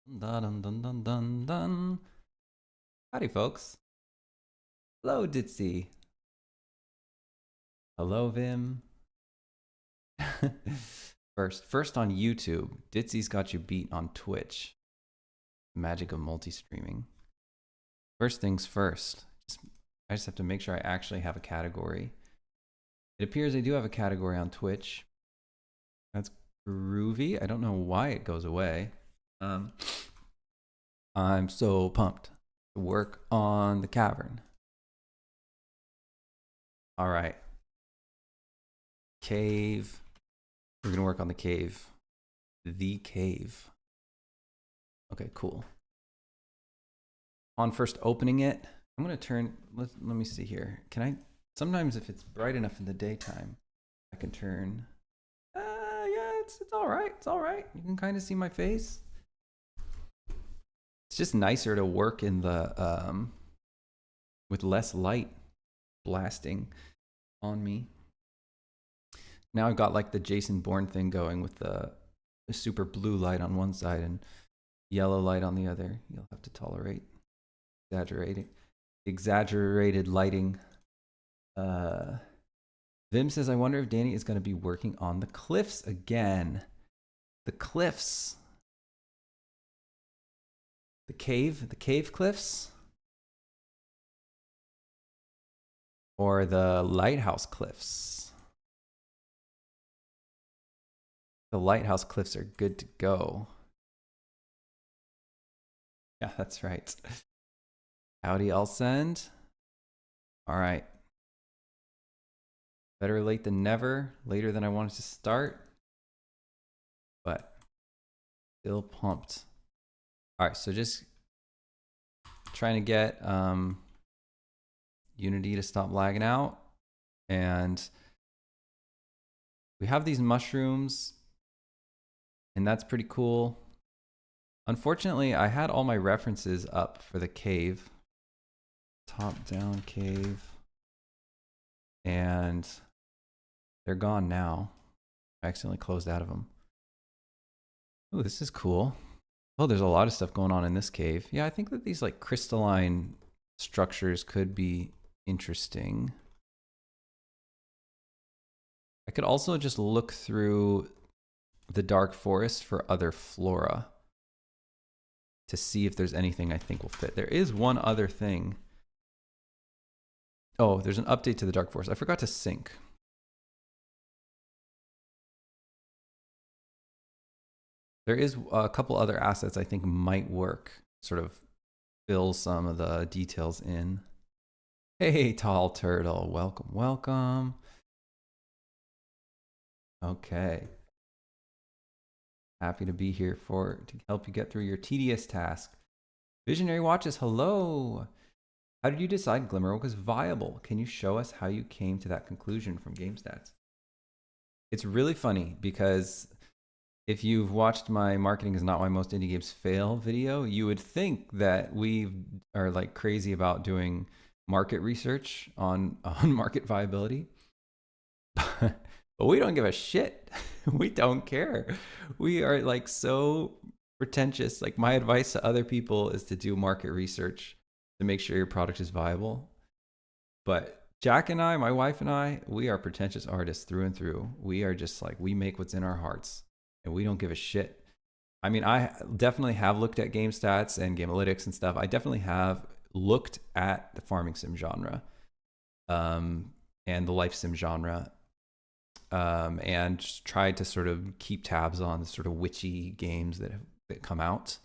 Dun, dun, dun, dun, dun, dun. Howdy, folks. Hello, Ditzy. Hello, Vim. first on YouTube. Ditzy's got you beat on Twitch. Magic of multi-streaming. First things first. I just have to make sure I actually have a category. It appears I do have a category on Twitch. That's groovy. I don't know why it goes away. I'm so pumped to work on the cavern. All right. Cave. We're going to work on the cave. The cave. Okay, cool. On first opening it, I'm going to turn, let me see here. Can I, sometimes if it's bright enough in the daytime, I can turn, yeah, it's all right. It's all right. You can kind of see my face. It's just nicer to work in the, with less light blasting on me. Now I've got like the Jason Bourne thing going with the super blue light on one side and yellow light on the other. You'll have to tolerate exaggerated lighting. Vim says, I wonder if Danny is going to be working on the cliffs again. The cliffs. The cave cliffs? Or the lighthouse cliffs? The lighthouse cliffs are good to go. Yeah, that's right. Howdy, I'll send. All right. Better late than never. Later than I wanted to start. But still pumped. All right, so just trying to get Unity to stop lagging out. And we have these mushrooms. And that's pretty cool. Unfortunately, I had all my references up for the cave. Top-down cave. And they're gone now. I accidentally closed out of them. Oh, this is cool. Oh, there's a lot of stuff going on in this cave. Yeah, I think that these like crystalline structures could be interesting. I could also just look through the dark forest for other flora to see if there's anything I think will fit. There is one other thing. Oh, there's an update to the dark forest. I forgot to sync. There is a couple other assets I think might work, sort of fill some of the details in. Hey, tall turtle, welcome, welcome. Okay. Happy to be here to help you get through your tedious task. Visionary Watches, hello. How did you decide Glimmerwick was viable? Can you show us how you came to that conclusion from GameStats? It's really funny because if you've watched my Marketing is Not Why Most Indie Games Fail video, you would think that we are like crazy about doing market research on market viability. But we don't give a shit. We don't care. We are like so pretentious. Like my advice to other people is to do market research to make sure your product is viable. But Jack and I, my wife and I, we are pretentious artists through and through. We are just like, we make what's in our hearts and we don't give a shit. I mean, I definitely have looked at game stats and Gamealytics and stuff. I definitely have looked at the farming sim genre and the life sim genre. And just tried to sort of keep tabs on the sort of witchy games that come out,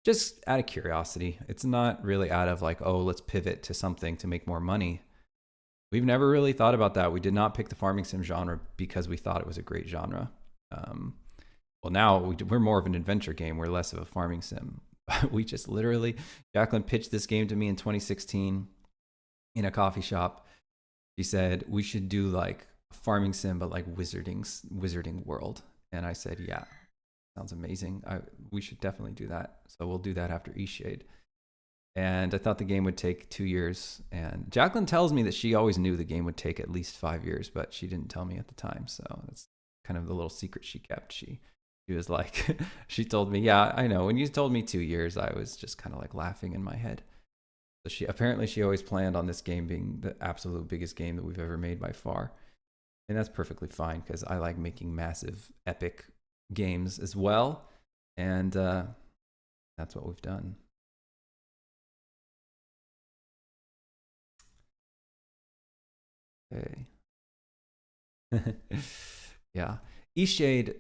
just out of curiosity. It's not really out of like, oh, let's pivot to something to make more money. We've never really thought about that. We did not pick the farming sim genre because we thought it was a great genre. Well, now we're more of an adventure game. We're less of a farming sim. We just literally, Jacqueline pitched this game to me in 2016 in a coffee shop. She said, we should do like farming sim, but like wizarding world. And I said, yeah, sounds amazing. We should definitely do that. So we'll do that after Eastshade. And I thought the game would take 2 years. And Jacqueline tells me that she always knew the game would take at least 5 years, but she didn't tell me at the time. So that's kind of the little secret she kept. She She was like, she told me, yeah, I know. When you told me 2 years, I was just kind of like laughing in my head. So she always planned on this game being the absolute biggest game that we've ever made by far. And that's perfectly fine because I like making massive, epic games as well. And that's what we've done. Okay. Yeah. Eastshade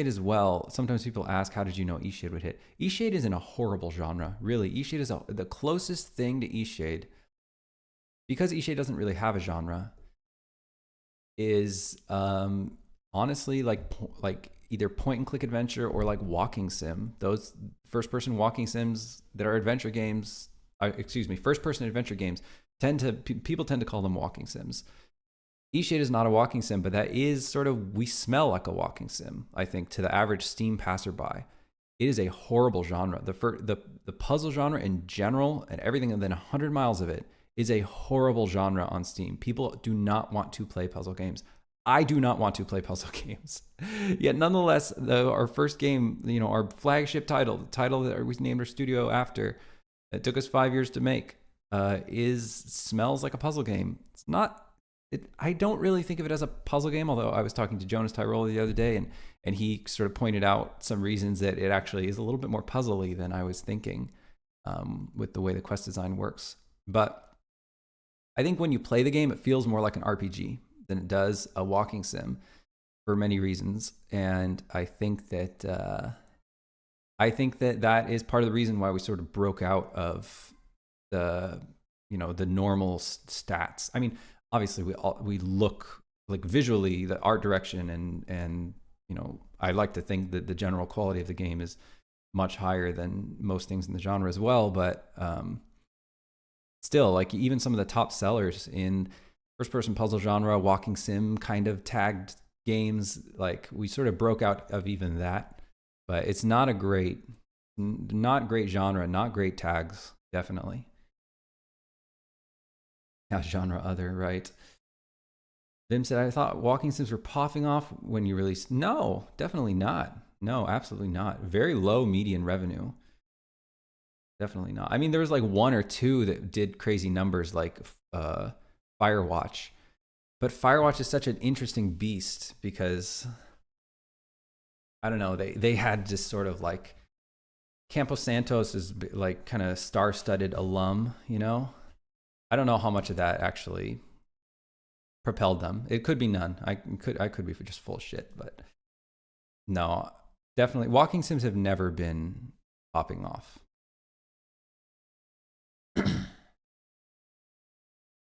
as well. Sometimes people ask, how did you know Eastshade would hit? Eastshade is in a horrible genre. Really, Eastshade is the closest thing to Eastshade, because Eastshade doesn't really have a genre, is honestly like either point and click adventure or like walking sim. Those first person walking sims that are adventure games, first person adventure games people tend to call them walking sims. Eastshade is not a walking sim, but that is sort of, we smell like a walking sim, I think, to the average Steam passerby. It is a horrible genre. The puzzle genre in general and everything within 100 miles of it is a horrible genre on Steam. People do not want to play puzzle games. I do not want to play puzzle games. Yet nonetheless, our first game, our flagship title, the title that we named our studio after, it took us 5 years to make, smells like a puzzle game. It's not. I don't really think of it as a puzzle game, although I was talking to Jonas Tyrol the other day, and he sort of pointed out some reasons that it actually is a little bit more puzzly than I was thinking, with the way the quest design works. But I think when you play the game, it feels more like an RPG than it does a walking sim for many reasons. And I think that that is part of the reason why we sort of broke out of the normal stats. I mean, obviously we look like visually, the art direction and I like to think that the general quality of the game is much higher than most things in the genre as well, but still, like, even some of the top sellers in first person puzzle genre, walking sim kind of tagged games, like, we sort of broke out of even that. But it's not great genre, not great tags, definitely. Yeah, genre other, right? Vim said, I thought walking sims were popping off when you released. No, definitely not. No, absolutely not. Very low median revenue. Definitely not. I mean, there was like one or two that did crazy numbers, like Firewatch. But Firewatch is such an interesting beast because, I don't know, they had just sort of like, Campo Santos is like kind of star-studded alum, I don't know how much of that actually propelled them. It could be none. I could be just full of shit, but no, definitely walking sims have never been popping off.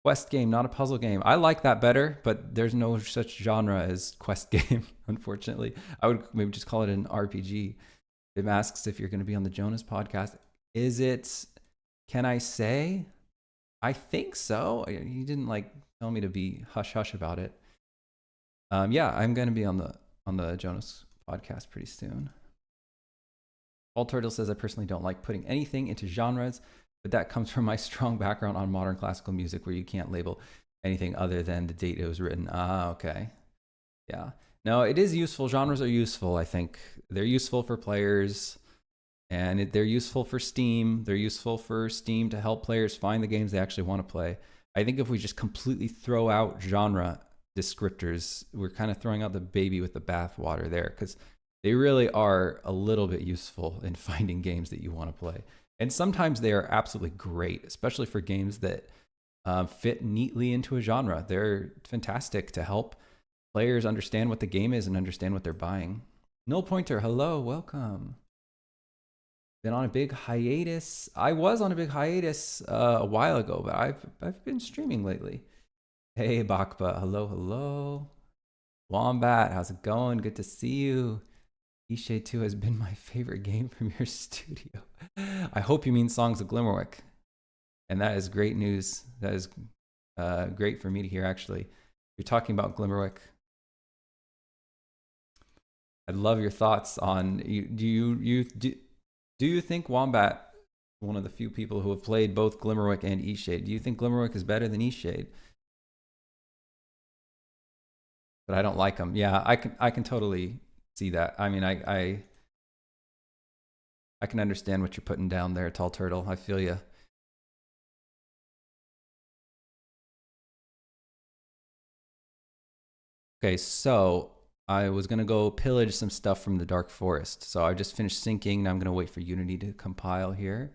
Quest game, not a puzzle game. I like that better, but there's no such genre as quest game, unfortunately. I would maybe just call it an RPG. It asks if you're going to be on the Jonas podcast. Is it? Can I say? I think so. He didn't like tell me to be hush hush about it. Yeah, I'm going to be on the Jonas podcast pretty soon. Paul Turtle says, I personally don't like putting anything into genres, but that comes from my strong background on modern classical music, where you can't label anything other than the date it was written. Ah, okay. Yeah. No, it is useful. Genres are useful, I think. They're useful for players, and they're useful for Steam. They're useful for Steam to help players find the games they actually want to play. I think if we just completely throw out genre descriptors, we're kind of throwing out the baby with the bathwater there, because they really are a little bit useful in finding games that you want to play. And sometimes they are absolutely great, especially for games that fit neatly into a genre. They're fantastic to help players understand what the game is and understand what they're buying. Null Pointer, hello, welcome. Been on a big hiatus. I was on a big hiatus a while ago, but I've been streaming lately. Hey, Bakba, hello. Wombat, how's it going? Good to see you. Ishe 2 has been my favorite game from your studio. I hope you mean Songs of Glimmerwick. And that is great news. That is great for me to hear, actually. You're talking about Glimmerwick. I'd love your thoughts on, do you think Wombat, one of the few people who have played both Glimmerwick and Eastshade, do you think Glimmerwick is better than Eastshade? But I don't like them. Yeah, I can totally see that. I mean, I can understand what you're putting down there, Tall Turtle. I feel you. Okay, so I was gonna go pillage some stuff from the Dark Forest. So I just finished syncing. Now I'm gonna wait for Unity to compile here.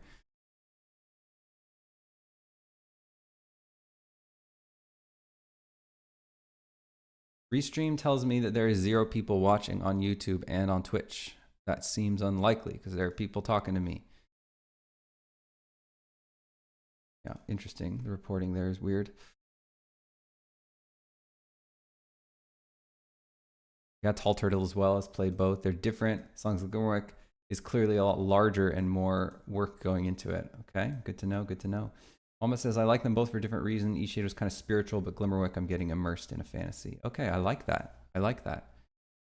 Restream tells me that there is 0 people watching on YouTube and on Twitch. That seems unlikely because there are people talking to me. Yeah, interesting. The reporting there is weird. Yeah, Tall Turtle as well has played both. They're different. Songs of Glimmerwick is clearly a lot larger and more work going into it. Okay, good to know, good to know. Alma says, I like them both for different reasons. Each shade was kind of spiritual, but Glimmerwick, I'm getting immersed in a fantasy. Okay, I like that. I like that.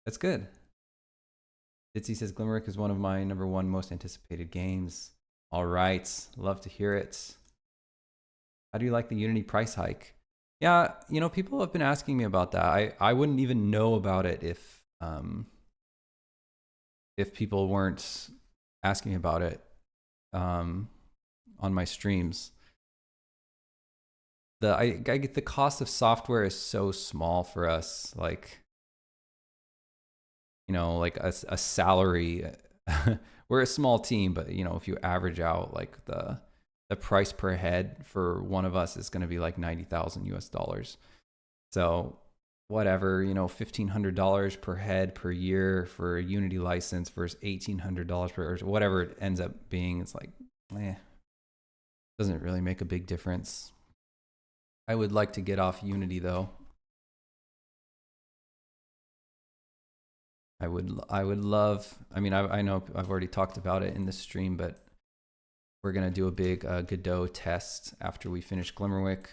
That's good. Ditzy says, Glimmerwick is one of my #1 most anticipated games. All right, love to hear it. How do you like the Unity price hike? Yeah, you know, people have been asking me about that. I wouldn't even know about it if people weren't asking me about it on my streams. I get the cost of software is so small for us. Like, you know, like a salary. We're a small team, but you know, if you average out like the price per head for one of us is going to be like $90,000 US. So whatever, you know, $1,500 per head per year for a Unity license versus $1,800 per, or whatever it ends up being. It's like, doesn't really make a big difference. I would like to get off Unity though. I would love, I mean, I know I've already talked about it in the stream, but we're going to do a big Godot test after we finish Glimmerwick.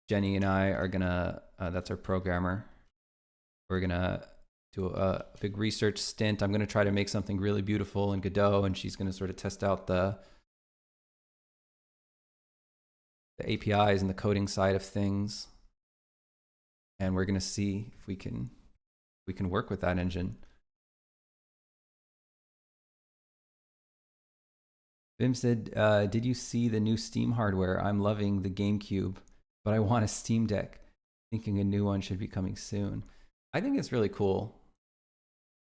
Jenny and I are going to, that's our programmer. We're going to do a big research stint. I'm going to try to make something really beautiful in Godot, and she's going to sort of test out the APIs and the coding side of things. And we're going to see if we can work with that engine. Vim said, did you see the new Steam hardware? I'm loving the GameCube, but I want a Steam Deck. Thinking a new one should be coming soon. I think it's really cool.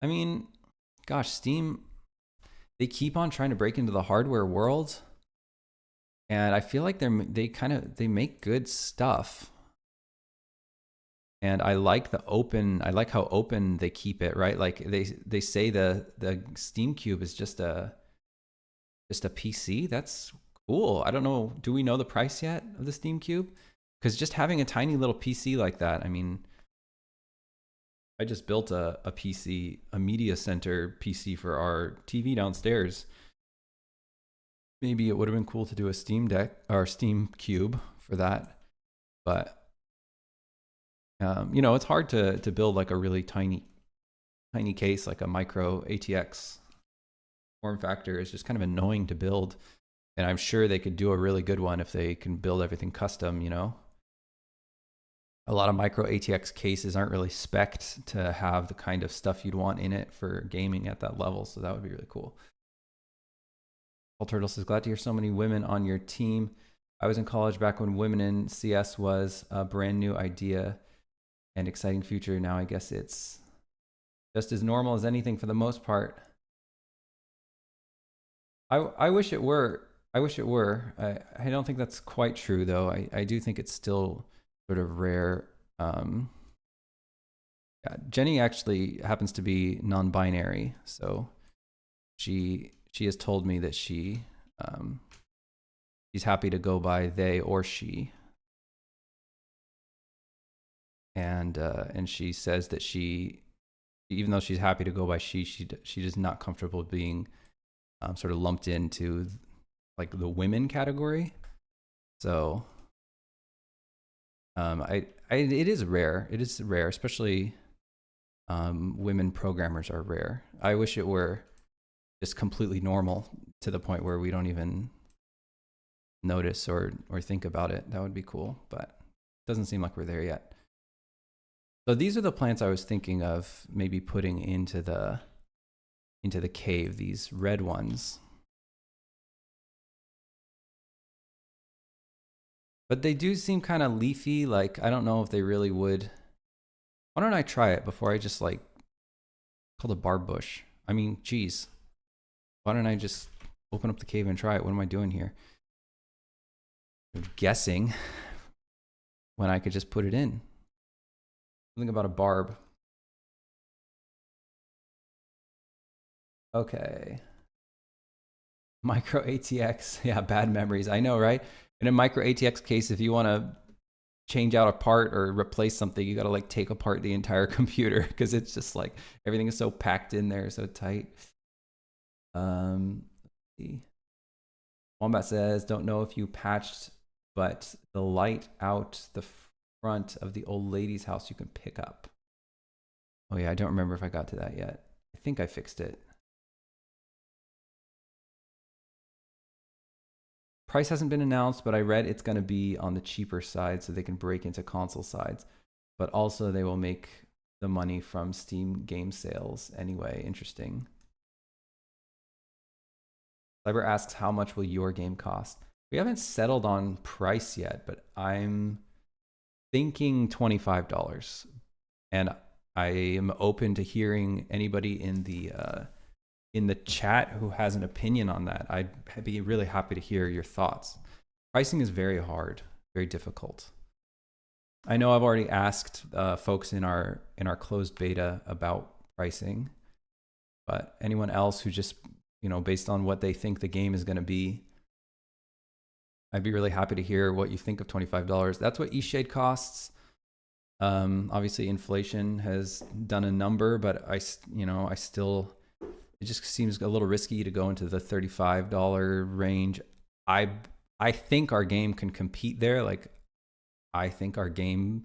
I mean, gosh, Steam, they keep on trying to break into the hardware world. And I feel like they make good stuff. And I like how open they keep it, right? Like they say the Steam Cube is just a PC. That's cool. I don't know. Do we know the price yet of the Steam Cube? Because just having a tiny little PC like that, I mean, I just built a PC, a media center PC for our TV downstairs. Maybe it would have been cool to do a Steam Deck or Steam Cube for that. But, you know, it's hard to build like a really tiny case, like a micro ATX form factor. Is just kind of annoying to build. And I'm sure they could do a really good one if they can build everything custom, you know. A lot of micro ATX cases aren't really spec'd to have the kind of stuff you'd want in it for gaming at that level. So that would be really cool. Paul Turtle says, glad to hear so many women on your team. I was in college back when women in CS was a brand new idea and exciting future. Now I guess it's just as normal as anything for the most part. I wish it were. I wish it were. I don't think that's quite true, though. I do think it's still sort of rare. Yeah, Jenny actually happens to be non-binary, so she has told me that she's happy to go by they or she, and she says that even though she's happy to go by she is not comfortable being sort of lumped into like the women category. So it is rare. It is rare, especially women programmers are rare. I wish it were just completely normal to the point where we don't even notice or think about it. That would be cool, but it doesn't seem like we're there yet. So these are the plants I was thinking of maybe putting into the cave, these red ones. But they do seem kind of leafy. Like, I don't know if they really would. Why don't I try it before I just like called a barb bush? I mean, geez. Why don't I just open up the cave and try it? What am I doing here? I'm guessing when I could just put it in. Something about a barb. Okay. Micro ATX. Yeah, bad memories. I know, right? In a micro ATX case, if you want to change out a part or replace something, you got to like take apart the entire computer because it's just like everything is so packed in there, so tight. Let's see. Wombat says, don't know if you patched, but the light out the front of the old lady's house you can pick up. Oh yeah, I don't remember if I got to that yet. I think I fixed it. Price hasn't been announced, but I read it's going to be on the cheaper side so they can break into console sides. But also they will make the money from Steam game sales anyway. Interesting. Cyber asks, how much will your game cost? We haven't settled on price yet, but I'm thinking $25. And I am open to hearing anybody in the chat who has an opinion on that. I'd be really happy to hear your thoughts. Pricing is very hard, very difficult. I know I've already asked folks in our closed beta about pricing, but anyone else who just, you know, based on what they think the game is going to be, I'd be really happy to hear what you think of $25. That's what eShade costs. Obviously inflation has done a number, but I still, it just seems a little risky to go into the $35 range. I think our game can compete there. Like, I think our game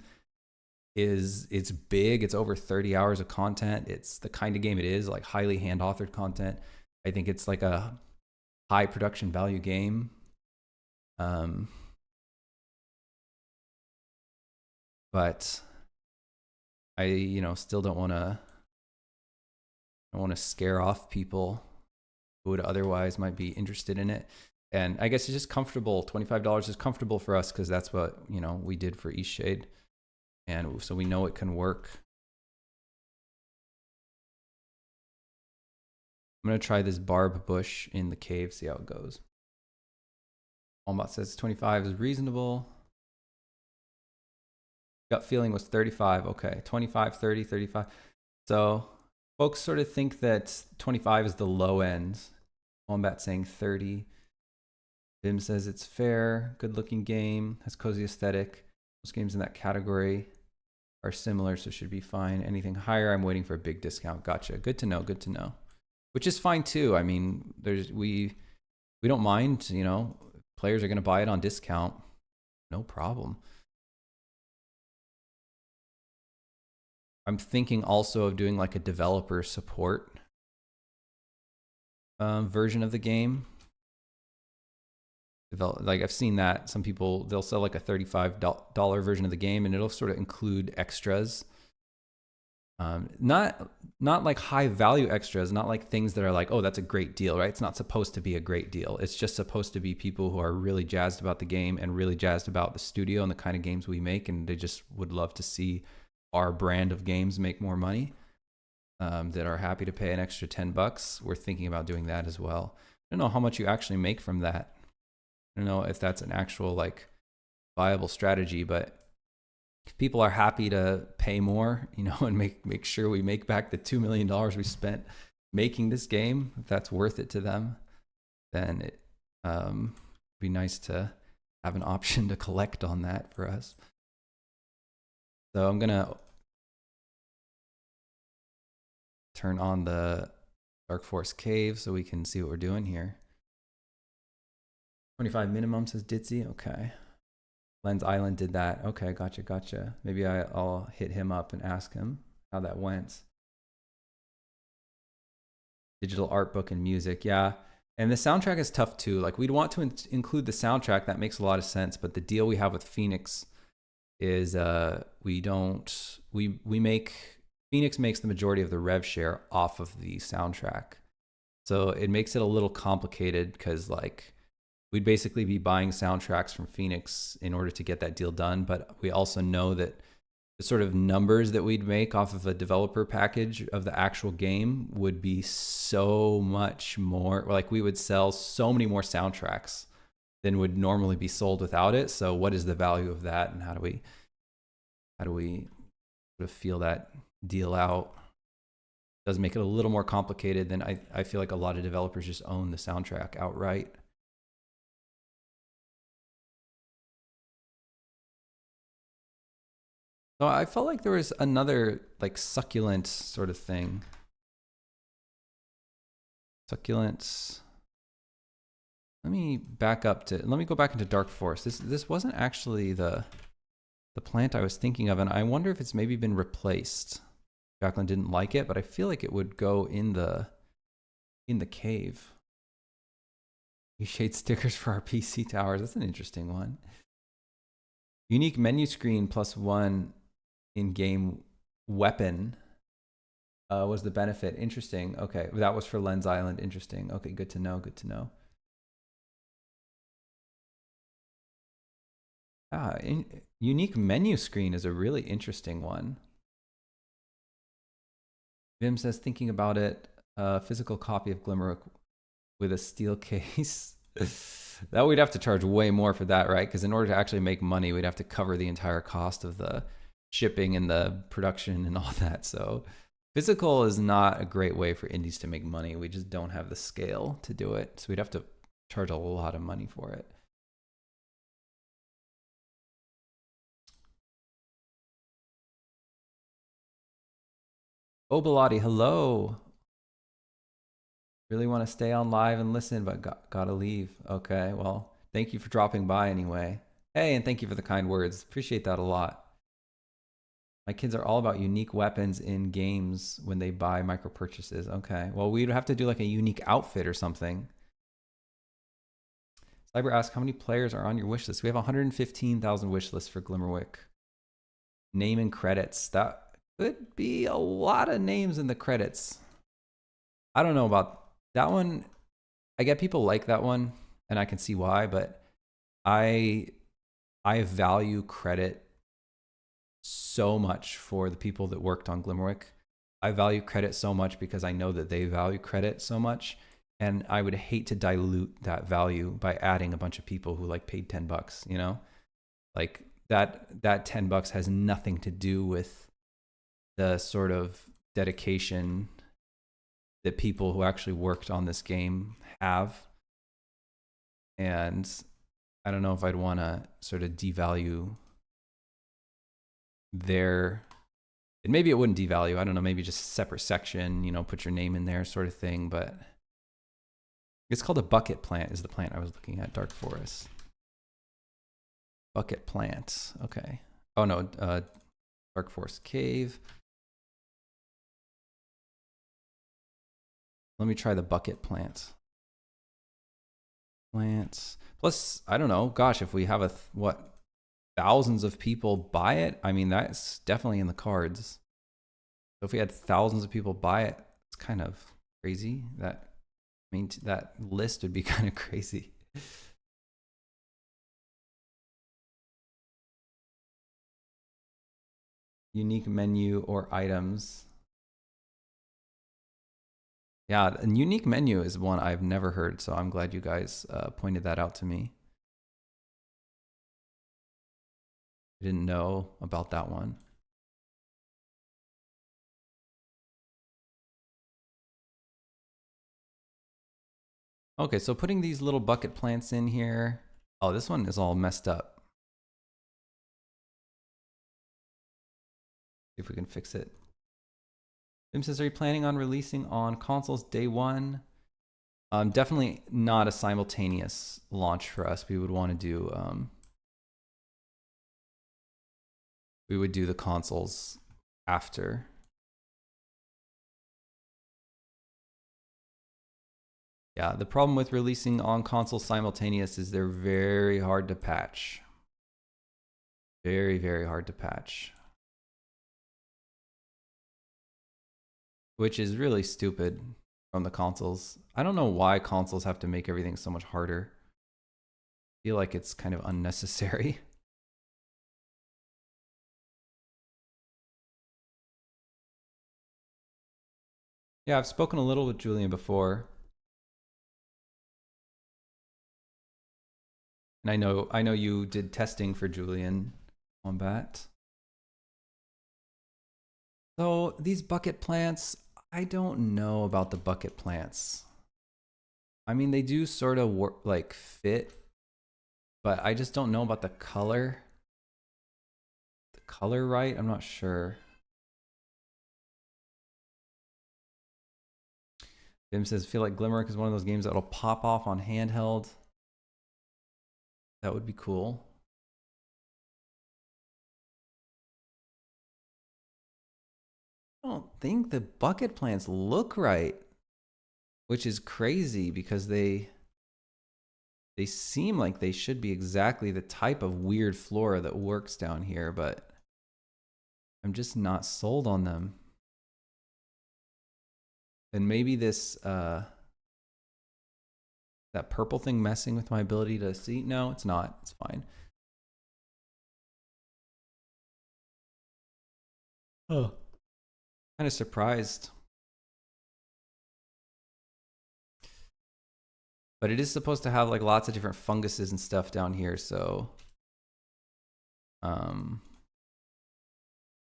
it's big. It's over 30 hours of content. It's the kind of game it is, like highly hand-authored content. I think it's like a high production value game. But I, still don't want to scare off people who would otherwise might be interested in it. And I guess it's just comfortable. $25 is comfortable for us because that's what, we did for eShade. And so we know it can work. I'm going to try this barb bush in the cave, see how it goes. Walmart says 25 is reasonable. Gut feeling was 35. Okay, 25, 30, 35. So folks sort of think that 25 is the low end. Wombat saying 30. Vim says it's fair, good looking game, has cozy aesthetic. Most games in that category are similar, so should be fine. Anything higher, I'm waiting for a big discount. Gotcha. Good to know. Good to know. Which is fine too. I mean, we don't mind. Players are going to buy it on discount. No problem. I'm thinking also of doing like a developer support version of the game. Like I've seen that some people, they'll sell like a $35 version of the game and it'll sort of include extras. Not like high value extras, not like things that are like, oh, that's a great deal, right? It's not supposed to be a great deal. It's just supposed to be people who are really jazzed about the game and really jazzed about the studio and the kind of games we make. And they just would love to see our brand of games make more money, that are happy to pay an extra $10. We're thinking about doing that as well. I don't know how much you actually make from that. I don't know if that's an actual like viable strategy, but if people are happy to pay more, and make sure we make back the $2 million we spent making this game, if that's worth it to them, then it would be nice to have an option to collect on that for us. So I'm gonna turn on the Dark Forest Cave so we can see what we're doing here. 25 minimum, says Ditzy. Okay. Lens Island did that. Okay, gotcha. Maybe I'll hit him up and ask him how that went. Digital art book and music, yeah. And the soundtrack is tough too. Like we'd want to include the soundtrack. That makes a lot of sense. But the deal we have with Phoenix is we make Phoenix makes the majority of the rev share off of the soundtrack. So it makes it a little complicated because like we'd basically be buying soundtracks from Phoenix in order to get that deal done. But we also know that the sort of numbers that we'd make off of a developer package of the actual game would be so much more. Like we would sell so many more soundtracks than would normally be sold without it. So what is the value of that, and how do we sort of feel that deal out? Does make it a little more complicated than I feel like a lot of developers just own the soundtrack outright. So I felt like there was another like succulent sort of thing. Succulents. Let me go back into Dark Forest. This wasn't actually the plant I was thinking of, and I wonder if it's maybe been replaced. Jacqueline didn't like it, but I feel like it would go in the cave. You shade stickers for our PC towers. That's an interesting one. Unique menu screen +1 in-game weapon was the benefit. Interesting. Okay, that was for Lens Island. Interesting. Okay, good to know. Good to know. Unique menu screen is a really interesting one. Vim says, thinking about it, physical copy of Glimmerwick with a steel case. That we'd have to charge way more for that, right? Because in order to actually make money, we'd have to cover the entire cost of the shipping and the production and all that. So physical is not a great way for indies to make money. We just don't have the scale to do it. So we'd have to charge a lot of money for it. Obalati, hello. Really want to stay on live and listen, but gotta leave. Okay, well, thank you for dropping by anyway. Hey, and thank you for the kind words. Appreciate that a lot. My kids are all about unique weapons in games when they buy micro purchases. Okay, well, we'd have to do like a unique outfit or something. Cyber asks, how many players are on your wish list? We have 115,000 wish lists for Glimmerwick. Name and credits. That could be a lot of names in the credits. I don't know about that one. I get people like that one, and I can see why, but I value credit so much for the people that worked on Glimmerwick. I value credit so much because I know that they value credit so much, and I would hate to dilute that value by adding a bunch of people who like paid $10, you know? Like that $10 has nothing to do with the sort of dedication that people who actually worked on this game have. And I don't know if I'd want to sort of devalue their, and maybe it wouldn't devalue, I don't know, maybe just a separate section, you know, put your name in there sort of thing. But it's called a bucket plant is the plant I was looking at, Dark Forest. Bucket plant, okay. Oh no, Dark Forest cave. Let me try the bucket plant. Plants. Plus, I don't know, gosh, if we have thousands of people buy it, I mean, that's definitely in the cards. So if we had thousands of people buy it, it's kind of crazy. That list would be kind of crazy. Unique menu or items. Yeah, a unique menu is one I've never heard, so I'm glad you guys pointed that out to me. I didn't know about that one. Okay, so putting these little bucket plants in here. Oh, this one is all messed up. See if we can fix it. Tim says, are you planning on releasing on consoles day one? Definitely not a simultaneous launch for us. We would want to do, we would do the consoles after. Yeah, the problem with releasing on console simultaneous is they're very hard to patch. Very, very hard to patch. Which is really stupid from the consoles. I don't know why consoles have to make everything so much harder. I feel like it's kind of unnecessary. Yeah, I've spoken a little with Julian before. And I know you did testing for Julian on that. So these bucket plants, I don't know about the bucket plants. I mean, they do sort of work, like fit, but I just don't know about the color. The color right? I'm not sure. Jim says, feel like Glimmerwick is one of those games that'll pop off on handheld. That would be cool. I don't think the bucket plants look right, which is crazy because they seem like they should be exactly the type of weird flora that works down here, but I'm just not sold on them. And maybe this that purple thing messing with my ability to see? No, it's not. It's fine. Oh. Kind of surprised. But it is supposed to have like lots of different funguses and stuff down here, so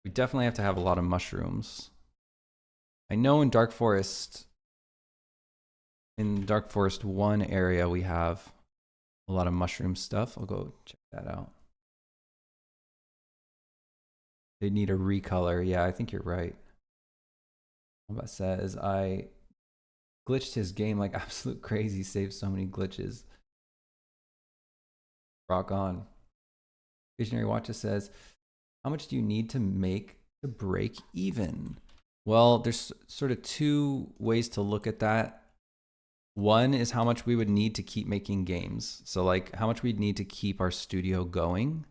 we definitely have to have a lot of mushrooms. I know in Dark Forest 1 area we have a lot of mushroom stuff. I'll go check that out. They need a recolor. Yeah, I think you're right. Wombat says, I glitched his game like absolute crazy, saved so many glitches. Rock on. Visionary Watcher says, how much do you need to make to break even? Well, there's sort of 2 ways to look at that. One is how much we would need to keep making games. So like how much we'd need to keep our studio going.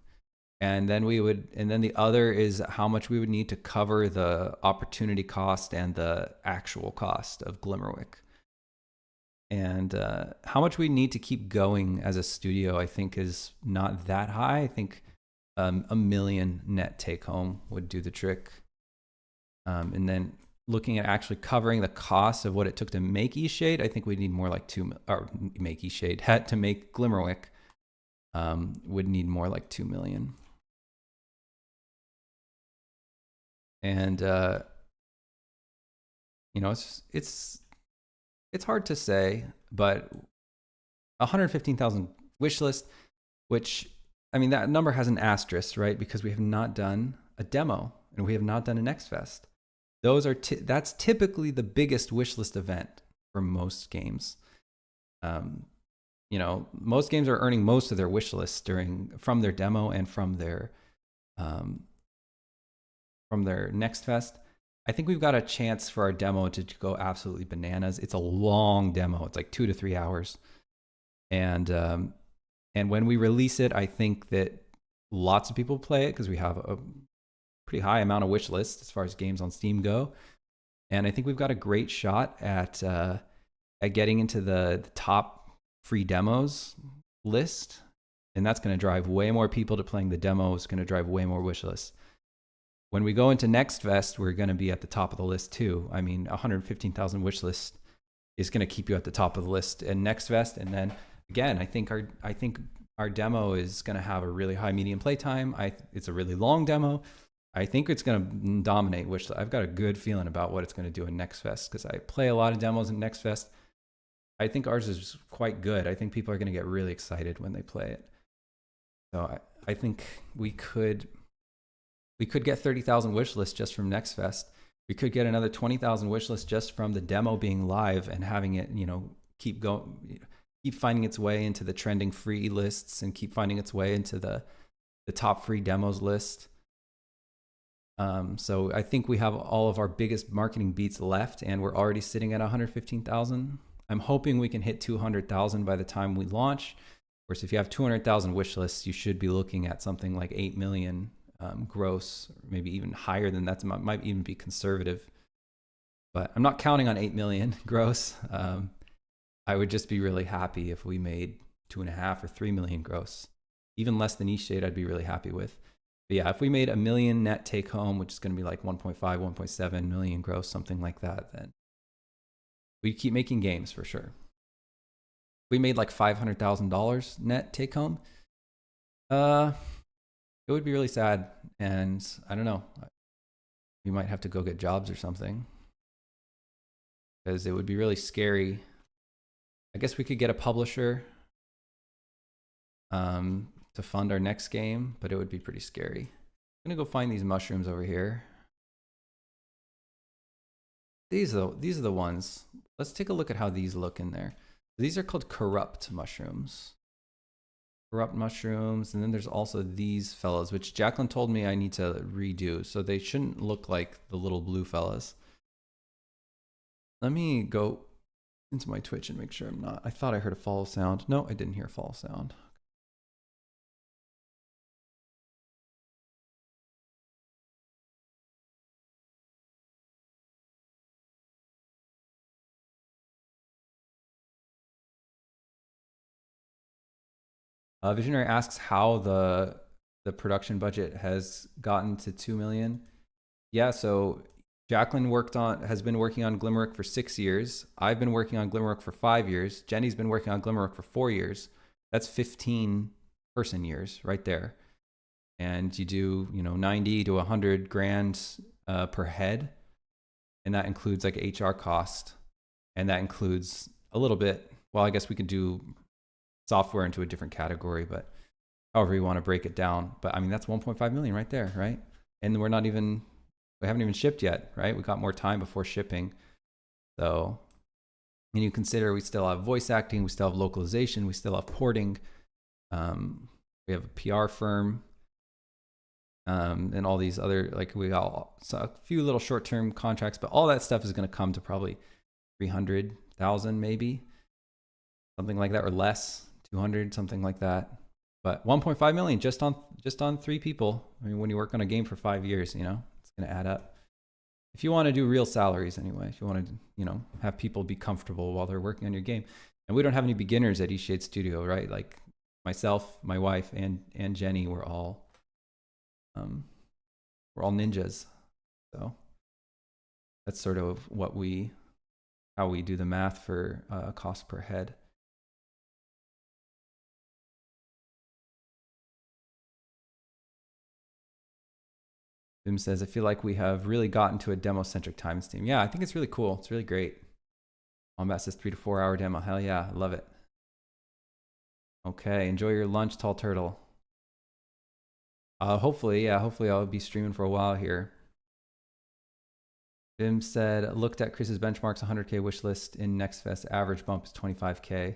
And then the other is how much we would need to cover the opportunity cost and the actual cost of Glimmerwick. And how much we need to keep going as a studio, I think, is not that high. I think $1 million net take home would do the trick. And then looking at actually covering the cost of what it took to make Eastshade, I think we need more like make Eastshade, had to make Glimmerwick, would need more like 2 million. And you know, it's hard to say, but 115,000 wish list, which, I mean, that number has an asterisk, right? Because we have not done a demo and we have not done a Next Fest. Those are that's typically the biggest wish list event for most games. You know, most games are earning most of their wish lists from their demo and from their Next Fest. I think we've got a chance for our demo to go absolutely bananas. It's a long demo. It's like 2 to 3 hours. And when we release it, I think that lots of people play it because we have a pretty high amount of wish lists as far as games on Steam go. And I think we've got a great shot at getting into the top free demos list. And that's going to drive way more people to playing the demo. It's going to drive way more wish lists. When we go into Next Fest, we're going to be at the top of the list too. I mean, 115,000 wish list is going to keep you at the top of the list in Next Fest. And then again, I think our demo is going to have a really high medium playtime. It's a really long demo. I think it's going to dominate, which I've got a good feeling about what it's going to do in Next Fest because I play a lot of demos in Next Fest. I think ours is quite good. I think people are going to get really excited when they play it. So I think we could get 30,000 wish lists just from Next Fest. We could get another 20,000 wish lists just from the demo being live and having it, you know, keep finding its way into the trending free lists and keep finding its way into the top free demos list. So I think we have all of our biggest marketing beats left, and we're already sitting at 115,000. I'm hoping we can hit 200,000 by the time we launch. course, if you have 200,000 wish lists, you should be looking at something like 8 million gross, or maybe even higher than that. Might even be conservative. But I'm not counting on 8 million gross. I would just be really happy if we made 2.5 or 3 million gross. Even less than East Shade, I'd be really happy with. But yeah, if we made 1 million net take home, which is going to be like 1.5, 1.7 million gross, something like that, then we'd keep making games for sure. If we made like $500,000 net take home, it would be really sad. And I don't know, we might have to go get jobs or something, because it would be really scary. I guess we could get a publisher to fund our next game, but it would be pretty scary. I'm gonna go find these mushrooms over here. These are the ones. Let's take a look at how these look in there. These are called corrupt mushrooms. Corrupt mushrooms, and then there's also these fellas, which Jacqueline told me I need to redo, so they shouldn't look like the little blue fellas. Let me go into my Twitch and make sure I'm not. I thought I heard a fall sound. No, I didn't hear a fall sound. Visionary asks how the production budget has gotten to 2 million. Yeah, so Jacqueline has been working on Glimmerwick for 6 years. I've been working on Glimmerwick for 5 years. Jenny's been working on Glimmerwick for 4 years. That's 15 person years right there. And you do, 90 to 100 grand per head. And that includes like HR cost. And that includes a little bit, well, I guess we could do software into a different category, but however you want to break it down. But I mean, that's 1.5 million right there, right? And we haven't even shipped yet, right? We got more time before shipping. So, and you consider we still have voice acting, we still have localization, we still have porting. We have a PR firm, and all these other, like we got a few little short-term contracts, but all that stuff is going to come to probably 300,000 maybe, something like that, or less, 200, something like that. But 1.5 million just on 3 people. I mean, when you work on a game for 5 years, it's going to add up. If you want to do real salaries anyway, if you want to, have people be comfortable while they're working on your game. And we don't have any beginners at East Shade Studio, right? Like myself, my wife, and Jenny, we're all ninjas. So that's sort of how we do the math for cost per head. Bim says, I feel like we have really gotten to a demo-centric times team. Yeah, I think it's really cool. It's really great. Wombat says 3 to 4 hour demo. Hell yeah, I love it. Okay, enjoy your lunch, Tall Turtle. Hopefully I'll be streaming for a while here. Bim said, looked at Chris's benchmarks, 100K wish list in Next Fest. Average bump is 25K.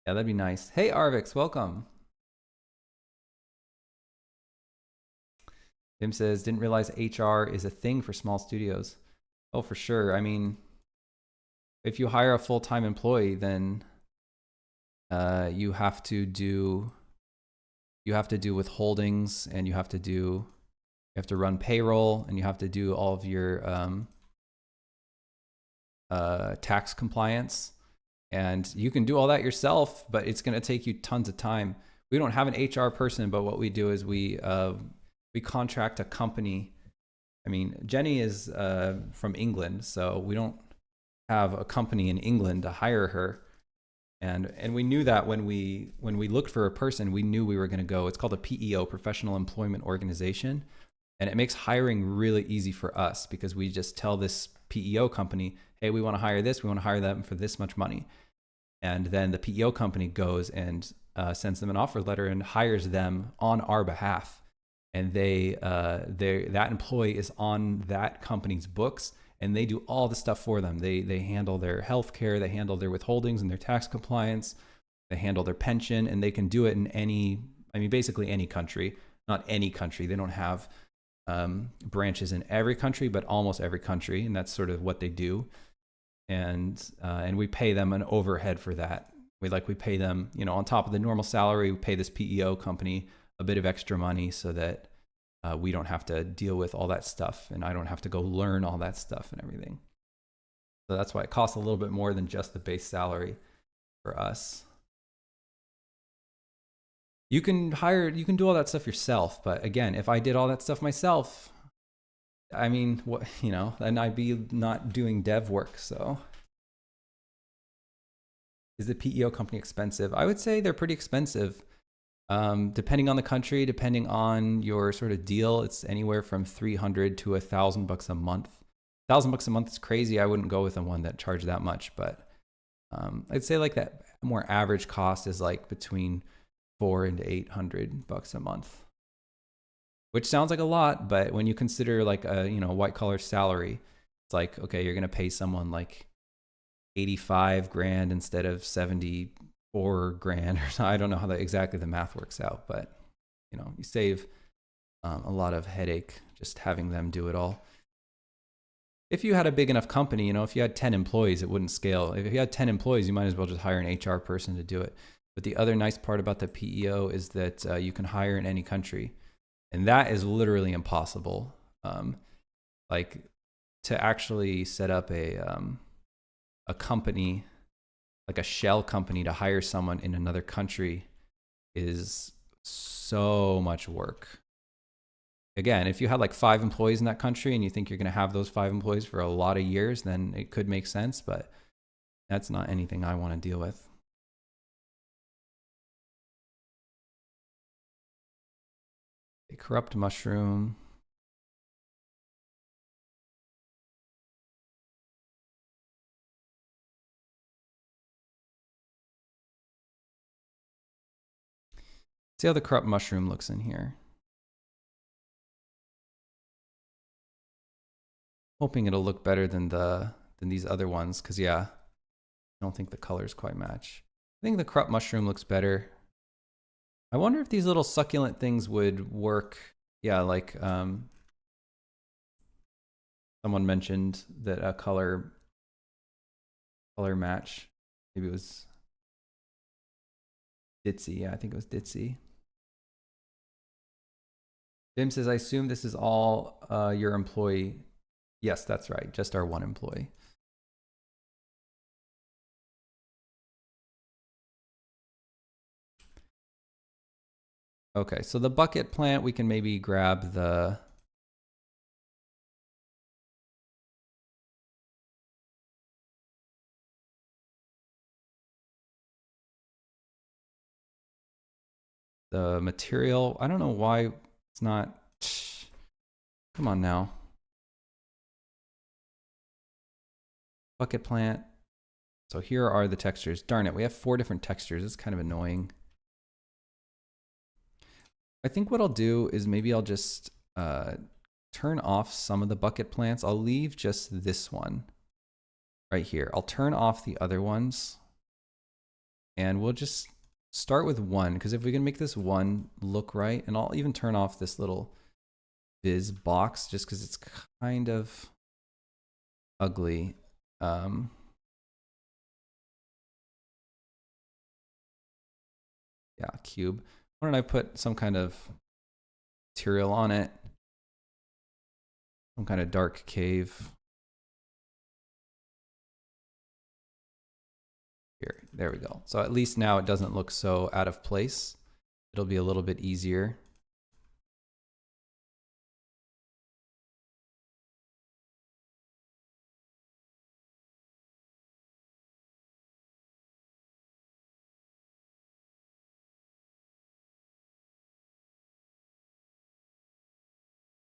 Yeah, that'd be nice. Hey, Arvix, welcome. Bim says, didn't realize HR is a thing for small studios. Oh, for sure. I mean, if you hire a full-time employee, then you have to do withholdings, and you have to run payroll, and you have to do all of your tax compliance. And you can do all that yourself, but it's going to take you tons of time. We don't have an HR person, but what we do is we contract a company. I mean, Jenny is from England, so we don't have a company in England to hire her. And we knew that when we looked for a person, we knew we were going to go. It's called a PEO, Professional Employment Organization, and it makes hiring really easy for us because we just tell this PEO company, hey, we want to hire this, we want to hire them for this much money, and then the PEO company goes and sends them an offer letter and hires them on our behalf. And that employee is on that company's books, and they do all the stuff for them. They handle their health care, they handle their withholdings and their tax compliance, they handle their pension, and they can do it in basically any country. Not any country. They don't have branches in every country, but almost every country, and that's sort of what they do. And we pay them an overhead for that. We pay them, you know, on top of the normal salary, we pay this PEO company a bit of extra money so that we don't have to deal with all that stuff, and I don't have to go learn all that stuff and everything. So that's why it costs a little bit more than just the base salary for us. You can do all that stuff yourself, but again, if I did all that stuff myself, I mean, what, you know, then I'd be not doing dev work. So is the PEO company expensive? I would say they're pretty expensive. Depending on the country, depending on your sort of deal, it's anywhere from $300 to $1,000 a month. $1,000 a month is crazy. I wouldn't go with the one that charged that much, but I'd say like that more average cost is like between $400 and $800 a month, which sounds like a lot, but when you consider like a, you know, white collar salary, it's like, okay, you're going to pay someone like 85 grand instead of 74 grand or something. I don't know how exactly the math works out, but you know, you save a lot of headache just having them do it all. If you had a big enough company, you know, if you had 10 employees, it wouldn't scale. If you had 10 employees, you might as well just hire an HR person to do it. But the other nice part about the PEO is that you can hire in any country, and that is literally impossible. Like to actually set up a company, like a shell company to hire someone in another country is so much work. Again, if you had like 5 employees in that country and you think you're going to have those 5 employees for a lot of years, then it could make sense, but that's not anything I want to deal with. A corrupt mushroom. See how the corrupt mushroom looks in here. Hoping it'll look better than these other ones, because yeah, I don't think the colors quite match. I think the corrupt mushroom looks better. I wonder if these little succulent things would work. Yeah, like someone mentioned that a color match. Maybe it was Ditzy. Yeah, I think it was Ditzy. Bim says, I assume this is all your employee. Yes, that's right. Just our one employee. Okay, so the bucket plant, we can maybe grab the material. I don't know why it's not. Come on now. Bucket plant. So here are the textures. Darn it, we have 4 different textures. It's kind of annoying. I think what I'll do is maybe I'll just turn off some of the bucket plants. I'll leave just this one right here. I'll turn off the other ones, and we'll just start with one, because if we can make this one look right, and I'll even turn off this little viz box just because it's kind of ugly. Yeah, cube. Why don't I put some kind of material on it? Some kind of dark cave. Here, there we go. So at least now it doesn't look so out of place. It'll be a little bit easier.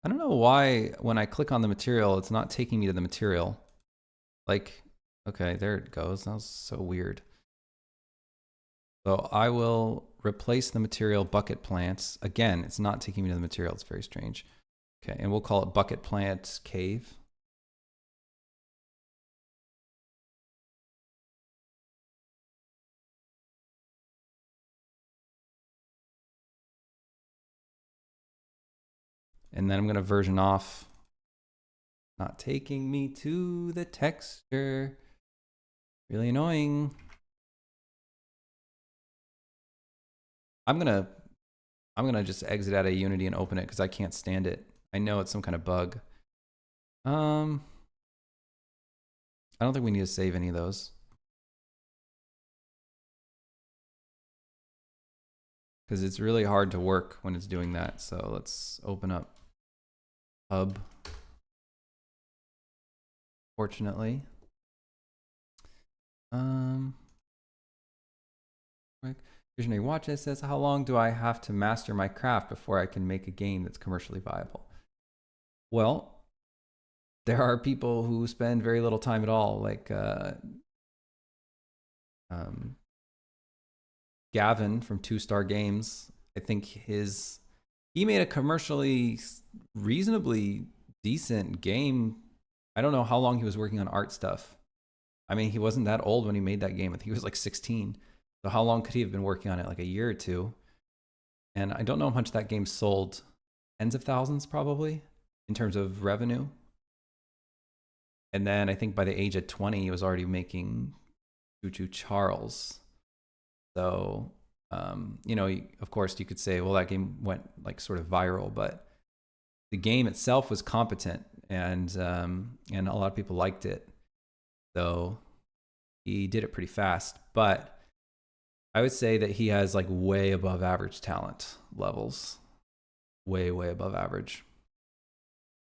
I don't know why when I click on the material, it's not taking me to the material. Like, okay, there it goes. That was so weird. So I will replace the material bucket plants. Again, it's not taking me to the material. It's very strange. Okay, and we'll call it bucket plant cave. And then I'm going to version off. Not taking me to the texture. Really annoying. I'm gonna just exit out of Unity and open it because I can't stand it. I know it's some kind of bug. I don't think we need to save any of those because it's really hard to work when it's doing that. So let's open up Hub. Fortunately. Visionary Watches says, how long do I have to master my craft before I can make a game that's commercially viable? Well, there are people who spend very little time at all, like Gavin from 2-Star Games. I think he made a commercially reasonably decent game. I don't know how long he was working on art stuff. I mean, he wasn't that old when he made that game. I think he was like 16. So how long could he have been working on it? Like a year or two. And I don't know how much that game sold. Tens of thousands probably in terms of revenue. And then I think by the age of 20, he was already making Choo Choo Charles. So, you know, of course you could say, well, that game went like sort of viral, but the game itself was competent and a lot of people liked it. So he did it pretty fast, but I would say that he has like way above average talent levels, way above average.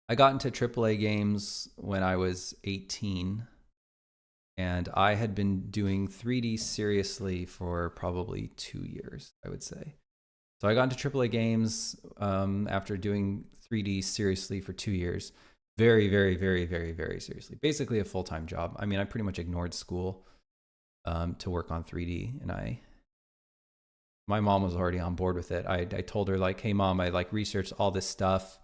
I got into AAA games when I was 18, and I had been doing 3D seriously for probably 2 years, I would say. So I got into AAA games after doing 3D seriously for 2 years. Very seriously. Basically a full-time job. I mean, I pretty much ignored school to work on 3D, and my mom was already on board with it. I told her like, hey mom, I like researched all this stuff.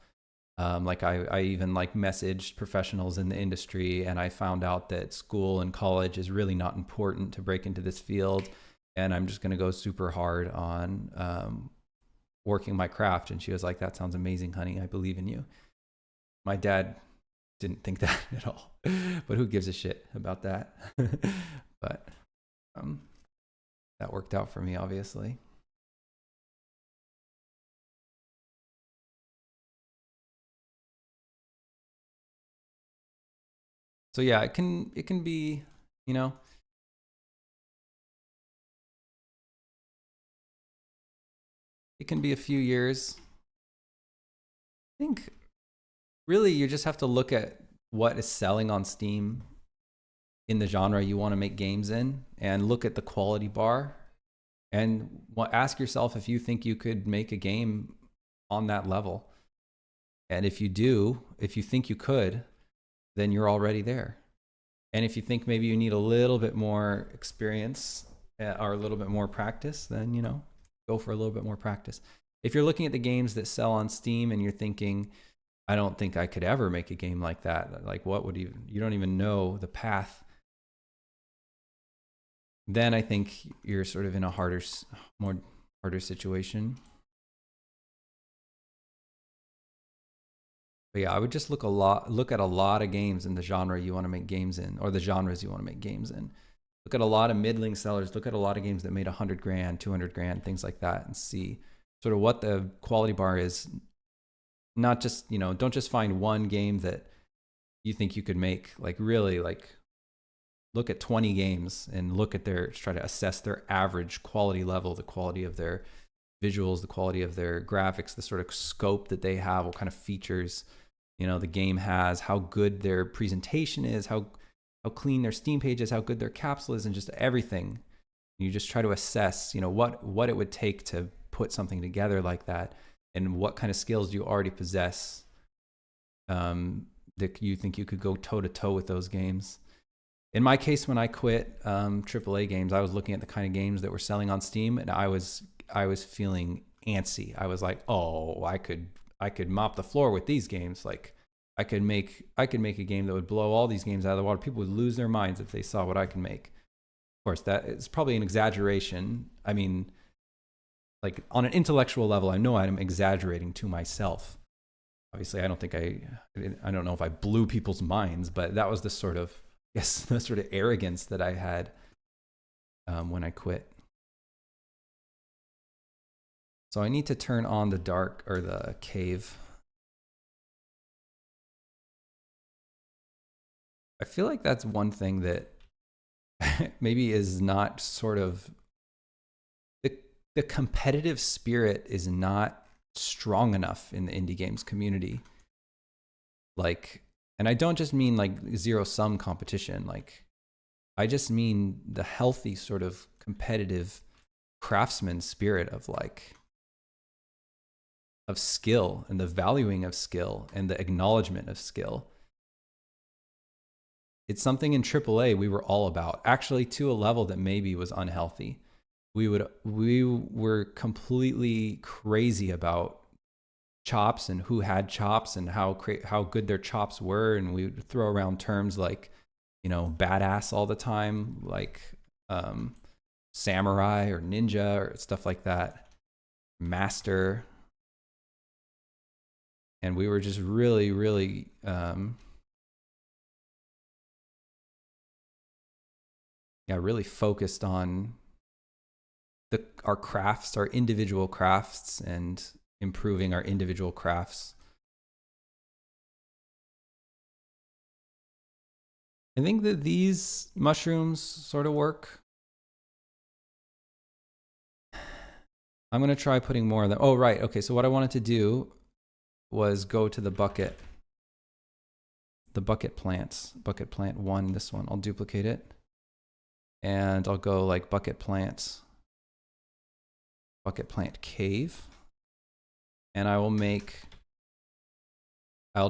Like I even like messaged professionals in the industry, and I found out that school and college is really not important to break into this field. And I'm just going to go super hard on working my craft. And she was like, that sounds amazing, honey. I believe in you. My dad didn't think that at all, but who gives a shit about that? But that worked out for me, obviously. So yeah, it can be, you know, it can be a few years. I think really you just have to look at what is selling on Steam in the genre you want to make games in, and look at the quality bar, and ask yourself if you think you could make a game on that level. And if you do, if you think you could, then you're already there. And if you think maybe you need a little bit more experience or a little bit more practice, then, you know, go for a little bit more practice. If you're looking at the games that sell on Steam and you're thinking, I don't think I could ever make a game like that, like what would you don't even know the path, then I think you're sort of in a harder situation. But yeah, I would just look at a lot of games in the genre you want to make games in, or the genres you want to make games in. Look at a lot of middling sellers. Look at a lot of games that made 100 grand, 200 grand, things like that, and see sort of what the quality bar is. Not just, you know, don't just find one game that you think you could make. Like really, like look at 20 games and try to assess their average quality level, the quality of their visuals, the quality of their graphics, the sort of scope that they have, what kind of features, you know, the game has, how good their presentation is, how clean their Steam page is, how good their capsule is, and just everything. You just try to assess, you know, what it would take to put something together like that, and what kind of skills do you already possess that you think you could go toe to toe with those games. In my case, when I quit AAA games, I was looking at the kind of games that were selling on Steam, and I was feeling antsy. I was like, oh, I could mop the floor with these games. Like I could make a game that would blow all these games out of the water. People would lose their minds if they saw what I can make. Of course, that is probably an exaggeration. I mean, like on an intellectual level, I know I'm exaggerating to myself. Obviously, I don't know if I blew people's minds, but that was the sort of arrogance that I had when I quit. So I need to turn on the dark or the cave. I feel like that's one thing that maybe is not sort of the competitive spirit is not strong enough in the indie games community. Like, and I don't just mean like zero sum competition. Like, I just mean the healthy sort of competitive craftsman spirit of like, of skill and the valuing of skill and the acknowledgement of skill. It's something in AAA we were all about, actually to a level that maybe was unhealthy. We were completely crazy about chops and who had chops and how good their chops were, and we would throw around terms like, you know, badass all the time, like samurai or ninja or stuff like that, master. And we were just really really focused on our crafts, our individual crafts, and improving our individual crafts. I think that these mushrooms sort of work. I'm going to try putting more of them. Oh, right. Okay. So what I wanted to do was go to the bucket plants, bucket plant 1, this one. I'll duplicate it. And I'll go like bucket plant cave. And I'll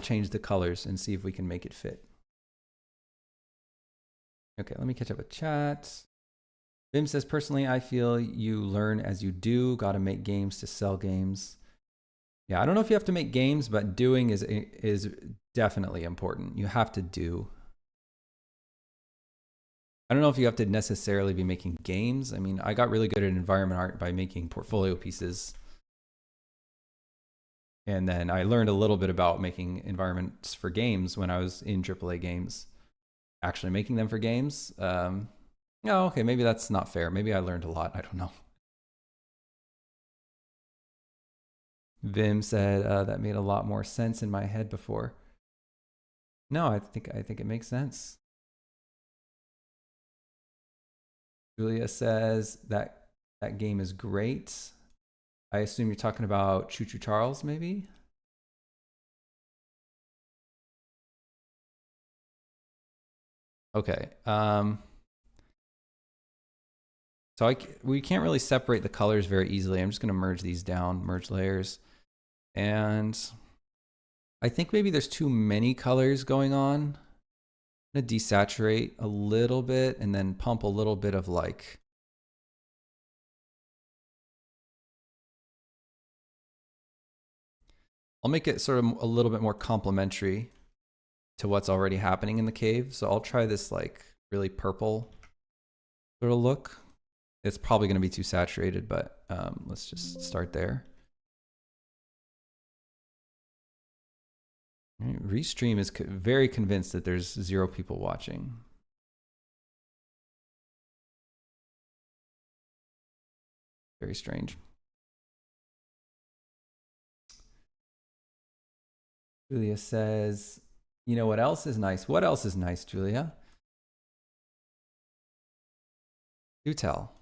change the colors and see if we can make it fit. Okay, let me catch up with chat. Vim says, personally, I feel you learn as you do. Got to make games to sell games. Yeah, I don't know if you have to make games, but doing is definitely important. You have to do. I don't know if you have to necessarily be making games. I mean, I got really good at environment art by making portfolio pieces. And then I learned a little bit about making environments for games when I was in AAA games. Actually making them for games. Oh, okay, maybe that's not fair. Maybe I learned a lot. I don't know. Vim said that made a lot more sense in my head before. No, I think it makes sense. Julia says that game is great. I assume you're talking about Choo Choo Charles, maybe? Okay. So we can't really separate the colors very easily. I'm just going to merge these down, merge layers. And I think maybe there's too many colors going on. I'm going to desaturate a little bit and then pump a little bit of like, I'll make it sort of a little bit more complementary to what's already happening in the cave. So I'll try this like really purple sort of look. It's probably going to be too saturated, but let's just start there. Restream is very convinced that there's 0 people watching. Very strange. Julia says, you know what else is nice? What else is nice, Julia? Do tell.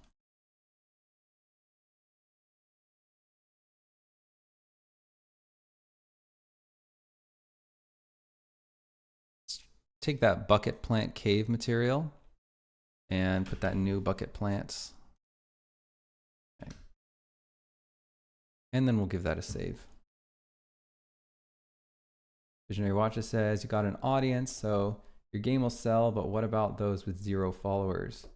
Take that bucket plant cave material and put that new bucket plants. Okay. And then we'll give that a save. Visionary Watcher says, you got an audience, so your game will sell, but what about those with 0 followers?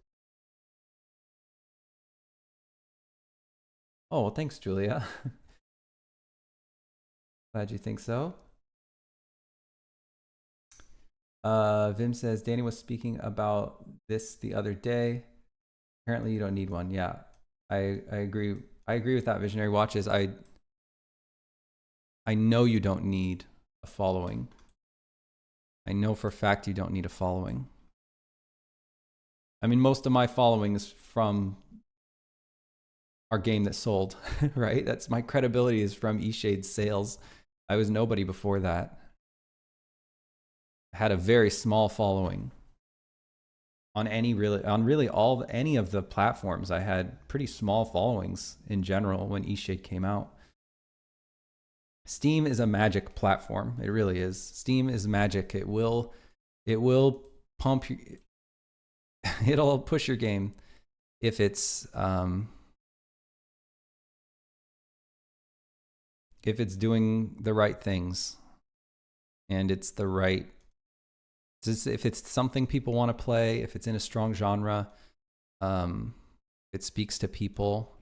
Oh, well, thanks, Julia. Glad you think so. Vim says, Danny was speaking about this the other day. Apparently you don't need one. Yeah, I agree. I agree with that, Visionary Watches. I know you don't need a following. I know for a fact you don't need a following. I mean, most of my following is from our game that sold, right? That's my credibility is from eShade's sales. I was nobody before that. I had a very small following on any of the platforms. I had pretty small followings in general when eShade came out. Steam is a magic platform. It really is. Steam is magic. It will pump you. It'll push your game if it's doing the right things, and it's the right. If it's something people want to play, if it's in a strong genre, it speaks to people,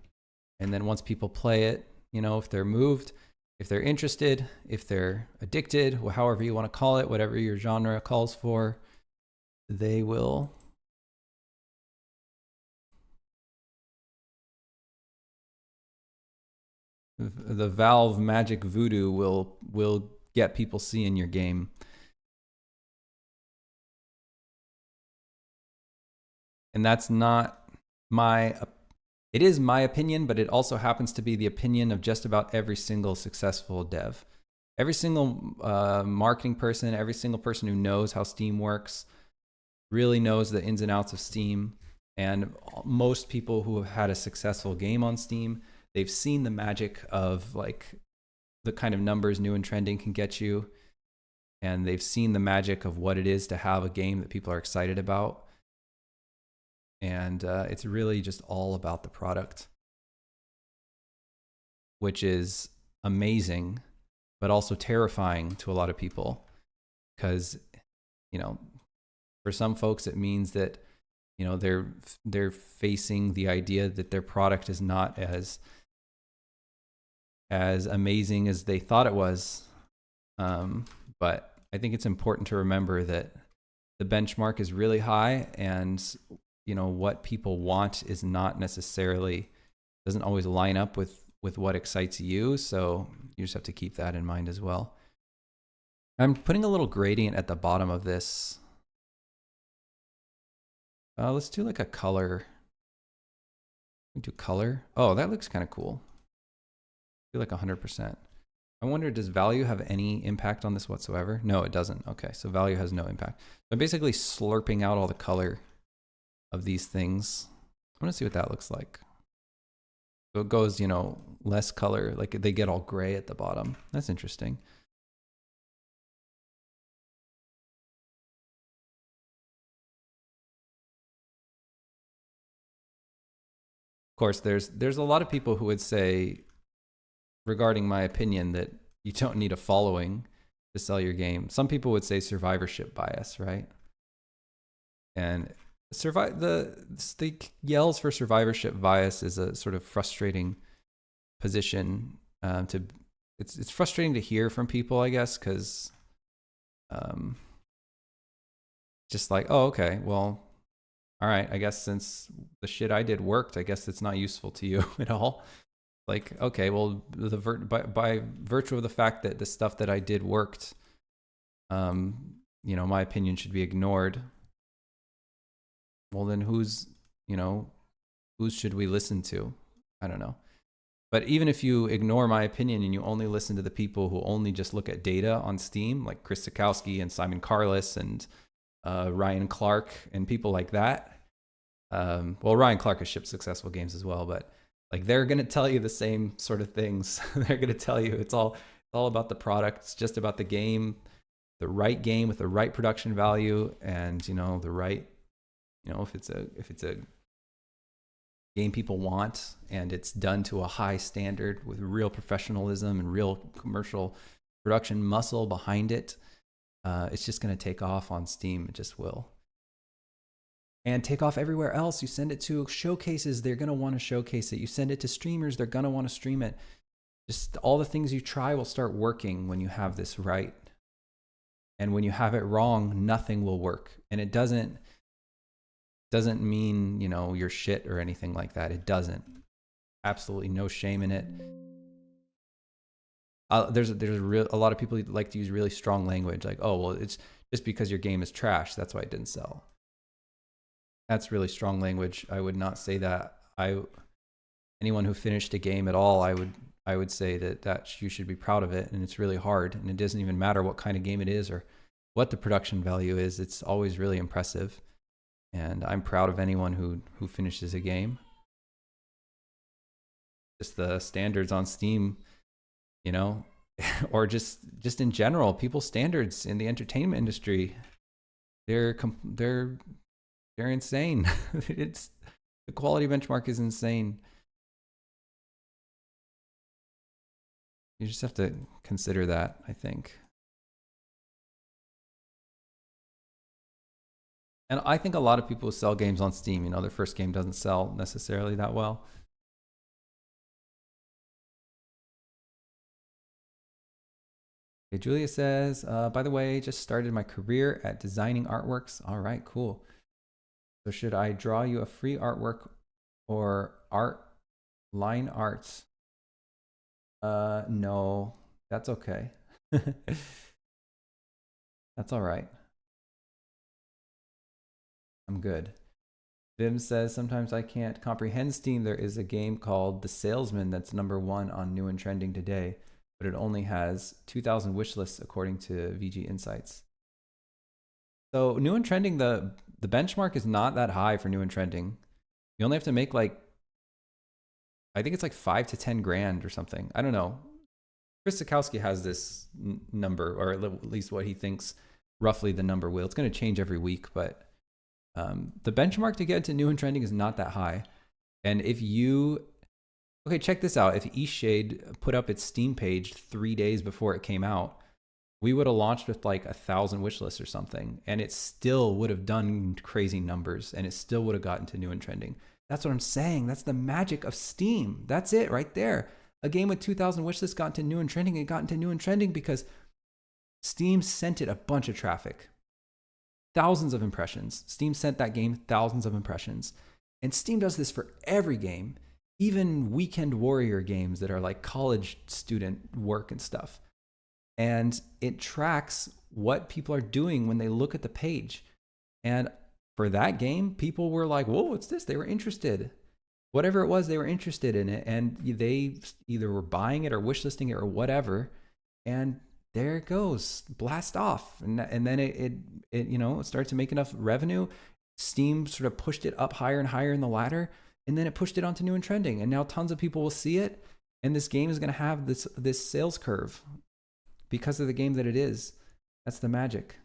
and then once people play it, you know, if they're moved, if they're interested, if they're addicted, however you want to call it, whatever your genre calls for, they will. The Valve magic voodoo will get people seeing your game. And that's not it is my opinion, but it also happens to be the opinion of just about every single successful dev. Every single marketing person, every single person who knows how Steam works, really knows the ins and outs of Steam. And most people who have had a successful game on Steam, they've seen the magic of like the kind of numbers new and trending can get you. And they've seen the magic of what it is to have a game that people are excited about. And it's really just all about the product, which is amazing, but also terrifying to a lot of people. Because, you know, for some folks, it means that, you know, they're facing the idea that their product is not as amazing as they thought it was. But I think it's important to remember that the benchmark is really high, and you know, what people want is not necessarily, doesn't always line up with what excites you. So you just have to keep that in mind as well. I'm putting a little gradient at the bottom of this. Let's do like a color. Do color. Oh, that looks kind of cool. I feel like 100%. I wonder, does value have any impact on this whatsoever? No, it doesn't. Okay, so value has no impact. I'm basically slurping out all the color of these things. I want to see what that looks like. So it goes, you know, less color, like they get all gray at the bottom. That's interesting. Of course, there's a lot of people who would say, regarding my opinion, that you don't need a following to sell your game. Some people would say survivorship bias, right? And the yells for survivorship bias is a sort of frustrating position it's frustrating to hear from people, I guess, because just like, oh, okay, well, all right, I guess since the shit I did worked, I guess it's not useful to you at all. Like, okay, well, by virtue of the fact that the stuff that I did worked, you know, my opinion should be ignored. Well, then whose should we listen to? I don't know. But even if you ignore my opinion and you only listen to the people who only just look at data on Steam, like Chris Sikowski and Simon Carless and Ryan Clark and people like that. Well, Ryan Clark has shipped successful games as well, but like they're going to tell you the same sort of things. They're going to tell you it's all about the product. It's just about the game, the right game with the right production value, and you know, the right, you know, if it's a game people want and it's done to a high standard with real professionalism and real commercial production muscle behind it, it's just going to take off on Steam. It just will. And take off everywhere else. You send it to showcases, they're going to want to showcase it. You send it to streamers, they're going to want to stream it. Just all the things you try will start working when you have this right. And when you have it wrong, nothing will work. And it doesn't mean, you know, you're shit or anything like that. It doesn't. Absolutely no shame in it. There's a lot of people who like to use really strong language, like, oh, well, it's just because your game is trash, that's why it didn't sell. That's really strong language. I would not say that. anyone who finished a game at all, I would say that you should be proud of it. And it's really hard, and it doesn't even matter what kind of game it is or what the production value is. It's always really impressive. And I'm proud of anyone who finishes a game. Just the standards on Steam, you know, or just in general, people's standards in the entertainment industry, they're insane. It's the quality benchmark is insane. You just have to consider that, I think. And I think a lot of people who sell games on Steam, you know, their first game doesn't sell necessarily that well. Okay, Julia says, by the way, just started my career at designing artworks. All right, cool. So should I draw you a free artwork or line arts? No, that's okay. That's all right. I'm good. Vim says, sometimes I can't comprehend Steam. There is a game called The Salesman that's #1 on New and Trending today, but it only has 2,000 wish lists according to VG Insights. So New and Trending, the benchmark is not that high for New and Trending. You only have to make like, I think it's like 5 to 10 grand or something. I don't know. Chris Sikowski has this number, or at least what he thinks roughly the number will. It's going to change every week, but the benchmark to get to New and Trending is not that high. And if you, okay, check this out. If Eastshade put up its Steam page 3 days before it came out, we would have launched with like 1,000 wish lists or something, and it still would have done crazy numbers, and it still would have gotten to New and Trending. That's what I'm saying. That's the magic of Steam. That's it right there. A game with 2,000 wish lists got into New and Trending. It got into New and Trending because Steam sent it a bunch of traffic. Thousands of impressions. Steam sent that game thousands of impressions. And Steam does this for every game, even weekend warrior games that are like college student work and stuff. And it tracks what people are doing when they look at the page. And for that game, people were like, whoa, what's this? They were interested. Whatever it was, they were interested in it. And they either were buying it or wishlisting it or whatever. And there it goes, blast off. And then it you know, it started to make enough revenue. Steam sort of pushed it up higher and higher in the ladder, and then it pushed it onto New and Trending. And now tons of people will see it, and this game is going to have this sales curve because of the game that it is. That's the magic.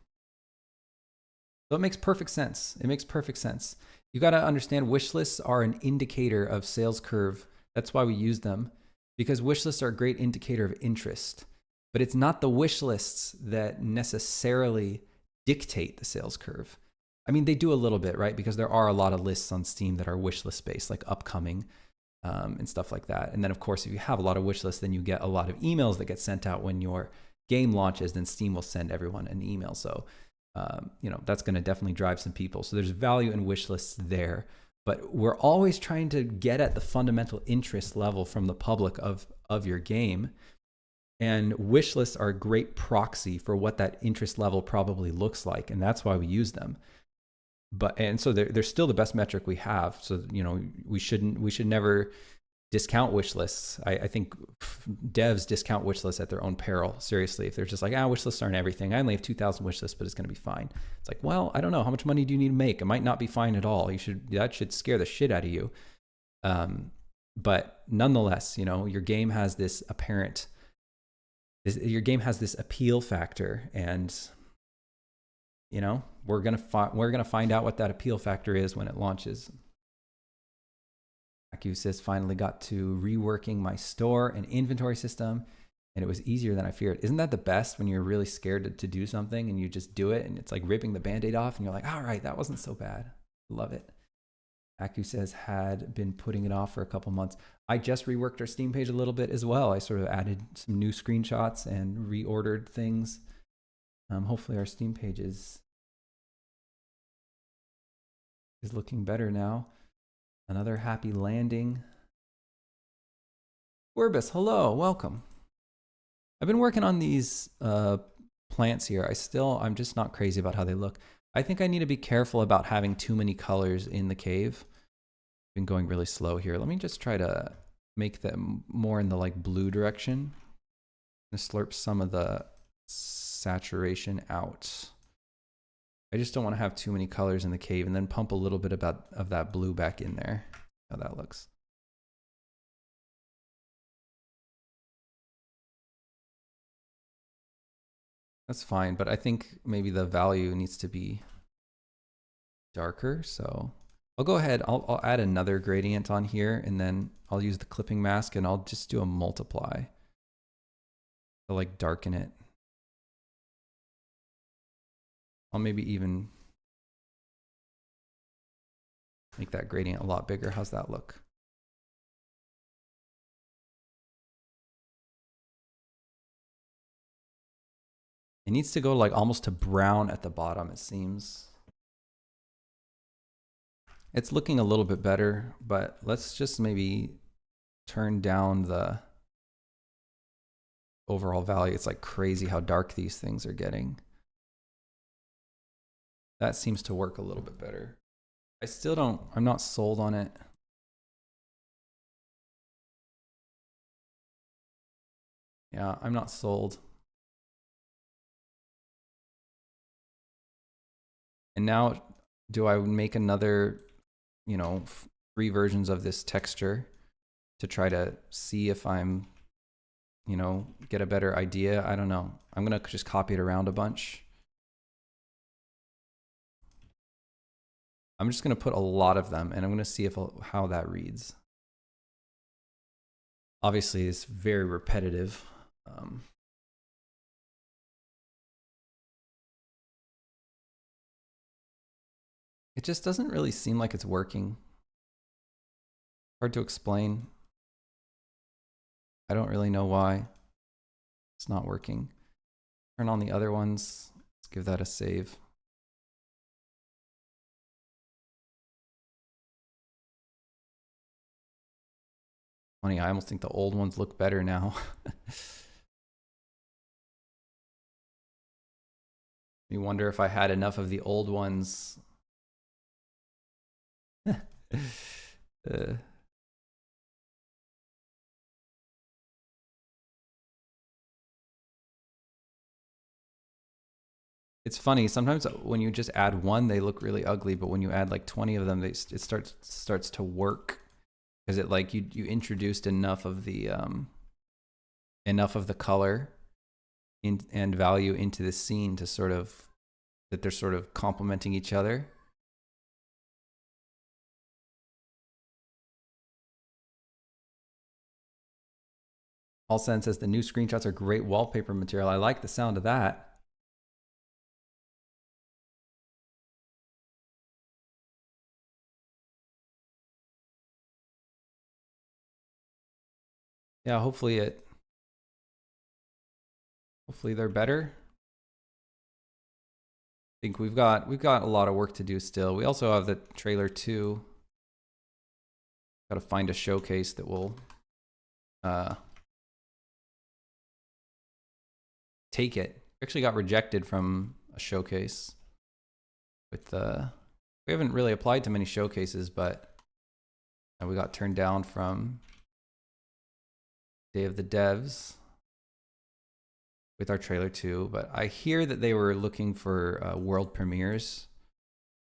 So it makes perfect sense. It makes perfect sense. You got to understand wish lists are an indicator of sales curve. That's why we use them, because wish lists are a great indicator of interest. But it's not the wish lists that necessarily dictate the sales curve. I mean, they do a little bit, right? Because there are a lot of lists on Steam that are wish list based, like upcoming and stuff like that. And then, of course, if you have a lot of wish lists, then you get a lot of emails that get sent out when your game launches. Then Steam will send everyone an email. So, you know, that's going to definitely drive some people. So there's value in wish lists there. But we're always trying to get at the fundamental interest level from the public of your game. And wish lists are a great proxy for what that interest level probably looks like, and that's why we use them. And so they're still the best metric we have. So, you know, we should never discount wish lists. I think devs discount wish lists at their own peril. Seriously, if they're just like, wish lists aren't everything. I only have 2,000 wish lists, but it's going to be fine. It's like, well, I don't know. How much money do you need to make? It might not be fine at all. That should scare the shit out of you. But nonetheless, you know, your game has this appeal factor, and you know, we're gonna find out what that appeal factor is when it launches. Aku says, finally got to reworking my store and inventory system, and it was easier than I feared. Isn't that the best when you're really scared to do something and you just do it, and it's like ripping the Band-Aid off and you're like, all right, that wasn't so bad. Love it. Aku says, had been putting it off for a couple months. I just reworked our Steam page a little bit as well. I sort of added some new screenshots and reordered things. Hopefully our Steam page is looking better now. Another happy landing. Orbis, hello, welcome. I've been working on these plants here. I'm just not crazy about how they look. I think I need to be careful about having too many colors in the cave. Been going really slow here. Let me just try to make them more in the like blue direction. I'm gonna slurp some of the saturation out. I just don't want to have too many colors in the cave, and then pump a little bit of that blue back in there. How that looks. That's fine, but I think maybe the value needs to be darker. So I'll go ahead, I'll add another gradient on here, and then I'll use the clipping mask and I'll just do a multiply to like darken it. I'll maybe even make that gradient a lot bigger. How's that look? It needs to go like almost to brown at the bottom, it seems. It's looking a little bit better, but let's just maybe turn down the overall value. It's like crazy how dark these things are getting. That seems to work a little bit better. I still don't, I'm not sold on it. Yeah, I'm not sold. And now, do I make another, you know, 3 versions of this texture to try to see if I'm, you know, get a better idea? I don't know. I'm gonna just copy it around a bunch. I'm just gonna put a lot of them, and I'm gonna see if how that reads. Obviously, it's very repetitive. It just doesn't really seem like it's working. Hard to explain. I don't really know why it's not working. Turn on the other ones. Let's give that a save. Funny, I almost think the old ones look better now. You wonder if I had enough of the old ones. It's funny, sometimes when you just add one, they look really ugly, but when you add like 20 of them, it starts to work, because it like you introduced enough of the color and value into the scene to sort of, that they're sort of complementing each other. Alsen says the new screenshots are great wallpaper material. I like the sound of that. Yeah, hopefully they're better. I think we've got a lot of work to do still. We also have the trailer 2. Got to find a showcase that will take it. We actually got rejected from a showcase with we haven't really applied to many showcases, but we got turned down from Day of the Devs with our trailer 2. But I hear that they were looking for world premieres.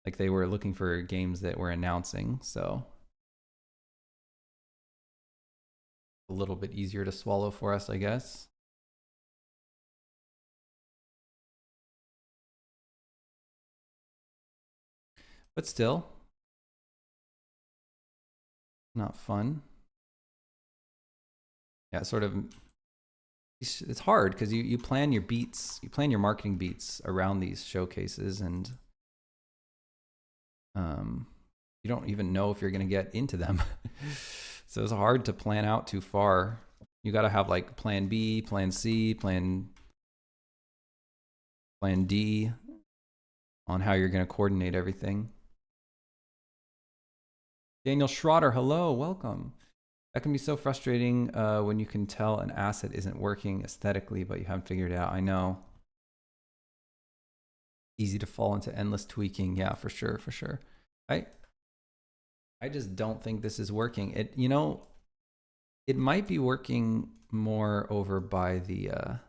Like they were looking for games that were announcing, so a little bit easier to swallow for us, I guess. But still, not fun. Yeah, sort of. It's hard because you plan your beats, you plan your marketing beats around these showcases, and you don't even know if you're going to get into them. So it's hard to plan out too far. You got to have like plan B, plan C, plan D on how you're going to coordinate everything. Daniel Schroeder, hello, welcome. That can be so frustrating when you can tell an asset isn't working aesthetically, but you haven't figured it out. I know. Easy to fall into endless tweaking. Yeah, for sure, for sure. I just don't think this is working. You know, It might be working more over by the, I'm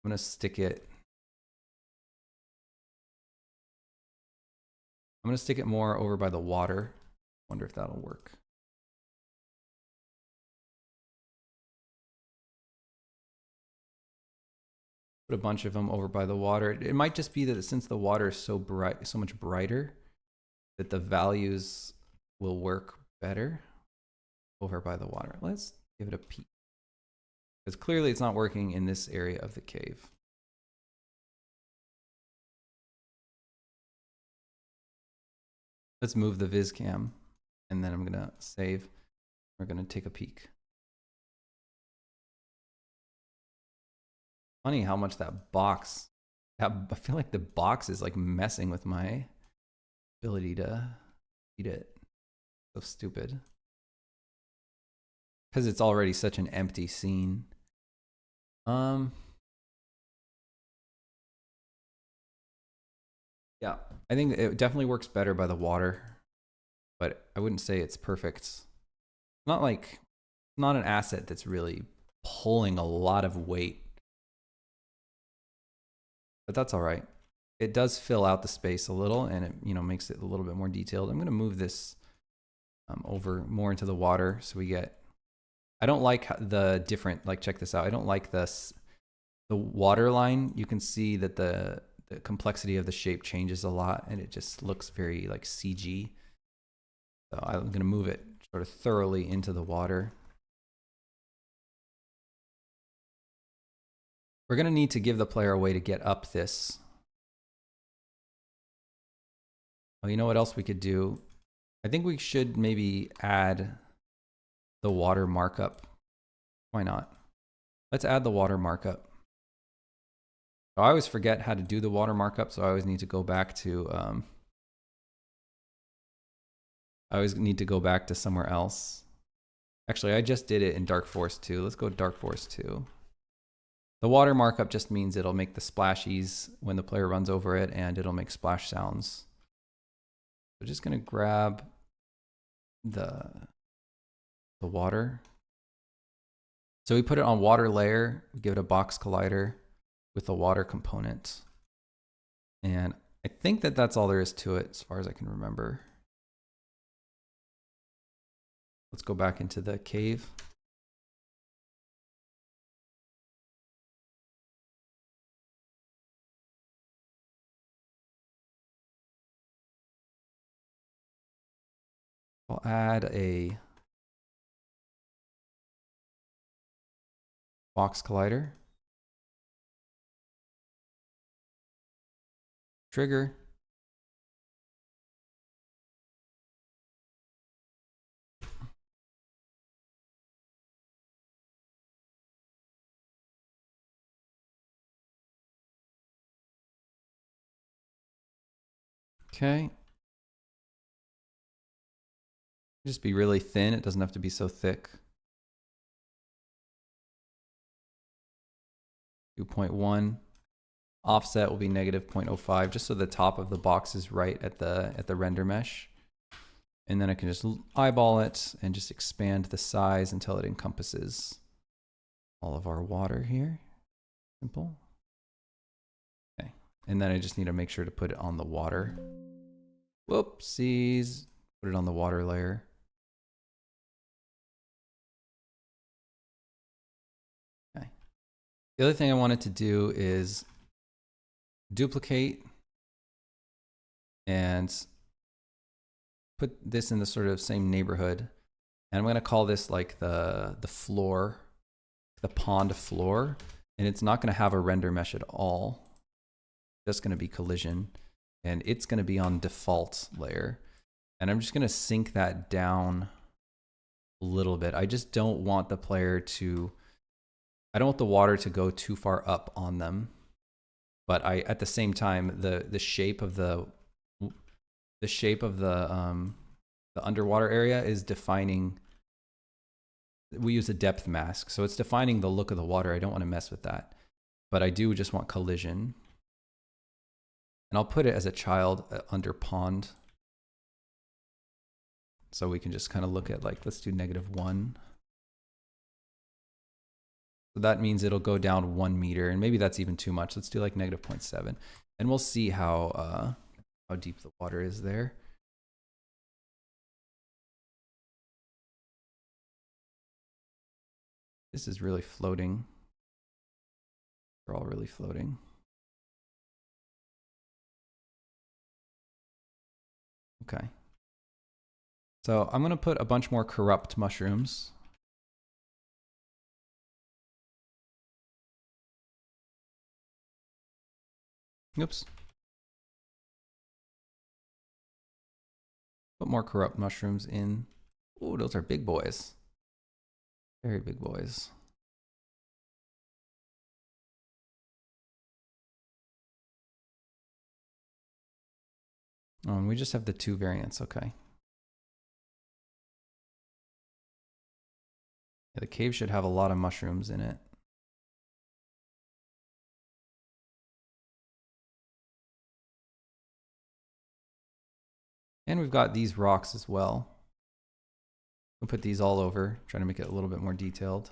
going to stick it. I'm going to stick it more over by the water. Wonder if that'll work. Put a bunch of them over by the water. It might just be that since the water is so bright, so much brighter, that the values will work better over by the water. Let's give it a peek. Because clearly it's not working in this area of the cave. Let's move the viz cam, and then I'm gonna save. We're gonna take a peek. Funny how much that box, I feel like the box is like messing with my ability to eat it. So stupid. Because it's already such an empty scene. Yeah, I think it definitely works better by the water, but I wouldn't say it's perfect. Not like, not an asset that's really pulling a lot of weight. But that's all right. It does fill out the space a little, and it, you know, makes it a little bit more detailed. I'm going to move this over more into the water so we get, I don't like the different, like check this out. I don't like this, the water line. You can see that the complexity of the shape changes a lot, and it just looks very like CG. So I'm going to move it sort of thoroughly into the water. We're going to need to give the player a way to get up this. Oh, you know what else we could do? I think we should maybe add the water markup. Why not? Let's add the water markup. So I always forget how to do the water markup, so I always need to go back to somewhere else. Actually, I just did it in Dark Forest 2. Let's go to Dark Forest 2. The water markup just means it'll make the splashies when the player runs over it, and it'll make splash sounds. So just gonna grab the water. So we put it on water layer, we give it a box collider with the water component. And I think that that's all there is to it as far as I can remember. Let's go back into the cave. I'll add a box collider. Trigger. Okay. Just be really thin. It doesn't have to be so thick. 2.1. Offset will be negative 0.05, just so the top of the box is right at the render mesh. And then I can just eyeball it and just expand the size until it encompasses all of our water here. Simple. Okay. And then I just need to make sure to put it on the water. Whoopsies. Put it on the water layer. Okay. The other thing I wanted to do is duplicate and put this in the sort of same neighborhood. And I'm going to call this like the floor, the pond floor. And it's not going to have a render mesh at all. It's just going to be collision. And it's going to be on default layer. And I'm just going to sink that down a little bit. I just don't want the player to, I don't want the water to go too far up on them. But at the same time, the shape of the underwater area is defining. We use a depth mask, so it's defining the look of the water. I don't want to mess with that, but I do just want collision. And I'll put it as a child under pond, so we can just kind of look at like, let's do -1. So that means it'll go down 1 meter, and maybe that's even too much. Let's do like negative 0.7, and we'll see how deep the water is there. This is really floating. They're all really floating. Okay. So I'm going to put a bunch more corrupt mushrooms. Oops. Put more corrupt mushrooms in. Oh, those are big boys. Very big boys. Oh, and we just have the 2 variants. Okay. Yeah, the cave should have a lot of mushrooms in it. And we've got these rocks as well. We'll put these all over, trying to make it a little bit more detailed.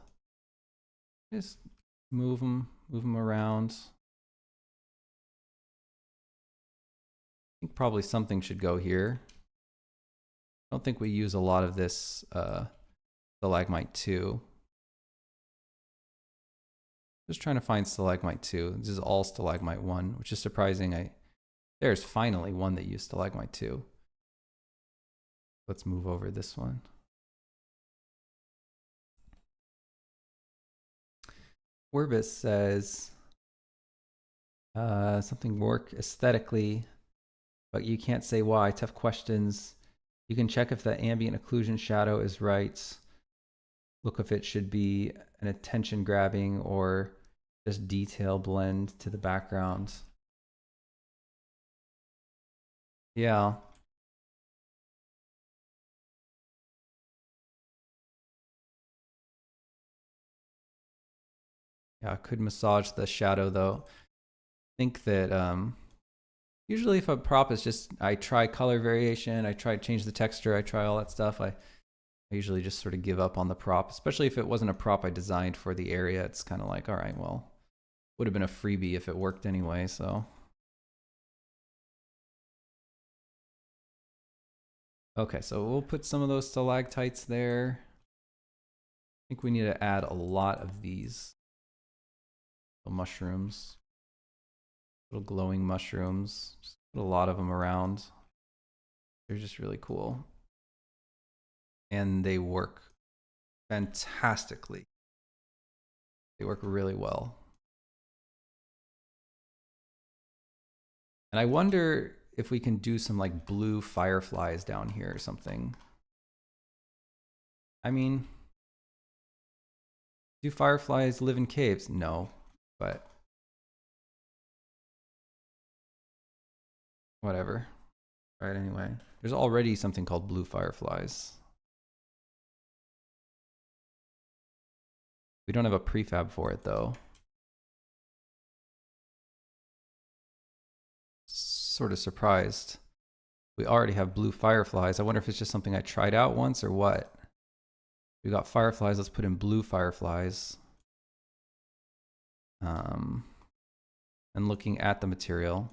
Just move them around. I think probably something should go here. I don't think we use a lot of this stalagmite 2. Just trying to find stalagmite 2. This is all stalagmite 1, which is surprising. There's finally one that used stalagmite 2. Let's move over this one. Werbis says something work aesthetically, but you can't say why. Tough questions. You can check if the ambient occlusion shadow is right. Look if it should be an attention grabbing or just detail blend to the background. Yeah. Yeah, I could massage the shadow though. I think that usually if a prop is just, I try color variation, I try to change the texture, I try all that stuff. I usually just sort of give up on the prop, especially if it wasn't a prop I designed for the area. It's kind of like, all right, well, would have been a freebie if it worked anyway, so. Okay, so we'll put some of those stalactites there. I think we need to add a lot of these mushrooms, little glowing mushrooms. Just put a lot of them around. They're just really cool. And they work fantastically. They work really well. And I wonder if we can do some like blue fireflies down here or something. I mean, do fireflies live in caves? No, but whatever. Right, anyway. There's already something called blue fireflies. We don't have a prefab for it though. Sort of surprised. We already have blue fireflies. I wonder if it's just something I tried out once or what. We got fireflies, let's put in blue fireflies. And looking at the material.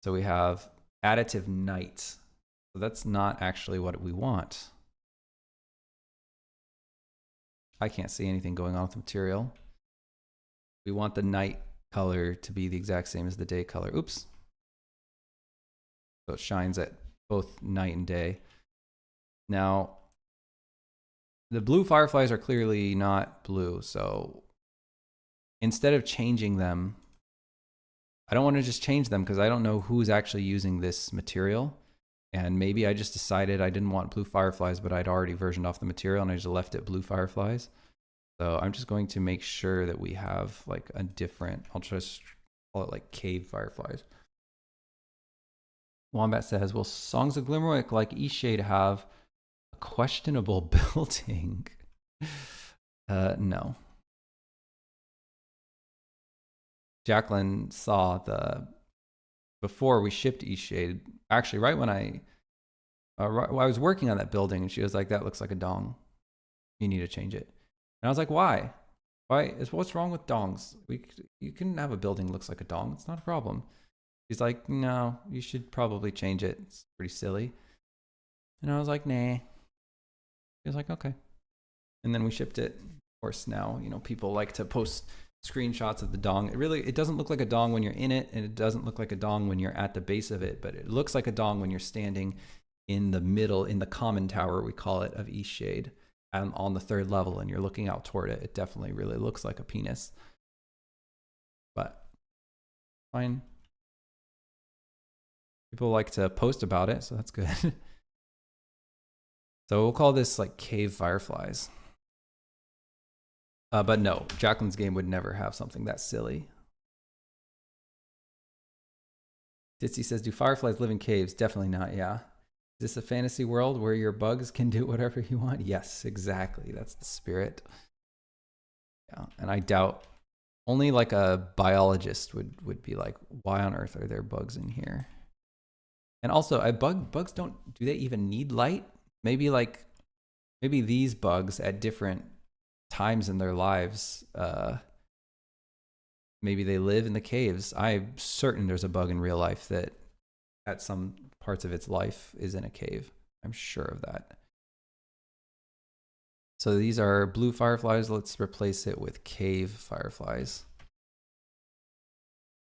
So we have additive night. So that's not actually what we want. I can't see anything going on with the material. We want the night color to be the exact same as the day color. Oops. So it shines at both night and day. Now, the blue fireflies are clearly not blue, so instead of changing them, I don't want to just change them because I don't know who's actually using this material. And maybe I just decided I didn't want blue fireflies, but I'd already versioned off the material and I just left it blue fireflies. So I'm just going to make sure that we have like a different, I'll just call it like cave fireflies. Wombat says, will Songs of Glimmerwick like Eastshade have a questionable building? No. Jacqueline saw before we shipped Eastshade, actually right when I was working on that building, and she was like, that looks like a dong. You need to change it. And I was like, why? What's wrong with dongs? You can have a building that looks like a dong. It's not a problem. He's like, no, you should probably change it. It's pretty silly. And I was like, nah. He was like, okay. And then we shipped it. Of course, now, you know, people like to post screenshots of the dong. It doesn't look like a dong when you're in it, and it doesn't look like a dong when you're at the base of it, but it looks like a dong when you're standing in the middle, in the common tower, we call it, of Eastshade, and on the 3rd level, and you're looking out toward it. It definitely really looks like a penis. But fine. People like to post about it, so that's good. So we'll call this like cave fireflies. But no, Jacqueline's game would never have something that silly. Ditzy says, do fireflies live in caves? Definitely not, yeah. Is this a fantasy world where your bugs can do whatever you want? Yes, exactly. That's the spirit. Yeah, and I doubt only like a biologist would be like, why on earth are there bugs in here? And also, bugs do they even need light? Maybe these bugs at different times in their lives, maybe they live in the caves. I'm certain there's a bug in real life that at some parts of its life is in a cave. I'm sure of that. So these are blue fireflies. Let's replace it with cave fireflies.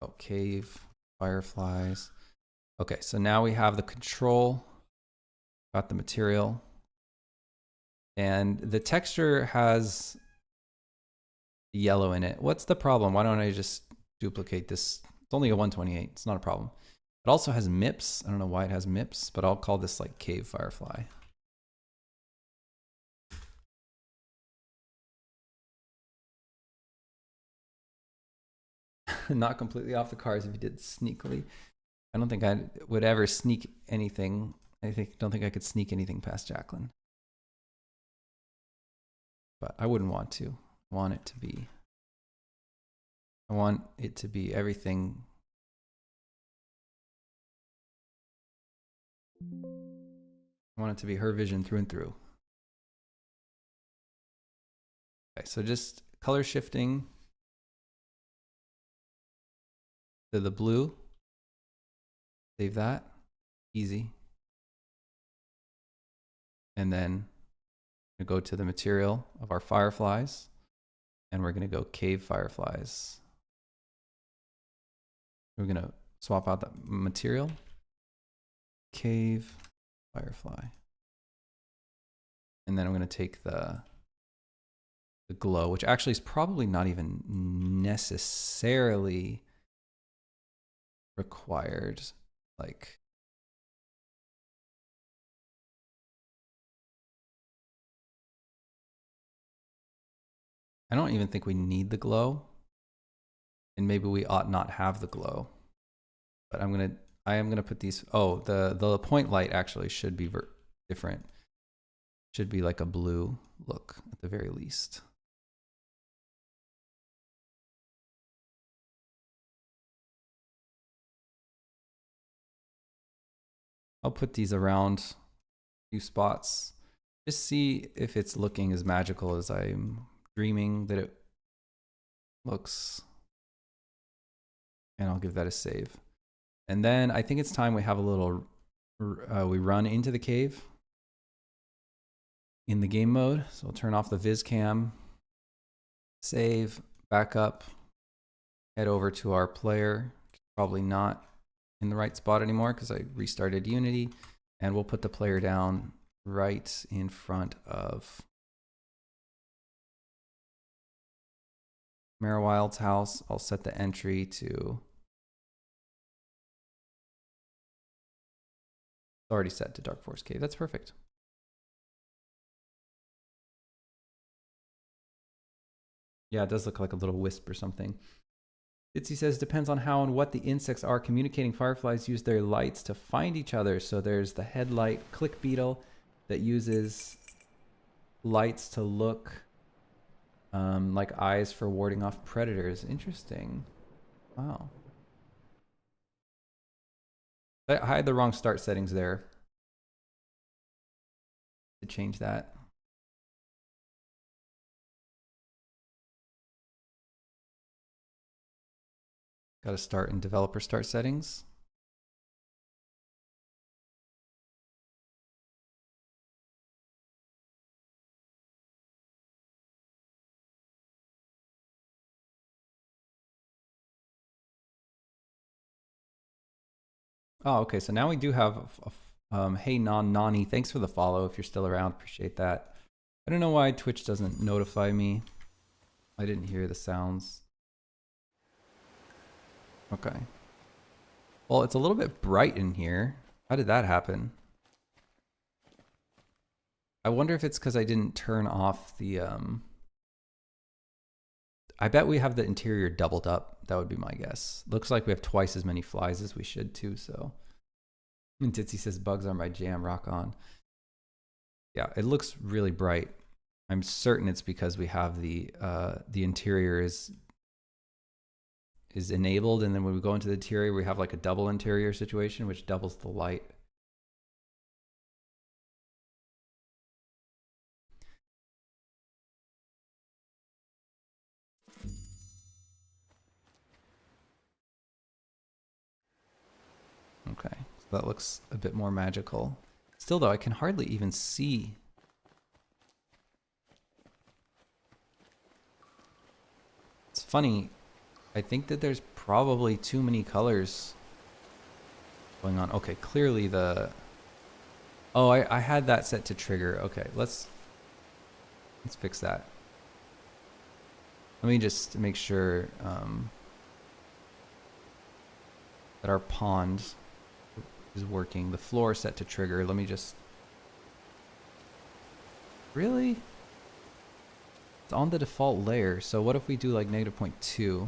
Oh, cave fireflies. Okay, so now we have the control, got the material, and the texture has yellow in it. What's the problem? Why don't I just duplicate this? It's only a 128. It's not a problem. It also has MIPS. I don't know why it has MIPS, but I'll call this like cave firefly. Not completely off the cards if you did sneakily. I don't think I would ever sneak anything. Don't think I could sneak anything past Jacqueline. But I wouldn't want to. I want it to be everything. I want it to be her vision through and through. Okay, so just color shifting to the blue. Save that. Easy. And then we go to the material of our fireflies, and we're going to go cave fireflies. We're going to swap out the material. Cave firefly. And then I'm going to take the glow, which actually is probably not even necessarily required. Like, I don't even think we need the glow, and maybe we ought not have the glow. But I am gonna put these. Oh, the point light actually should be different. Should be like a blue look at the very least. I'll put these around a few spots. Just see if it's looking as magical as I'm dreaming that it looks. And I'll give that a save. And then I think it's time we have a little, we run into the cave in the game mode. So we'll turn off the viz cam, save, back up, head over to our player. Probably not in the right spot anymore because I restarted Unity, and we'll put the player down right in front of Marawild's house. I'll set the entry to, it's already set to Dark Forest Cave. That's perfect. Yeah, it does look like a little wisp or something. Itzy says, depends on how and what the insects are communicating. Fireflies use their lights to find each other. So there's the headlight click beetle that uses lights to look like eyes for warding off predators. Interesting. Wow. I had the wrong start settings there. To change that. Got to start in developer start settings. Oh, okay. So now we do have hey Nani, thanks for the follow. If you're still around, appreciate that. I don't know why Twitch doesn't notify me. I didn't hear the sounds. Okay. Well, it's a little bit bright in here. How did that happen? I wonder if it's because I didn't turn off the I bet we have the interior doubled up. That would be my guess. Looks like we have twice as many flies as we should too, so. And Titsy says bugs are my jam, rock on. Yeah, it looks really bright. I'm certain it's because we have the interior is enabled, and then when we go into the interior, we have like a double interior situation, which doubles the light. Okay, so that looks a bit more magical. Still though, I can hardly even see. It's funny, I think that there's probably too many colors going on. Okay, clearly the... Oh, I had that set to trigger. Okay, let's fix that. Let me just make sure that our pond is working. The floor is set to trigger. Let me just... Really? It's on the default layer. So what if we do like -0.2?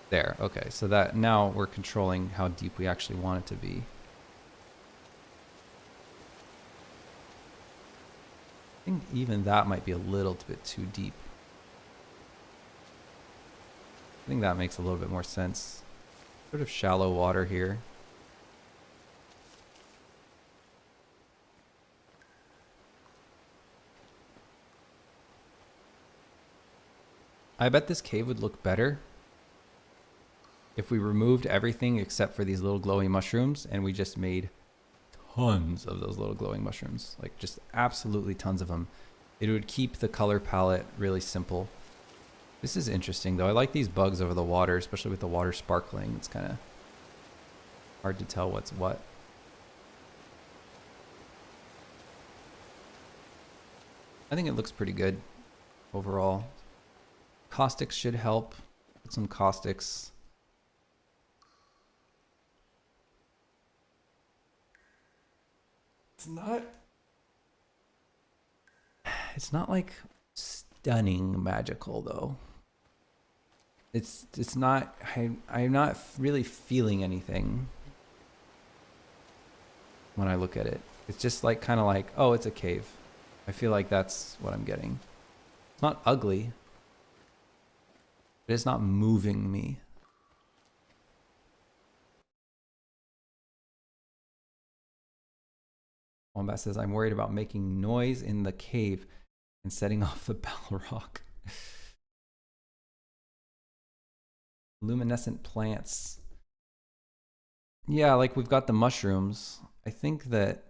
There, okay. So that now we're controlling how deep we actually want it to be. I think even that might be a little bit too deep. I think that makes a little bit more sense. Sort of shallow water here. I bet this cave would look better if we removed everything except for these little glowing mushrooms and we just made tons of those little glowing mushrooms. Like just absolutely tons of them. It would keep the color palette really simple. This is interesting though. I like these bugs over the water, especially with the water sparkling. It's kind of hard to tell what's what. I think it looks pretty good overall. Caustics should help. Put some caustics. It's not like stunning magical though. It's not, I'm not really feeling anything when I look at it. It's just like kind of like, oh, it's a cave. I feel like that's what I'm getting. It's not ugly. It's not moving me. Wombat says, I'm worried about making noise in the cave and setting off the Balrog. Luminescent plants. Yeah, like we've got the mushrooms. I think that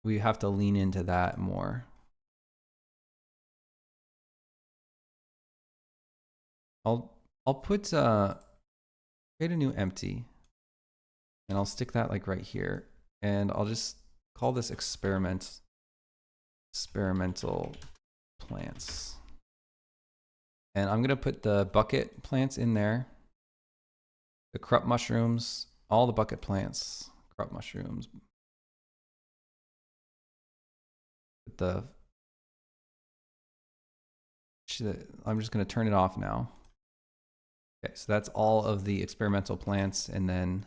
we have to lean into that more. I'll put create a new empty, and I'll stick that like right here, and I'll just call this experimental plants, and I'm gonna put the bucket plants in there, the crop mushrooms, all the bucket plants, crop mushrooms. I'm just gonna turn it off now. Okay, so that's all of the experimental plants, and then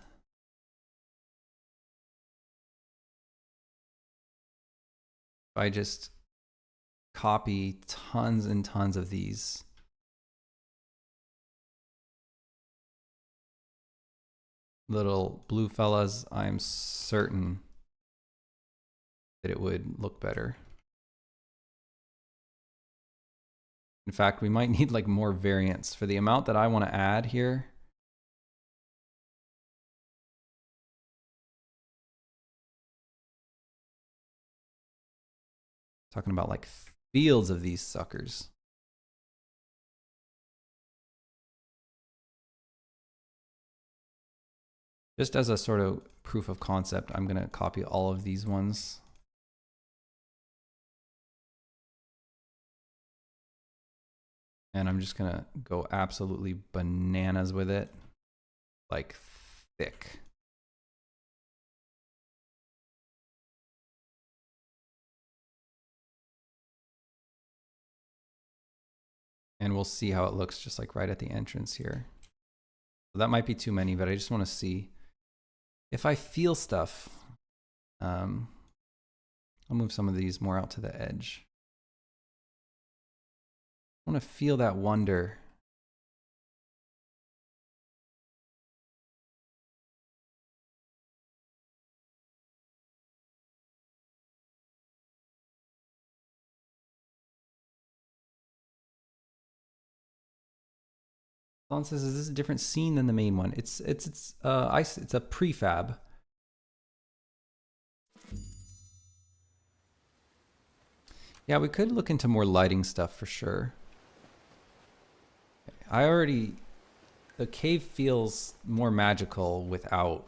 if I just copy tons and tons of these, little blue fellas, I'm certain that it would look better. In fact, we might need like more variants for the amount that I want to add here. Talking about like fields of these suckers. Just as a sort of proof of concept, I'm going to copy all of these ones. And I'm just going to go absolutely bananas with it. Like thick. And we'll see how it looks just like right at the entrance here. So that might be too many, but I just want to see if I feel stuff. I'll move some of these more out to the edge. I want to feel that wonder. Don says, "Is this a different scene than the main one?" It's a prefab. Yeah, we could look into more lighting stuff for sure. The cave feels more magical without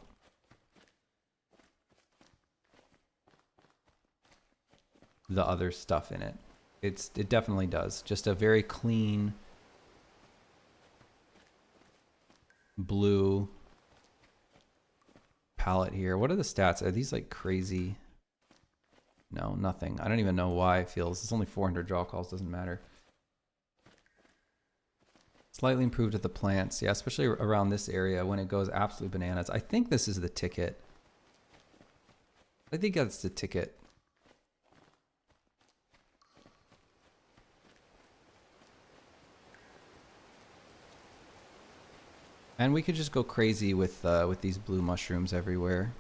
the other stuff in it. It definitely does. Just a very clean blue palette here. What are the stats? Are these like crazy? No, nothing. I don't even know why it feels. It's only 400 draw calls, doesn't matter. Slightly improved with the plants. Yeah, especially around this area when it goes absolutely bananas. I think this is the ticket. I think that's the ticket. And we could just go crazy with these blue mushrooms everywhere.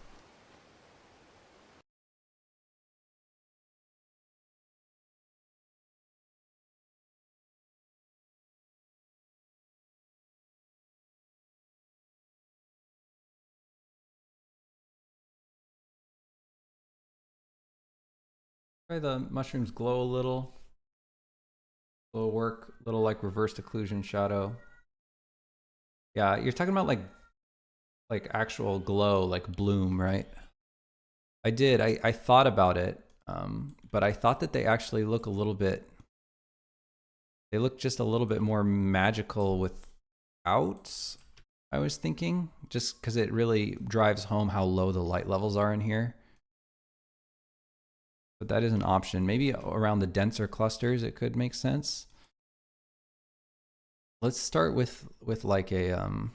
Try the mushrooms glow a little. Little work, little like reversed occlusion shadow. Yeah, you're talking about like actual glow, like bloom, right? I did. I thought about it, but I thought that they actually look a little bit. They look just a little bit more magical without. I was thinking, just because it really drives home how low the light levels are in here. But that is an option. Maybe around the denser clusters, it could make sense. Let's start with like a well,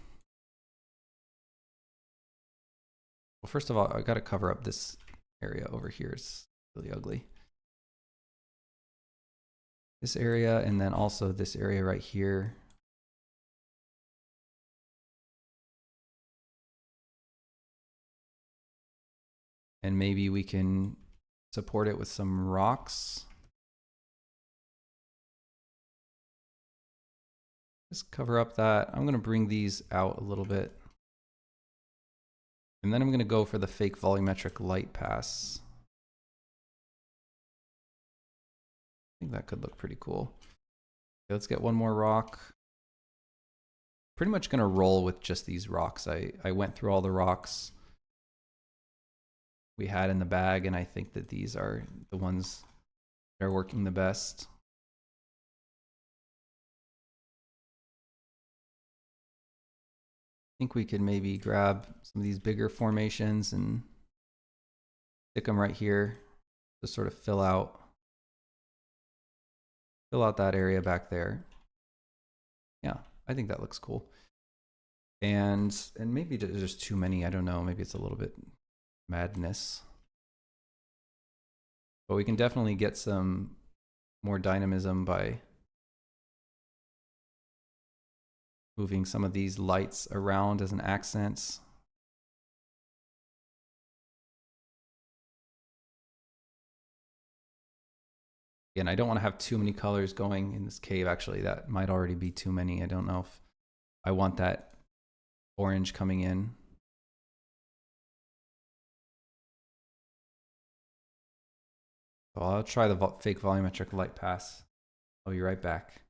first of all, I got to cover up this area over here. It's really ugly. This area, and then also this area right here. And maybe we can support it with some rocks. Just cover up that. I'm going to bring these out a little bit. And then I'm going to go for the fake volumetric light pass. I think that could look pretty cool. Okay, let's get one more rock. Pretty much going to roll with just these rocks. I went through all the rocks we had in the bag, and I think that these are the ones that are working the best. I think we could maybe grab some of these bigger formations and stick them right here to sort of fill out that area back there. Yeah, I think that looks cool. And maybe there's just too many. I don't know. Maybe it's a little bit madness. But we can definitely get some more dynamism by moving some of these lights around as an accent. Again, I don't want to have too many colors going in this cave. Actually, that might already be too many. I don't know if I want that orange coming in. So I'll try the fake volumetric light pass. I'll be right back.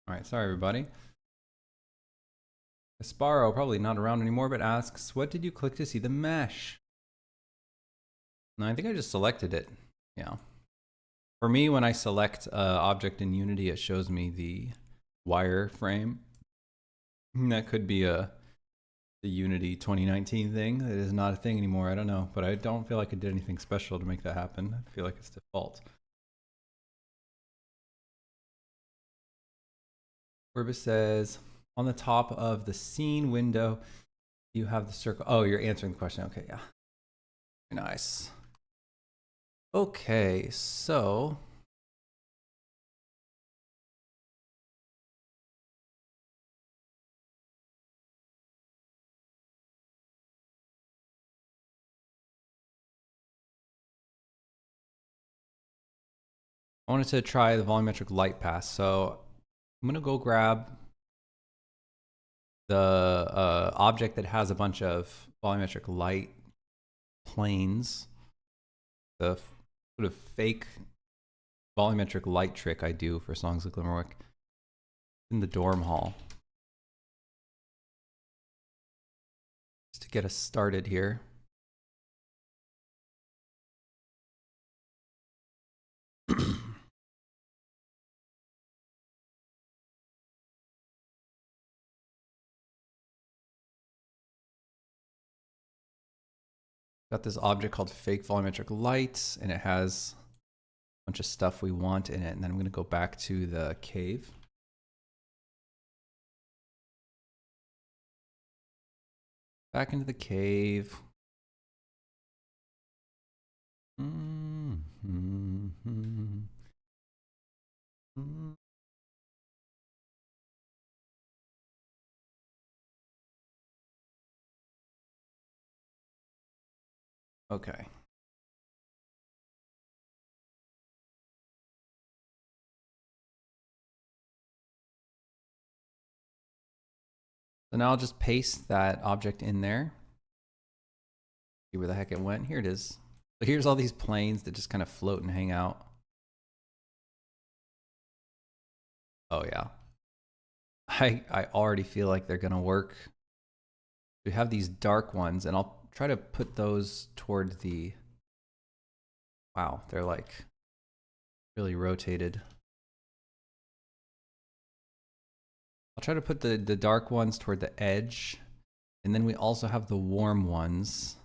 All right, sorry everybody. Asparo, probably not around anymore, but asks, what did you click to see the mesh? No, I think I just selected it. Yeah. For me, when I select object in Unity, it shows me the wireframe. That could be the Unity 2019 thing. It is not a thing anymore. I don't know, but I don't feel like I did anything special to make that happen. I feel like it's default. Orbis says, on the top of the scene window, you have the circle. Oh, you're answering the question. Okay, yeah. Nice. Okay, so I wanted to try the volumetric light pass. So I'm gonna go grab the object that has a bunch of volumetric light planes, the sort of fake volumetric light trick I do for Songs of Glimmerwick in the dorm hall. Just to get us started here. Got this object called fake volumetric light, and it has a bunch of stuff we want in it. And then I'm going to go back to the cave. Back into the cave. Okay. So now I'll just paste that object in there. See where the heck it went. Here it is. So here's all these planes that just kind of float and hang out. Oh yeah. I already feel like they're gonna work. We have these dark ones, and I'll try to put those toward the... Wow, they're like really rotated. I'll try to put the dark ones toward the edge, and then we also have the warm ones.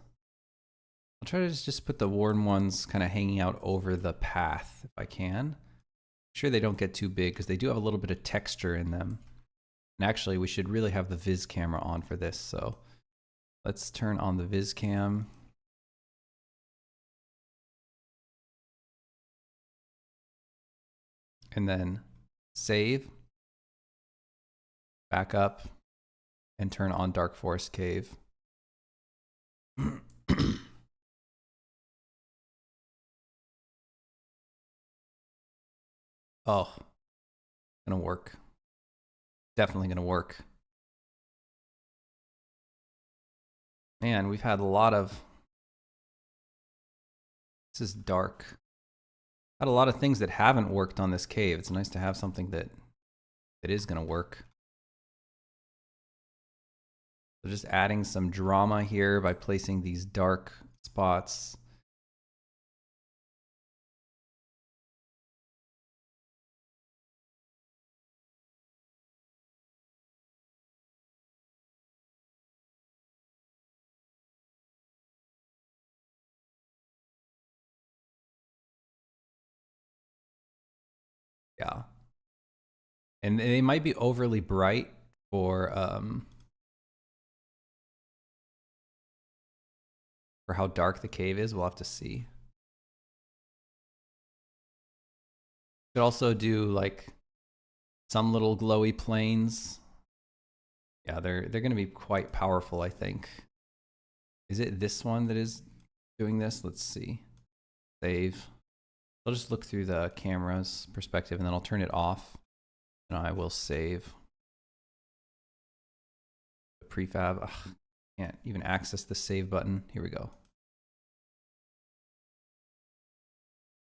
I'll try to just put the warm ones kind of hanging out over the path if I can. Make sure they don't get too big because they do have a little bit of texture in them. And actually, we should really have the viz camera on for this, so let's turn on the viz cam. And then save, back up, and turn on Dark Forest Cave. Oh, gonna work. Definitely gonna work. Man, we've had a lot of... This is dark. Had a lot of things that haven't worked on this cave. It's nice to have something that is gonna work. So just adding some drama here by placing these dark spots. Yeah. And they might be overly bright for how dark the cave is. We'll have to see. Could also do like some little glowy planes. Yeah, they're going to be quite powerful, I think. Is it this one that is doing this? Let's see. Save. I'll just look through the camera's perspective, and then I'll turn it off, and I will save. The prefab. Ugh, can't even access the save button. Here we go.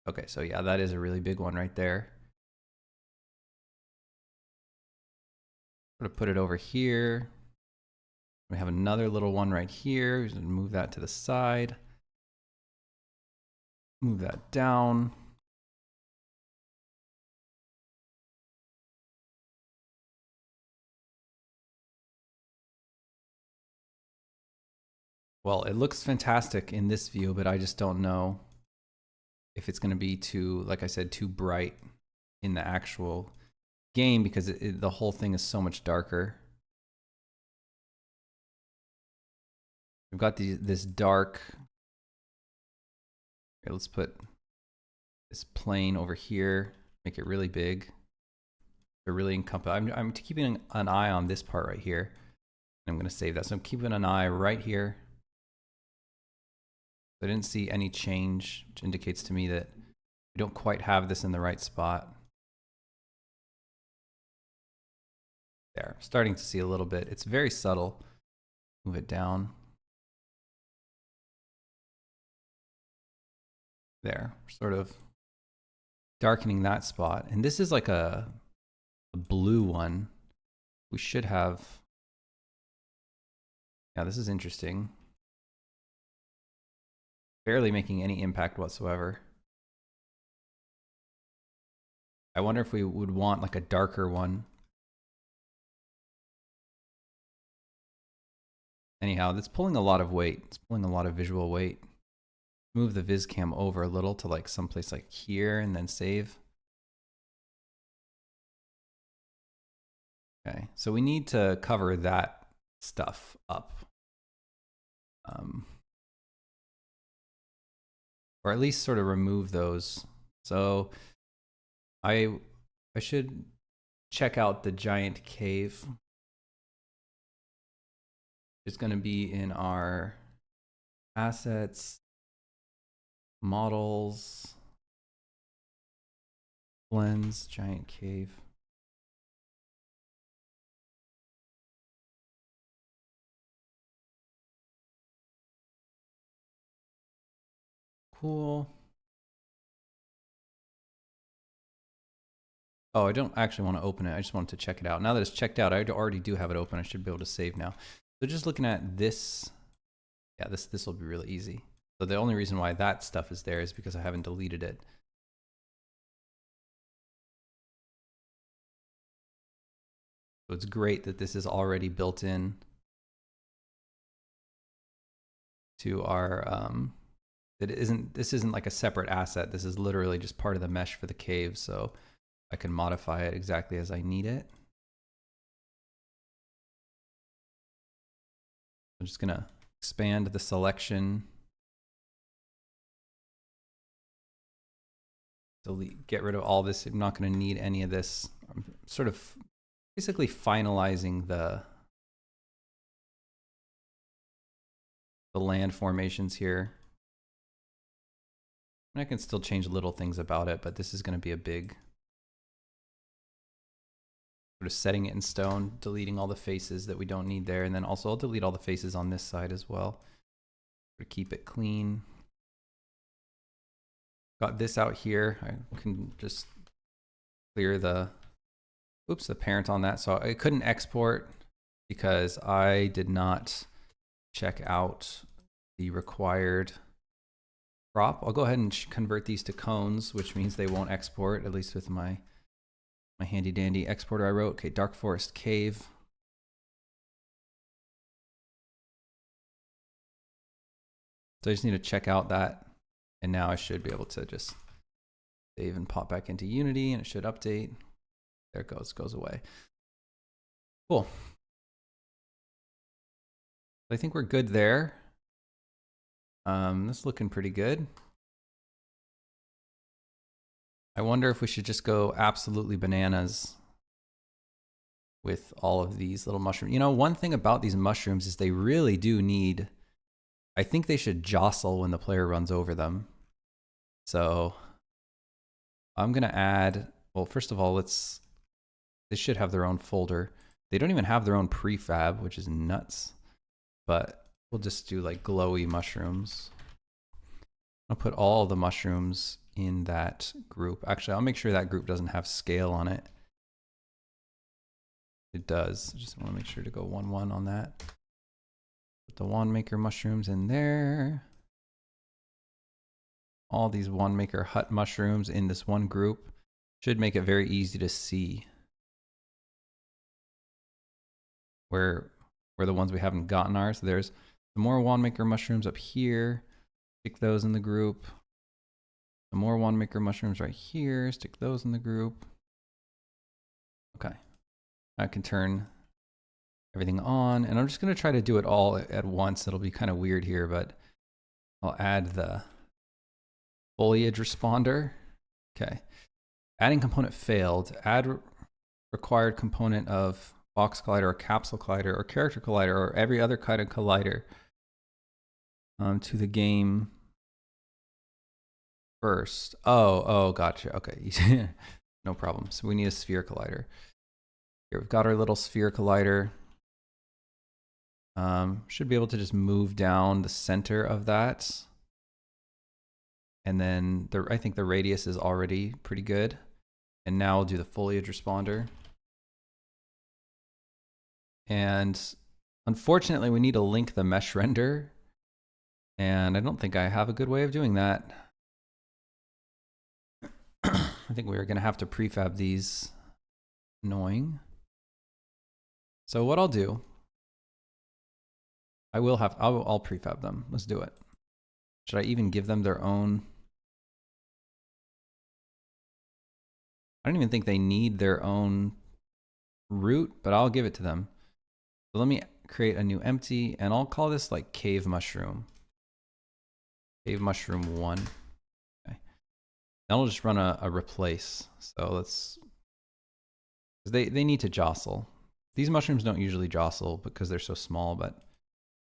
Okay, so yeah, that is a really big one right there. Sort of put it over here. We have another little one right here. We're just gonna move that to the side. Move that down. Well, it looks fantastic in this view, but I just don't know if it's going to be too, like I said, too bright in the actual game because the whole thing is so much darker. We've got this dark. Here, let's put this plane over here, make it really big. They're really encompass. I'm keeping an eye on this part right here. I'm going to save that. So I'm keeping an eye right here. I didn't see any change, which indicates to me that we don't quite have this in the right spot. There, starting to see a little bit. It's very subtle. Move it down. There, sort of darkening that spot. And this is like a blue one. We should have, yeah, this is interesting. Barely making any impact whatsoever. I wonder if we would want like a darker one. Anyhow, that's pulling a lot of weight. It's pulling a lot of visual weight. Move the viz cam over a little to like someplace like here and then save. Okay, so we need to cover that stuff up. Or at least sort of remove those. So I should check out the giant cave. It's going to be in our assets, models, blends, giant cave. Cool. Oh, I don't actually want to open it. I just wanted to check it out. Now that it's checked out, I already do have it open. I should be able to save now. So just looking at this, yeah, this will be really easy. So the only reason why that stuff is there is because I haven't deleted it. So it's great that this is already built in to our, this isn't like a separate asset. This is literally just part of the mesh for the cave. So I can modify it exactly as I need it. I'm just gonna expand the selection. Delete, get rid of all this. I'm not gonna need any of this. I'm sort of basically finalizing the land formations here. And I can still change little things about it, but this is gonna be a big, sort of setting it in stone, deleting all the faces that we don't need there. And then also I'll delete all the faces on this side as well to keep it clean. Got this out here. I can just clear the, oops, the parent on that. So I couldn't export because I did not check out the required crop. I'll go ahead and convert these to cones, which means they won't export, at least with my handy dandy exporter I wrote. Okay, Dark Forest Cave. So I just need to check out that. And now I should be able to just save and pop back into Unity and it should update. There it goes away. Cool. I think we're good there. This is looking pretty good. I wonder if we should just go absolutely bananas with all of these little mushrooms. You know, one thing about these mushrooms is they really do need, I think they should jostle when the player runs over them. So I'm going to add, well, first of all, they should have their own folder. They don't even have their own prefab, which is nuts, but we'll just do like glowy mushrooms. I'll put all the mushrooms in that group. Actually, I'll make sure that group doesn't have scale on it. it does. Just want to make sure to go 1-1 on that. Put the wand maker mushrooms in there. All these wand maker hut mushrooms in this one group should make it very easy to see where the ones we haven't gotten are. So there's some more wand maker mushrooms up here. Stick those in the group. Some more wand maker mushrooms right here. Stick those in the group. Okay. I can turn everything on, and I'm just going to try to do it all at once. It'll be kind of weird here, but I'll add the foliage responder. Okay. Adding component failed. Add required component of box collider or capsule collider or character collider or every other kind of collider to the game first. Oh, gotcha. Okay. No problem. So we need a sphere collider. Here we've got our little sphere collider. Should be able to just move down the center of that. And then I think the radius is already pretty good. And now we'll do the foliage responder. And unfortunately, we need to link the mesh render. And I don't think I have a good way of doing that. I think we're going to have to prefab these. Annoying. So what I'll do, I'll prefab them. Let's do it. Should I even give them their own? I don't even think they need their own root, but I'll give it to them. So let me create a new empty, and I'll call this like cave mushroom. Cave mushroom 1. Okay. Then I'll just run a replace. So let's, they need to jostle. These mushrooms don't usually jostle because they're so small, but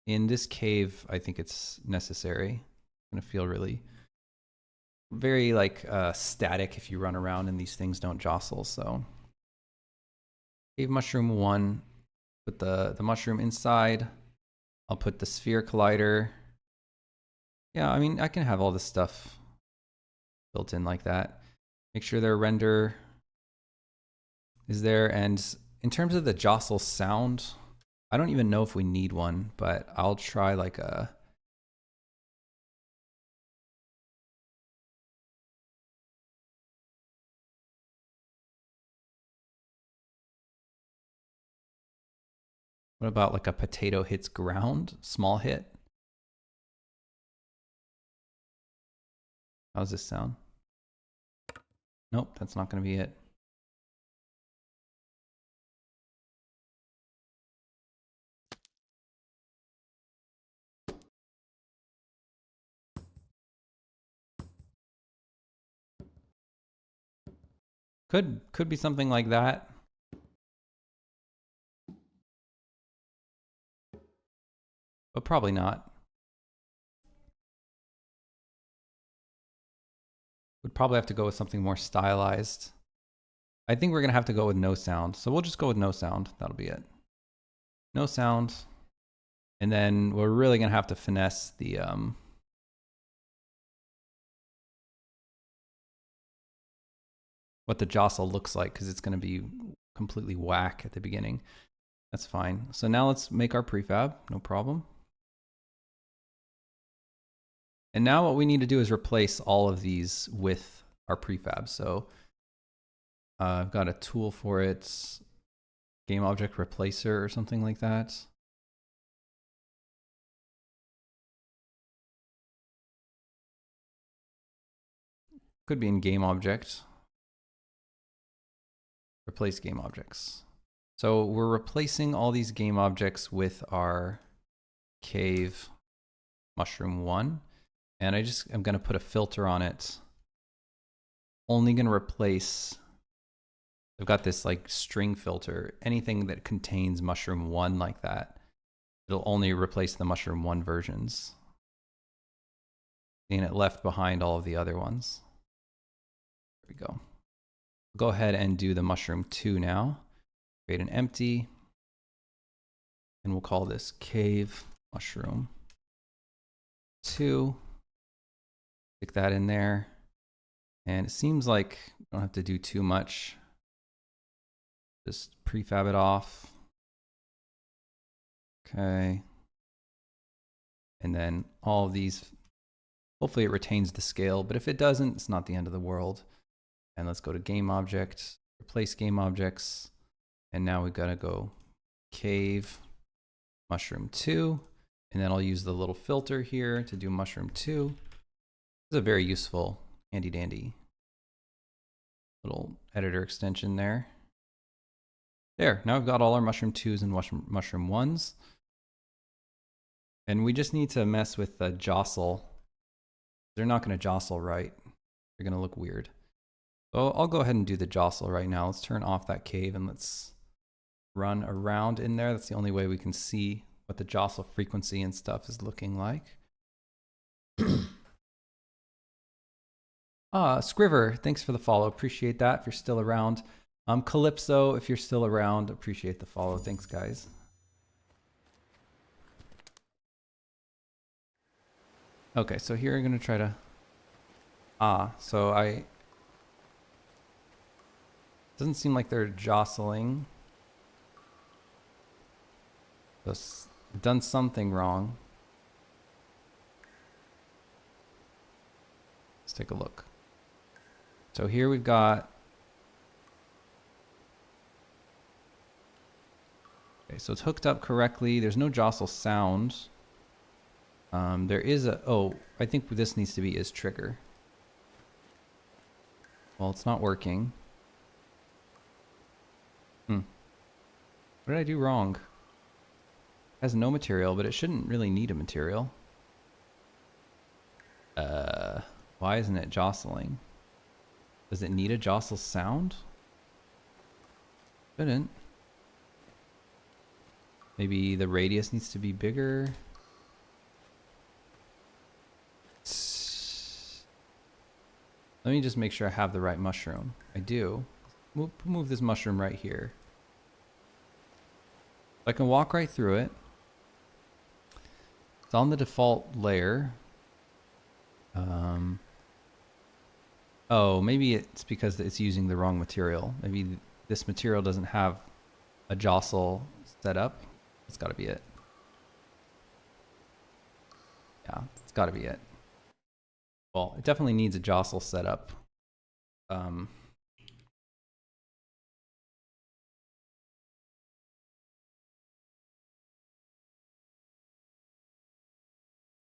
in this cave, I think it's necessary. It's gonna feel really very like static if you run around and these things don't jostle. So cave mushroom 1, put the mushroom inside. I'll put the sphere collider. Yeah, I mean, I can have all this stuff built in like that. Make sure their render is there. And in terms of the jostle sound, I don't even know if we need one, but I'll try like a, what about like a potato hits ground, small hit? How's this sound? Nope, that's not going to be it. Could be something like that. But probably not. Would probably have to go with something more stylized. I think we're going to have to go with no sound. So we'll just go with no sound. That'll be it. No sound. And then we're really going to have to finesse the what the jostle looks like, because it's going to be completely whack at the beginning. That's fine. So now let's make our prefab. No problem. And now what we need to do is replace all of these with our prefab. So I've got a tool for it, game object replacer or something like that. Could be in game object. Replace game objects. So we're replacing all these game objects with our cave mushroom 1. And I'm going to put a filter on it. Only going to replace, I've got this like string filter. Anything that contains mushroom 1 like that, it'll only replace the mushroom 1 versions. And it left behind all of the other ones. There we go. Go ahead and do the mushroom 2 now. Create an empty. And we'll call this cave mushroom 2. Stick that in there. And it seems like we don't have to do too much. Just prefab it off. Okay. And then all of these, hopefully it retains the scale, but if it doesn't, it's not the end of the world. And let's go to game object, replace game objects. And now we've got to go cave mushroom 2. And then I'll use the little filter here to do mushroom 2. This is a very useful, handy dandy little editor extension there. There, now we've got all our mushroom 2s and mushroom 1s. And we just need to mess with the jostle. They're not going to jostle right. They're going to look weird. So I'll go ahead and do the jostle right now. Let's turn off that cave and let's run around in there. That's the only way we can see what the jostle frequency and stuff is looking like. Scriver, thanks for the follow. Appreciate that if you're still around. Calypso, if you're still around, appreciate the follow. Thanks, guys. Okay, so here I'm going to try to... so doesn't seem like they're jostling. Just done something wrong. Let's take a look. So here we've got... Okay, so it's hooked up correctly. There's no jostle sound. There is a... Oh, I think this needs to be is trigger. Well, it's not working. What did I do wrong? It has no material, but it shouldn't really need a material. Why isn't it jostling? Does it need a jostle sound? Shouldn't. Maybe the radius needs to be bigger. Let me just make sure I have the right mushroom. I do. Move this mushroom right here. I can walk right through it. It's on the default layer. Oh, maybe it's because it's using the wrong material. Maybe this material doesn't have a jostle set up. That's got to be it. Yeah, it's got to be it. Well, it definitely needs a jostle setup. Ugh,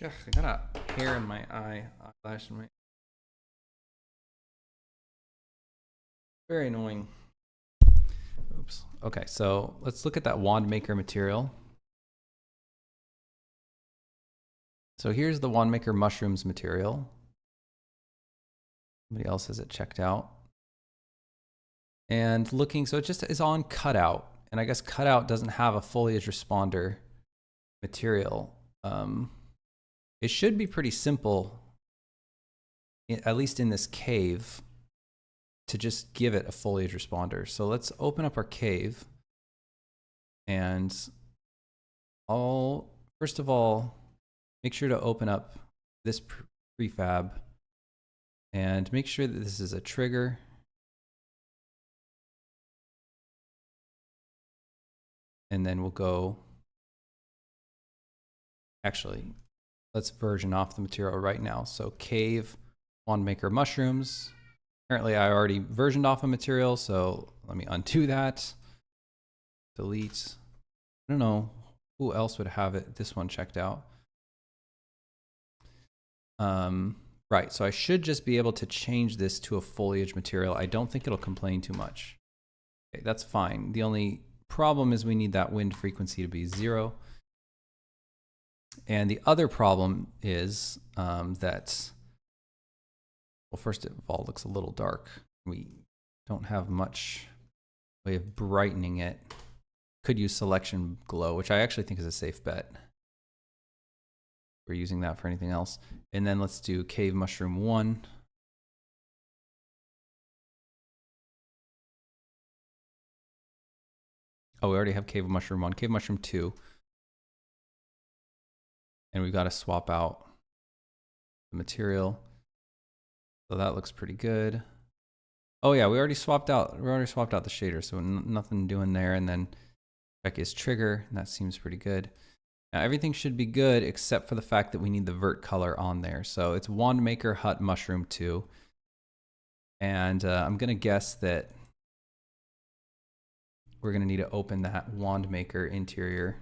I got a hair in my eye, eyelash in my... Very annoying. Oops. Okay, so let's look at that wand maker material. So here's the wand maker mushrooms material. Somebody else has it checked out. And looking, so it just is on cutout. And I guess cutout doesn't have a foliage responder material. It should be pretty simple, at least in this cave, to just give it a foliage responder. So let's open up our cave. And first of all, make sure to open up this prefab and make sure that this is a trigger. And then we'll go, actually, let's version off the material right now. So cave, wand maker mushrooms. Apparently I already versioned off a material, so let me undo that. Delete. I don't know who else would have it. This one checked out. Right, so I should just be able to change this to a foliage material. I don't think it'll complain too much. Okay, that's fine. The only problem is we need that wind frequency to be 0. And the other problem is that, well, first of all, it looks a little dark. We don't have much way of brightening it. Could use selection glow, which I actually think is a safe bet. We're using that for anything else. And then let's do cave mushroom 1. Oh, we already have cave mushroom 1, cave mushroom 2. And we've got to swap out the material. So that looks pretty good. Oh yeah, we already swapped out the shader, so nothing doing there. And then check his trigger, and that seems pretty good. Now everything should be good except for the fact that we need the vert color on there. So it's Wand Maker Hut Mushroom 2. And I'm gonna guess that we're gonna need to open that Wand Maker interior,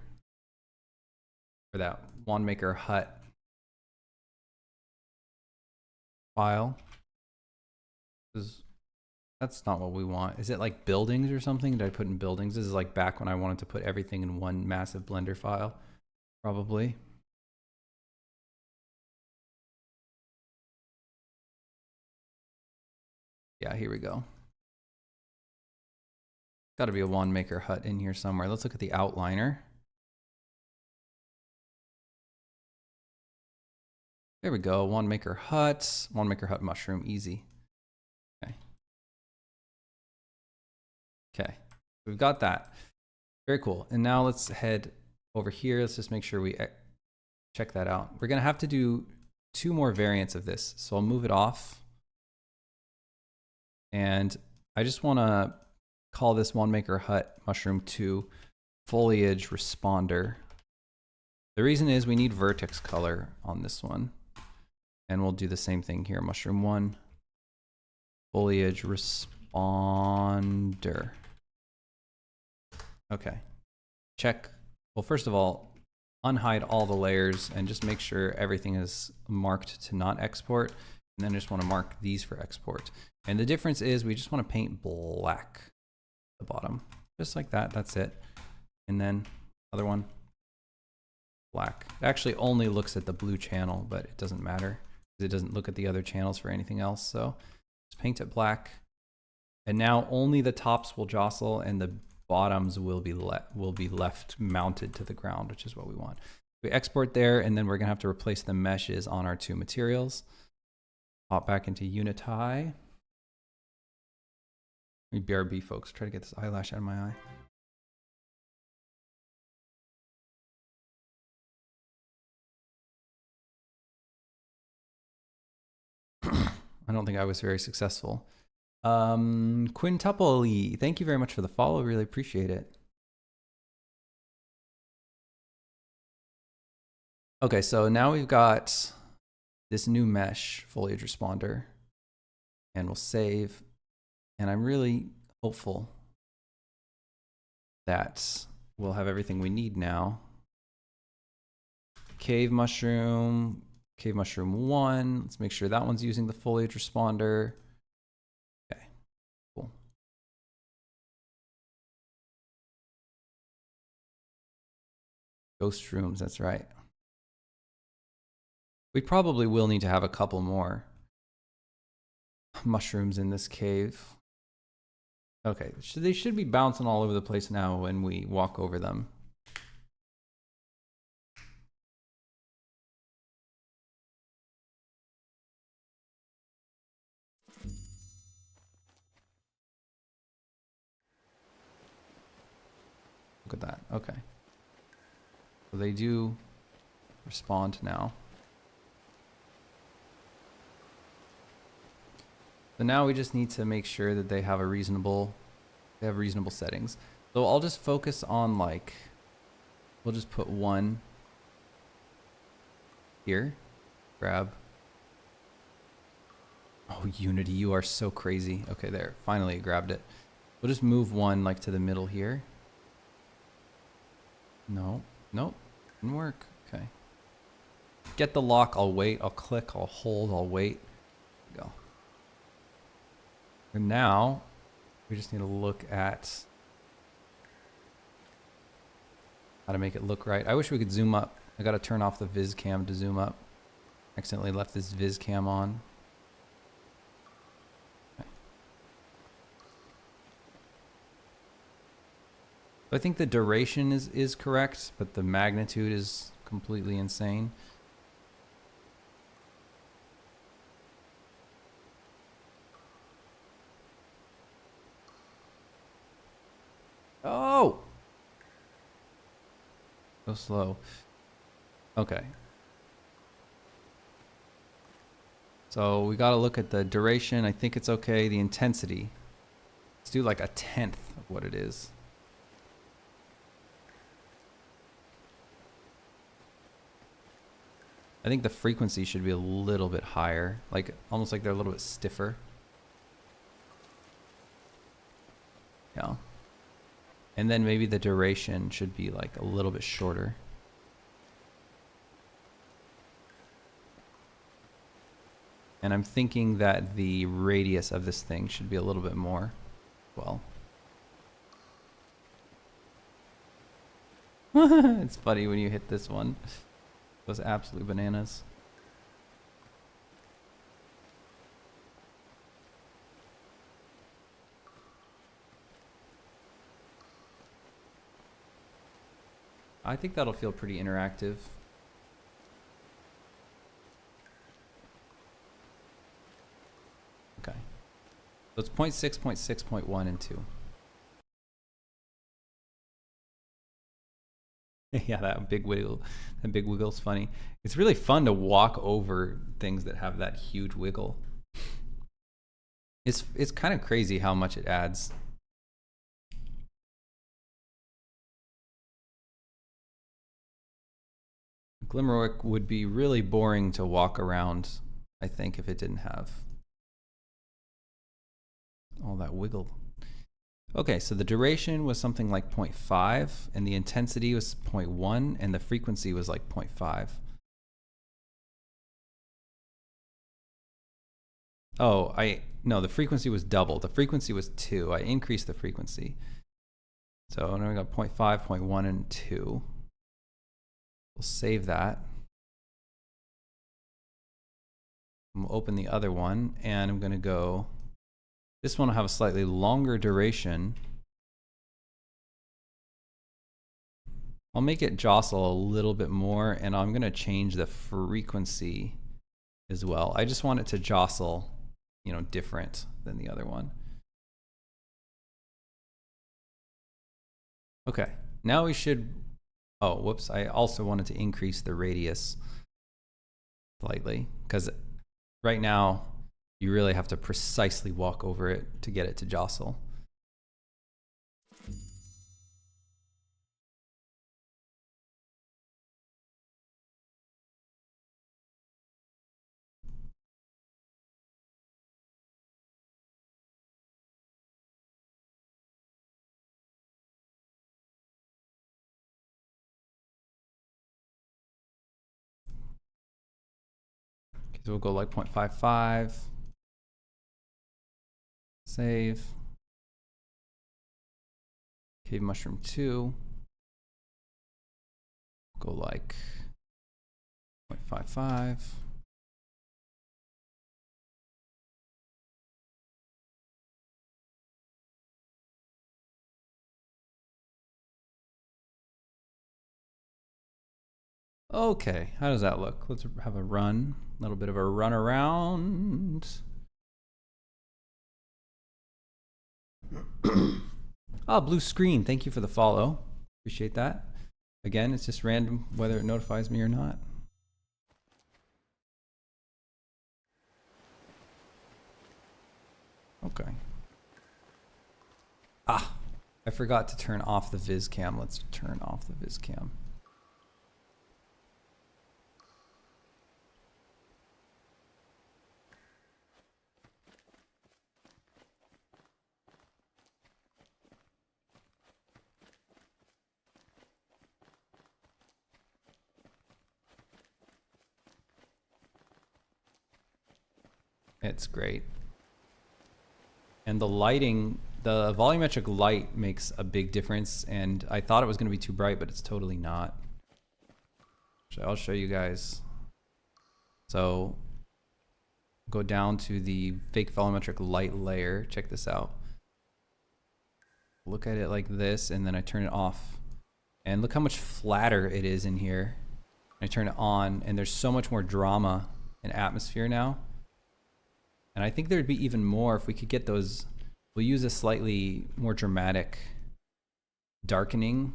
or that Wand Maker Hut file. That's not what we want. Is it like buildings or something? Did I put in buildings? This is like back when I wanted to put everything in one massive Blender file, probably. Yeah, here we go. Got to be a Wand Maker Hut in here somewhere. Let's look at the outliner. There we go. Wand Maker Hut Mushroom, easy. Okay. Okay, we've got that. Very cool. And now let's head over here. Let's just make sure we check that out. We're gonna have to do 2 more variants of this. So I'll move it off. And I just wanna call this Wand Maker Hut Mushroom 2 Foliage Responder. The reason is we need vertex color on this one. And we'll do the same thing here. Mushroom 1 Foliage Responder. Okay, check. Well, first of all, unhide all the layers and just make sure everything is marked to not export. And then just want to mark these for export. And the difference is we just want to paint black at the bottom, just like that. That's it. And then other one, black. It actually only looks at the blue channel, but it doesn't matter because it doesn't look at the other channels for anything else. So just paint it black. And now only the tops will jostle and the bottoms will be left mounted to the ground, which is what we want. We export there, and then we're gonna have to replace the meshes on our 2 materials. Hop back into Unity. We BRB, folks. Try to get this eyelash out of my eye. I don't think I was very successful. Quintuple, thank you very much for the follow. Really appreciate it. Okay, so now we've got this new mesh foliage responder, and we'll save. And I'm really hopeful that we'll have everything we need now. Cave mushroom 1. Let's make sure that one's using the foliage responder. Okay, cool. Ghost rooms, that's right. We probably will need to have a couple more mushrooms in this cave. Okay, they should be bouncing all over the place now when we walk over them. Look at that. Okay. So they do respond now. So now we just need to make sure that they have reasonable settings. So I'll just focus on like, we'll just put 1 here. Grab. Oh, Unity, you are so crazy. Okay, there. Finally, it grabbed it. We'll just move 1 like to the middle here. No, nope, didn't work. Okay. Get the lock. I'll wait. I'll click. I'll hold. I'll wait. Go. And now we just need to look at how to make it look right. I wish we could zoom up. I got to turn off the viz cam to zoom up. Accidentally left this viz cam on. Okay. I think the duration is correct, but the magnitude is completely insane. Oh! So slow. Okay. So we got to look at the duration. I think it's okay. The intensity. Let's do like 1/10 of what it is. I think the frequency should be a little bit higher, like almost like they're a little bit stiffer. Yeah. And then maybe the duration should be like a little bit shorter. And I'm thinking that the radius of this thing should be a little bit more. Well. It's funny when you hit this one. It goes absolutely bananas. I think that'll feel pretty interactive. Okay. So it's 0.6, 0.6, 0.1, and 2. Yeah, that big wiggle. That big wiggle's funny. It's really fun to walk over things that have that huge wiggle. It's kind of crazy how much it adds. Glimmerwick would be really boring to walk around, I think, if it didn't have all that wiggle. Okay, so the duration was something like 0.5, and the intensity was 0.1, and the frequency was like 0.5. Oh, no, the frequency was double. The frequency was 2. I increased the frequency. So now we got 0.5, 0.1, and 2. We'll save that. I'm gonna open the other one, and I'm gonna go. This one will have a slightly longer duration. I'll make it jostle a little bit more, and I'm gonna change the frequency as well. I just want it to jostle, you know, different than the other one. Okay, now we should, oh, whoops, I also wanted to increase the radius slightly, because right now you really have to precisely walk over it to get it to jostle. So we'll go like 0.55. Save. Cave mushroom 2. Go like 0.55. Okay, how does that look? Let's have a run. A little bit of a run around. Oh, blue screen. Thank you for the follow. Appreciate that. Again, it's just random whether it notifies me or not. Okay. Ah, I forgot to turn off the viz cam. Let's turn off the viz cam. It's great. And the lighting, the volumetric light makes a big difference, and I thought it was going to be too bright, but it's totally not. So I'll show you guys. So go down to the fake volumetric light layer. Check this out. Look at it like this, and then I turn it off. And look how much flatter it is in here. I turn it on, and there's so much more drama and atmosphere now. And I think there'd be even more if we could get those. We'll use a slightly more dramatic darkening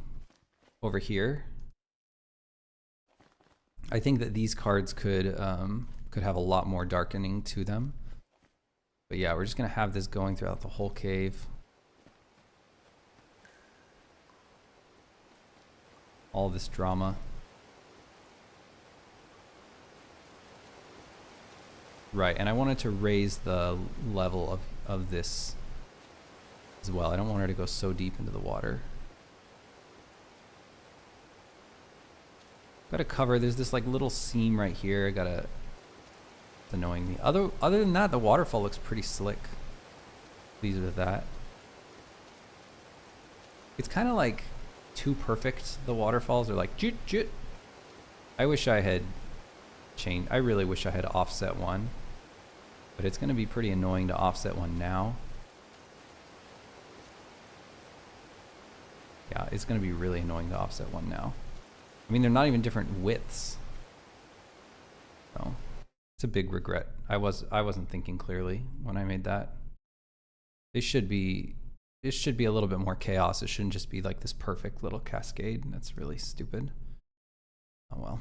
over here. I think that these cards could could have a lot more darkening to them. But yeah, we're just gonna have this going throughout the whole cave. All this drama. Right, and I wanted to raise the level of this as well. I don't want her to go so deep into the water. Gotta cover, there's this like little seam right here. It's annoying me. Other than that, the waterfall looks pretty slick. Pleased with that. It's kind of like too perfect. The waterfalls are like jut jut. I wish I had changed. I really wish I had offset one, but it's gonna be pretty annoying to offset one now. Yeah, it's gonna be really annoying to offset one now. I mean, they're not even different widths. So it's a big regret. I wasn't thinking clearly when I made that. It should be a little bit more chaos. It shouldn't just be like this perfect little cascade. That's really stupid. Oh well.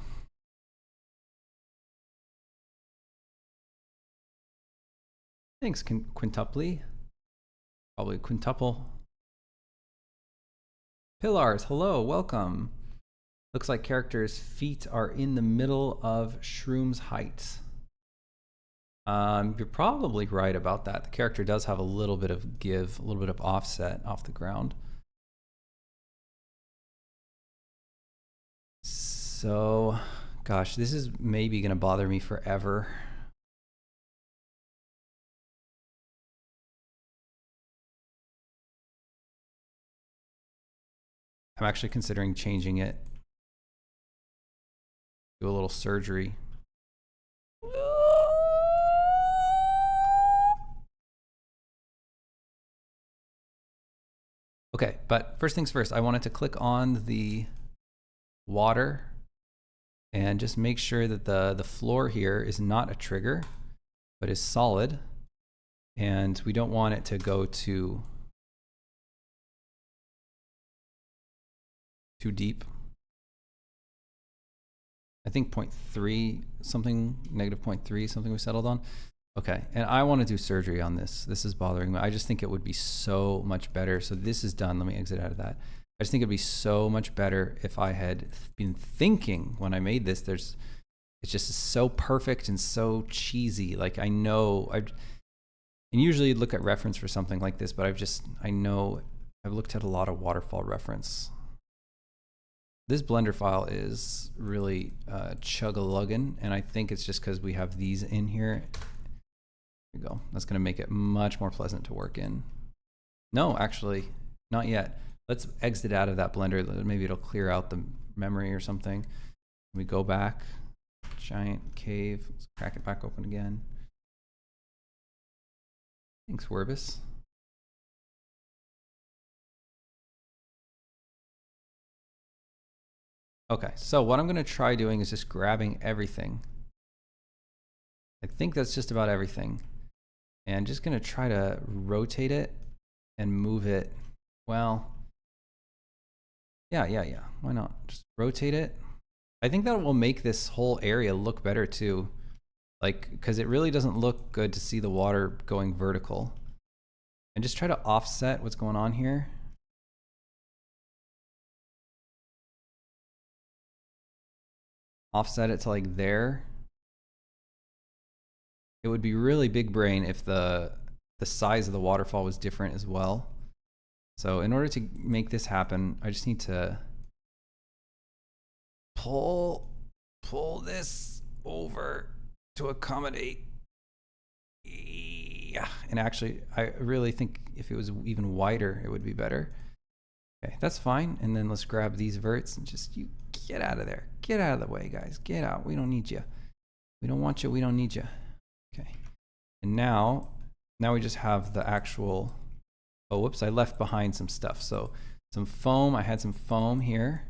Thanks, quintuply. Probably quintuple. Pillars, hello, welcome. Looks like character's feet are in the middle of Shroom's height. You're probably right about that. The character does have a little bit of give, a little bit of offset off the ground. So, gosh, this is maybe gonna bother me forever. I'm actually considering changing it. Do a little surgery. Okay, but first things first, I wanted to click on the water and just make sure that the floor here is not a trigger, but is solid. And we don't want it to go too deep. I think 0.3 something, negative 0.3 something we settled on. Okay, and I want to do surgery on this. This is bothering me. I just think it would be so much better. So this is done. Let me exit out of that. I just think it'd be so much better if I had been thinking when I made this. It's just so perfect and so cheesy. Like I know, and usually you'd look at reference for something like this, but I know I've looked at a lot of waterfall reference. This Blender file is really chug-a-luggin', and I think it's just because we have these in here. There we go. That's going to make it much more pleasant to work in. No, actually, not yet. Let's exit out of that Blender. Maybe it'll clear out the memory or something. We go back. Giant cave. Let's crack it back open again. Thanks, Werbis. Okay, so what I'm going to try doing is just grabbing everything. I think that's just about everything. And just going to try to rotate it and move it. Well, yeah. Why not? Just rotate it. I think that will make this whole area look better too. Like, because it really doesn't look good to see the water going vertical. And just try to offset what's going on here. Offset it to like there. It would be really big brain if the size of the waterfall was different as well. So in order to make this happen, I just need to pull this over to accommodate. Yeah, and actually I really think if it was even wider, it would be better. Okay, that's fine. And then let's grab these verts and just you get out of there. Get out of the way, guys. Get out. We don't need you. We don't want you. We don't need you. Okay. And now we just have the actual, oh, whoops, I left behind some stuff. So some foam, I had some foam here.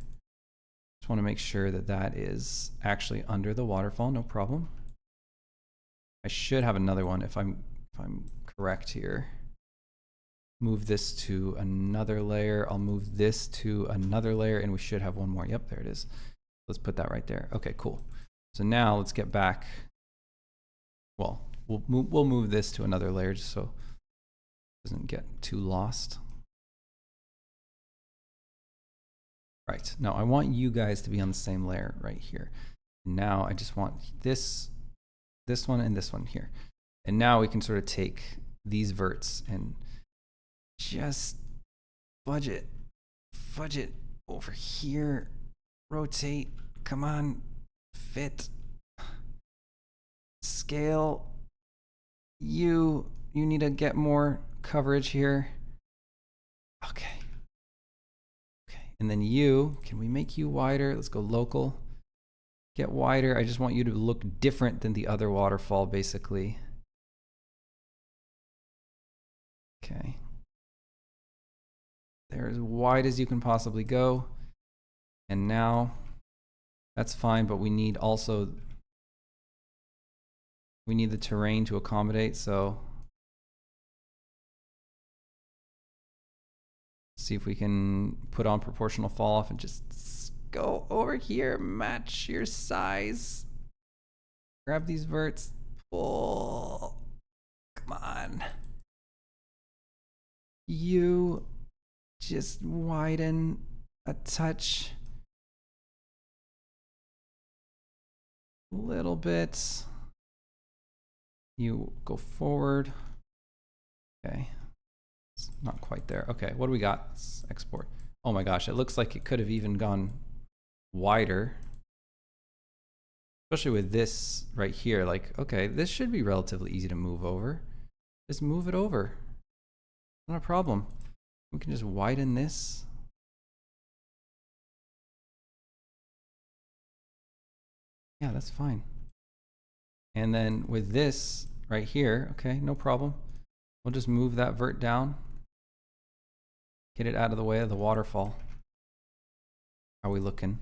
Just want to make sure that that is actually under the waterfall, no problem. I should have another one if I'm correct here. Move this to another layer. I'll move this to another layer and we should have one more. Yep, there it is. Let's put that right there. Okay, cool. So now let's get back well, we'll move this to another layer just so it doesn't get too lost. Right, now I want you guys to be on the same layer right here. Now I just want this one and this one here. And now we can sort of take these verts and just fudge it over here, rotate, come on, fit, scale. You need to get more coverage here. Okay. And then can we make you wider? Let's go local. Get wider. I just want you to look different than the other waterfall, basically. Okay. They're as wide as you can possibly go. And now that's fine, but we need the terrain to accommodate, so see if we can put on proportional fall off and just go over here, match your size. Grab these verts, pull. Come on. You just widen a touch. A little bit. You go forward. Okay. It's not quite there. Okay, what do we got? Let's export. Oh my gosh, it looks like it could have even gone wider. Especially with this right here. Like, okay, this should be relatively easy to move over. Just move it over. Not a problem. We can just widen this. Yeah, that's fine. And then with this right here, okay, no problem. We'll just move that vert down. Get it out of the way of the waterfall. How are we looking?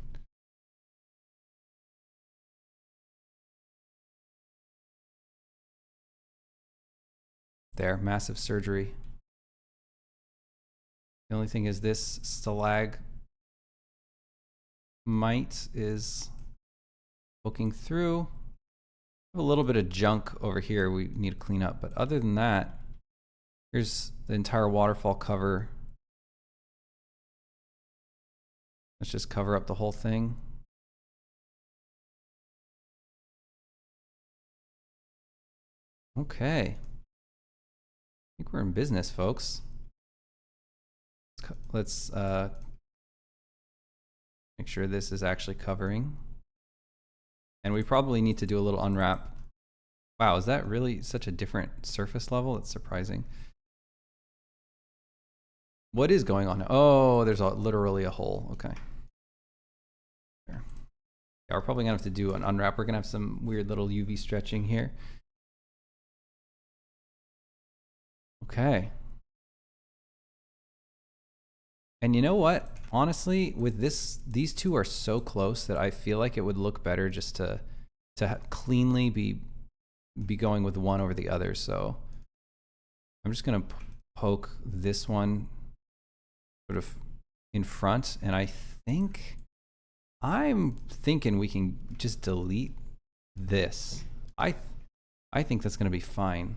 There, massive surgery. The only thing is this stalagmite is poking through. A little bit of junk over here we need to clean up, but other than that, here's the entire waterfall cover. Let's just cover up the whole thing. Okay. I think we're in business, folks. Let's make sure this is actually covering. And we probably need to do a little unwrap. Wow, is that really such a different surface level? It's surprising. What is going on? Oh, there's literally a hole. Okay. There. Yeah, we're probably gonna have to do an unwrap. We're gonna have some weird little UV stretching here. Okay. And you know what? Honestly, with these two are so close that I feel like it would look better just to cleanly be going with one over the other. So I'm just gonna poke this one sort of in front, and I'm thinking we can just delete this. I think that's gonna be fine.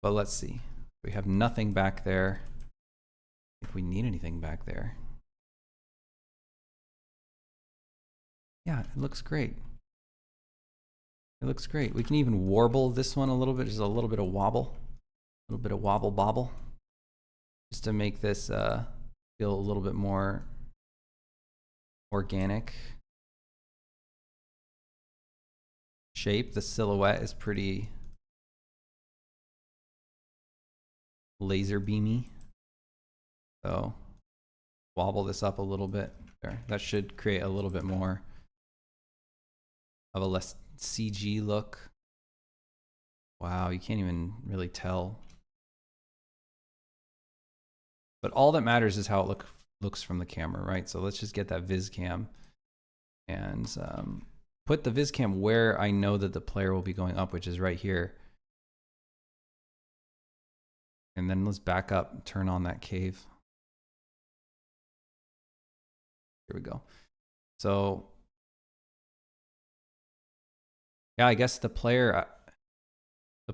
But let's see. We have nothing back there. If we need anything back there. Yeah, it looks great. It looks great. We can even warble this one a little bit, just a little bit of wobble. A little bit of wobble bobble. Just to make this feel a little bit more organic. Shape, the silhouette is pretty laser beamy. So wobble this up a little bit there. That should create a little bit more of a less CG look. Wow, you can't even really tell. But all that matters is how it looks from the camera, right? So let's just get that viz cam and put the viz cam where I know that the player will be going up, which is right here. And then let's back up and turn on that cave. Here we go. So Yeah, I guess the player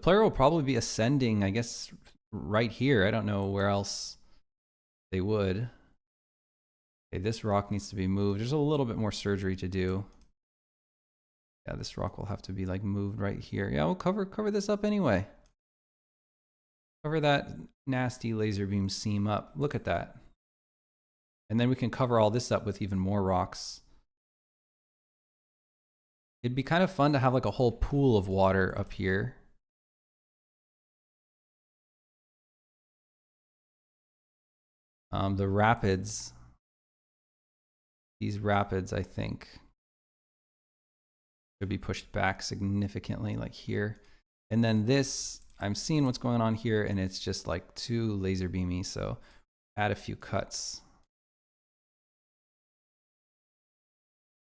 will probably be ascending, I guess, right here. I don't know where else they would. Okay, this rock needs to be moved. There's a little bit more surgery to do. Yeah, this rock will have to be like moved right here. Yeah, we'll cover this up anyway. Cover that nasty laser beam seam up. Look at that. And then we can cover all this up with even more rocks. It'd be kind of fun to have like a whole pool of water up here. The rapids, these rapids, I think, should be pushed back significantly, like here. And then this, I'm seeing what's going on here, and it's just like too laser beamy, so add a few cuts.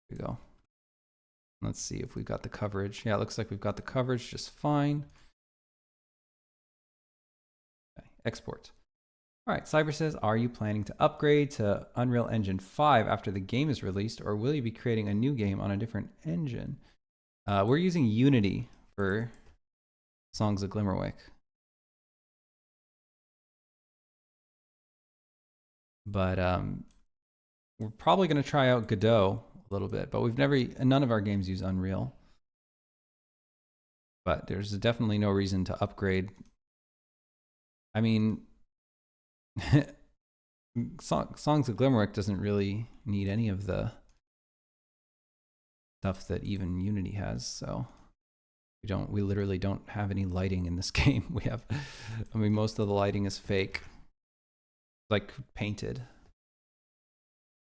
Here we go. Let's see if we've got the coverage. Yeah, it looks like we've got the coverage just fine. Okay, export. All right, Cyber says, are you planning to upgrade to Unreal Engine 5 after the game is released, or will you be creating a new game on a different engine? We're using Unity for Songs of Glimmerwick. But we're probably going to try out Godot a little bit, but none of our games use Unreal. But there's definitely no reason to upgrade. I mean, Songs of Glimmerwick doesn't really need any of the stuff that even Unity has, so we literally don't have any lighting in this game. We have, I mean, most of the lighting is fake, like painted.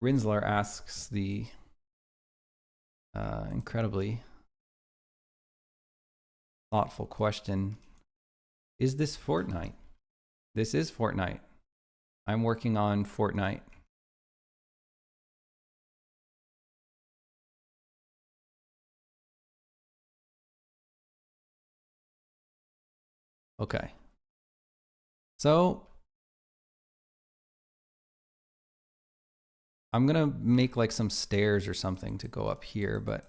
Rinsler asks the incredibly thoughtful question, is this Fortnite? This is Fortnite. I'm working on Fortnite. Okay. So I'm gonna make like some stairs or something to go up here, but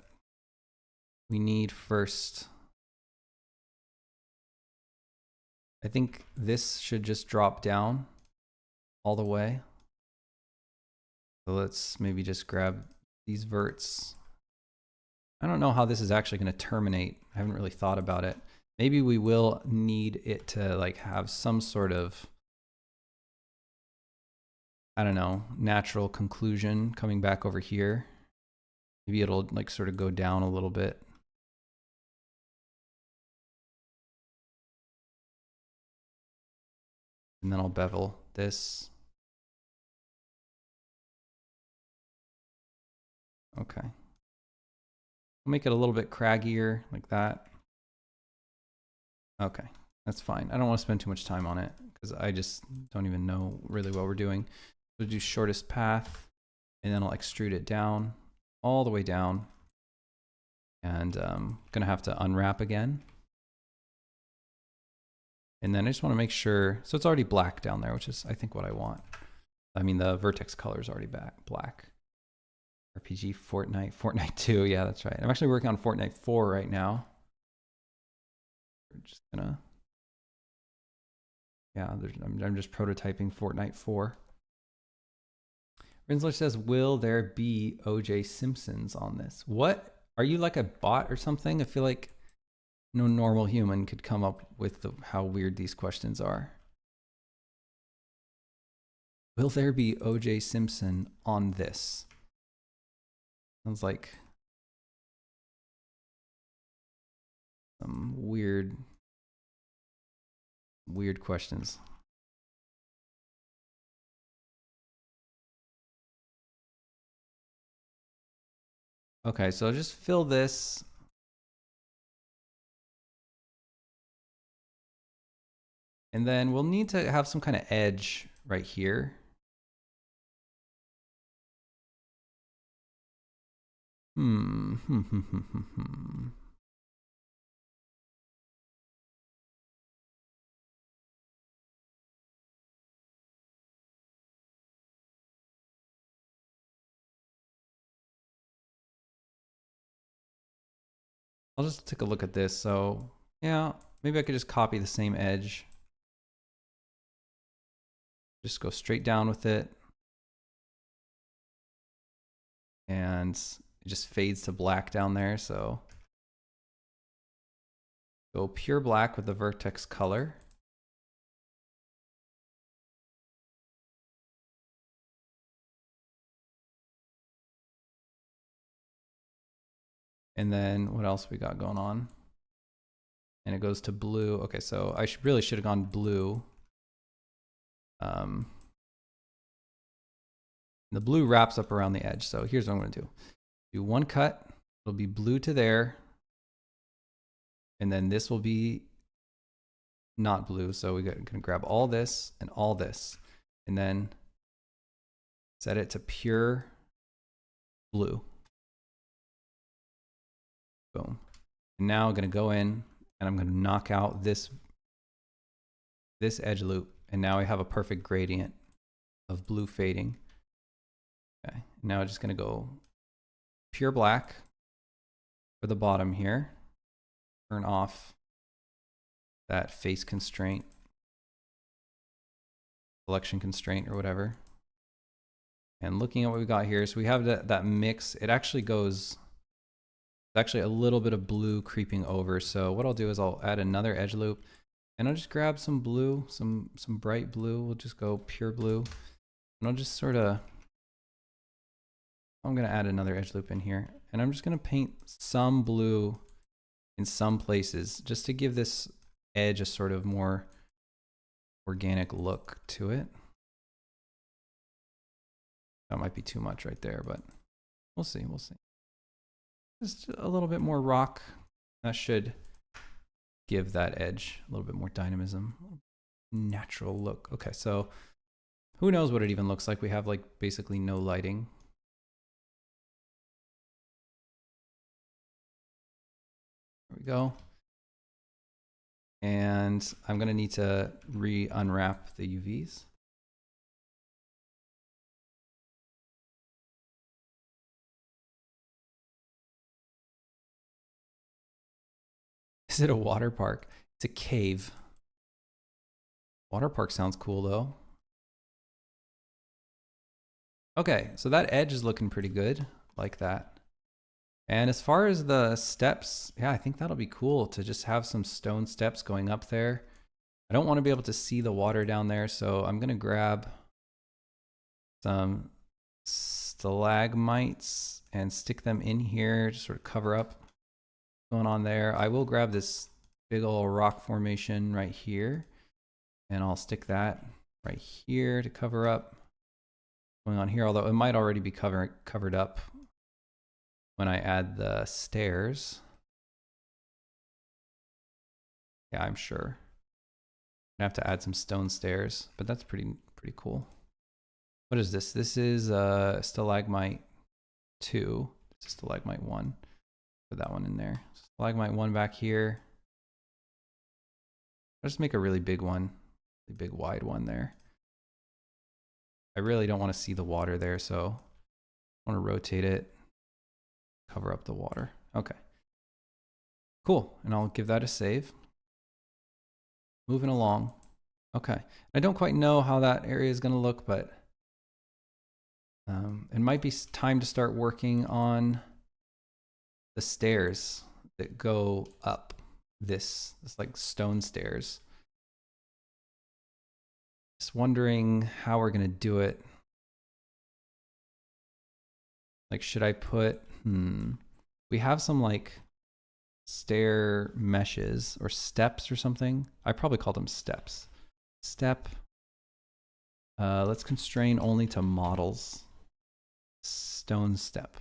we need first, I think this should just drop down all the way. So let's maybe just grab these verts. I don't know how this is actually going to terminate. I haven't really thought about it. Maybe we will need it to like have some sort of, I don't know, natural conclusion coming back over here. Maybe it'll like sort of go down a little bit. And then I'll bevel this. Okay. We'll make it a little bit craggier like that. Okay, that's fine. I don't want to spend too much time on it because I just don't even know really what we're doing. We'll do shortest path, and then I'll extrude it down, all the way down. And I'm gonna have to unwrap again. And then I just want to make sure, so it's already black down there, which is I think what I want. I mean, the vertex color is already black. RPG Fortnite 2, yeah, that's right. I'm actually working on Fortnite 4 right now. We're just gonna, yeah, I'm just prototyping Fortnite 4. Rinsler says, will there be OJ Simpsons on this? What? Are you like a bot or something? I feel like no normal human could come up with how weird these questions are. Will there be OJ Simpson on this? Sounds like some weird questions. Okay, so just fill this. And then we'll need to have some kind of edge right here. I'll just take a look at this. So yeah, maybe I could just copy the same edge. Just go straight down with it. And it just fades to black down there. So go pure black with the vertex color. And then what else we got going on? And it goes to blue. Okay, so I really should have gone blue. The blue wraps up around the edge. So here's what I'm going to do. Do one cut. It'll be blue to there. And then this will be not blue. So we're going to grab all this and all this. And then set it to pure blue. Boom. And now I'm going to go in and I'm going to knock out this edge loop. And now I have a perfect gradient of blue fading. Okay, now I'm just going to go pure black for the bottom here. Turn off that face constraint, selection constraint or whatever. And looking at what we got here, so we have that mix. It actually goes, it's actually a little bit of blue creeping over. So what I'll do is I'll add another edge loop and I'll just grab some blue, some bright blue. We'll just go pure blue. And I'll just sort of, I'm going to add another edge loop in here. And I'm just going to paint some blue in some places just to give this edge a sort of more organic look to it. That might be too much right there, but we'll see, we'll see. Just a little bit more rock. That should give that edge a little bit more dynamism, natural look. Okay, so who knows what it even looks like? We have like basically no lighting. There we go. And I'm gonna need to unwrap the UVs. Is it a water park? It's a cave. Water park sounds cool though. Okay, so that edge is looking pretty good, like that. And as far as the steps, yeah, I think that'll be cool to just have some stone steps going up there. I don't want to be able to see the water down there, so I'm gonna grab some stalagmites and stick them in here to sort of cover up what's going on there. I will grab this big old rock formation right here and I'll stick that right here to cover up what's going on here, although it might already be covered up when I add the stairs. Yeah, I'm sure. I have to add some stone stairs, but that's pretty cool. What is this? This is stalagmite 2. This is stalagmite 1. Put that one in there. Stalagmite 1 back here. I'll just make a really big one, really big wide one there. I really don't want to see the water there, so I want to rotate it, cover up the water. Okay. Cool, and I'll give that a save. Moving along. Okay, I don't quite know how that area is going to look, but it might be time to start working on the stairs that go up this like stone stairs. Just wondering how we're going to do it. Like, should I put, we have some like stair meshes or steps or something. I probably call them steps. Step. Let's constrain only to models. Stone step.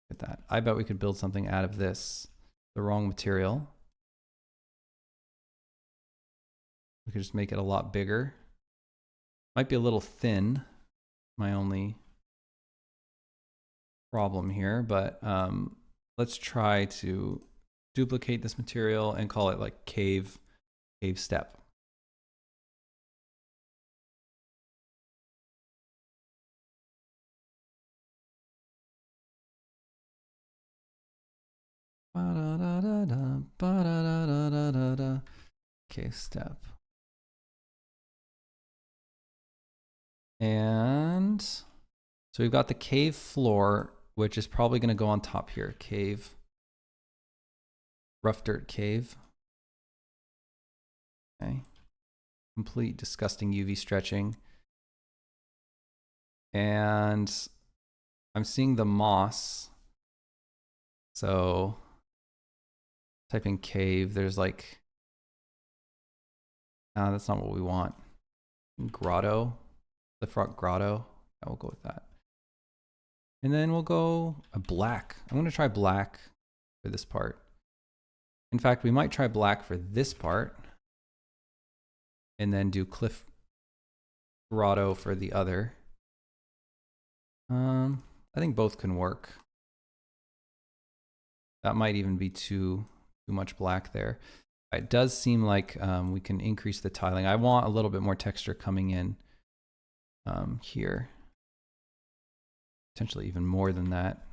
Look at that. I bet we could build something out of this. The wrong material. We could just make it a lot bigger. Might be a little thin. My only problem here, but let's try to duplicate this material and call it like cave step. Cave step. And so we've got the cave floor, which is probably going to go on top here. Cave. Rough dirt cave. Okay. Complete disgusting UV stretching. And I'm seeing the moss. So type in cave. There's like, that's not what we want. Grotto. Cliff rock grotto. Yeah, we'll go with that. And then we'll go a black. I'm going to try black for this part. In fact, we might try black for this part. And then do cliff grotto for the other. I think both can work. That might even be too much black there. It does seem like we can increase the tiling. I want a little bit more texture coming in here. Potentially even more than that.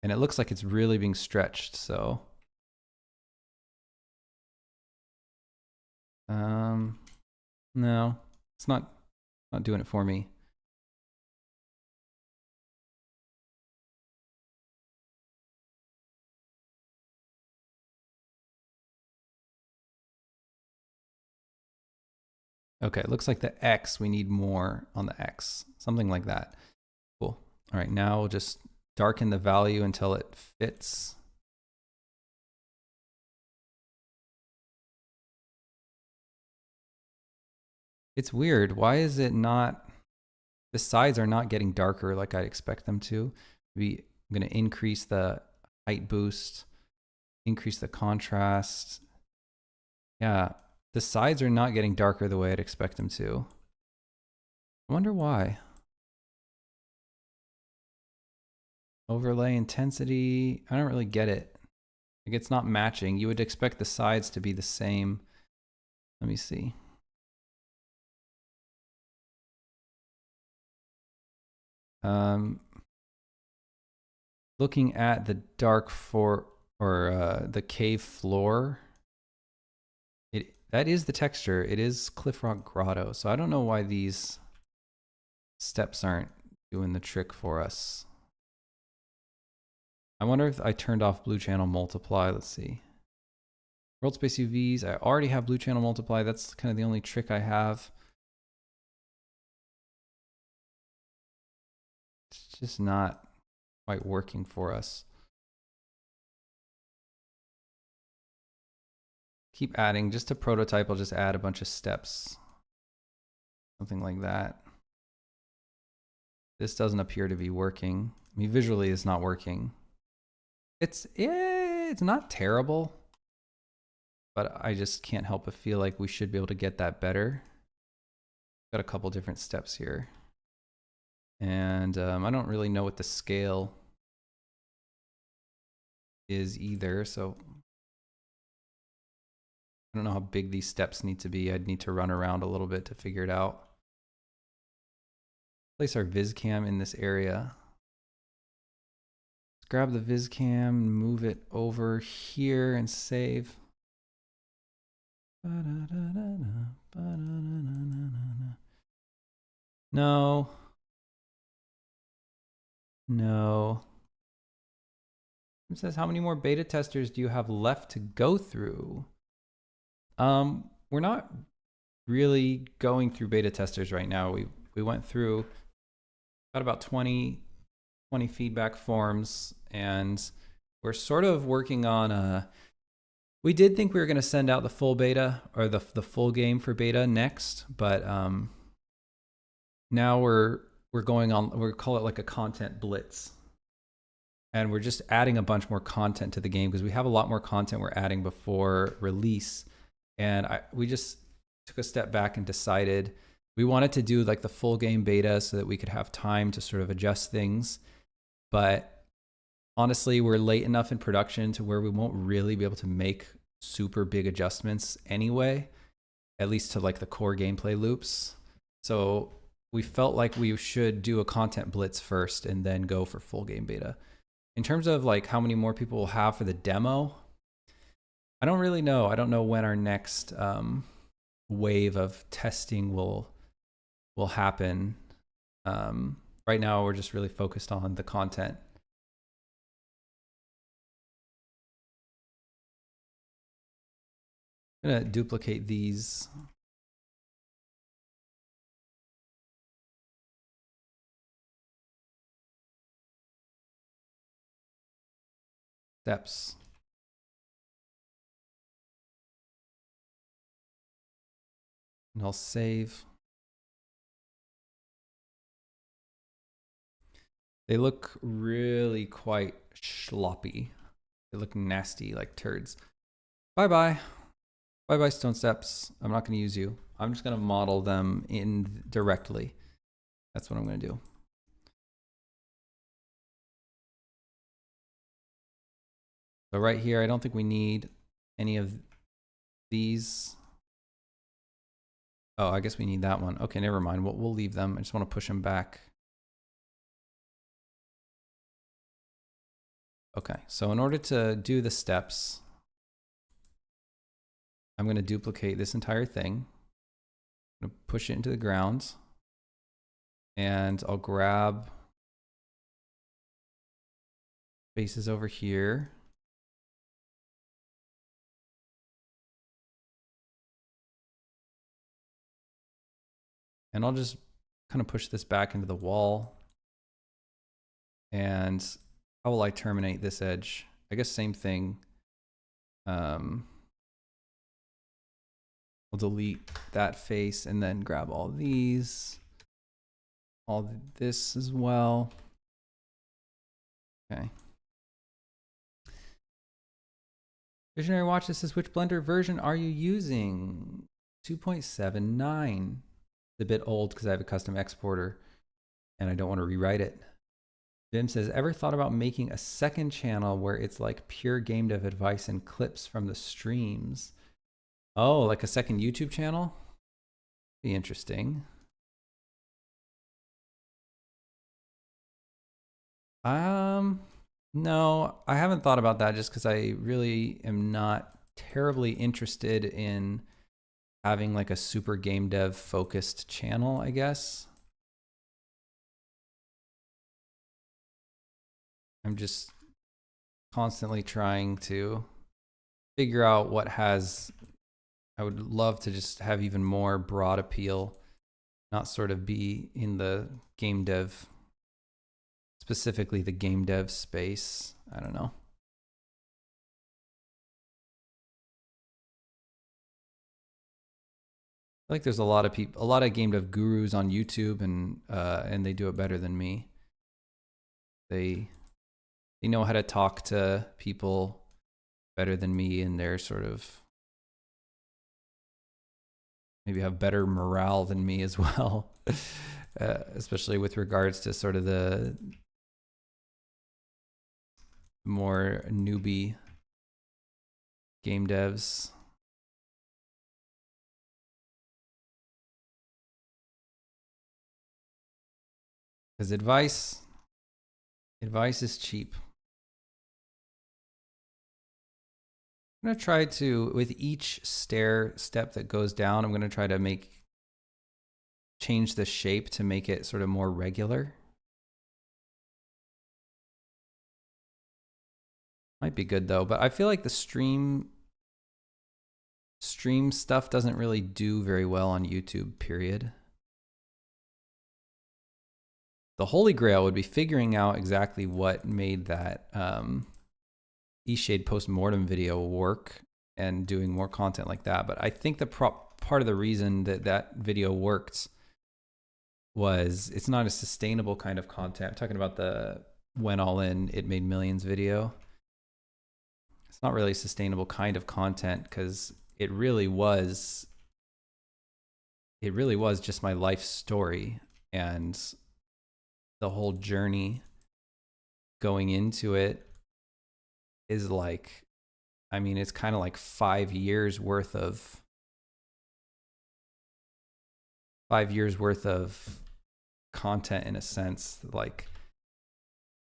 And it looks like it's really being stretched, so. No, it's not doing it for me. Okay, it looks like the X, we need more on the X. Something like that. Cool. All right, now we'll just darken the value until it fits. It's weird. Why is it not, the sides are not getting darker like I'd expect them to. I'm going to increase the height boost, increase the contrast. Yeah, the sides are not getting darker the way I'd expect them to. I wonder why. Overlay intensity, I don't really get it. Like it's not matching. You would expect the sides to be the same. Let me see. Looking at the dark the cave floor, that is the texture. It is Cliff Rock Grotto. So I don't know why these steps aren't doing the trick for us. I wonder if I turned off blue channel multiply. Let's see. World space UVs. I already have blue channel multiply. That's kind of the only trick I have. It's just not quite working for us. Keep adding. Just to prototype, I'll just add a bunch of steps. Something like that. This doesn't appear to be working. I mean, visually it's not working. It's not terrible, but I just can't help but feel like we should be able to get that better. Got a couple different steps here. And I don't really know what the scale is either, so I don't know how big these steps need to be. I'd need to run around a little bit to figure it out. Place our viz cam in this area. Let's grab the viz cam, move it over here and save. No. No. It says, how many more beta testers do you have left to go through? We're not really going through beta testers right now. We went through, got about 20 feedback forms, and we're sort of working on we did think we were going to send out the full beta or the full game for beta next, but now we're going on, we call it like a content blitz. And we're just adding a bunch more content to the game because we have a lot more content we're adding before release. And we just took a step back and decided we wanted to do like the full game beta so that we could have time to sort of adjust things. But honestly, we're late enough in production to where we won't really be able to make super big adjustments anyway, at least to like the core gameplay loops. So we felt like we should do a content blitz first and then go for full game beta. In terms of like how many more people will have for the demo, I don't really know. I don't know when our next wave of testing will happen. Right now, we're just really focused on the content. I'm gonna duplicate these. Steps. And I'll save. They look really quite sloppy. They look nasty, like turds. Bye-bye. Bye-bye, stone steps. I'm not going to use you. I'm just going to model them in directly. That's what I'm going to do. So right here, I don't think we need any of these. Oh, I guess we need that one. Okay, never mind. We'll leave them. I just want to push them back. Okay, so in order to do the steps, I'm going to duplicate this entire thing. I'm going to push it into the ground. And I'll grab spaces over here. And I'll just kind of push this back into the wall. And how will I terminate this edge? I guess same thing. I'll delete that face and then grab all these. All this as well. Okay. Visionary Watch, this is which Blender version are you using? 2.79. It's a bit old because I have a custom exporter and I don't want to rewrite it. Vim says, ever thought about making a second channel where it's like pure game dev advice and clips from the streams? Oh, like a second YouTube channel? Be interesting. No, I haven't thought about that just because I really am not terribly interested in having like a super game dev focused channel, I guess. I'm just constantly trying to figure out what has, I would love to just have even more broad appeal, not sort of be in the game dev, specifically the game dev space. I don't know. I feel like there's a lot of people, a lot of game dev gurus on YouTube, and they do it better than me. They know how to talk to people better than me, and they're sort of maybe have better morale than me as well, especially with regards to sort of the more newbie game devs. Because advice is cheap. I'm going to try to, with each step that goes down, I'm going to try to change the shape to make it sort of more regular. Might be good though, but I feel like the stream stuff doesn't really do very well on YouTube, period. The holy grail would be figuring out exactly what made that eShade post-mortem video work and doing more content like that. But I think the part of the reason that video worked was it's not a sustainable kind of content. I'm talking about the went all in, it made millions video. It's not really a sustainable kind of content because it really was just my life story, and the whole journey going into it is like, I mean, it's kind of like 5 years worth of content in a sense. Like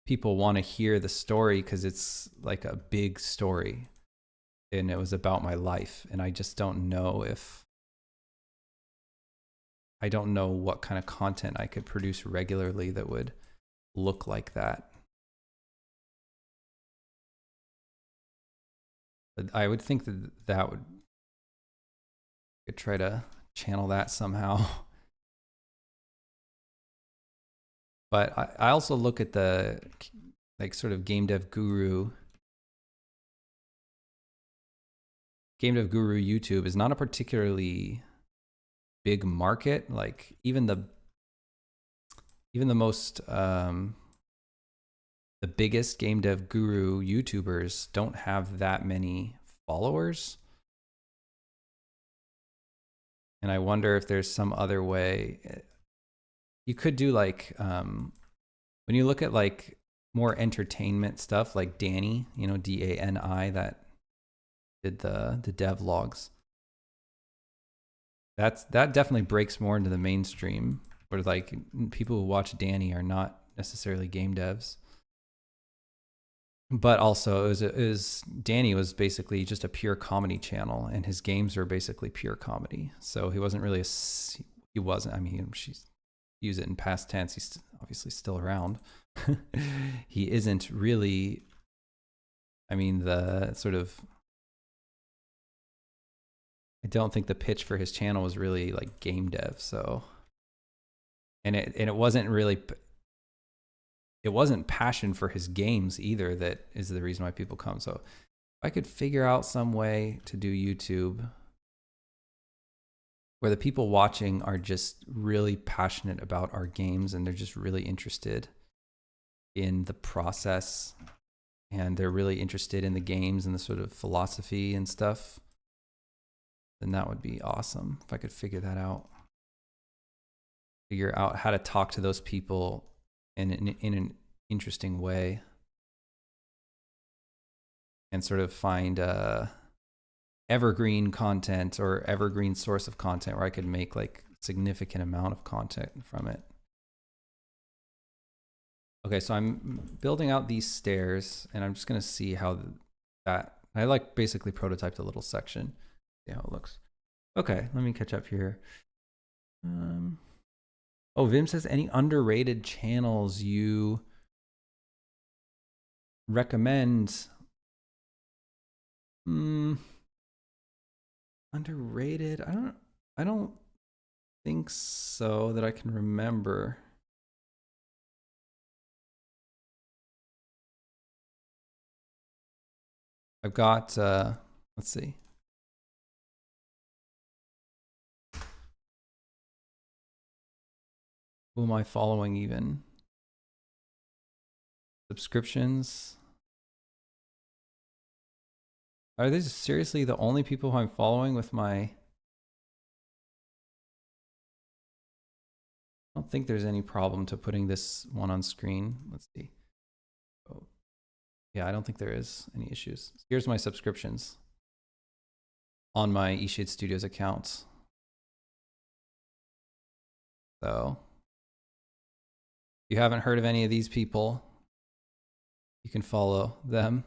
people want to hear the story because it's like a big story and it was about my life. And I just don't know I don't know what kind of content I could produce regularly that would look like that. But I would think that would, I could try to channel that somehow. But I also look at the like sort of game dev guru. Game dev guru YouTube is not a particularly big market. Like even the most the biggest game dev guru YouTubers don't have that many followers. And I wonder if there's some other way. You could do like, when you look at like more entertainment stuff like Danny, you know, DANI, that did the devlogs. That definitely breaks more into the mainstream, where like people who watch Danny are not necessarily game devs. But also Danny was basically just a pure comedy channel, and his games are basically pure comedy. So he wasn't really I mean, she's use it in past tense. He's obviously still around. He isn't really, I mean, the sort of, I don't think the pitch for his channel was really like game dev. So, and it wasn't really, it wasn't passion for his games either. That is the reason why people come. So if I could figure out some way to do YouTube where the people watching are just really passionate about our games and they're just really interested in the process and they're really interested in the games and the sort of philosophy and stuff, then that would be awesome if I could figure that out. Figure out how to talk to those people in an interesting way and sort of find evergreen content or evergreen source of content where I could make like significant amount of content from it. Okay, so I'm building out these stairs and I'm just gonna see how that, I like basically prototyped a little section, see how it looks. Okay, let me catch up here. Oh, Vim says, any underrated channels you recommend? Underrated? I don't think so that I can remember. I've got let's see. Who am I following even? Subscriptions. Are these seriously the only people who I'm following with my... I don't think there's any problem to putting this one on screen. Let's see. Oh. Yeah, I don't think there is any issues. Here's my subscriptions on my eShade Studios account. So if you haven't heard of any of these people, you can follow them.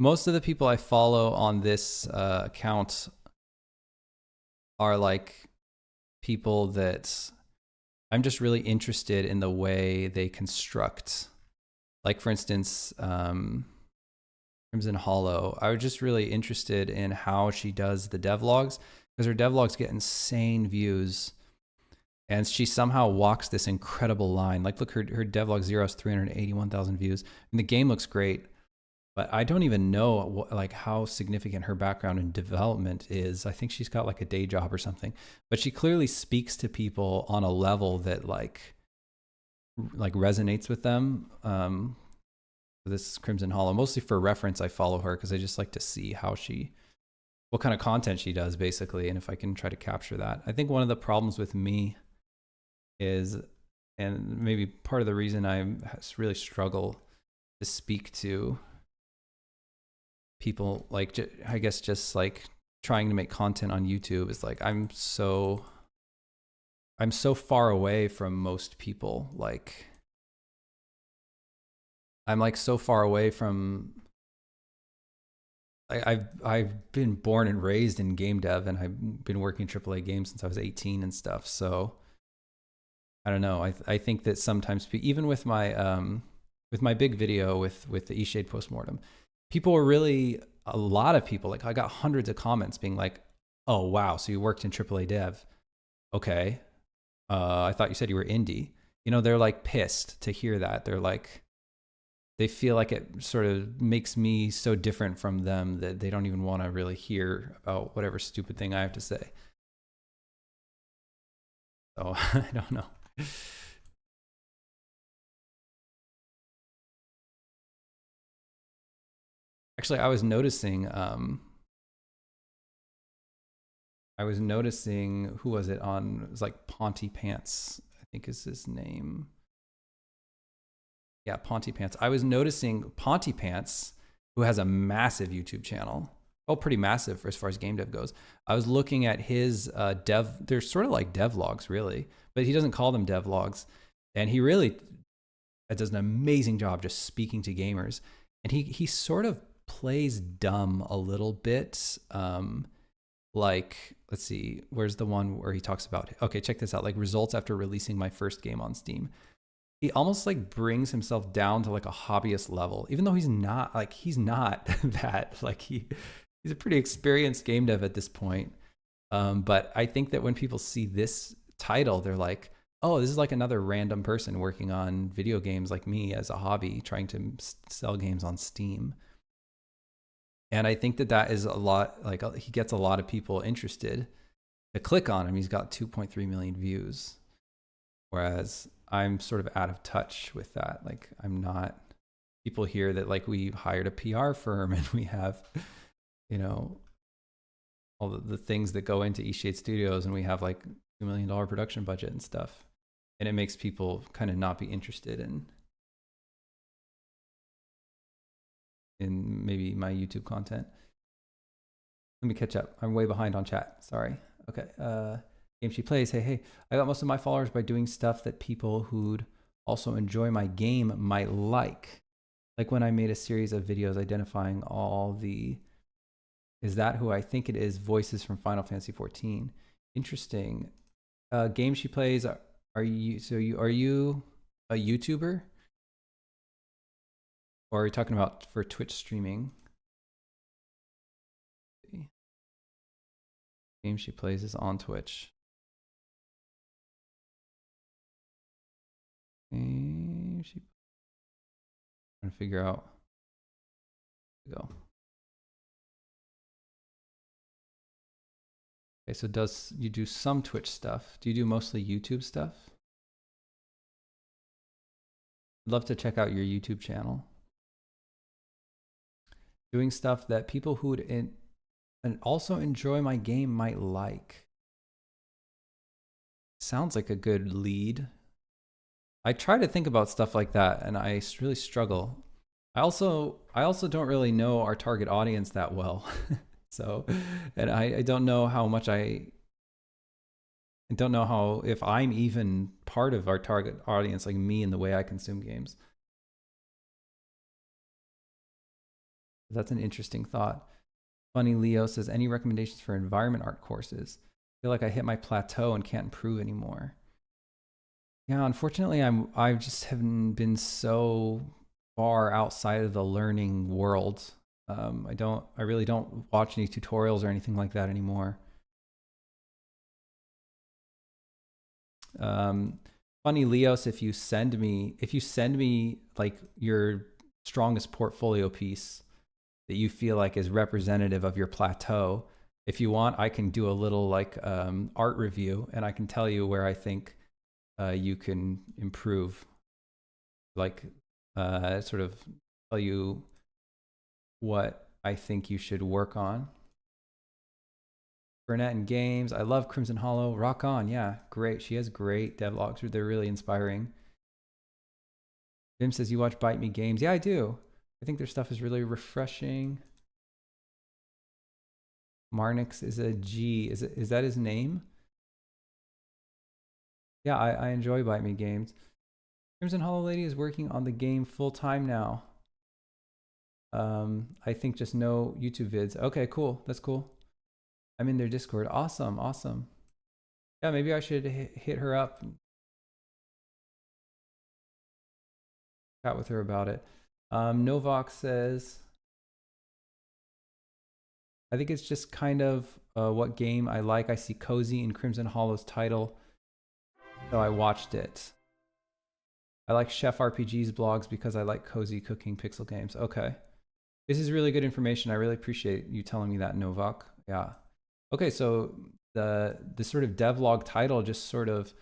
Most of the people I follow on this account are like people that I'm just really interested in the way they construct. Like for instance, Crimson Hollow. I was just really interested in how she does the devlogs, because her devlogs get insane views. And she somehow walks this incredible line. Like look, her devlog 0 has 381,000 views. And the game looks great. But I don't even know like how significant her background in development is. I think she's got like a day job or something. But she clearly speaks to people on a level that like resonates with them. This is Crimson Hollow. Mostly for reference, I follow her because I just like to see how what kind of content she does basically, and if I can try to capture that. I think one of the problems with me is, and maybe part of the reason I really struggle to speak to people, like I guess just like trying to make content on YouTube, is like I'm so far away from most people. Like I'm like so far away from. I've been born and raised in game dev, and I've been working AAA games since I was 18 and stuff. So I don't know. I think that sometimes even with my big video with the Eastshade postmortem, people were really, a lot of people, like I got hundreds of comments being like, "Oh wow, so you worked in AAA dev? Okay, I thought you said you were indie." You know, they're like pissed to hear that. They're like, they feel like it sort of makes me so different from them that they don't even want to really hear about whatever stupid thing I have to say. So I don't know. Actually, I was noticing, who was it on? It was like Ponty Pants, I think is his name. Yeah, Ponty Pants. I was noticing Ponty Pants, who has a massive YouTube channel. Oh, pretty massive for as far as game dev goes. I was looking at his dev. They're sort of like devlogs, really, but he doesn't call them devlogs. And he really does an amazing job just speaking to gamers. And he sort of plays dumb a little bit. Like, let's see, where's the one where he talks about, okay, check this out, like results after releasing my first game on Steam. He almost like brings himself down to like a hobbyist level, even though he's not that, like he's a pretty experienced game dev at this point. But I think that when people see this title, they're like, oh, this is like another random person working on video games like me as a hobby, trying to sell games on Steam. And I think that that is a lot, like he gets a lot of people interested to click on him. He's got 2.3 million views. Whereas I'm sort of out of touch with that. Like I'm not, people hear that like we hired a PR firm and we have, you know, all the things that go into Eastshade Studios, and we have like $2 million production budget and stuff. And it makes people kind of not be interested in maybe my YouTube content. Let me catch up. I'm way behind on chat. Sorry. Okay. Game she plays. Hey, I got most of my followers by doing stuff that people who'd also enjoy my game might like. Like when I made a series of videos identifying all the, is that who I think it is, voices from Final Fantasy 14. Interesting. Game she plays. Are you a YouTuber? Or are you talking about for Twitch streaming? Game she plays is on Twitch. Game she, trying to figure out. Go. Okay, so does you do some Twitch stuff? Do you do mostly YouTube stuff? I'd love to check out your YouTube channel. Doing stuff that people who would and also enjoy my game might like. Sounds like a good lead. I try to think about stuff like that, and I really struggle. I also don't really know our target audience that well. So, and I don't know how much I don't know how, if I'm even part of our target audience, like me and the way I consume games. That's an interesting thought. Funny Leo says, any recommendations for environment art courses? I feel like I hit my plateau and can't improve anymore. Yeah, unfortunately, I just haven't been so far outside of the learning world. I really don't watch any tutorials or anything like that anymore. Funny Leos, if you send me like your strongest portfolio piece that you feel like is representative of your plateau, if you want, I can do a little like art review, and I can tell you where I think you can improve, like sort of tell you what I think you should work on. Burnett and Games. I love Crimson Hollow. Rock on. Yeah, great. She has great devlogs. They're really inspiring. Vim says, you watch Bite Me Games. Yeah, I do. I think their stuff is really refreshing. Marnix is a G. Is that his name? Yeah, I enjoy Bite Me Games. Crimson Hollow Lady is working on the game full time now. I think just no YouTube vids. Okay, cool. That's cool. I'm in their Discord. Awesome, awesome. Yeah, maybe I should hit her up, chat with her about it. Novak says, I think it's just kind of what game I like. I see cozy in Crimson Hollow's title, so I watched it. I like Chef RPG's blogs because I like cozy cooking pixel games. Okay. This is really good information. I really appreciate you telling me that, Novak. Yeah. Okay, so the sort of devlog title just sort of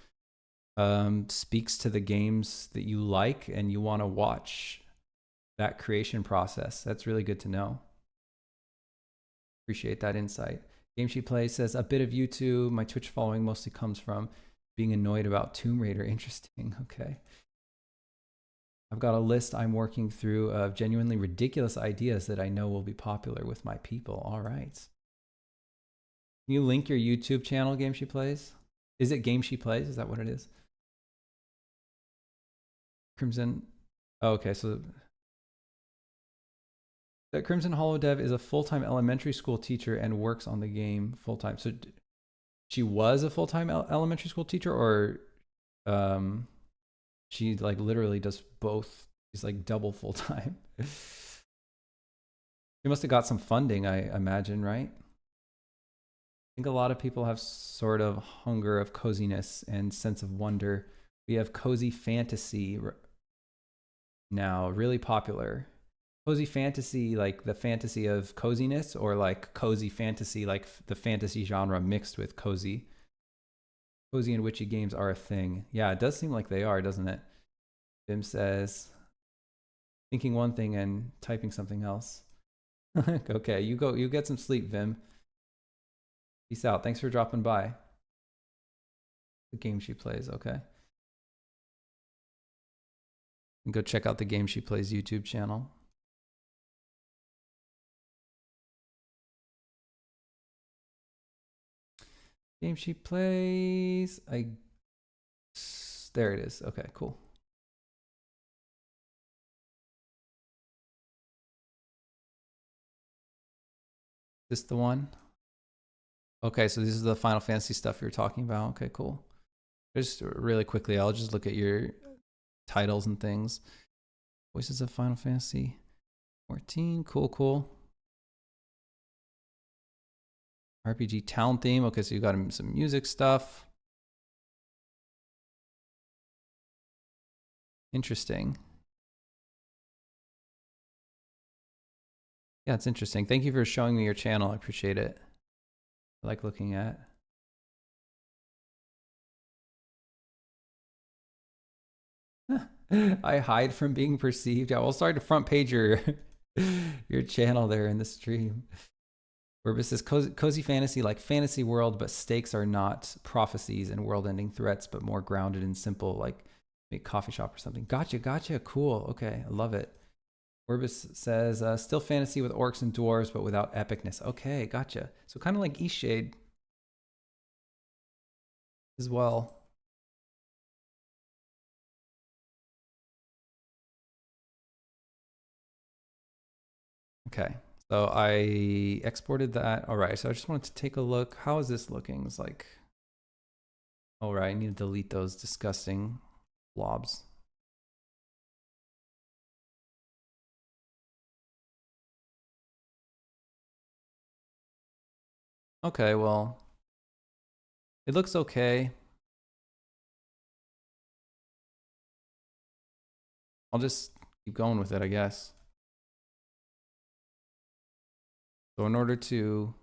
speaks to the games that you like and you want to watch that creation process. That's really good to know. Appreciate that insight. Game She Plays says, a bit of YouTube. My Twitch following mostly comes from being annoyed about Tomb Raider. Interesting. Okay. I've got a list I'm working through of genuinely ridiculous ideas that I know will be popular with my people. All right. Can you link your YouTube channel, Game She Plays? Is it Game She Plays? Is that what it is? Crimson. Oh, okay, so that Crimson Hollow Dev is a full-time elementary school teacher and works on the game full-time. So she was a full-time elementary school teacher, or she like literally does both? She's like double full-time. She must have got some funding, I imagine, right? I think a lot of people have sort of hunger of coziness and sense of wonder. We have cozy fantasy now, really popular. Cozy fantasy, like the fantasy of coziness, or like cozy fantasy, like the fantasy genre mixed with cozy. Cozy and witchy games are a thing. Yeah, it does seem like they are, doesn't it? Vim says, thinking one thing and typing something else. Okay, you go, you get some sleep, Vim. Peace out. Thanks for dropping by. The Game She Plays, okay. And go check out the Game She Plays YouTube channel. Game She Plays. There it is. Okay, cool. This the one? Okay, so this is the Final Fantasy stuff you were talking about. Okay, cool. Just really quickly, I'll just look at your titles and things. Voices of Final Fantasy 14. Cool, cool. RPG town theme. Okay, so you got some music stuff. Interesting. Yeah, it's interesting. Thank you for showing me your channel. I appreciate it. I like looking at. I hide from being perceived. Yeah, we'll start to front page your channel there in the stream. Where it says cozy fantasy, like fantasy world, but stakes are not prophecies and world-ending threats, but more grounded and simple, like a coffee shop or something. Gotcha, gotcha. Cool. Okay, I love it. Orbis says, still fantasy with orcs and dwarves, but without epicness. Okay, gotcha. So kind of like Eastshade as well. Okay, so I exported that. All right, so I just wanted to take a look. How is this looking? It's like, all right, I need to delete those disgusting blobs. Okay, well, it looks okay. I'll just keep going with it, I guess. So in order to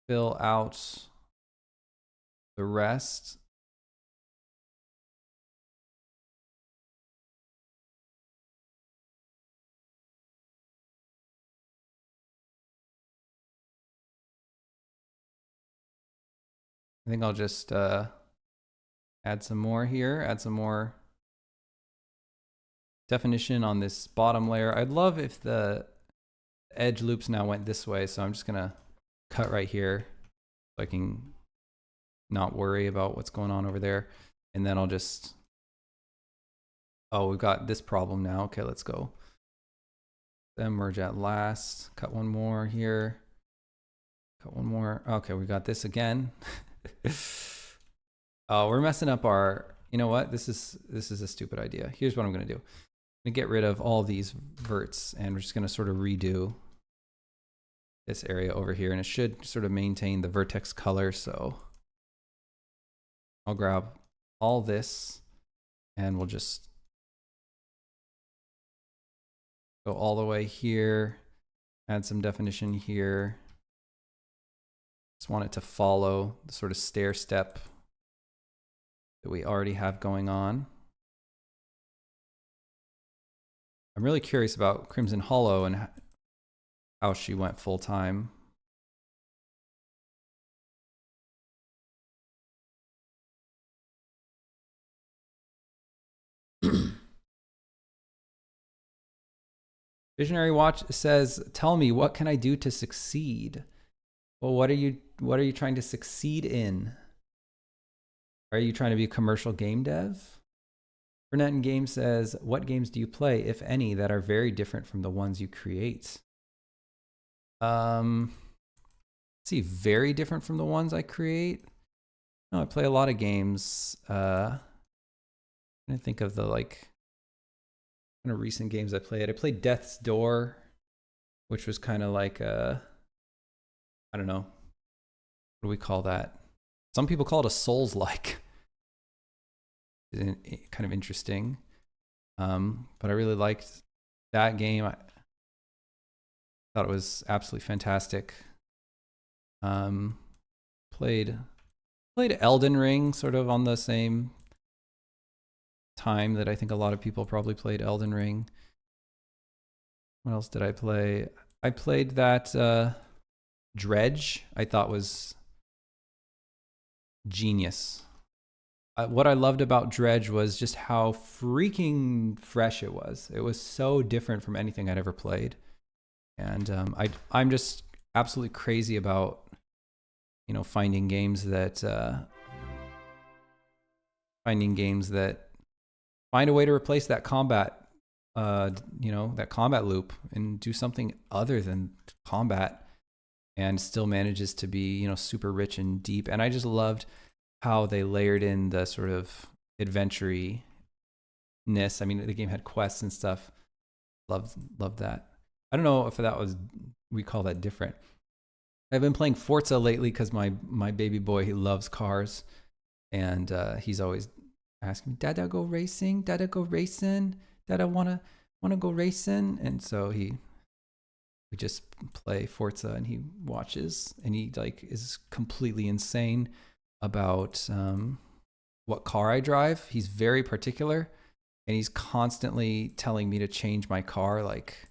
fill out the rest, I think I'll just add some more here, add some more definition on this bottom layer. I'd love if the edge loops now went this way, so I'm just gonna cut right here so I can not worry about what's going on over there. And then I'll just, oh, we've got this problem now. Okay, let's go. Then merge at last. Cut one more here. Cut one more. Okay, we got this again. Oh, we're messing up our, you know what? This is a stupid idea. Here's what I'm gonna do. I'm gonna get rid of all these verts and we're just gonna sort of redo this area over here, and it should sort of maintain the vertex color. So I'll grab all this and we'll just go all the way here, add some definition here. Just want it to follow the sort of stair step that we already have going on. I'm really curious about Crimson Hollow and how she went full time. Visionary Watch says, "Tell me, what can I do to succeed?" Well, what are you trying to succeed in? Are you trying to be a commercial game dev? Burnett and Game says, "What games do you play, if any, that are very different from the ones you create?" Let's see, very different from the ones I create. No, I play a lot of games. I'm trying to think of the like kind of recent games I played. I played Death's Door, which was kind of like a, I don't know, what do we call that? Some people call it a Souls-like. Kind of interesting. But I really liked that game. I thought it was absolutely fantastic. Played Elden Ring sort of on the same time that I think a lot of people probably played Elden Ring. What else did I play? I played that Dredge. I thought was genius. What I loved about Dredge was just how freaking fresh it was. It was so different from anything I'd ever played. And I'm just absolutely crazy about, you know, finding games that find a way to replace that combat, you know, that combat loop and do something other than combat, and still manages to be, you know, super rich and deep. And I just loved how they layered in the sort of adventure-ness. I mean, the game had quests and stuff. Loved that. I don't know if that was, we call that different. I've been playing Forza lately because my baby boy, he loves cars, and he's always asking me, "Dada, go racing? Dada, go racing? Dada, wanna go racing?" And so we just play Forza, and he watches, and he like is completely insane about what car I drive. He's very particular, and he's constantly telling me to change my car. Like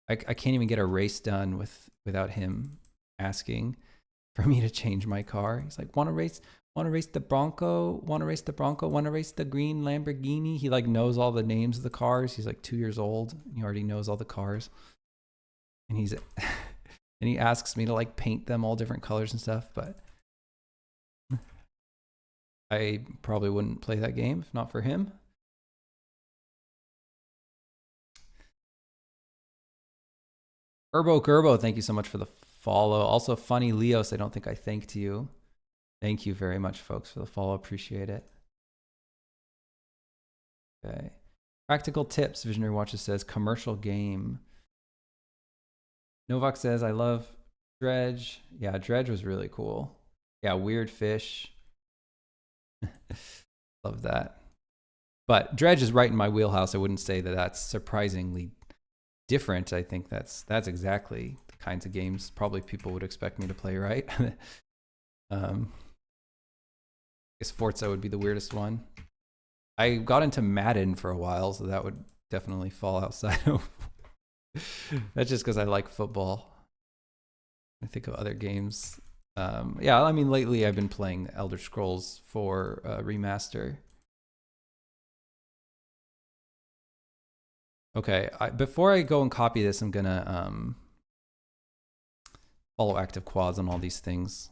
I can't even get a race done without him asking for me to change my car. He's like, want to race the Bronco, want to race the green Lamborghini. He like knows all the names of the cars. He's like 2 years old, and he already knows all the cars. And he's and he asks me to like paint them all different colors and stuff, but I probably wouldn't play that game if not for him. Gerbo, thank you so much for the follow. Also, Funny Leos, I don't think I thanked you. Thank you very much, folks, for the follow. Appreciate it. Okay. Practical tips, Visionary Watches says, commercial game. Novak says, I love Dredge. Yeah, Dredge was really cool. Yeah, Weird Fish. Love that. But Dredge is right in my wheelhouse. I wouldn't say that that's surprisingly different. I think that's exactly the kinds of games probably people would expect me to play, right? I guess Forza would be the weirdest one. I got into Madden for a while, so that would definitely fall outside of. That's just because I like football. I think of other games. Yeah, I mean, lately I've been playing Elder Scrolls 4 Remaster. Okay, before I go and copy this, I'm gonna follow active quads on all these things.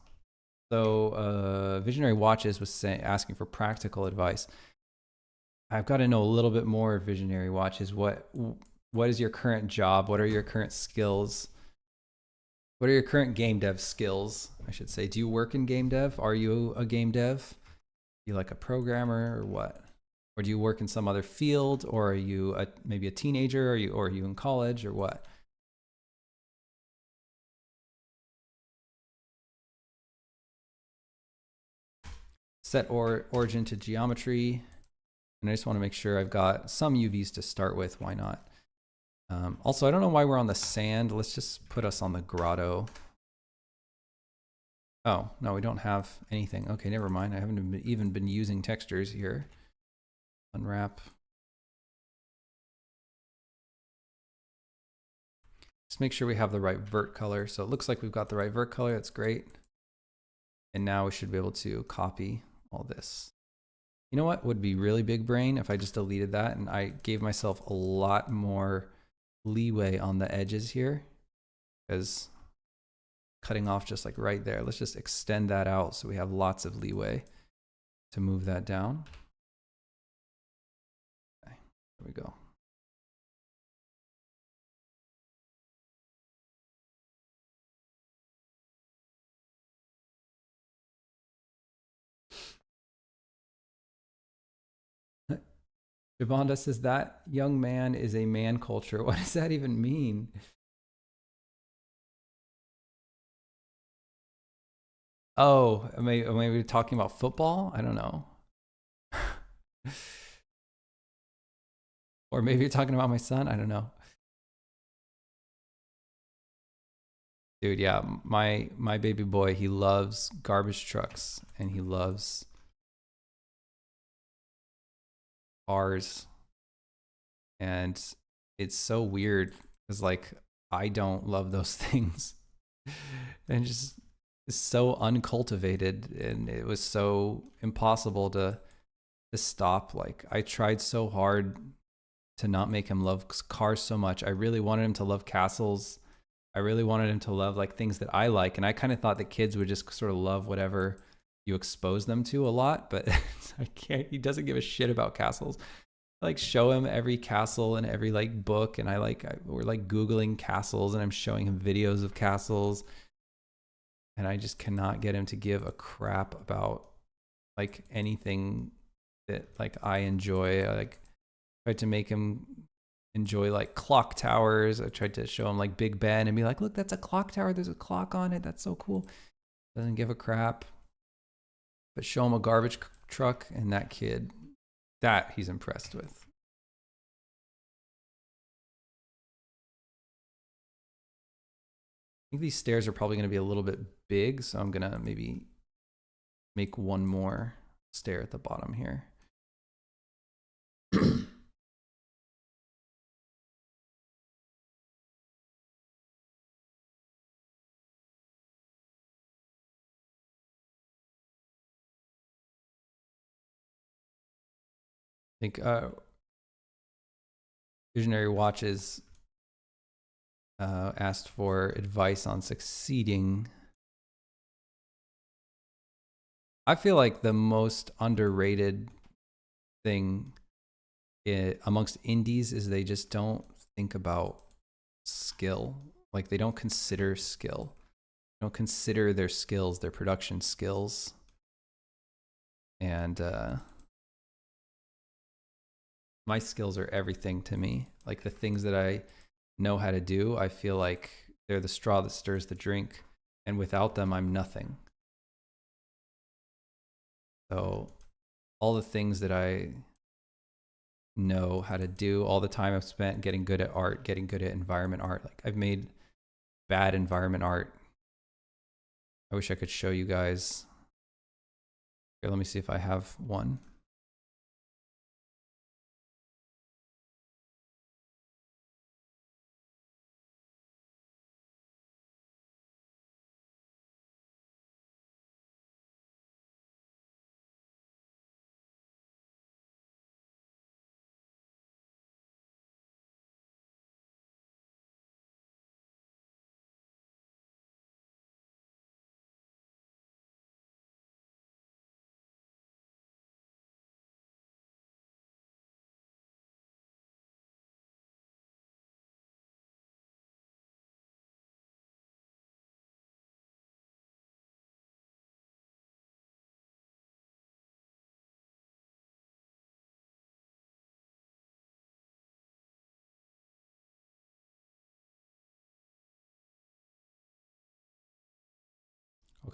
So Visionary Watches was asking for practical advice. I've got to know a little bit more, Visionary Watches. What is your current job? What are your current skills? What are your current game dev skills, I should say? Do you work in game dev? Are you a game dev? Are you like a programmer or what? Or do you work in some other field? Or are you maybe a teenager? Or are you in college or what? Set origin to geometry. And I just want to make sure I've got some UVs to start with. Why not? Also, I don't know why we're on the sand. Let's just put us on the grotto. Oh, no, we don't have anything. Okay, never mind. I haven't even been using textures here. Unwrap. Just make sure we have the right vert color. So it looks like we've got the right vert color. That's great. And now we should be able to copy all this. You know what would be really big brain if I just deleted that and I gave myself a lot more leeway on the edges here, because cutting off just like right there. Let's just extend that out so we have lots of leeway to move that down. Okay, there we go. Jabonda says that young man is a man culture. What does that even mean? Oh, maybe talking about football? I don't know. Or maybe you're talking about my son? I don't know. Dude, yeah, my baby boy, he loves garbage trucks and he loves cars. And it's so weird because like I don't love those things. And just so uncultivated, and it was so impossible to stop. Like I tried so hard to not make him love cars so much. I really wanted him to love castles. I really wanted him to love like things that I like, and I kind of thought that kids would just sort of love whatever you expose them to a lot, but I can't. He doesn't give a shit about castles. I like show him every castle and every like book, and we're like Googling castles, and I'm showing him videos of castles, and I just cannot get him to give a crap about like anything that like I enjoy. I like tried to make him enjoy like clock towers. I tried to show him like Big Ben and be like, look, that's a clock tower. There's a clock on it. That's so cool. Doesn't give a crap. But show him a garbage truck, and that kid, that he's impressed with. I think these stairs are probably going to be a little bit big, so I'm going to maybe make one more stair at the bottom here. I think Visionary Watches asked for advice on succeeding. I feel like the most underrated thing amongst indies is they just don't think about skill. Like they don't consider skill. They don't consider their skills, their production skills. And my skills are everything to me. Like the things that I know how to do, I feel like they're the straw that stirs the drink. And without them, I'm nothing. So all the things that I know how to do, all the time I've spent getting good at art, getting good at environment art. Like I've made bad environment art. I wish I could show you guys. Here, let me see if I have one.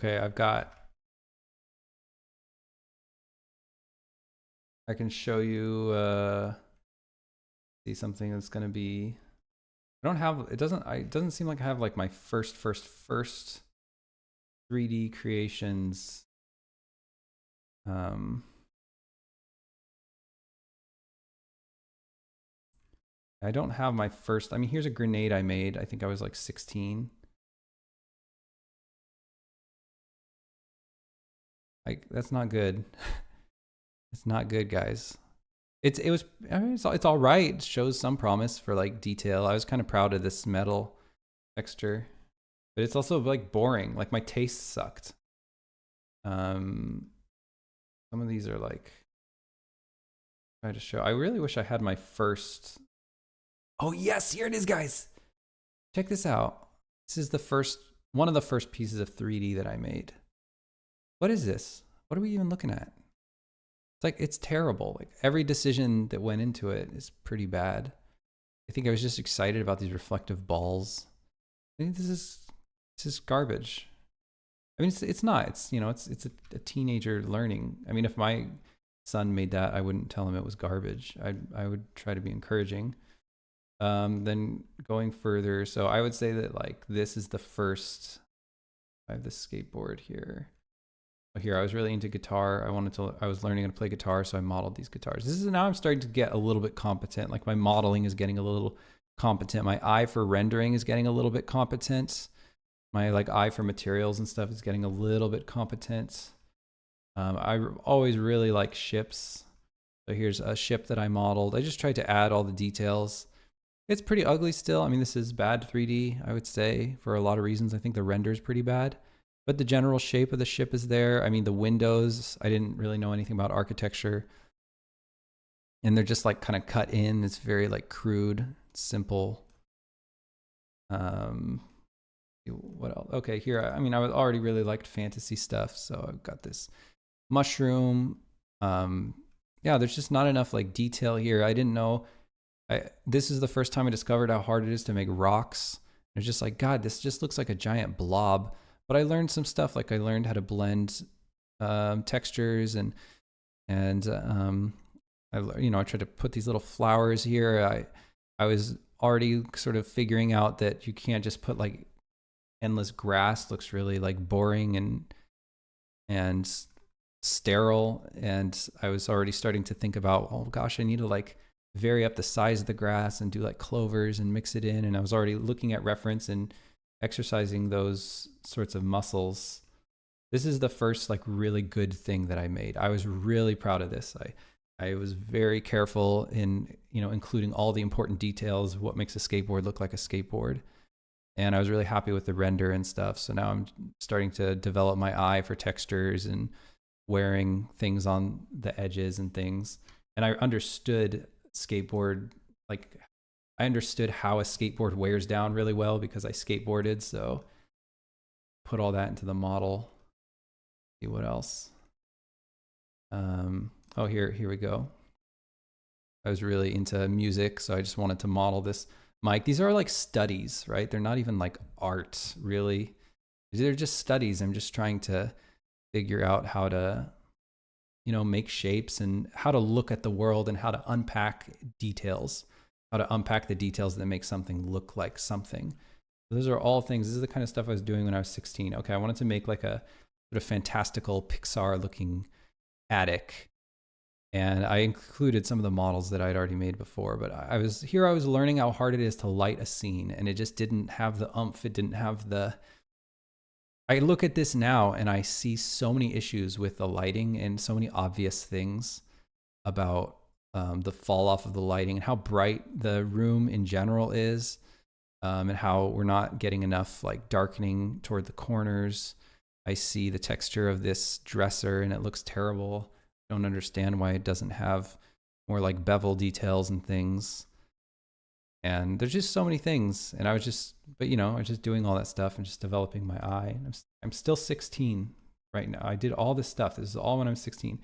Okay, I can show you, see something that's going to be, I don't have, it doesn't seem like I have like my first 3D creations. I don't have my first, I mean, here's a grenade I made. I think I was like 16. Like, that's not good. It's not good, guys. It was, I mean, it's all right. It shows some promise for like detail. I was kind of proud of this metal texture, but it's also like boring. Like my taste sucked. Some of these are like, try to show. I really wish I had my first. Oh yes, here it is, guys. Check this out. This is the first, one of the first pieces of 3D that I made. What is this? What are we even looking at? It's like, it's terrible. Like every decision that went into it is pretty bad. I think I was just excited about these reflective balls. I think this is garbage. I mean, it's not. It's, you know, it's a teenager learning. I mean, if my son made that, I wouldn't tell him it was garbage. I would try to be encouraging. Then going further, so I would say that like this is the first. I have this skateboard here. Here, I was really into guitar. I was learning how to play guitar, so I modeled these guitars. This is now I'm starting to get a little bit competent. Like my modeling is getting a little competent. My eye for rendering is getting a little bit competent. My like eye for materials and stuff is getting a little bit competent. I always really like ships. So here's a ship that I modeled. I just tried to add all the details. It's pretty ugly still. I mean, this is bad 3D, I would say, for a lot of reasons. I think the render is pretty bad. But the general shape of the ship is there. I mean, the windows, I didn't really know anything about architecture. And they're just like kind of cut in. It's very like crude, simple. What else? Okay, here, I mean, I already really liked fantasy stuff. So I've got this mushroom. Yeah, there's just not enough like detail here. I didn't know. This is the first time I discovered how hard it is to make rocks. It's just like, God, this just looks like a giant blob. But I learned some stuff, like I learned how to blend textures and I tried to put these little flowers here. I was already sort of figuring out that you can't just put like endless grass. Looks really like boring and sterile. And I was already starting to think about, oh gosh, I need to like vary up the size of the grass and do like clovers and mix it in. And I was already looking at reference and exercising those sorts of muscles. This is the first like really good thing that I made. I was really proud of this. I was very careful in, including all the important details of what makes a skateboard look like a skateboard. And I was really happy with the render and stuff. So now I'm starting to develop my eye for textures and wearing things on the edges and things. And I understood skateboard, like I understood how a skateboard wears down really well because I skateboarded. So put all that into the model. See what else. Oh, here we go. I was really into music, so I just wanted to model this mic. These are like studies, right? They're not even like art, really. They're just studies. I'm just trying to figure out how to, make shapes and how to look at the world and how to unpack details, how to unpack the details that make something look like something. Those are all things. This is the kind of stuff I was doing when I was 16. Okay, I wanted to make like a sort of fantastical Pixar-looking attic. And I included some of the models that I'd already made before, but I was learning how hard it is to light a scene, and it just didn't have the oomph. It didn't have the. I look at this now and I see so many issues with the lighting and so many obvious things about the fall off of the lighting and how bright the room in general is, and how we're not getting enough like darkening toward the corners. I see the texture of this dresser and it looks terrible. Don't understand why it doesn't have more like bevel details and things. And there's just so many things. And I was just doing all that stuff and just developing my eye. And I'm still 16 right now. I did all this stuff. This is all when I'm 16.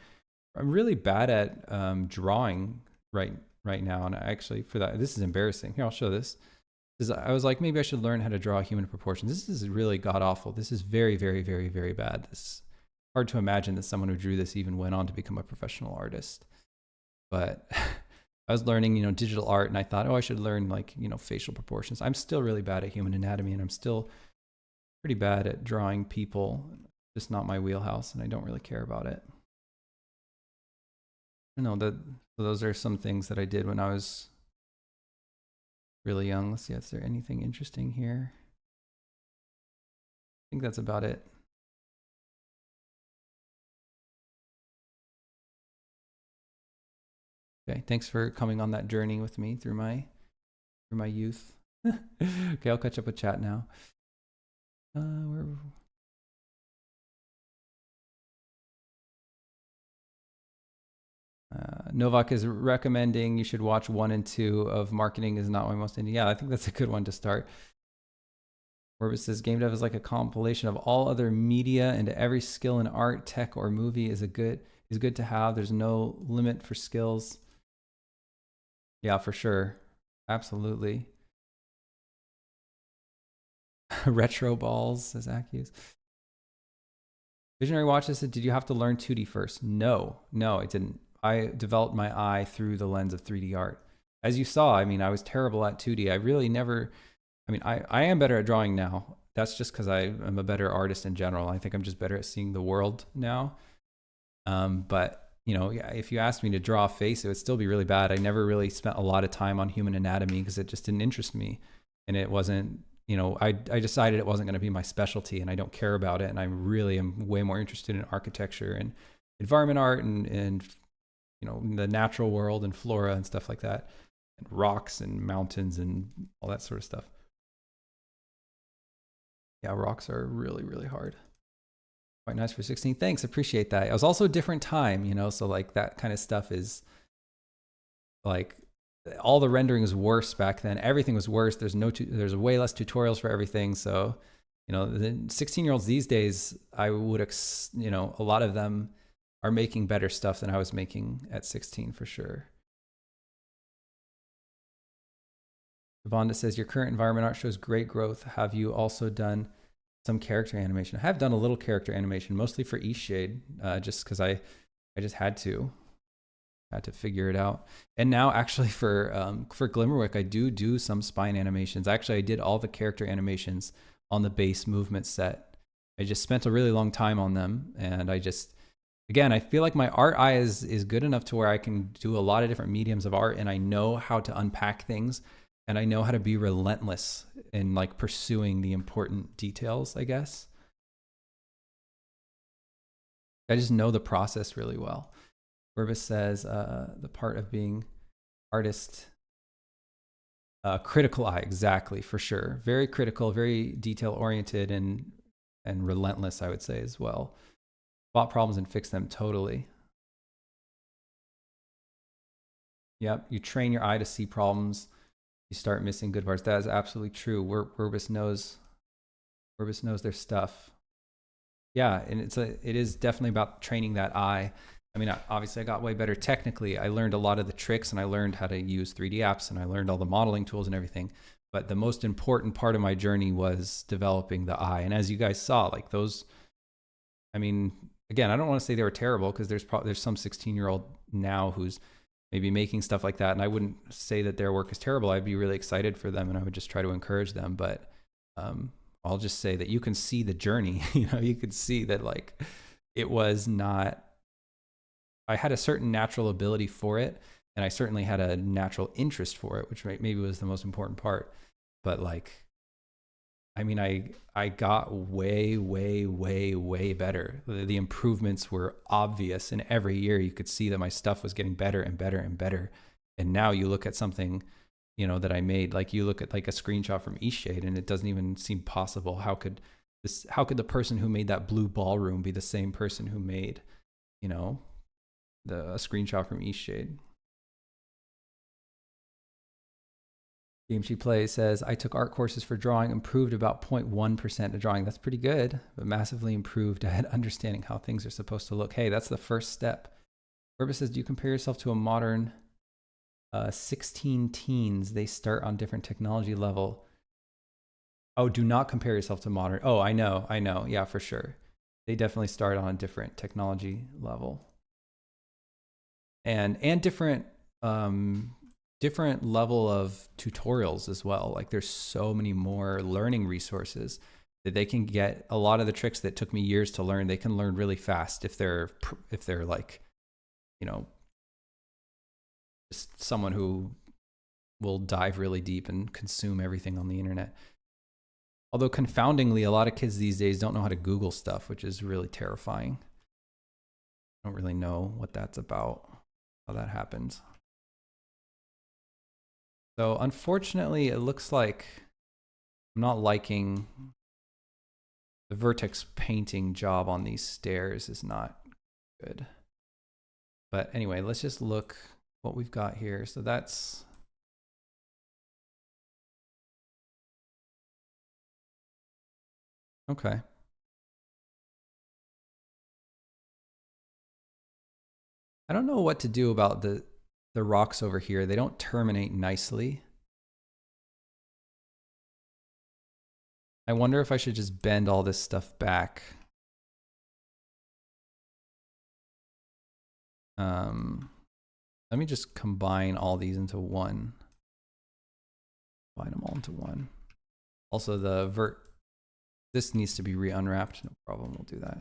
I'm really bad at drawing right now. And I actually, for that, this is embarrassing. Here, I'll show this. I was like, maybe I should learn how to draw human proportions. This is really god awful. This is very, very, very, very bad. This hard to imagine that someone who drew this even went on to become a professional artist. But I was learning, digital art, and I thought, oh, I should learn like, facial proportions. I'm still really bad at human anatomy, and I'm still pretty bad at drawing people. Just not my wheelhouse, and I don't really care about it. I know that those are some things that I did when I was really young. Let's see, is there anything interesting here? I think that's about it. Okay, thanks for coming on that journey with me through my youth. Okay, I'll catch up with chat now. Novak is recommending you should watch 1 and 2 of Marketing is Not My Most Indie. Yeah, I think that's a good one to start. Orbis says game dev is like a compilation of all other media, and every skill in art, tech, or movie is good to have. There's no limit for skills. Yeah, for sure. Absolutely. Retro balls, says Accuse. Visionary Watches said, did you have to learn 2D first? No, I didn't. I developed my eye through the lens of 3D art. As you saw, I mean, I was terrible at 2D. I really never, I am better at drawing now. That's just because I am a better artist in general. I think I'm just better at seeing the world now. But if you asked me to draw a face, it would still be really bad. I never really spent a lot of time on human anatomy because it just didn't interest me. And it wasn't, I decided it wasn't going to be my specialty, and I don't care about it. And I really am way more interested in architecture and environment art and the natural world and flora and stuff like that, and rocks and mountains and all that sort of stuff. Yeah, rocks are really, really hard. Quite nice for 16. Thanks, appreciate that. It was also a different time, so like that kind of stuff is like all the rendering was worse back then. Everything was worse. There's way less tutorials for everything. So, the 16-year-olds these days, I would, a lot of them are making better stuff than I was making at 16 for sure. Bonda says, your current environment art shows great growth. Have you also done some character animation? I have done a little character animation, mostly for Eastshade, just because I just had to figure it out. And now actually for Glimmerwick, I do some spine animations. Actually, I did all the character animations on the base movement set. I just spent a really long time on them, and again, I feel like my art eye is good enough to where I can do a lot of different mediums of art, and I know how to unpack things, and I know how to be relentless in like pursuing the important details, I guess. I just know the process really well. Burbis says, the part of being artist, critical eye, exactly, for sure. Very critical, very detail oriented and relentless, I would say as well. Spot problems and fix them totally. Yep, you train your eye to see problems. You start missing good parts. That is absolutely true. Burbis knows their stuff. Yeah, and it is definitely about training that eye. I mean, obviously I got way better technically. I learned a lot of the tricks, and I learned how to use 3D apps, and I learned all the modeling tools and everything. But the most important part of my journey was developing the eye. And as you guys saw, like those, I mean, again, I don't want to say they were terrible, because there's some 16-year-old now who's maybe making stuff like that, and I wouldn't say that their work is terrible. I'd be really excited for them, and I would just try to encourage them. But I'll just say that you can see the journey. You could see that like it was not. I had a certain natural ability for it, and I certainly had a natural interest for it, which maybe was the most important part. But like, I mean, I got way, way, way, way better. The improvements were obvious, and every year you could see that my stuff was getting better and better and better. And now you look at something, that I made, like you look at like a screenshot from Eastshade, and it doesn't even seem possible. How could the person who made that blue ballroom be the same person who made, a screenshot from Eastshade? Game She Plays says, I took art courses for drawing, improved about 0.1% of drawing. That's pretty good, but massively improved at understanding how things are supposed to look. Hey, that's the first step. Purpose says, do you compare yourself to a modern 16 teens? They start on different technology level. Oh, do not compare yourself to modern. Oh, I know. Yeah, for sure. They definitely start on a different technology level. And different different level of tutorials as well. Like there's so many more learning resources that they can get. A lot of the tricks that took me years to learn, they can learn really fast if they're like, you know, just someone who will dive really deep and consume everything on the internet. Although confoundingly, a lot of kids these days don't know how to Google stuff, which is really terrifying. I don't really know what that's about, how that happens. So unfortunately, it looks like I'm not liking the vertex painting job on these stairs is not good. But anyway, let's just look what we've got here. So that's okay. I don't know what to do about the rocks over here. They don't terminate nicely. I wonder if I should just bend all this stuff back. Let me just combine all these into one. Combine them all into one. Also, this needs to be re-unwrapped. No problem. We'll do that.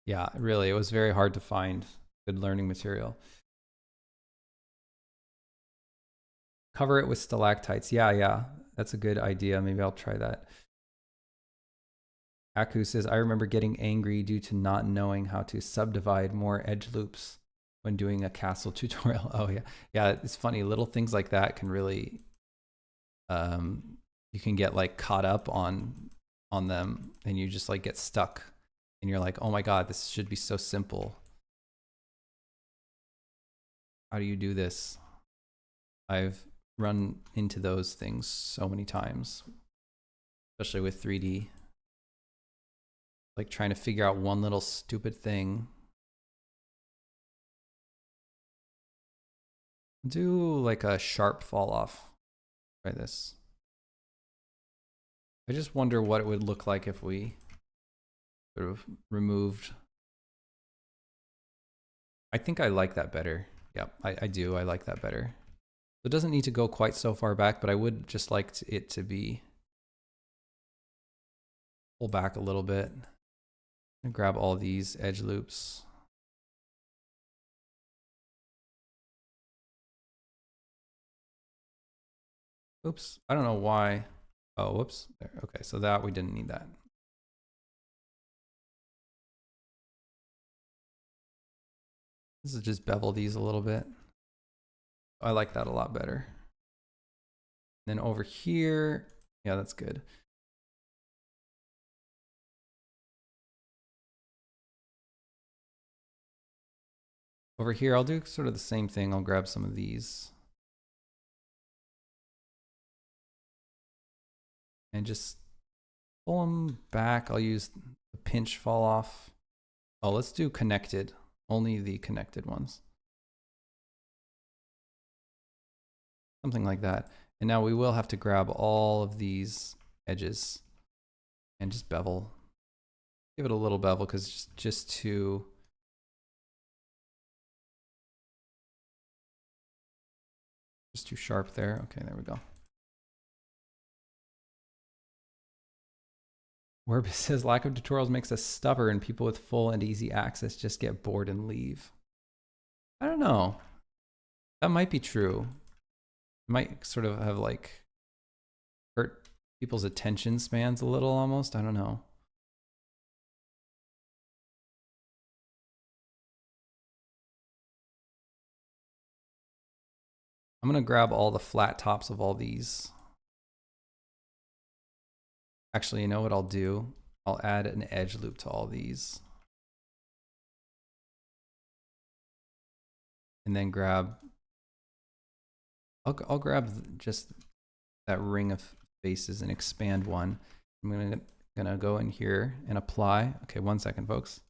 Yeah, really, it was very hard to find good learning material. Cover it with stalactites. Yeah, that's a good idea. Maybe I'll try that. Aku says, I remember getting angry due to not knowing how to subdivide more edge loops when doing a castle tutorial. Oh yeah. Yeah, it's funny. Little things like that can really, you can get like caught up on them and you just like get stuck and you're like, oh my God, this should be so simple. How do you do this? I've run into those things so many times, especially with 3D. Like trying to figure out one little stupid thing. Do like a sharp fall off. Try this. I just wonder what it would look like if we sort of removed. I think I like that better. Yep, I do. I like that better. It doesn't need to go quite so far back, but I would just like it to be pull back a little bit and grab all these edge loops. Oops, I don't know why. Oh, whoops. There. Okay, so that we didn't need that. This is just bevel these a little bit. I like that a lot better. Then over here, yeah, that's good. Over here, I'll do sort of the same thing. I'll grab some of these. And just pull them back. I'll use the pinch fall off. Oh, let's do connected. Only the connected ones. Something like that. And now we will have to grab all of these edges and just bevel. Give it a little bevel because just too sharp there. Okay, there we go. Werb says lack of tutorials makes us stubborn. People with full and easy access just get bored and leave. I don't know. That might be true. It might sort of have like hurt people's attention spans a little almost. I don't know. I'm going to grab all the flat tops of all these. Actually, you know what I'll do? I'll add an edge loop to all these. And then grab, I'll grab just that ring of faces and expand one. I'm going to Gonna go in here and apply. Okay, 1 second, folks.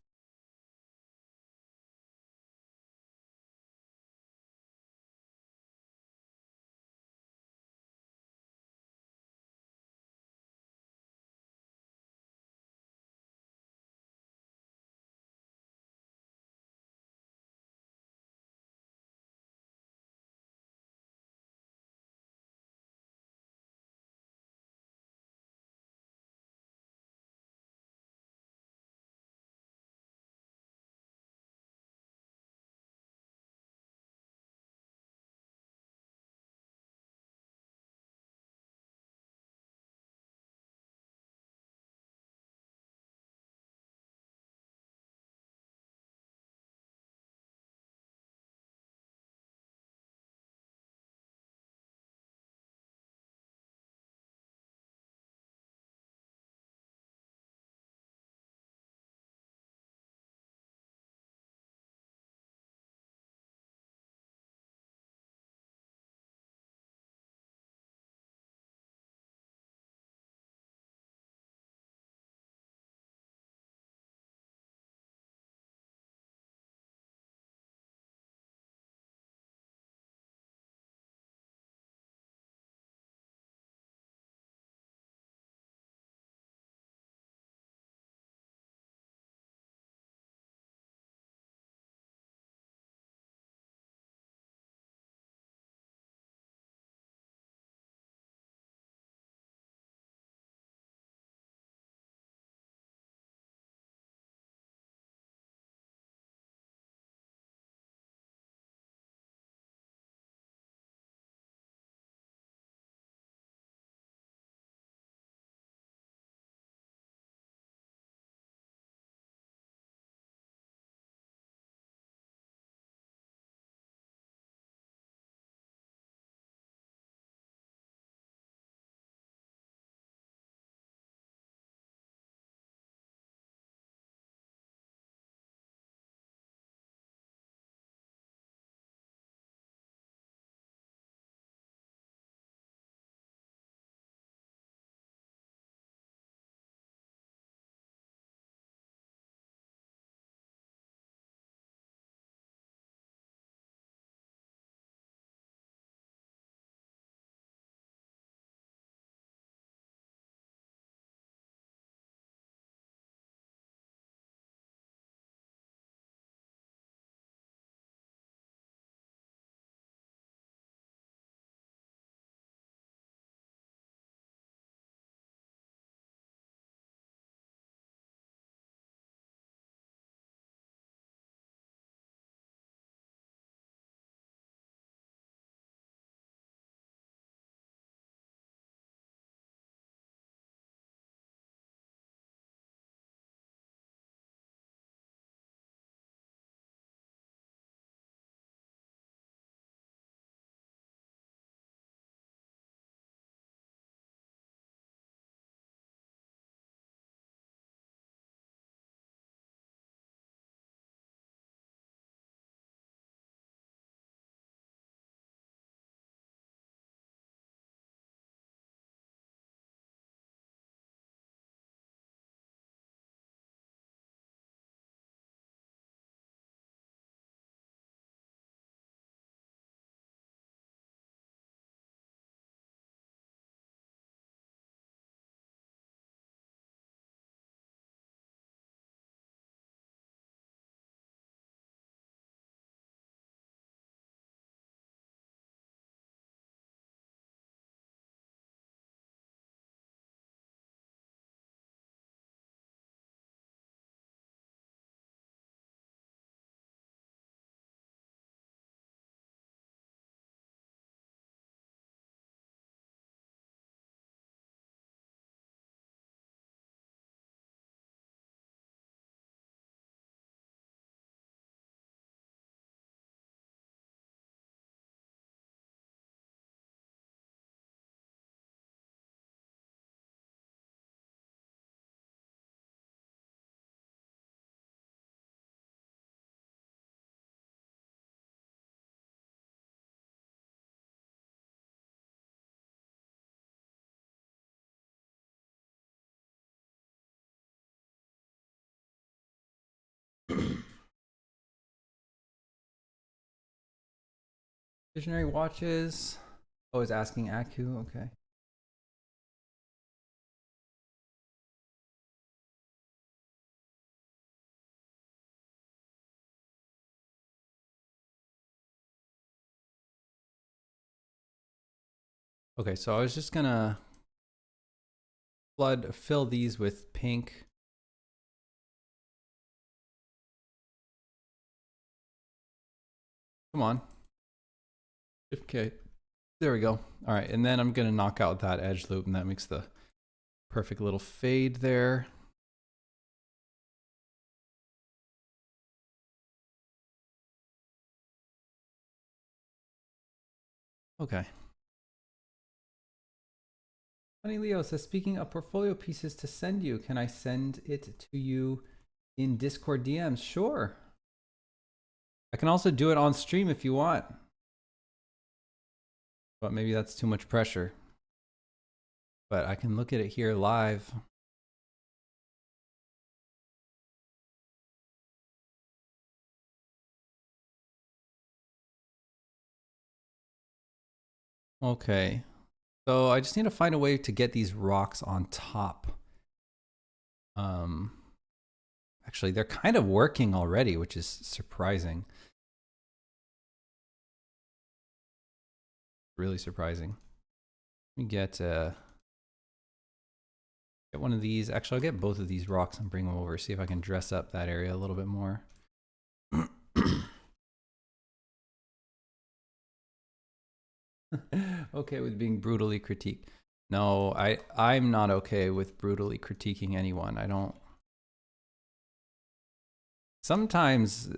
Visionary watches. Oh, is asking Aku. Okay. Okay, so I was just gonna fill these with pink. Come on. Okay. There we go. All right, and then I'm gonna knock out that edge loop, and that makes the perfect little fade there. Okay. Funny Leo says, speaking of portfolio pieces to send you, can I send it to you in Discord DMs? Sure. I can also do it on stream if you want. But maybe that's too much pressure. But I can look at it here live. Okay. So I just need to find a way to get these rocks on top. Actually, they're kind of working already, which is surprising. Really surprising. Let me get one of these. Actually, I'll get both of these rocks and bring them over. See if I can dress up that area a little bit more. Okay with being brutally critiqued. No, I'm not okay with brutally critiquing anyone. I don't. Sometimes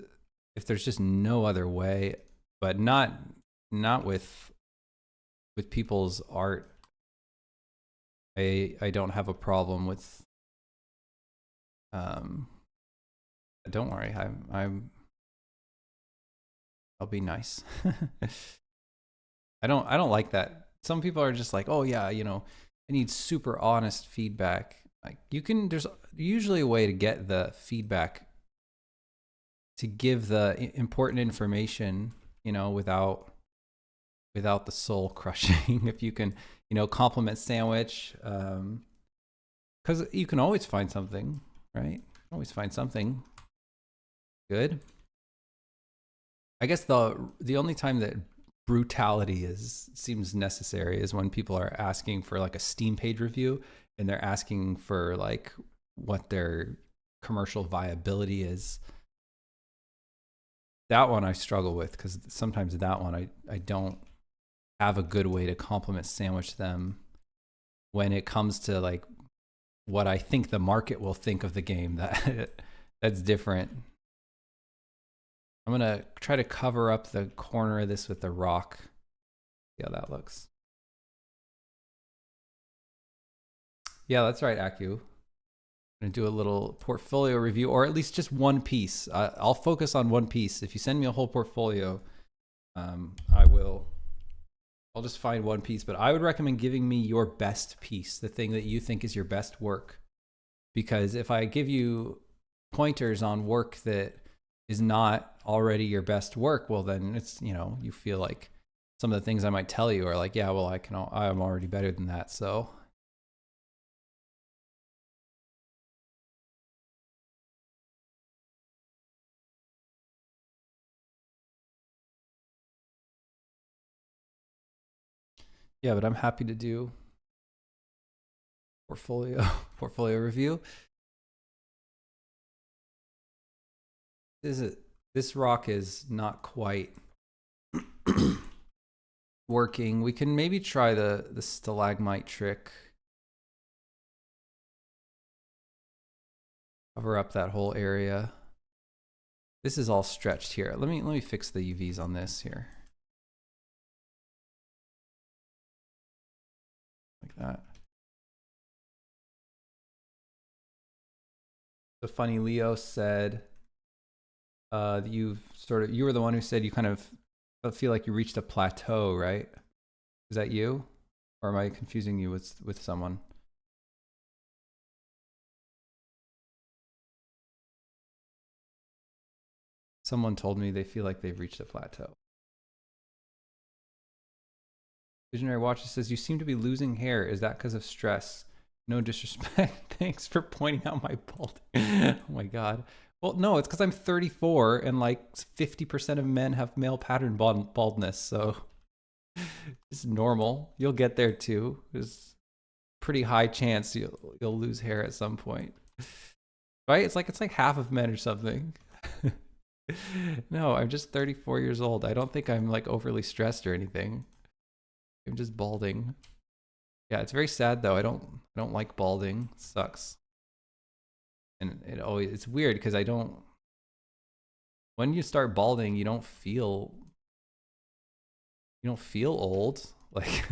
if there's just no other way, but not with people's art. I don't have a problem with don't worry, I'll be nice. I don't like that. Some people are just like, oh yeah, you know, I need super honest feedback. Like there's usually a way to get the feedback to give the important information, you know, without the soul crushing. If you can, you know, compliment sandwich, because you can always find something, right? Always find something good. I guess the only time that brutality seems necessary is when people are asking for like a Steam page review and they're asking for like what their commercial viability is. That one I struggle with because sometimes that one I don't have a good way to compliment sandwich them when it comes to like what I think the market will think of the game. That's different. I'm gonna try to cover up the corner of this with the rock. See how that looks. Yeah, that's right, Aku. I'm gonna do a little portfolio review, or at least just one piece. I'll focus on one piece. If you send me a whole portfolio, I'll just find one piece, but I would recommend giving me your best piece, the thing that you think is your best work. Because if I give you pointers on work that is not already your best work, well then it's, you know, you feel like some of the things I might tell you are like, yeah, well I'm already better than that. So yeah, but I'm happy to do portfolio review. This rock is not quite working. We can maybe try the stalagmite trick. Cover up that whole area. This is all stretched here. Let me fix the UVs on this here. Like that. The funny Leo said you were the one who said you kind of feel like you reached a plateau, right? Is that you? Or am I confusing you with someone? Someone told me they feel like they've reached a plateau. Visionary Watcher says, you seem to be losing hair. Is that because of stress? No disrespect. Thanks for pointing out my balding. Oh my God. Well, no, it's because I'm 34 and like 50% of men have male pattern baldness. So it's normal. You'll get there too. There's pretty high chance you'll lose hair at some point. Right? It's like half of men or something. No, I'm just 34 years old. I don't think I'm like overly stressed or anything. I'm just balding. Yeah, it's very sad though. I don't like balding. It sucks. And it's weird because when you start balding, you don't feel old. Like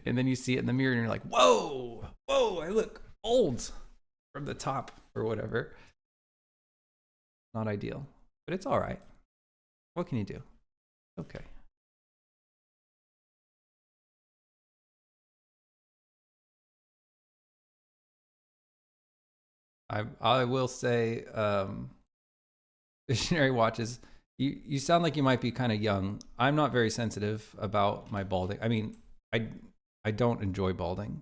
and then you see it in the mirror and you're like, whoa, I look old from the top or whatever. Not ideal, but it's all right. What can you do? Okay. I will say, Visionary Watches, you sound like you might be kind of young. I'm not very sensitive about my balding. I mean, I don't enjoy balding.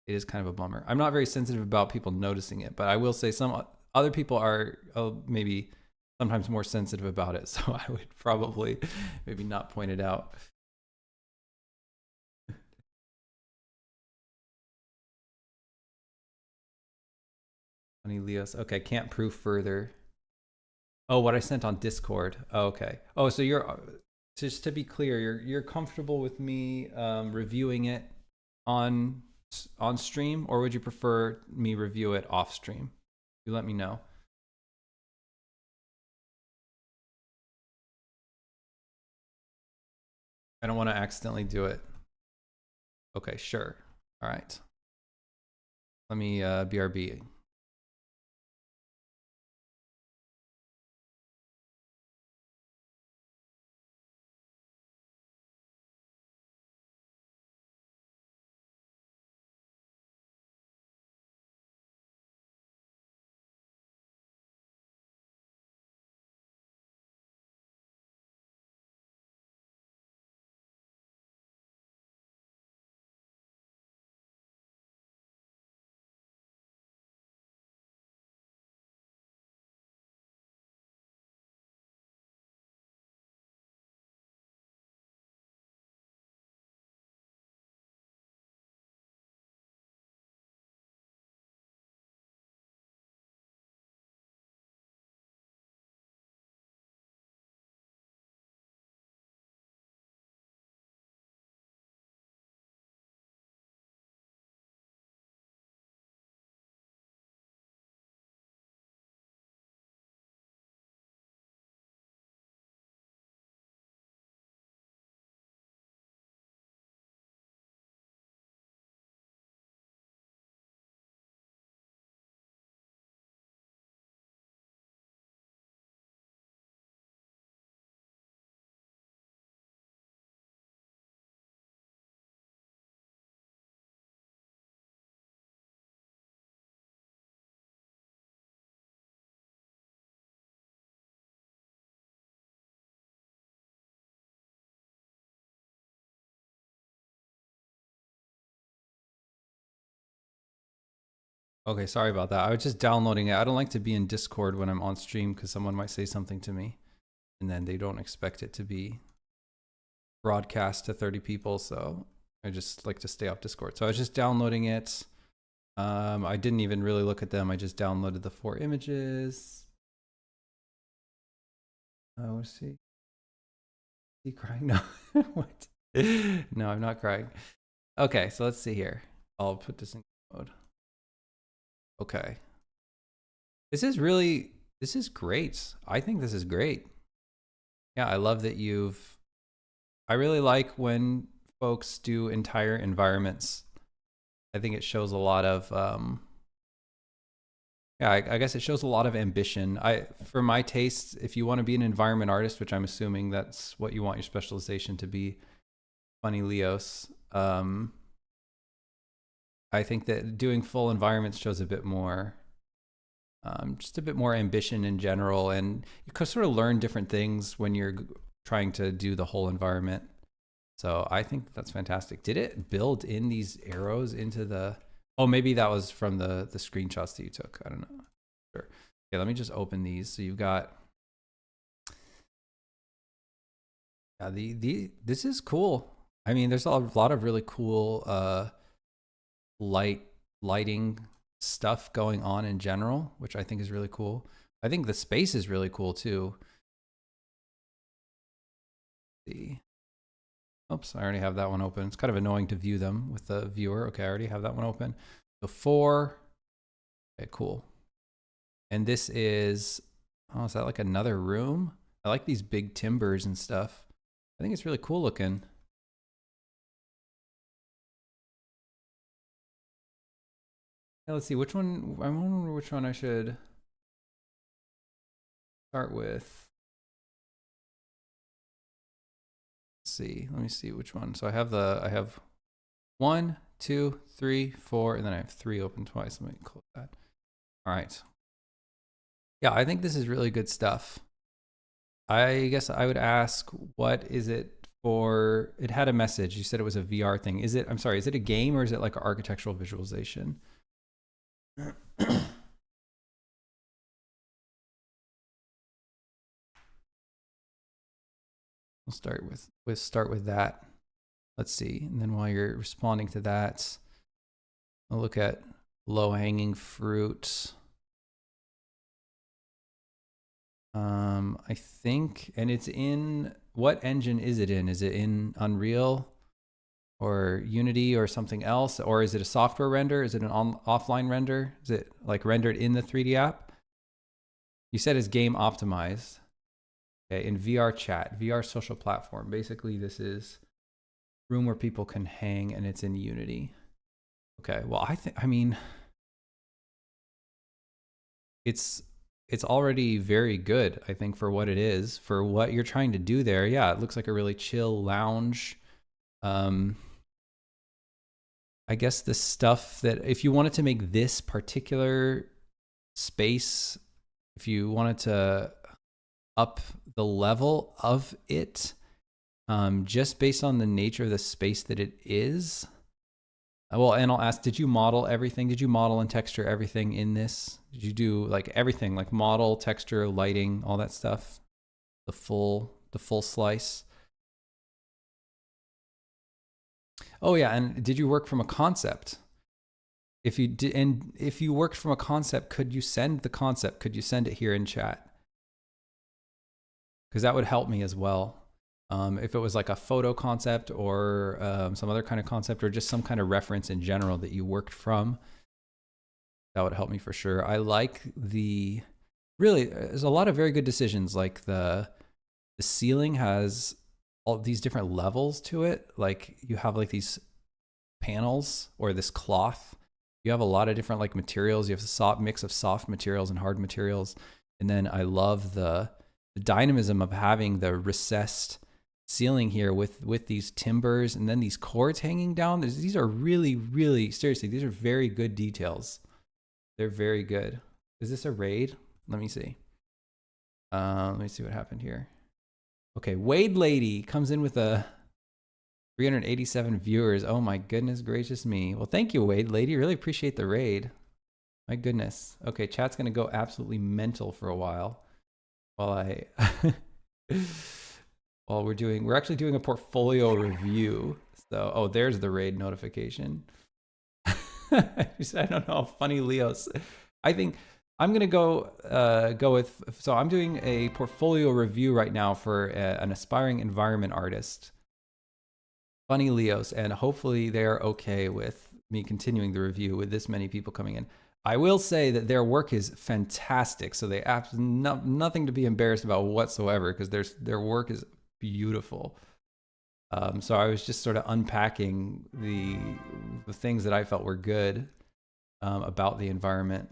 It is kind of a bummer. I'm not very sensitive about people noticing it, but I will say some other people are maybe sometimes more sensitive about it. So I would probably maybe not point it out. Funny Leos. Okay, can't prove further. Oh, what I sent on Discord. Oh, okay. Oh, so you're just to be clear, you're comfortable with me reviewing it on stream, or would you prefer me review it off stream? You let me know. I don't want to accidentally do it. Okay, sure. All right. Let me BRB. Okay, sorry about that. I was just downloading it. I don't like to be in Discord when I'm on stream because someone might say something to me and then they don't expect it to be broadcast to 30 people. So I just like to stay off Discord. So I was just downloading it. I didn't even really look at them. I just downloaded the 4 images. Oh, let's see. Is he crying? No. What? No, I'm not crying. Okay, so let's see here. I'll put this in mode. Okay. This is great. I think this is great. Yeah, I love that I really like when folks do entire environments. I think it shows a lot of, I guess it shows a lot of ambition. For my taste, if you want to be an environment artist, which I'm assuming that's what you want your specialization to be, Funny Leos, I think that doing full environments shows a bit more, just a bit more ambition in general, and you can sort of learn different things when you're trying to do the whole environment. So I think that's fantastic. Did it build in these arrows into the, oh, maybe that was from the screenshots that you took. I don't know. Sure. Okay, let me just open these. So you've got, yeah, this is cool. I mean, there's a lot of really cool lighting stuff going on in general, which I think is really cool. I think the space is really cool too. Let's see. Oops, I already have that one open. It's kind of annoying to view them with the viewer. Okay, I already have that one open. So 4. Okay, cool. And this is, oh, is that like another room? I like these big timbers and stuff. I think it's really cool looking. Now, let's see, which one, I wonder which one I should start with. Let's see, let me see which one. So I have 1, 2, 3, 4, and then I have 3 open twice. Let me close that. All right. Yeah, I think this is really good stuff. I guess I would ask, what is it for? It had a message. You said it was a VR thing. Is it, I'm sorry, is it a game or is it like an architectural visualization? We'll start with that. Let's see. And then while you're responding to that, I'll look at low-hanging fruit. I think, and it's in, what engine is it in? Is it in Unreal or Unity or something else? Or is it a software render? Is it an offline render? Is it like rendered in the 3D app? You said it's game optimized. Okay, in VR chat, VR social platform. Basically, this is room where people can hang and it's in Unity. Okay, well, I mean, it's already very good, I think, for what it is, for what you're trying to do there. Yeah, it looks like a really chill lounge. I guess the stuff that, if you wanted to make this particular space, if you wanted to up the level of it, just based on the nature of the space that it is. Well, and I'll ask, did you model everything? Did you model and texture everything in this? Did you do like everything, like model, texture, lighting, all that stuff? The full slice? Oh yeah, and did you work from a concept? If you did, and if you worked from a concept, could you send the concept? Could you send it here in chat? Because that would help me as well. If it was like a photo concept or some other kind of concept or just some kind of reference in general that you worked from, that would help me for sure. I like really, there's a lot of very good decisions. Like the ceiling has all these different levels to it. Like you have like these panels or this cloth. You have a lot of different like materials. You have a soft mix of soft materials and hard materials. And then I love the dynamism of having the recessed ceiling here with these timbers and then these cords hanging down. These are really, really, seriously, these are very good details. They're very good. Is this a raid? Let me see. Let me see what happened here. Okay, Wade Lady comes in with a 387 viewers. Oh my goodness gracious me. Well, thank you, Wade Lady. Really appreciate the raid. My goodness. Okay, chat's gonna go absolutely mental for a while while we're actually doing a portfolio review. So, oh, there's the raid notification. I don't know, funny Leos. I think I'm gonna go with, so I'm doing a portfolio review right now for an aspiring environment artist, funny Leos, and hopefully they're okay with me continuing the review with this many people coming in. I will say that their work is fantastic, so they have nothing to be embarrassed about whatsoever, because their work is beautiful. So I was just sort of unpacking the things that I felt were good about the environment.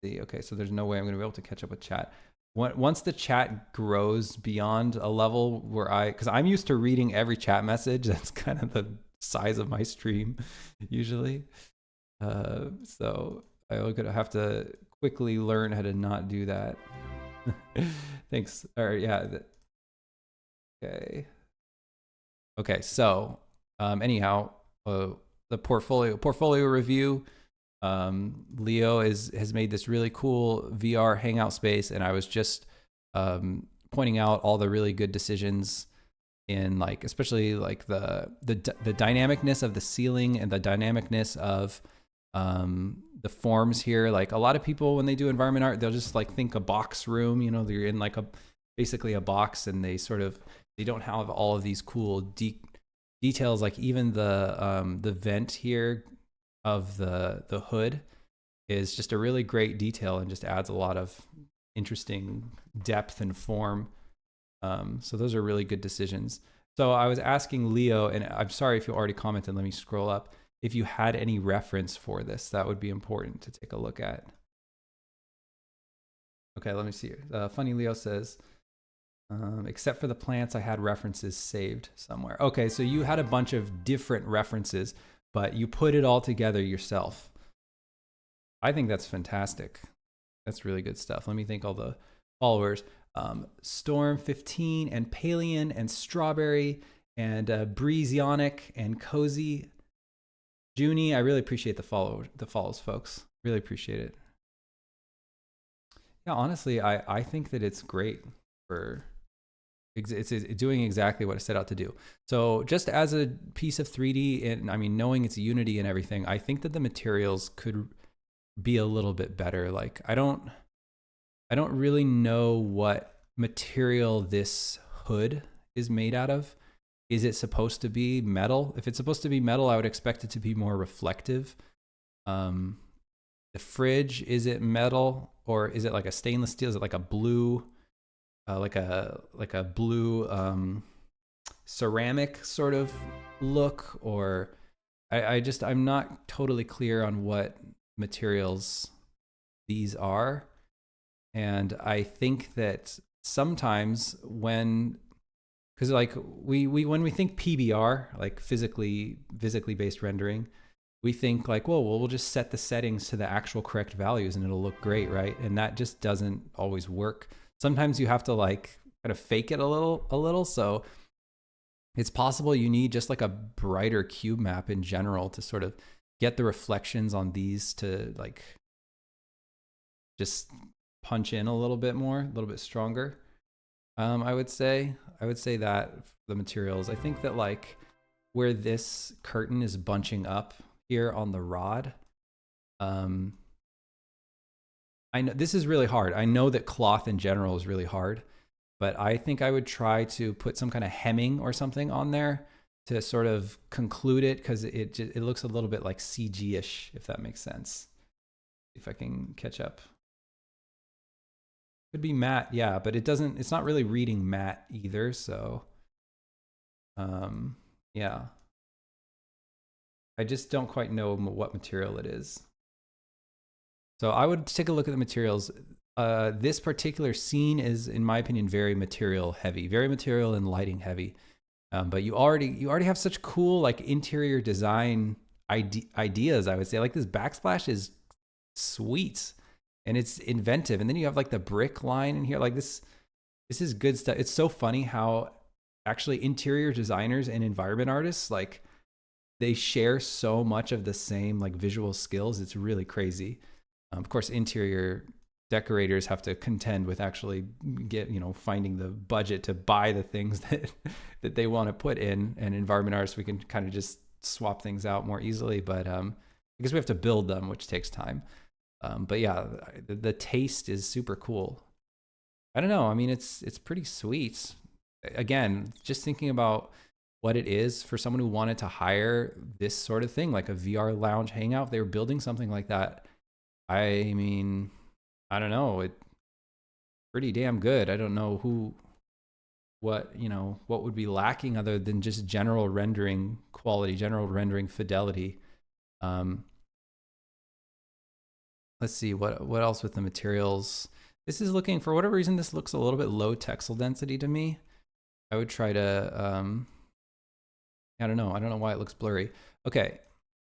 Okay, so there's no way I'm going to be able to catch up with chat. Once the chat grows beyond a level where because I'm used to reading every chat message, that's kind of the size of my stream usually. So I'm going to have to quickly learn how to not do that. Thanks. All right, yeah. Okay. Okay, so anyhow, the portfolio review. Leo has made this really cool VR hangout space, and I was just pointing out all the really good decisions in, like, especially like the dynamicness of the ceiling and the dynamicness of the forms here. Like, a lot of people, when they do environment art, they'll just like think a box room, you know, they're in like basically a box, and they don't have all of these cool details. Like, even the vent here of the hood is just a really great detail and just adds a lot of interesting depth and form. So those are really good decisions. So I was asking Leo, and I'm sorry if you already commented, let me scroll up. If you had any reference for this, that would be important to take a look at. Okay, let me see. Funny Leo says, except for the plants, I had references saved somewhere. Okay, so you had a bunch of different references, but you put it all together yourself. I think that's fantastic. That's really good stuff. Let me thank all the followers. Storm 15 and Palian and Strawberry and Breezionic and Cozy. Junie, I really appreciate the follows, folks. Really appreciate it. Yeah, honestly, I think that it's great for it's doing exactly what it set out to do. So just as a piece of 3D, and I mean, knowing it's Unity and everything, I think that the materials could be a little bit better. Like, I don't really know what material this hood is made out of. Is it supposed to be metal? If it's supposed to be metal, I would expect it to be more reflective. The fridge, is it metal, or is it like a stainless steel? Is it like a blue, like a blue ceramic sort of look? Or I'm not totally clear on what materials these are. And I think that sometimes because like when we think PBR, like physically based rendering, we think like, well, we'll just set the settings to the actual correct values and it'll look great, right? And that just doesn't always work. Sometimes you have to like kind of fake it a little. So it's possible you need just like a brighter cube map in general to sort of get the reflections on these to like just punch in a little bit more, a little bit stronger. I would say that for the materials, I think that like where this curtain is bunching up here on the rod, I know this is really hard. I know that cloth in general is really hard, but I think I would try to put some kind of hemming or something on there to sort of conclude it, because it looks a little bit like CG-ish, if that makes sense. If I can catch up. Could be matte, yeah, but it's not really reading matte either, so yeah. I just don't quite know what material it is. So I would take a look at the materials. This particular scene is, in my opinion, very material heavy, very material and lighting heavy. But you already have such cool like interior design ideas, I would say. Like, this backsplash is sweet and it's inventive. And then you have like the brick line in here. Like, this is good stuff. It's so funny how actually interior designers and environment artists, like, they share so much of the same like visual skills. It's really crazy. Of course, interior decorators have to contend with actually finding the budget to buy the things that they want to put in. And environment artists, we can kind of just swap things out more easily. But I guess we have to build them, which takes time. But yeah, the taste is super cool. I don't know. I mean, it's pretty sweet. Again, just thinking about what it is for someone who wanted to hire this sort of thing, like a VR lounge hangout, if they were building something like that. I mean, I don't know. It's pretty damn good. I don't know what would be lacking other than just general rendering quality, general rendering fidelity. Let's see what else with the materials. This is looking, for whatever reason, this looks a little bit low texel density to me. I would try to, I don't know why it looks blurry. Okay,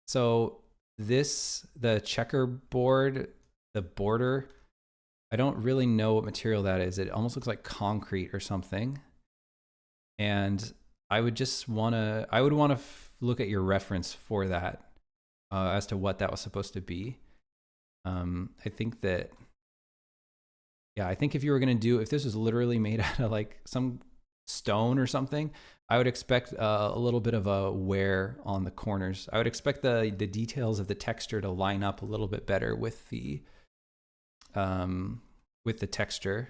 so the checkerboard, the border, I don't really know what material that is. It almost looks like concrete or something. And I would just I would want to look at your reference for that as to what that was supposed to be. I think that, yeah, I think if you were going to do, if this was literally made out of like some stone or something, I would expect a little bit of a wear on the corners. I would expect the details of the texture to line up a little bit better with the texture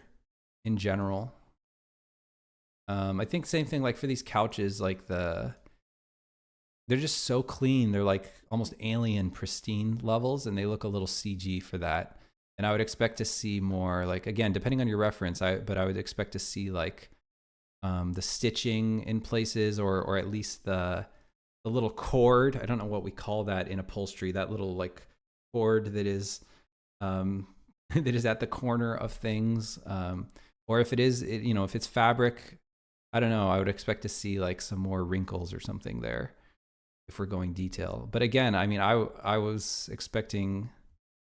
in general. I think same thing like for these couches, like they're just so clean. They're like almost alien pristine levels, and they look a little CG for that. And I would expect to see more, like, again, depending on your reference, but I would expect to see like the stitching in places, or at least the little cord. I don't know what we call that in upholstery, that little like cord that is that is at the corner of things. Or if it is, you know, if it's fabric, I don't know, I would expect to see like some more wrinkles or something there if we're going detail. But again, I mean, I was expecting,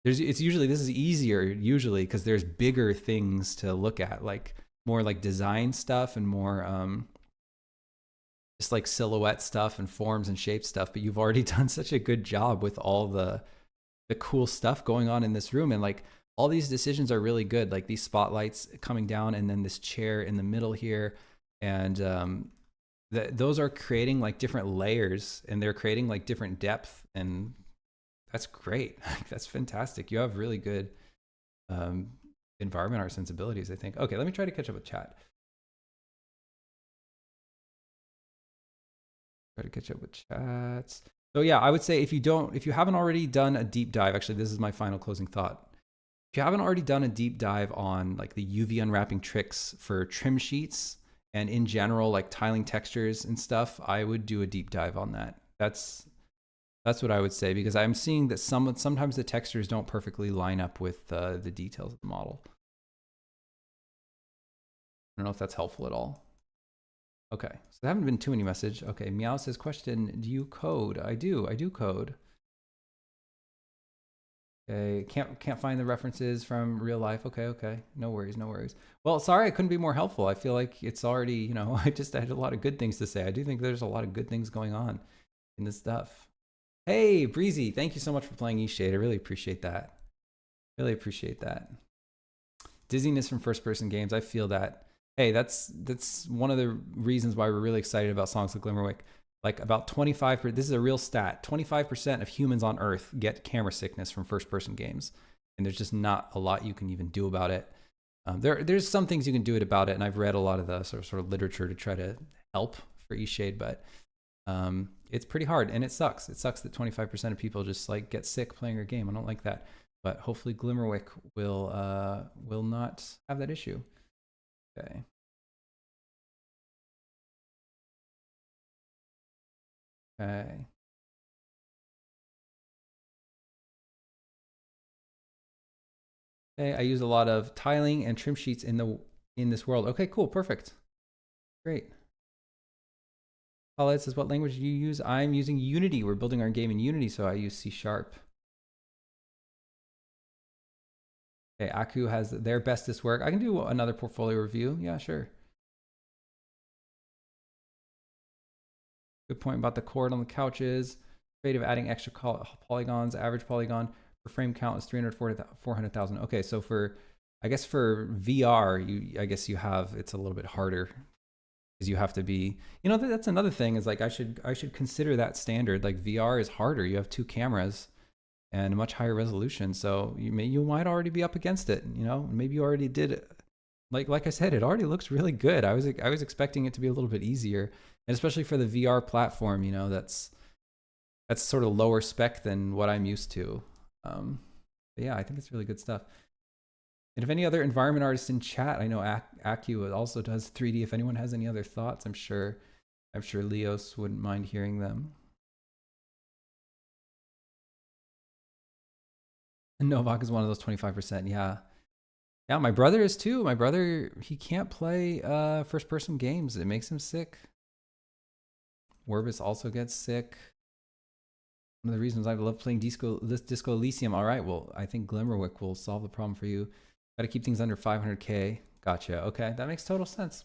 this is easier usually because there's bigger things to look at, like more like design stuff and more just like silhouette stuff and forms and shape stuff. But you've already done such a good job with all the cool stuff going on in this room, and like all these decisions are really good, like these spotlights coming down and then this chair in the middle here, and those are creating like different layers, and they're creating like different depth, and that's great. That's fantastic. You have really good environment art sensibilities, I think. Okay, let me try to catch up with chat. Try to catch up with chats. So yeah, I would say if you haven't already done a deep dive, actually this is my final closing thought. If you haven't already done a deep dive on like the UV unwrapping tricks for trim sheets and in general like tiling textures and stuff, I would do a deep dive on that. That's what I would say, because I'm seeing that sometimes the textures don't perfectly line up with the details of the model. I don't know if that's helpful at all. Okay, so there haven't been too many messages. Okay, Meow says, question, do you code? I do code. Okay, can't find the references from real life. Okay, no worries. Well, sorry I couldn't be more helpful. I feel like it's already, you know, I had a lot of good things to say. I do think there's a lot of good things going on in this stuff. Hey, Breezy, thank you so much for playing eShade. I really appreciate that. Really appreciate that. Dizziness from first-person games, I feel that. Hey, that's one of the reasons why we're really excited about Songs of Glimmerwick. Like about 25%, this is a real stat, 25% of humans on Earth get camera sickness from first-person games. And there's just not a lot you can even do about it. There's some things you can do about it, and I've read a lot of the sort of literature to try to help for eShade, but it's pretty hard, and it sucks. It sucks that 25% of people just like get sick playing your game. I don't like that. But hopefully Glimmerwick will not have that issue. Okay. Okay. Okay, I use a lot of tiling and trim sheets in this world. Okay, cool, perfect. Great. Paulette says, what language do you use? I'm using Unity. We're building our game in Unity, so I use C#. Okay, Aku has their bestest work. I can do another portfolio review. Yeah, sure. Good point about the cord on the couches. Afraid of adding extra polygons. Average polygon per frame count is 400,000. Okay, so I guess for VR, I guess you have, it's a little bit harder because you have to be, you know, that's another thing is like I should consider that standard. Like VR is harder. You have 2 cameras and a much higher resolution, so you might already be up against it. You know, maybe you already did it. Like I said, it already looks really good. I was expecting it to be a little bit easier, and especially for the VR platform, you know, that's sort of lower spec than what I'm used to. But yeah, I think it's really good stuff. And if any other environment artists in chat, I know Aku also does 3D. If anyone has any other thoughts, I'm sure Leos wouldn't mind hearing them. And Novak is one of those 25%. Yeah. Yeah, my brother is too. My brother, he can't play first-person games. It makes him sick. Werbis also gets sick. One of the reasons I love playing Disco Elysium. All right, well, I think Glimmerwick will solve the problem for you. Got to keep things under 500K. Gotcha. Okay, that makes total sense.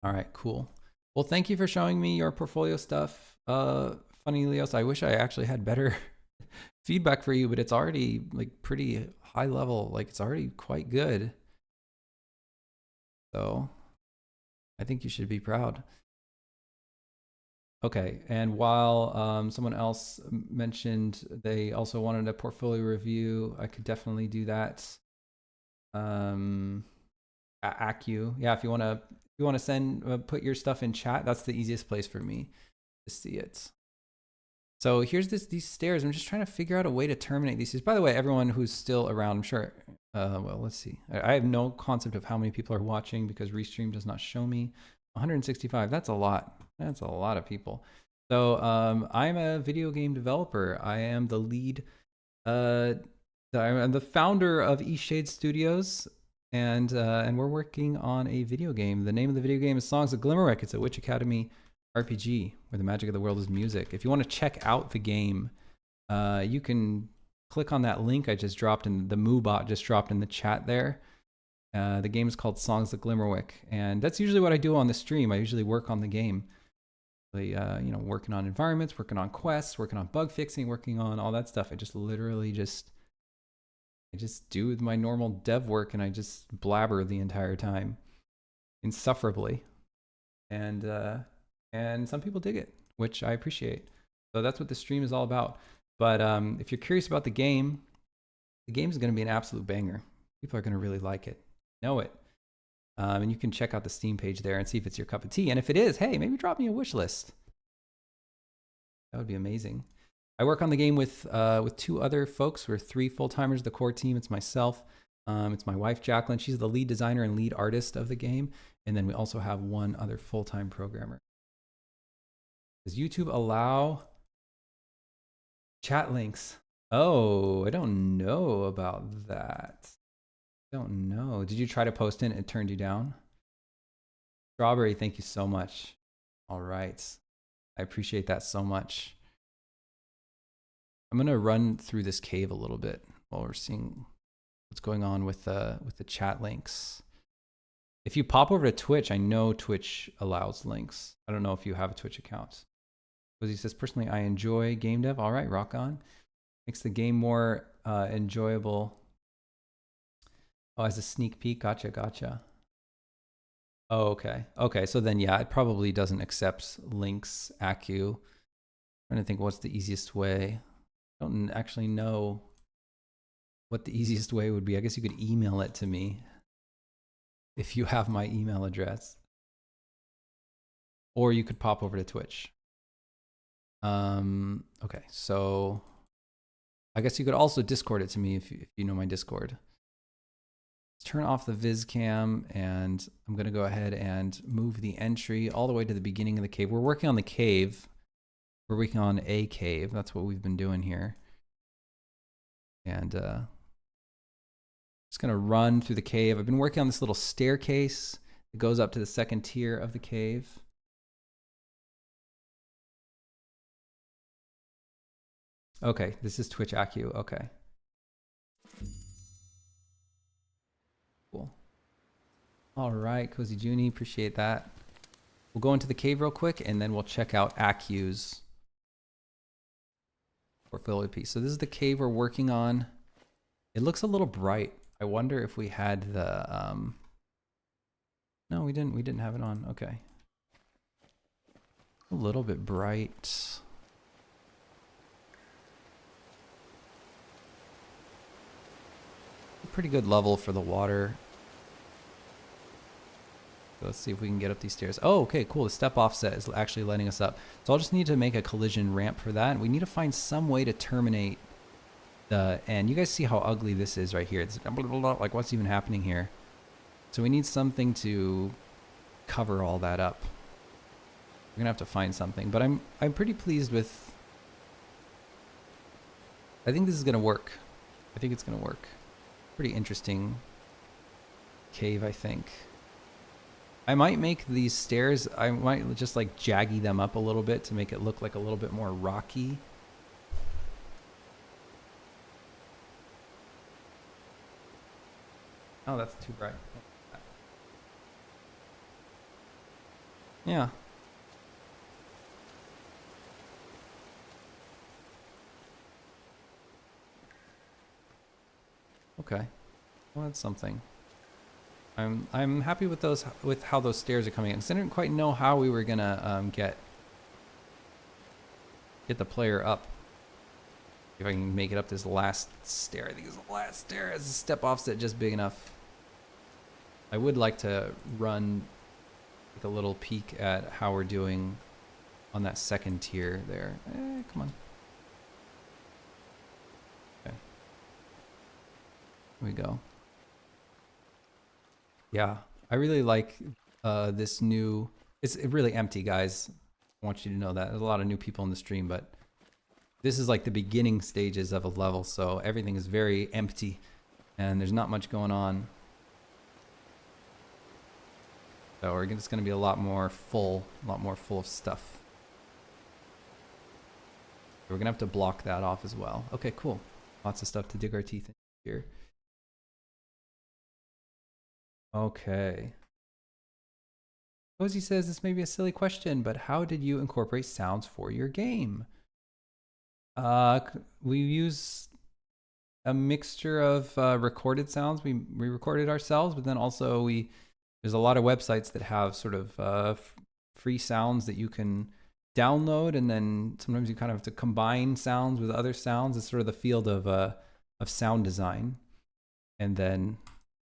All right, cool. Well, thank you for showing me your portfolio stuff. Funny, Leos, I wish I actually had better feedback for you, but it's already like pretty high level. Like it's already quite good. So I think you should be proud. Okay, and while someone else mentioned they also wanted a portfolio review, I could definitely do that. Acu, yeah, if you want to send put your stuff in chat, that's the easiest place for me to see it. So here's these stairs. I'm just trying to figure out a way to terminate these. By the way, everyone who's still around, I'm sure. Well, let's see. I have no concept of how many people are watching because Restream does not show me. 165. That's a lot. That's a lot of people. So I'm a video game developer. I am the lead. I'm the founder of Eastshade Studios, and we're working on a video game. The name of the video game is Songs of Glimmerwick. It's a Witch Academy RPG where the magic of the world is music. If you want to check out the game, you can click on that link I just dropped in the Moobot just dropped in the chat there. The game is called Songs of Glimmerwick, and that's usually what I do on the stream. I usually work on the game, you know, working on environments, working on quests, working on bug fixing, working on all that stuff. I just literally I just do my normal dev work, and I just blabber the entire time, insufferably, and some people dig it, which I appreciate. So that's what the stream is all about. But if you're curious about the game is going to be an absolute banger. People are going to really like it. Know it. And you can check out the Steam page there and see if it's your cup of tea. And if it is, hey, maybe drop me a wish list. That would be amazing. I work on the game with 2 other folks. We're 3 full-timers, the core team. It's myself. It's my wife, Jacqueline. She's the lead designer and lead artist of the game. And then we also have 1 other full-time programmer. Does YouTube allow chat links? Oh, I don't know about that. I don't know. Did you try to post it and it turned you down? Strawberry, thank you so much. All right. I appreciate that so much. I'm going to run through this cave a little bit while we're seeing what's going on with the chat links. If you pop over to Twitch, I know Twitch allows links. I don't know if you have a Twitch account. He says, personally, I enjoy game dev. All right, rock on. Makes the game more enjoyable. Oh, as a sneak peek. Gotcha, gotcha. Oh, okay. Okay, so then, yeah, it probably doesn't accept links, Acu. I'm trying to think what's the easiest way. I don't actually know what the easiest way would be. I guess you could email it to me if you have my email address. Or you could pop over to Twitch. Okay, so I guess you could also Discord it to me if you know my Discord. Let's turn off the viz cam, and I'm going to go ahead and move the entry all the way to the beginning of the cave. We're working on the cave. We're working on a cave. That's what we've been doing here. And just going to run through the cave. I've been working on this little staircase that goes up to the 2nd tier of the cave. Okay, this is Twitch Acu. Okay. Cool. All right, Cozy Junie, appreciate that. We'll go into the cave real quick, and then we'll check out Acu's portfolio piece. So this is the cave we're working on. It looks a little bright. I wonder if we had the no, we didn't have it on. Okay. A little bit bright. Pretty good level for the water. So let's see if we can get up these stairs. Oh, okay, cool. The step offset is actually letting us up. So I'll just need to make a collision ramp for that. We need to find some way to terminate the, and you guys see how ugly this is right here. It's like, what's even happening here? So we need something to cover all that up. We're gonna have to find something, but I'm pretty pleased with, I think this is gonna work. I think it's gonna work. Pretty interesting cave, I think. I might make these stairs, I might just like jaggy them up a little bit to make it look like a little bit more rocky. Oh, that's too bright. Yeah. Okay. Well, that's something. I'm happy with those, with how those stairs are coming in. 'Cause I didn't quite know how we were gonna get the player up. If I can make it up this last stair. I think it's the last stair as a step offset just big enough. I would like to run like a little peek at how we're doing on that second tier there. Come on. Okay. Here we go. Yeah, I really like this new. It's really empty, guys. I want you to know that there's a lot of new people in the stream, but this is like the beginning stages of a level, so everything is very empty, and there's not much going on. So we're just going to be a lot more full of stuff. We're going to have to block that off as well. Okay, cool. Lots of stuff to dig our teeth in here. Okay. Cozy says this may be a silly question, but how did you incorporate sounds for your game? We use a mixture of recorded sounds. We recorded ourselves, but then also there's a lot of websites that have sort of free sounds that you can download, and then sometimes you kind of have to combine sounds with other sounds. It's sort of the field of sound design. And then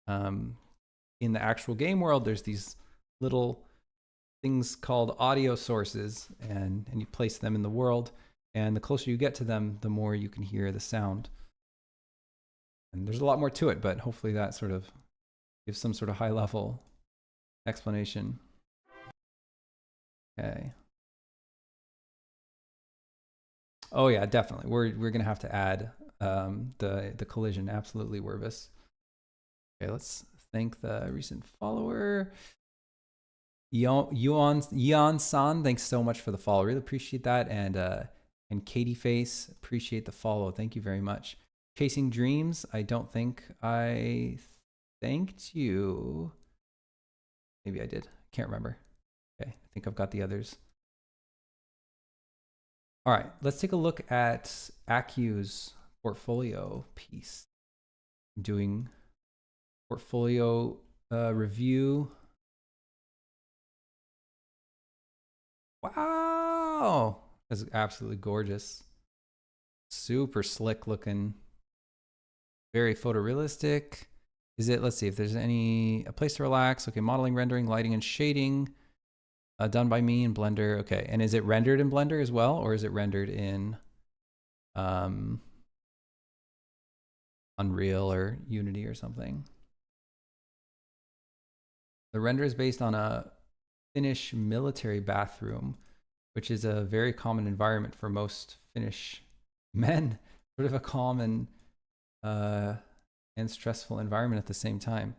in the actual game world, there's these little things called audio sources, and you place them in the world, and the closer you get to them, the more you can hear the sound. And there's a lot more to it, but hopefully that sort of gives some sort of high level explanation. Okay. Oh yeah, definitely. We're gonna have to add the collision. Absolutely, Wervis. Okay, let's thank the recent follower. Yeon San, thanks so much for the follow. Really appreciate that. And Katie Face, appreciate the follow. Thank you very much. Chasing Dreams, I don't think I thanked you. Maybe I did. Can't remember. Okay, I think I've got the others. All right, let's take a look at Acu's portfolio piece. I'm doing portfolio review. Wow, that's absolutely gorgeous. Super slick looking. Very photorealistic. Is it, let's see if there's a place to relax. Okay, modeling, rendering, lighting, and shading. Done by me in Blender. Okay, and is it rendered in Blender as well, or is it rendered in Unreal or Unity or something? The render is based on a Finnish military bathroom, which is a very common environment for most Finnish men. Sort of a calm and stressful environment at the same time.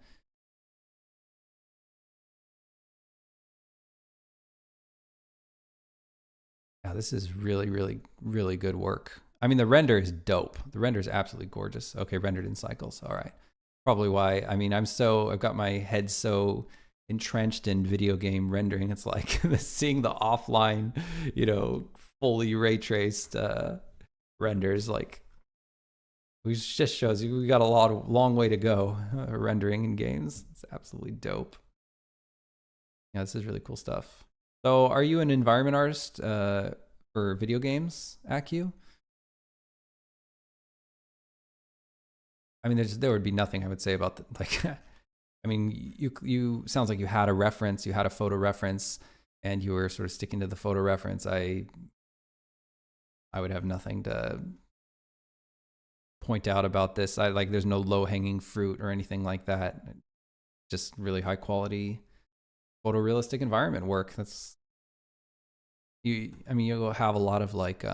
Yeah, this is really, really, really good work. I mean, the render is dope. The render is absolutely gorgeous. Okay, rendered in cycles. All right. Probably why. I mean, I've got my head so entrenched in video game rendering. It's like seeing the offline, fully ray traced renders. Like, it just shows you we got a long way to go rendering in games. It's absolutely dope. Yeah, this is really cool stuff. So, are you an environment artist for video games, Acu? I mean, there would be nothing I would say about like. I mean, you sounds like you had a reference, you had a photo reference, and you were sort of sticking to the photo reference. I would have nothing to point out about this. There's no low hanging fruit or anything like that. Just really high quality photorealistic environment work. That's I mean, you'll have a lot of like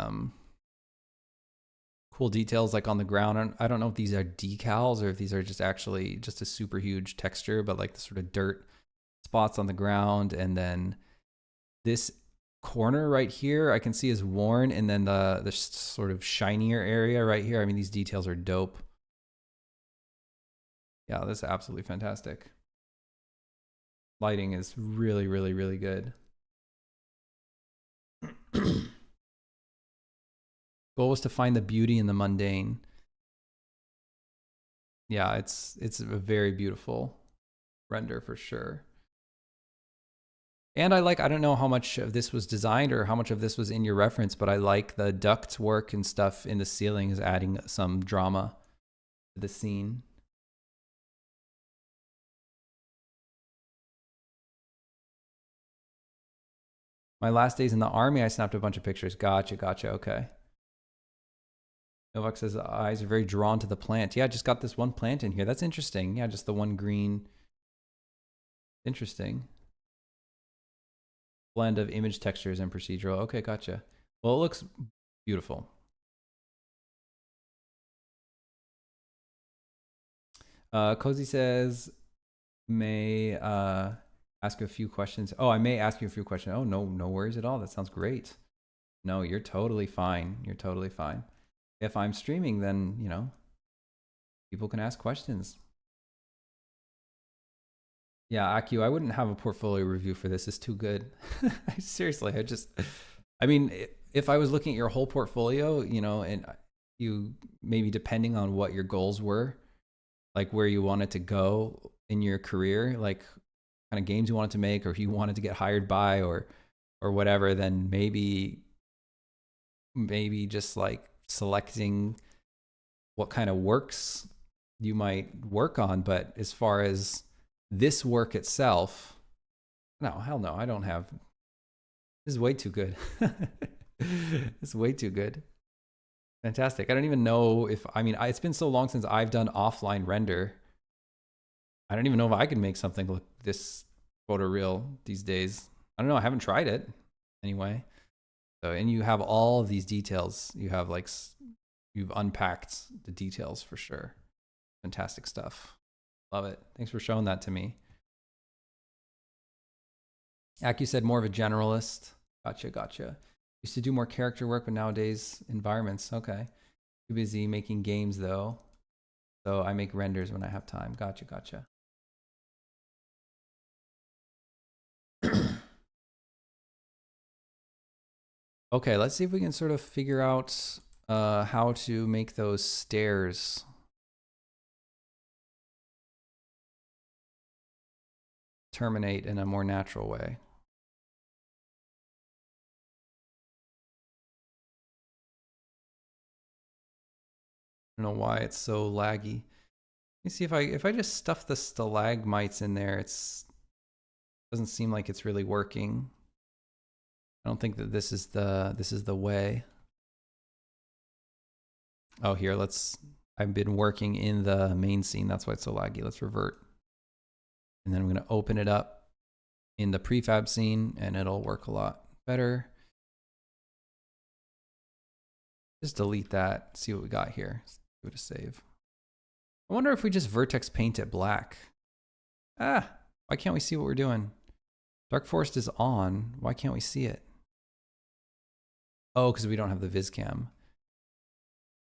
cool details like on the ground. I don't know if these are decals or if these are just actually just a super huge texture, but like the sort of dirt spots on the ground, and then this corner right here I can see is worn, and then the sort of shinier area right here. I mean, these details are dope. Yeah, this is absolutely fantastic. Lighting is really, really, really good. Goal was to find the beauty in the mundane. Yeah, it's a very beautiful render for sure. And I don't know how much of this was designed or how much of this was in your reference, but I like the duct work and stuff in the ceiling is adding some drama to the scene. My last days in the army, I snapped a bunch of pictures. Gotcha, okay. Novak says the eyes are very drawn to the plant. Yeah, I just got this one plant in here. That's interesting. Yeah, just the one green. Interesting. Blend of image textures and procedural. Okay, gotcha. Well, it looks beautiful. Cozy says, may ask you a few questions. Oh, I may ask you a few questions. Oh, no worries at all. That sounds great. No, you're totally fine. You're totally fine. If I'm streaming, then, you know, people can ask questions. Yeah, Aku, I wouldn't have a portfolio review for this. It's too good. Seriously, I mean, if I was looking at your whole portfolio, you know, and you maybe depending on what your goals were, like where you wanted to go in your career, like kind of games you wanted to make or who you wanted to get hired by or whatever, then maybe just like selecting what kind of works you might work on. But as far as this work itself, no, hell no, I don't have. This is way too good. It's way too good. Fantastic. I don't even know if, I mean, it's been so long since I've done offline render. I don't even know if I can make something look this photoreal these days. I don't know. I haven't tried it anyway. So, and you have all of these details. You have like, you've unpacked the details for sure. Fantastic stuff. Love it. Thanks for showing that to me. Aki said more of a generalist. Gotcha. Used to do more character work, but nowadays environments. Okay. Too busy making games though. So I make renders when I have time. Gotcha. Okay, let's see if we can sort of figure out how to make those stairs terminate in a more natural way. I don't know why it's so laggy. Let me see if I just stuff the stalagmites in there, doesn't seem like it's really working. I don't think that this is the way. Oh, here, I've been working in the main scene. That's why it's so laggy. Let's revert. And then I'm going to open it up in the prefab scene and it'll work a lot better. Just delete that. See what we got here. Give it a save. I wonder if we just vertex paint it black. Ah, why can't we see what we're doing? Dark Forest is on. Why can't we see it? Oh, because we don't have the viz cam.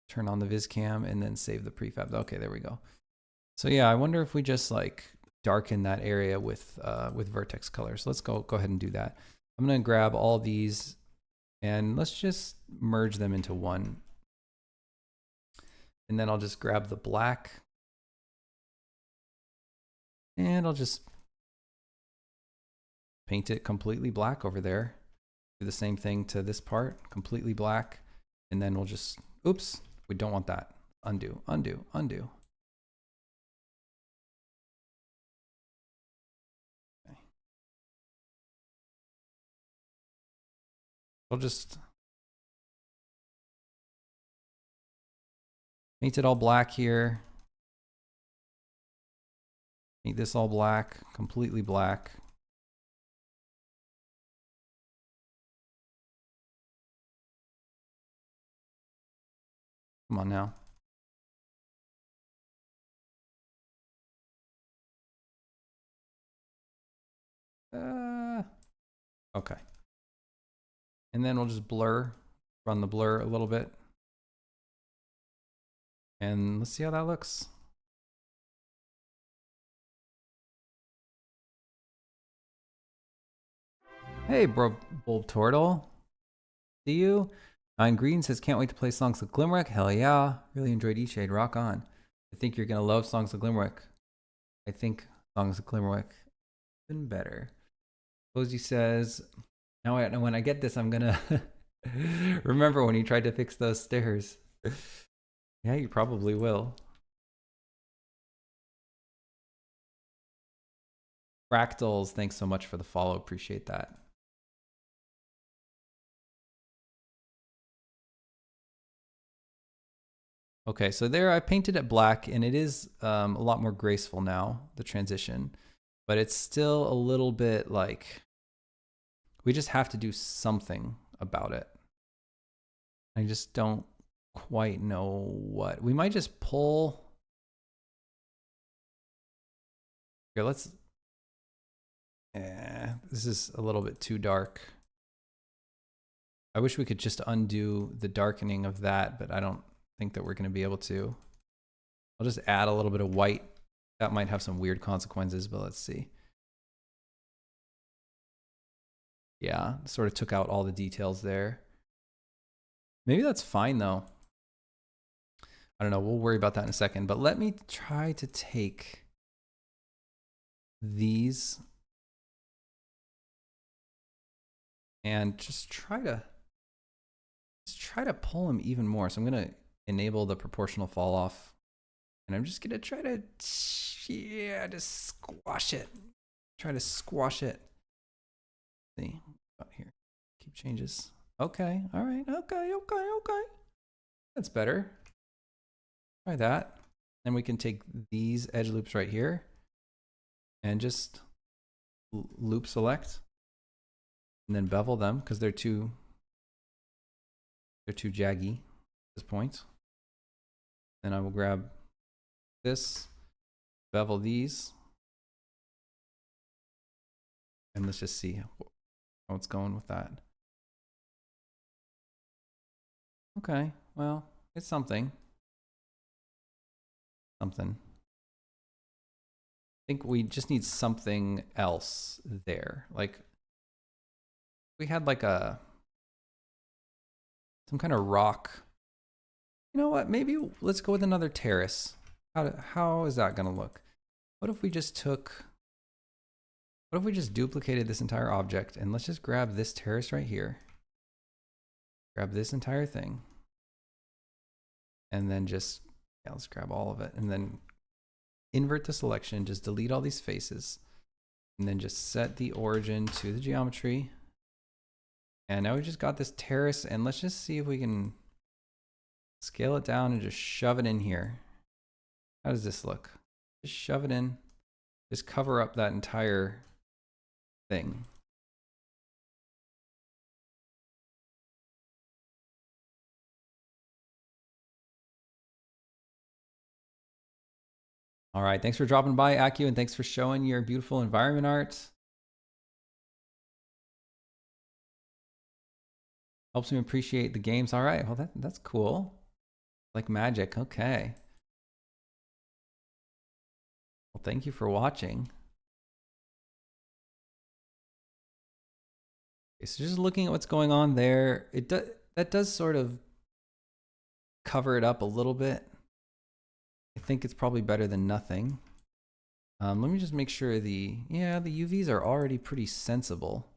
Turn on the viz cam and then save the prefab. Okay, there we go. So yeah, I wonder if we just like darken that area with vertex color. So let's go ahead and do that. I'm gonna grab all these and let's just merge them into one. And then I'll just grab the black and I'll just paint it completely black over there. Do the same thing to this part, completely black. And then we'll just, oops, we don't want that. Undo. Okay. I'll just paint it all black here. Paint this all black, completely black. Come on now. Okay. And then we'll just run the blur a little bit. And let's see how that looks. Hey, bro, Bulb Turtle. See you. Green says, can't wait to play Songs of Glimmerwick. Hell yeah. Really enjoyed E-Shade. Rock on. I think you're going to love Songs of Glimmerwick. I think Songs of Glimmerwick even better. Posey says, now when I get this, I'm going to remember when you tried to fix those stairs. Yeah, you probably will. Fractals, thanks so much for the follow. Appreciate that. Okay, so there I painted it black, and it is a lot more graceful now, the transition. But it's still a little bit like, we just have to do something about it. I just don't quite know what. We might just pull. Here, let's. This is a little bit too dark. I wish we could just undo the darkening of that, but I don't think that we're going to be able to. I'll just add a little bit of white. That might have some weird consequences, but let's see. Yeah, sort of took out all the details there. Maybe that's fine though. I don't know, we'll worry about that in a second, but let me try to take these and just try to pull them even more. So I'm going to enable the proportional fall off, and I'm just going to try to, yeah, just squash it. Try to squash it. See, out here, keep changes. Okay, all right, okay. That's better. Try that. Then we can take these edge loops right here and just loop select and then bevel them because they're too jaggy at this point. Then I will grab this, bevel these, and let's just see how it's going with that. Okay, well, it's something. I think we just need something else there. Like, we had like some kind of rock. You know what? Maybe let's go with another terrace. How is that going to look? What if we just duplicated this entire object, and let's just grab this terrace right here. Grab this entire thing. And then just, yeah, let's grab all of it. And then invert the selection, just delete all these faces. And then just set the origin to the geometry. And now we just got this terrace, and let's just see if we can scale it down and just shove it in here. How does this look? Just shove it in. Just cover up that entire thing. All right, thanks for dropping by, Acu, and thanks for showing your beautiful environment art. Helps me appreciate the games. All right, well, that's cool. Like magic, okay. Well, thank you for watching. Okay, so just looking at what's going on there, that does sort of cover it up a little bit. I think it's probably better than nothing. Let me just make sure the UVs are already pretty sensible.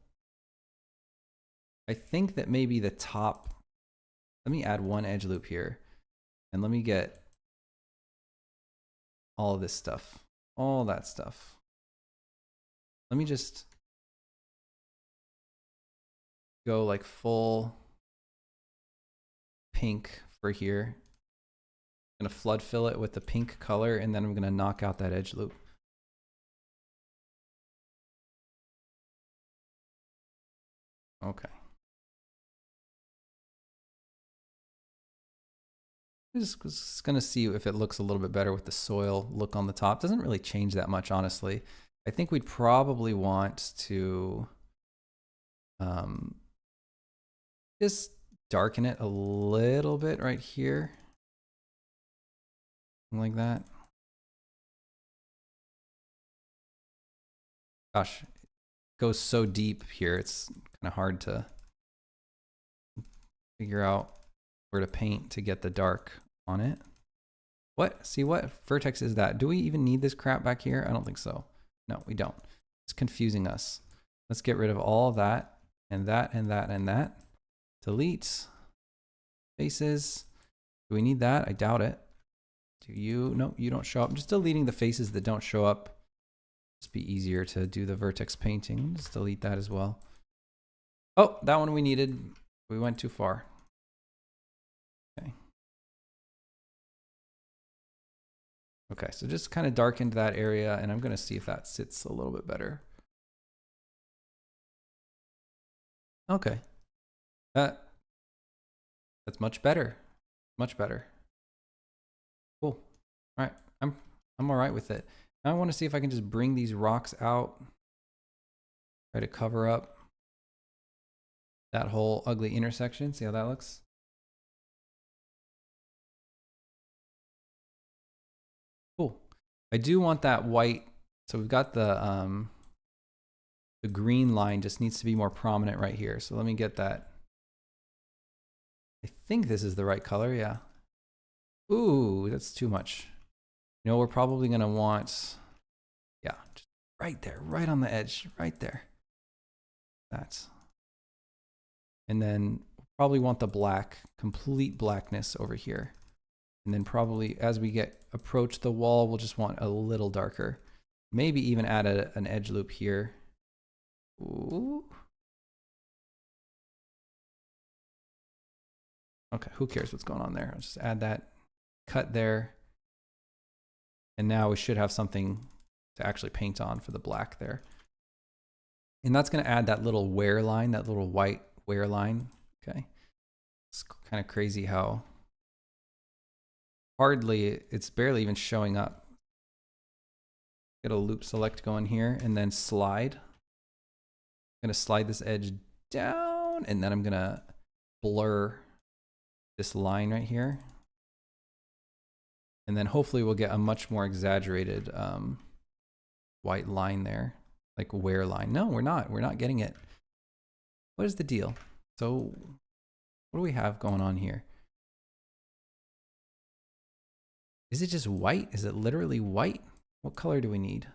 I think that maybe the top, let me add one edge loop here, and let me get all of this stuff, all that stuff. Let me just go like full pink for here. I'm gonna flood fill it with the pink color, and then I'm gonna knock out that edge loop. Okay. I'm just gonna see if it looks a little bit better with the soil look on the top. Doesn't really change that much, honestly. I think we'd probably want to just darken it a little bit right here. Like that. Gosh, it goes so deep here. It's kind of hard to figure out where to paint to get the dark on it. What? See, what vertex is that? Do we even need this crap back here? I don't think so. No, we don't. It's confusing us. Let's get rid of all of that and that and that and that. Delete faces. Do we need that? I doubt it. Do you? No, you don't show up. I'm just deleting the faces that don't show up. Just be easier to do the vertex painting. Just delete that as well. Oh, that one we needed. We went too far. Okay. Okay, so just kind of darkened that area, and I'm going to see if that sits a little bit better. Okay. That's much better. Much better. Cool. All right. I'm all right with it. Now I want to see if I can just bring these rocks out. Try to cover up that whole ugly intersection. See how that looks? Cool. I do want that white. So we've got the green line just needs to be more prominent right here. So let me get that. I think this is the right color. Yeah. Ooh, that's too much. You know, we're probably going to want, yeah, just right there, right on the edge, right there. That's. And then probably want the black, complete blackness over here. And then probably as we approach the wall, we'll just want a little darker. Maybe even add an edge loop here. Ooh. Okay, who cares what's going on there? I'll just add that cut there. And now we should have something to actually paint on for the black there. And that's going to add that little wear line, that little white wear line. Okay. It's kind of crazy how hardly, it's barely even showing up. Get a loop select going here and then slide. I'm going to slide this edge down and then I'm going to blur this line right here. And then hopefully we'll get a much more exaggerated white line there, like wear line. No, we're not getting it. What is the deal? So what do we have going on here? Is it just white? Is it literally white? What color do we need?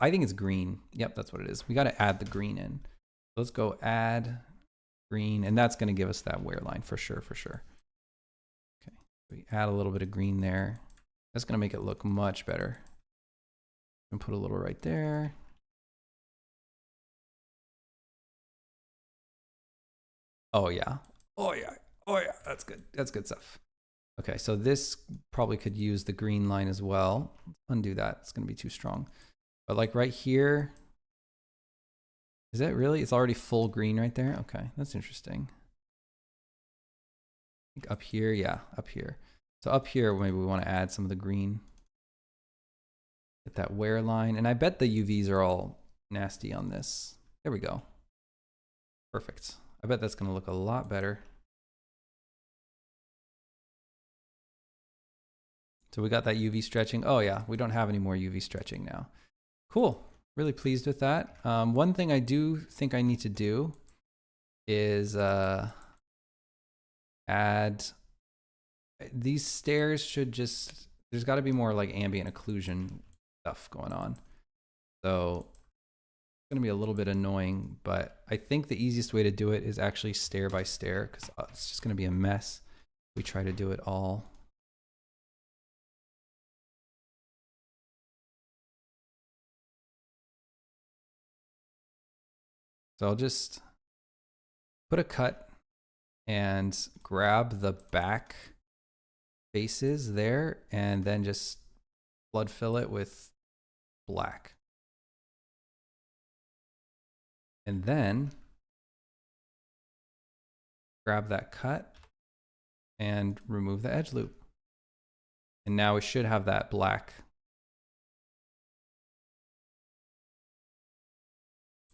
I think it's green. Yep, that's what it is. We got to add the green in. Let's go add green, and that's going to give us that wear line for sure, for sure. Okay, we add a little bit of green there. That's going to make it look much better. And put a little right there. Oh yeah. Oh yeah. Oh yeah. That's good. That's good stuff. Okay, so this probably could use the green line as well. Let's undo that. It's going to be too strong. But like right here, is that really? It's already full green right there. Okay, that's interesting. I think up here, yeah, up here. So up here, maybe we want to add some of the green. Get that wear line. And I bet the UVs are all nasty on this. There we go. Perfect. I bet that's going to look a lot better. So we got that UV stretching. Oh yeah, we don't have any more UV stretching now. Cool. Really pleased with that. One thing I do think I need to do is add these stairs. Should just, there's got to be more like ambient occlusion stuff going on. So it's going to be a little bit annoying, but I think the easiest way to do it is actually stair by stair, because it's just going to be a mess. We try to do it all. So I'll just put a cut and grab the back faces there and then just flood fill it with black. And then grab that cut and remove the edge loop. And now we should have that black.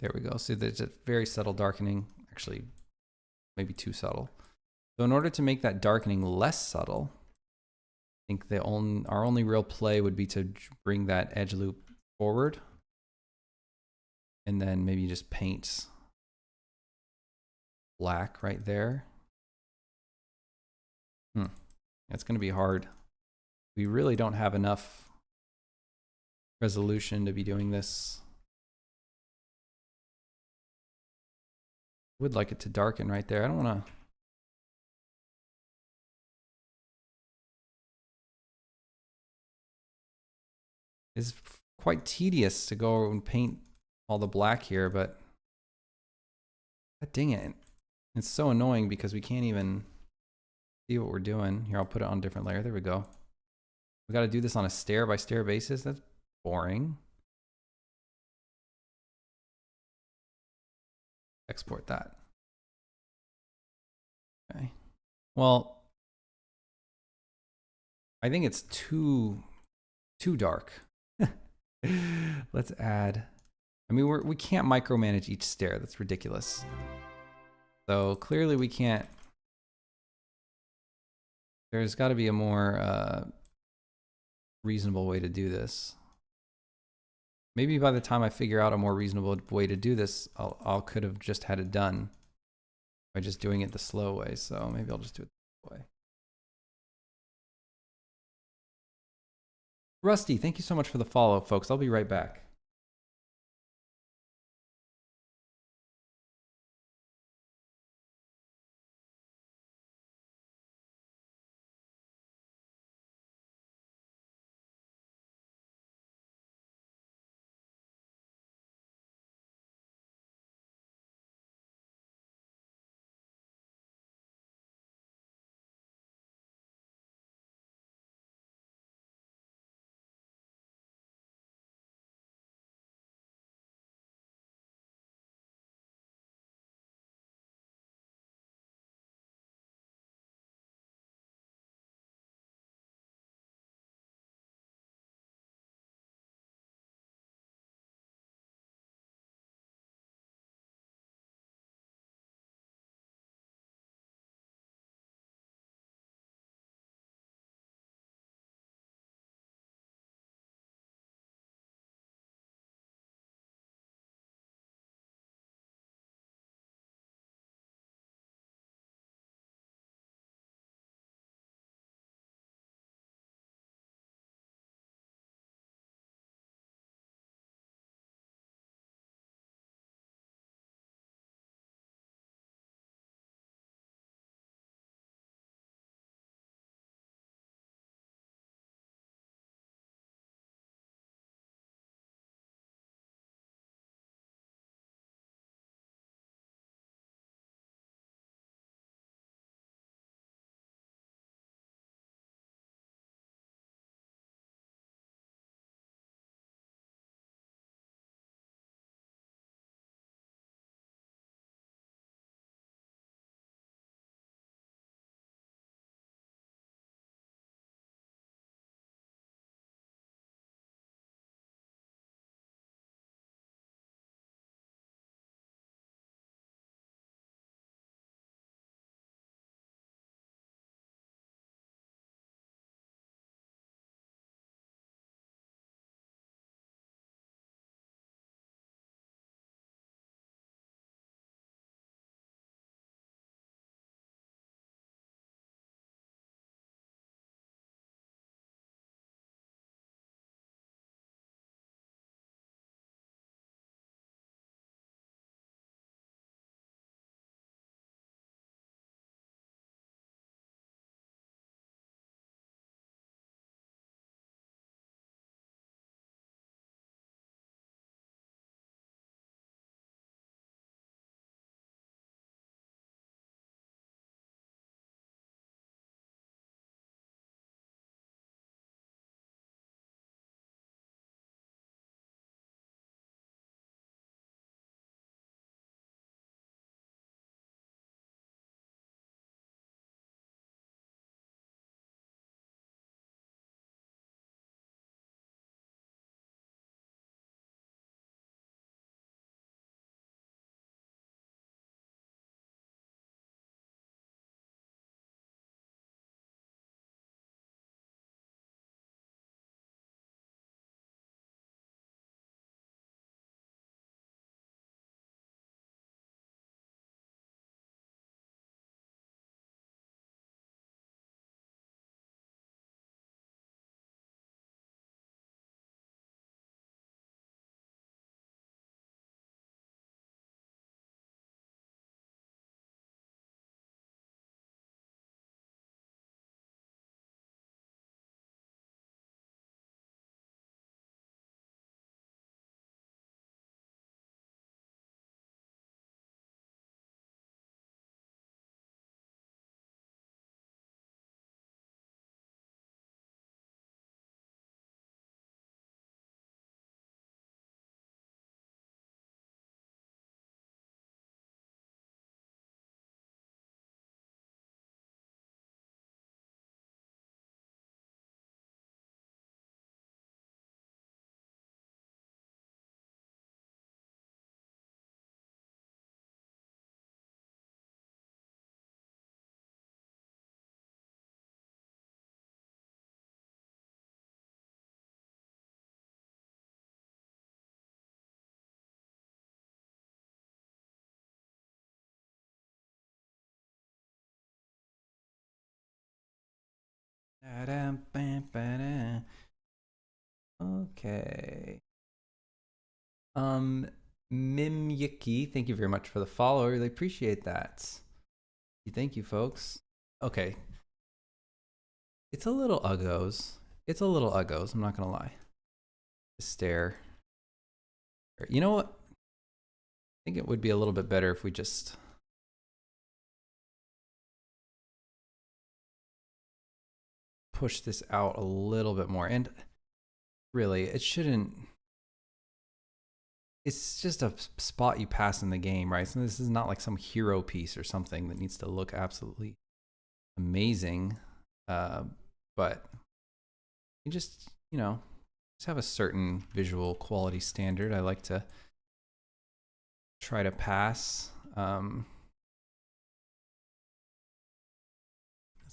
There we go. So there's a very subtle darkening, actually maybe too subtle. So in order to make that darkening less subtle, I think our only real play would be to bring that edge loop forward and then maybe just paint black right there. It's going to be hard. We really don't have enough resolution to be doing this. Would like it to darken right there. I don't want to. It's quite tedious to go and paint all the black here, but dang it. It's so annoying because we can't even see what we're doing. Here, I'll put it on a different layer. There we go. We got to do this on a stair by stair basis. That's boring. Export that. Okay. Well, I think it's too dark. Let's add. I mean, we can't micromanage each stair. That's ridiculous. So clearly we can't. There's got to be a more reasonable way to do this. Maybe by the time I figure out a more reasonable way to do this, I'll could have just had it done by just doing it the slow way. So maybe I'll just do it the way. Rusty, thank you so much for the follow, folks. I'll be right back. Okay. Mimyiki, thank you very much for the follow. I really appreciate that. Thank you, folks. Okay. It's a little uggos. It's a little uggos, I'm not gonna lie. The stair. You know what? I think it would be a little bit better if we just push this out a little bit more. And really, it shouldn't. It's just a spot you pass in the game, right? So this is not like some hero piece or something that needs to look absolutely amazing. But you just, you know, just have a certain visual quality standard I like to try to pass. Let's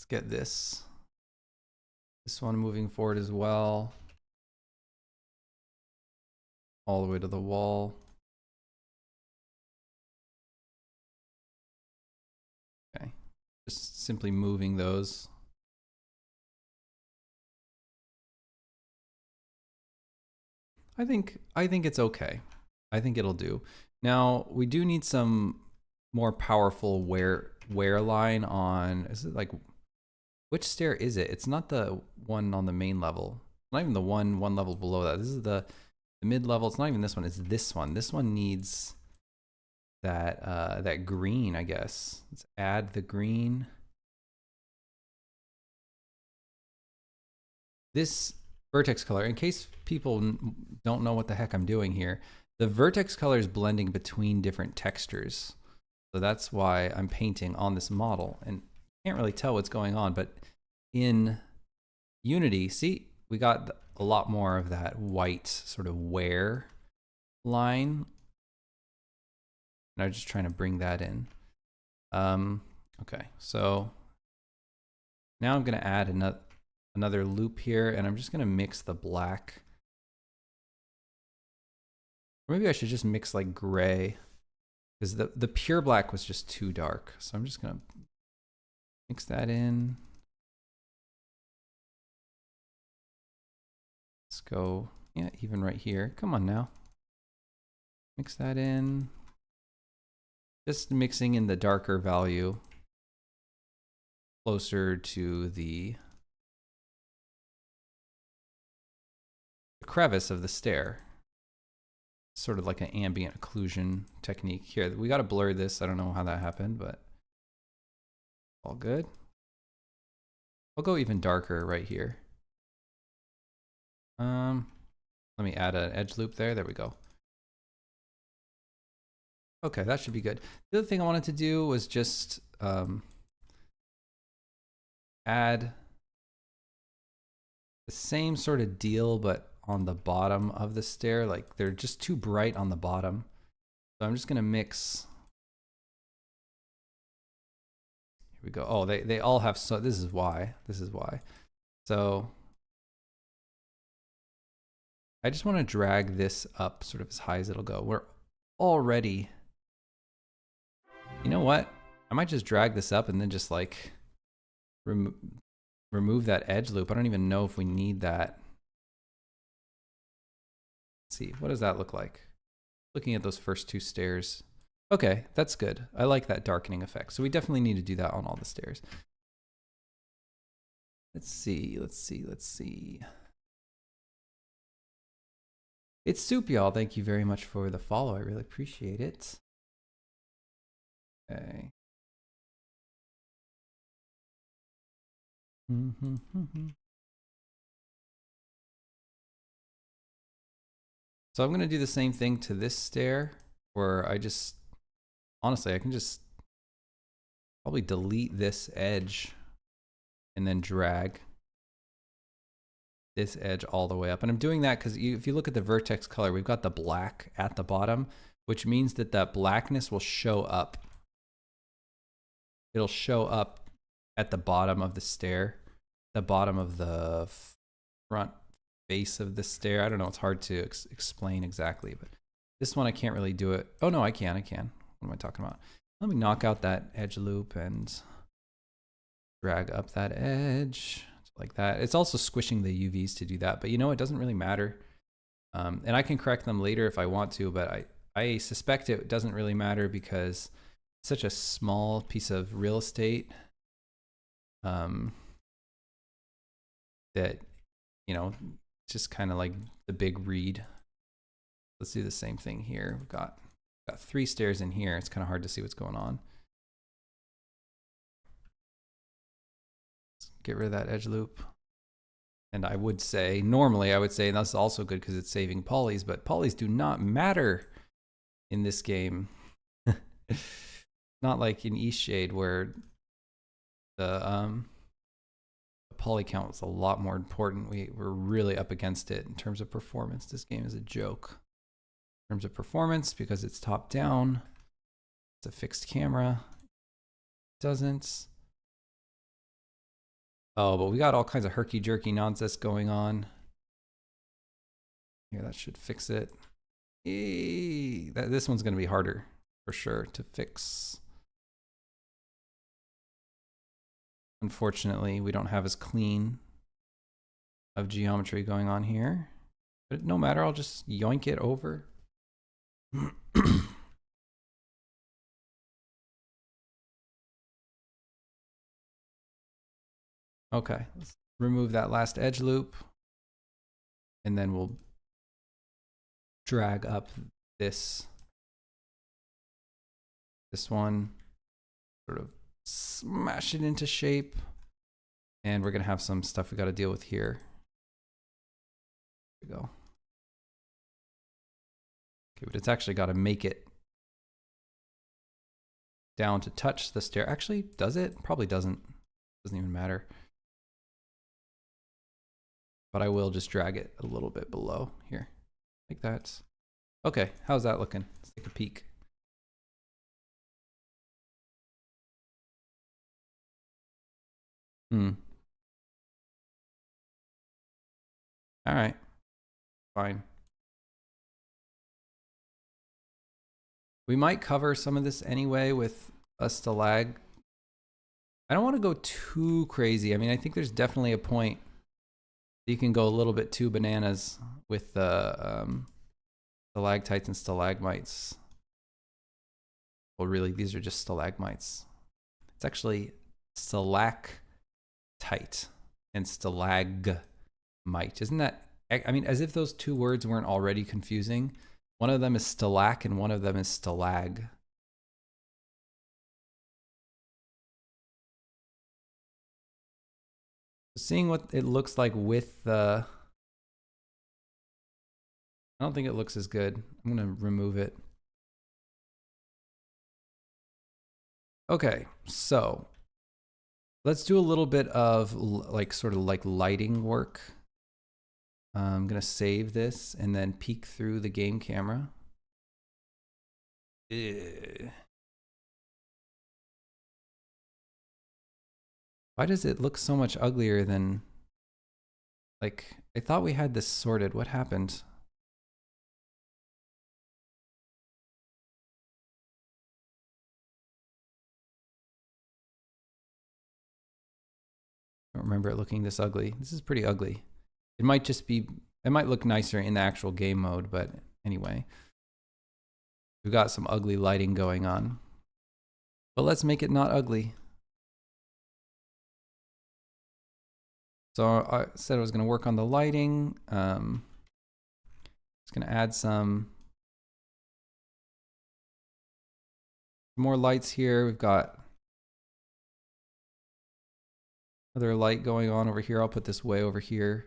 get this one moving forward as well. All the way to the wall. Okay, just simply moving those. I think it's okay. I think it'll do. Now we do need some more powerful wear line on. Is it like, which stair is it? It's not the one on the main level. It's not even the one level below that. This is the mid level. It's not even this one. It's this one. This one needs that that green, I guess. Let's add the green. This vertex color, in case people don't know what the heck I'm doing here, the vertex color is blending between different textures. So that's why I'm painting on this model. And you can't really tell what's going on, but in Unity, see, we got a lot more of that white sort of wear line. And I'm just trying to bring that in. Okay, so now I'm gonna add another loop here, and I'm just gonna mix the black. Or maybe I should just mix like gray, because the pure black was just too dark. So I'm just gonna mix that in. Let's go, yeah, even right here. Come on now. Mix that in. Just mixing in the darker value closer to the crevice of the stair. Sort of like an ambient occlusion technique here. We got to blur this. I don't know how that happened, but all good. I'll go even darker right here. Let me add an edge loop there. There we go. Okay, that should be good. The other thing I wanted to do was just add the same sort of deal, but on the bottom of the stair. Like they're just too bright on the bottom. So I'm just gonna mix. Here we go. Oh, they all have, so this is why. So I just want to drag this up sort of as high as it'll go. We're already, you know what? I might just drag this up and then just like remove that edge loop. I don't even know if we need that. Let's see, what does that look like? Looking at those first two stairs. Okay, that's good. I like that darkening effect. So we definitely need to do that on all the stairs. Let's see. It's Soup, y'all. Thank you very much for the follow. I really appreciate it. Okay. So I'm going to do the same thing to this stair, where I just, honestly, I can just probably delete this edge and then drag this edge all the way up. And I'm doing that because if you look at the vertex color, we've got the black at the bottom, which means that that blackness will show up. It'll show up at the bottom of the stair, the bottom of the front face of the stair. I don't know, it's hard to explain exactly, but this one I can't really do it. Oh no, I can. What am I talking about? Let me knock out that edge loop and drag up that edge. like that. It's also squishing the UVs to do that, but you know, it doesn't really matter. And I can correct them later if I want to, but I suspect it doesn't really matter because it's such a small piece of real estate that, you know, just kind of like the big read. Let's do the same thing here. We've got 3 stairs in here. It's kind of hard to see what's going on. Let's get rid of that edge loop. And I would say, normally I would say, and that's also good because it's saving polys, but polys do not matter in this game. Not like in Eastshade where the poly count was a lot more important. We're really up against it in terms of performance. This game is a joke. In terms of performance, because it's top down, it's a fixed camera. Doesn't. Oh, but we got all kinds of herky-jerky nonsense going on. Here, that should fix it. This one's going to be harder for sure to fix. Unfortunately, we don't have as clean of geometry going on here. But no matter, I'll just yoink it over. Okay, let's remove that last edge loop. And then we'll drag up this one, sort of smash it into shape. And we're going to have some stuff we got to deal with here. There we go. Okay, but it's actually got to make it down to touch the stair. Actually, does it? Probably doesn't. Doesn't even matter. But I will just drag it a little bit below here, like that. Okay, how's that looking? Let's take a peek. All right, fine. We might cover some of this anyway with a stalag. I don't want to go too crazy. I mean, I think there's definitely a point you can go a little bit too bananas with the stalactites and stalagmites. Well, really, these are just stalagmites. It's actually stalactite and stalagmite. Isn't that, I mean, as if those two words weren't already confusing. One of them is stalac and one of them is stalag. Seeing what it looks like with the, I don't think it looks as good. I'm gonna remove it. Okay, so let's do a little bit of like sort of like lighting work. I'm gonna save this and then peek through the game camera. Why does it look so much uglier than, like, I thought we had this sorted. What happened? I don't remember it looking this ugly. This is pretty ugly. It might just be, it might look nicer in the actual game mode, but anyway. We've got some ugly lighting going on. But let's make it not ugly. So I said I was going to work on the lighting. Just going to add some more lights here. We've got another light going on over here. I'll put this way over here.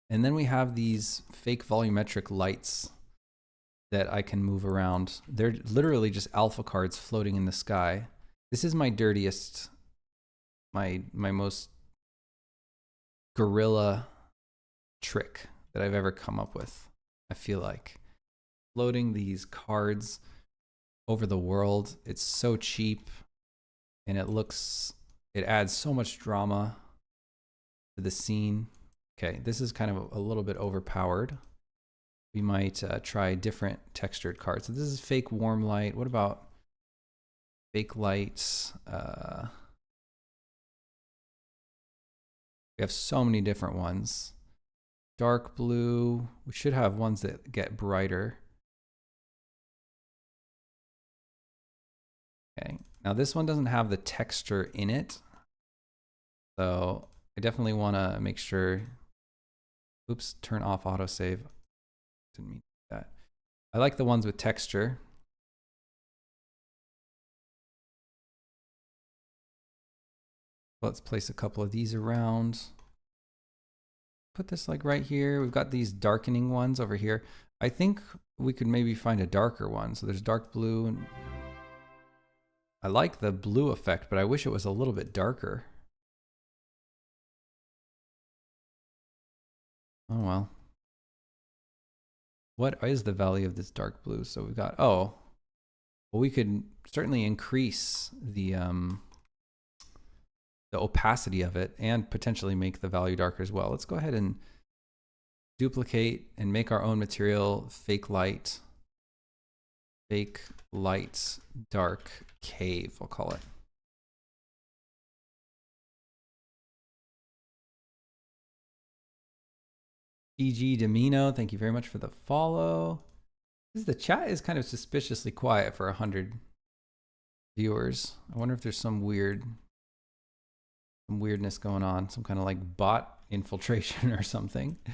And then we have these fake volumetric lights that I can move around. They're literally just alpha cards floating in the sky. This is my dirtiest, my most guerrilla trick that I've ever come up with. I feel like floating these cards over the world. It's so cheap and it adds so much drama to the scene. Okay, this is kind of a little bit overpowered. We might try different textured cards. So this is fake warm light. What about fake lights? We have so many different ones. Dark blue. We should have ones that get brighter. Okay. Now this one doesn't have the texture in it. So I definitely want to make sure. Oops, turn off autosave. Didn't mean that. I like the ones with texture. Let's place a couple of these around. Put this like right here. We've got these darkening ones over here. I think we could maybe find a darker one. So there's dark blue. And I like the blue effect, but I wish it was a little bit darker. Oh well. What is the value of this dark blue? So we've got, oh, well, we could certainly increase the opacity of it and potentially make the value darker as well. Let's go ahead and duplicate and make our own material, fake light dark cave, I'll call it. GG Domino, thank you very much for the follow. The chat is kind of suspiciously quiet for 100 viewers. I wonder if there's some weirdness going on, some kind of like bot infiltration or something. I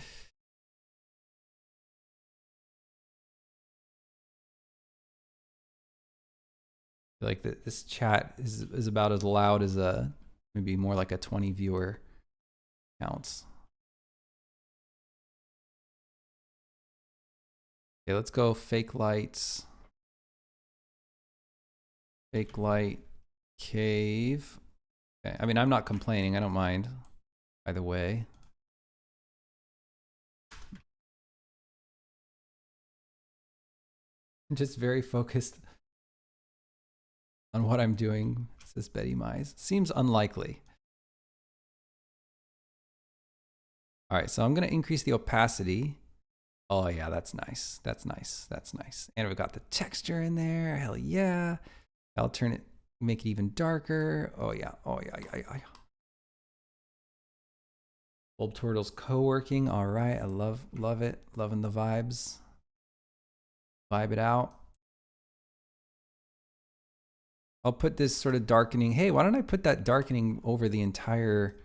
feel like this chat is about as loud as maybe more like a 20 viewer counts. Okay, let's go fake lights. Fake light cave. Okay, I mean, I'm not complaining. I don't mind either way. I'm just very focused on what I'm doing, says Betty Mize. Seems unlikely. All right, so I'm going to increase the opacity. Oh yeah, that's nice. That's nice. That's nice. And we've got the texture in there. Hell yeah. I'll turn it, make it even darker. Oh yeah. Oh yeah. Bulb Turtles co-working. All right. I love it. Loving the vibes. Vibe it out. I'll put this sort of darkening. Hey, why don't I put that darkening over the entire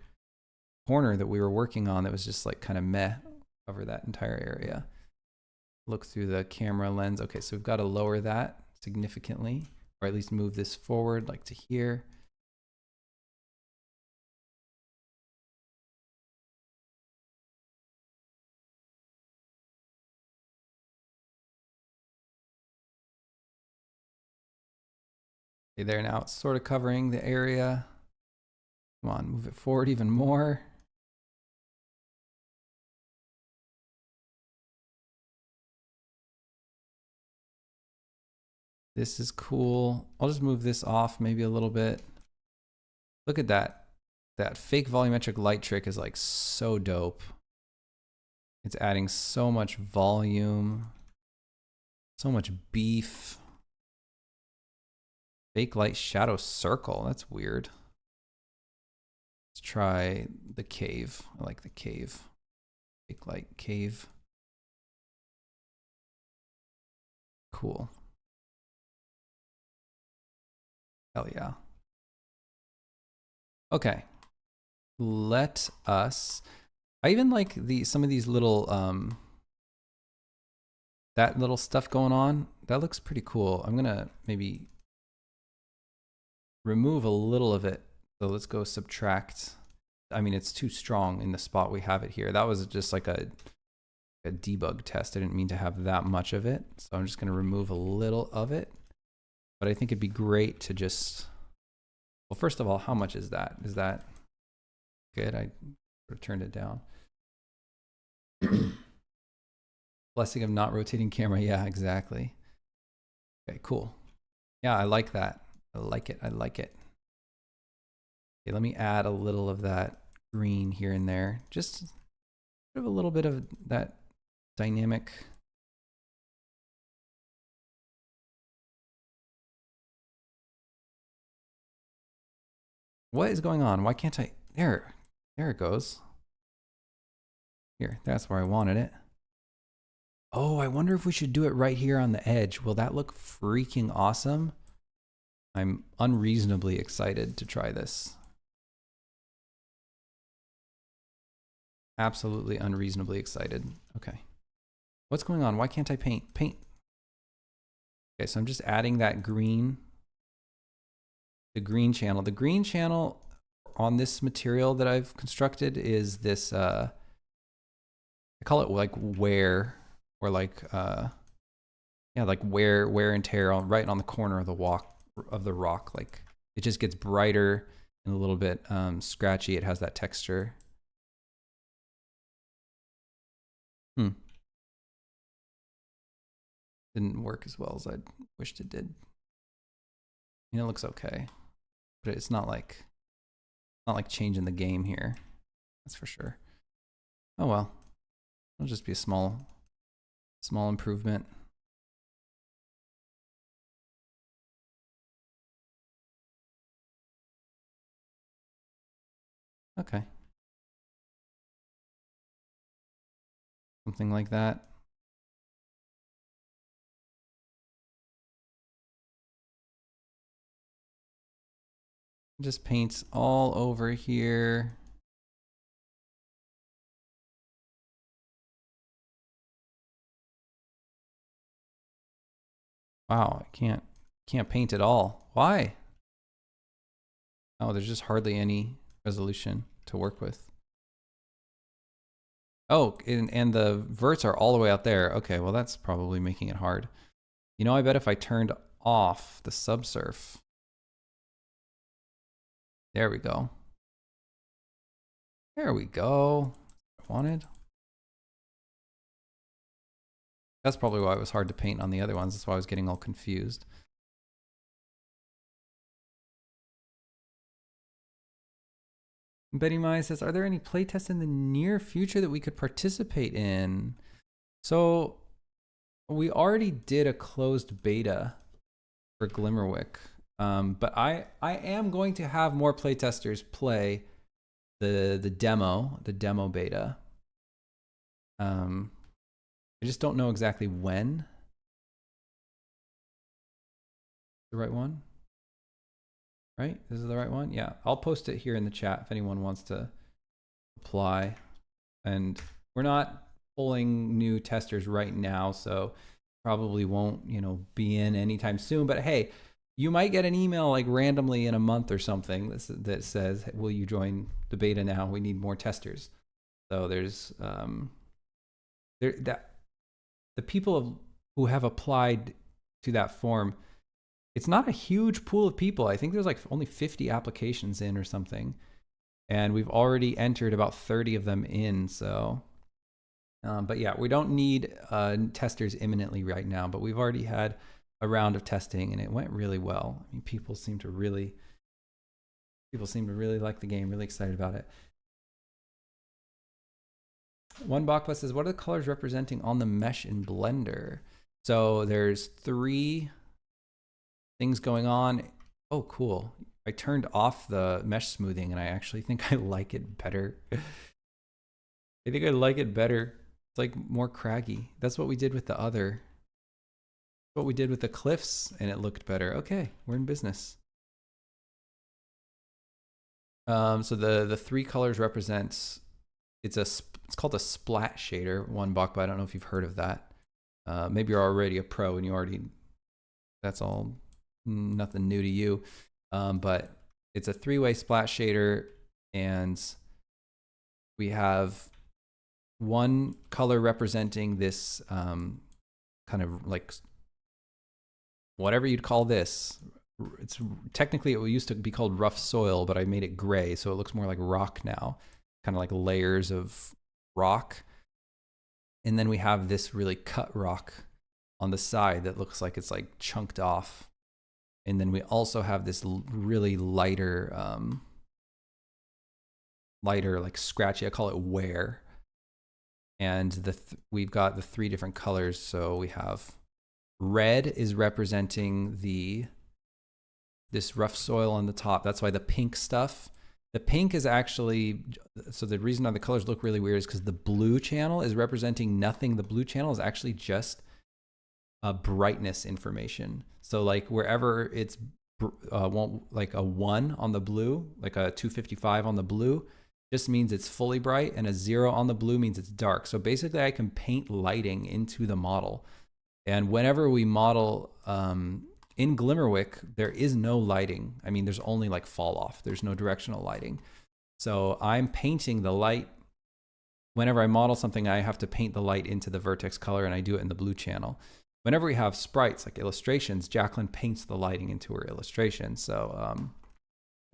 corner that we were working on that was just like kind of meh over that entire area. Look through the camera lens. Okay, so we've got to lower that significantly, or at least move this forward like to here. Okay, there now it's sort of covering the area. Come on, move it forward even more. This is cool. I'll just move this off maybe a little bit. Look at that. That fake volumetric light trick is like so dope. It's adding so much volume, so much beef. Fake light shadow circle. That's weird. Let's try the cave. I like the cave. Fake light cave. Cool. Hell yeah. Okay. Let us. I even like some of these little that little stuff going on. That looks pretty cool. I'm gonna maybe remove a little of it. So let's go subtract. I mean, it's too strong in the spot we have it here. That was just like a debug test. I didn't mean to have that much of it. So I'm just gonna remove a little of it. But I think it'd be great to just, well, first of all, how much is that? Is that good? I turned it down. Blessing of not rotating camera. Yeah, exactly. Okay, cool. Yeah, I like that. I like it. I like it. Okay, let me add a little of that green here and there. Just sort of a little bit of that dynamic. What is going on? Why can't I? There it goes. Here, that's where I wanted it. Oh, I wonder if we should do it right here on the edge. Will that look freaking awesome? I'm unreasonably excited to try this. Absolutely unreasonably excited. Okay. What's going on? Why can't I paint? Paint. Okay, so I'm just adding that green, the green channel. The green channel on this material that I've constructed is this, I call it like wear, or like, yeah, like wear and tear on right on the corner of the rock. Like it just gets brighter and a little bit scratchy. It has that texture. Didn't work as well as I wished it did. I mean, it looks okay, but it's not like changing the game here. That's for sure. Oh well, it'll just be a small improvement. Okay. Something like that. Just paints all over here. Wow, I can't paint at all. Why? Oh, there's just hardly any resolution to work with. Oh, and the verts are all the way out there. Okay, well that's probably making it hard. You know, I bet if I turned off the subsurf. There we go. There we go. I wanted. That's probably why it was hard to paint on the other ones. That's why I was getting all confused. Betty Mai says, are there any playtests in the near future that we could participate in? So we already did a closed beta for Glimmerwick. But I am going to have more playtesters play the demo beta. I just don't know exactly when. The right one? Right? This is the right one? Yeah, I'll post it here in the chat if anyone wants to apply. And we're not pulling new testers right now, so probably won't, you know, be in anytime soon. But hey, you might get an email like randomly in a month or something that says, will you join the beta now? We need more testers. So there's the people who have applied to that form, it's not a huge pool of people. I think there's like only 50 applications in or something. And we've already entered about 30 of them in. So, but yeah, we don't need testers imminently right now, but we've already had a round of testing and it went really well. I mean, people seem to really like the game, really excited about it. One Bakwa says, what are the colors representing on the mesh in Blender? So there's 3 things going on. Oh, cool. I turned off the mesh smoothing and I actually think I like it better. I think I like it better. It's like more craggy. That's what we did with the other. What we did with the cliffs and it looked better. Okay, we're in business. So the 3 colors represents, it's called a splat shader, One Bakwa. I don't know if you've heard of that. Maybe you're already a pro and you already, that's all nothing new to you. But it's a 3-way splat shader and we have one color representing this kind of like whatever you'd call this. It's technically, it used to be called rough soil, but I made it gray, so it looks more like rock now, kind of like layers of rock. And then we have this really cut rock on the side that looks like it's like chunked off. And then we also have this really lighter like scratchy, I call it wear. And we've got the 3 different colors. So we have red is representing this rough soil on the top. That's why the pink stuff The pink is actually, so the reason why the colors look really weird is because the blue channel is representing nothing. The blue channel is actually just a brightness information. So like wherever it's like a 1 on the blue, like a 255 on the blue, just means it's fully bright, and a 0 on the blue means it's dark. So basically I can paint lighting into the model. And whenever we model in Glimmerwick, there is no lighting. I mean, there's only like fall off. There's no directional lighting. So I'm painting the light. Whenever I model something, I have to paint the light into the vertex color, and I do it in the blue channel. Whenever we have sprites, like illustrations, Jacqueline paints the lighting into her illustration. So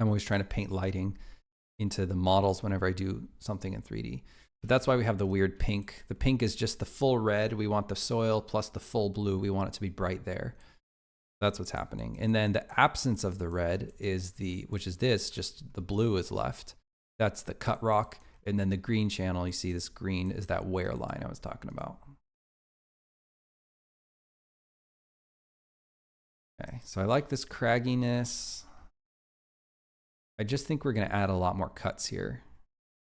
I'm always trying to paint lighting into the models whenever I do something in 3D. But that's why we have the weird pink. The pink is just the full red. We want the soil plus the full blue. We want it to be bright there. That's what's happening. And then the absence of the red is which is this, just the blue is left. That's the cut rock. And then the green channel, you see this green is that wear line I was talking about. Okay, so I like this cragginess. I just think we're going to add a lot more cuts here.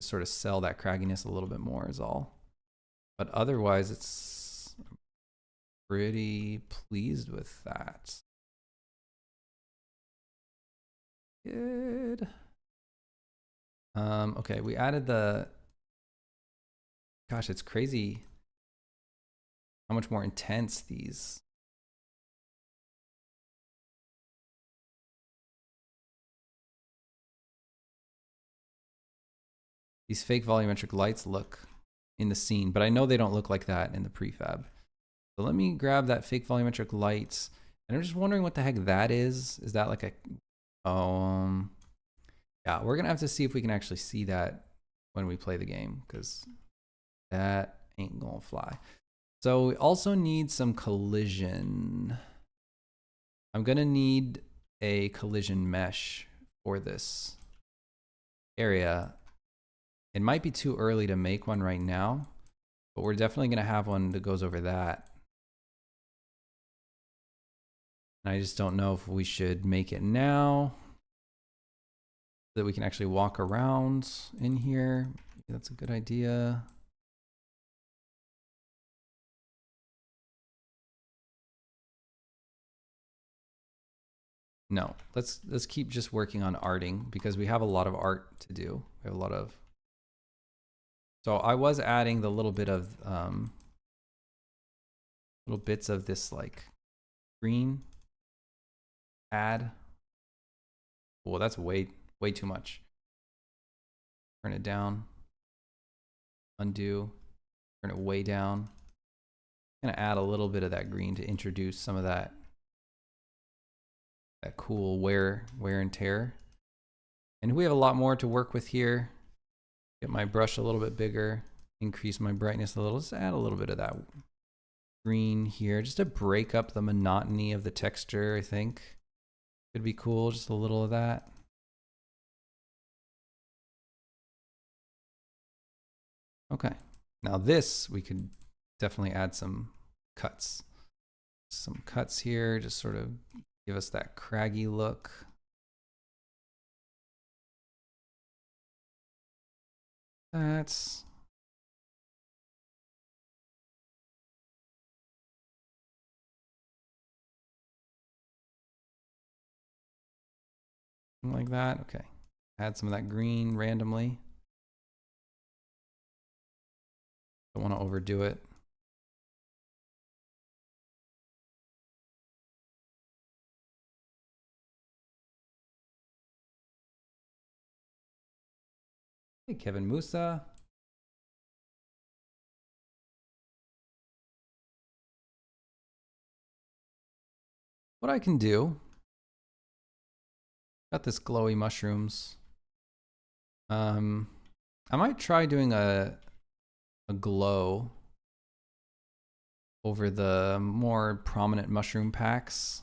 Sort of sell that cragginess a little bit more is all. But otherwise, it's pretty pleased with that. Good. Okay, we added the, gosh, it's crazy how much more intense these. These fake volumetric lights look in the scene, but I know they don't look like that in the prefab. So let me grab that fake volumetric light, and I'm just wondering what the heck that is. Is that like a, yeah, we're gonna have to see if we can actually see that when we play the game, because that ain't gonna fly. So we also need some collision. I'm gonna need a collision mesh for this area. It might be too early to make one right now, but we're definitely gonna have one that goes over that. And I just don't know if we should make it now so that we can actually walk around in here. Maybe that's a good idea. No, let's keep just working on arting, because we have a lot of art to do. We have a lot of. So I was adding the little bit of little bits of this like green. Add. Well, that's way too much. Turn it down. Undo. Turn it way down. I'm gonna add a little bit of that green to introduce some of that cool wear and tear. And we have a lot more to work with here. Get my brush a little bit bigger, increase my brightness a little. Just add a little bit of that green here, just to break up the monotony of the texture. I think could be cool, just a little of that. Okay, now this we could definitely add some cuts. Some cuts here, just sort of give us that craggy look. That's like that. Okay, add some of that green randomly. Don't want to overdo it. Hey, Kevin Musa. What I can do, got this glowy mushrooms. I might try doing a glow over the more prominent mushroom packs.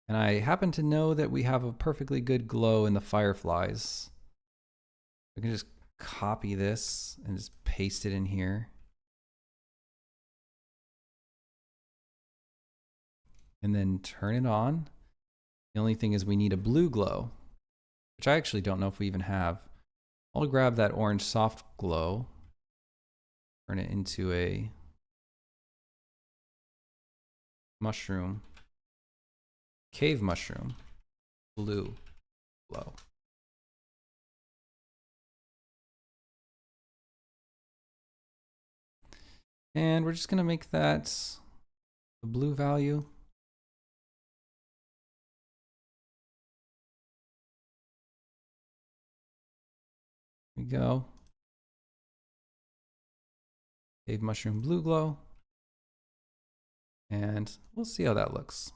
And I happen to know that we have a perfectly good glow in the fireflies. I can just copy this and just paste it in here. And then turn it on. The only thing is we need a blue glow. which I actually don't know if we even have. I'll grab that orange soft glow, turn it into a mushroom, cave mushroom, blue glow. And we're just gonna make that the blue value. There we go. Cave mushroom blue glow. And we'll see how that looks.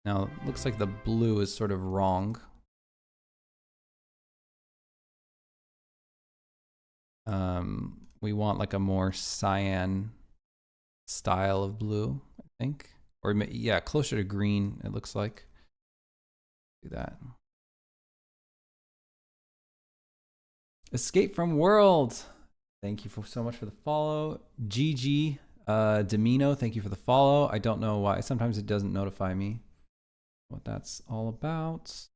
Now, it looks like the blue is sort of wrong. We want like a more cyan style of blue, I think. Or yeah, closer to green, it looks like. Do that. Escape from World. Thank you so much for the follow. GG Domino, thank you for the follow. I don't know why. Sometimes it doesn't notify me what that's all about.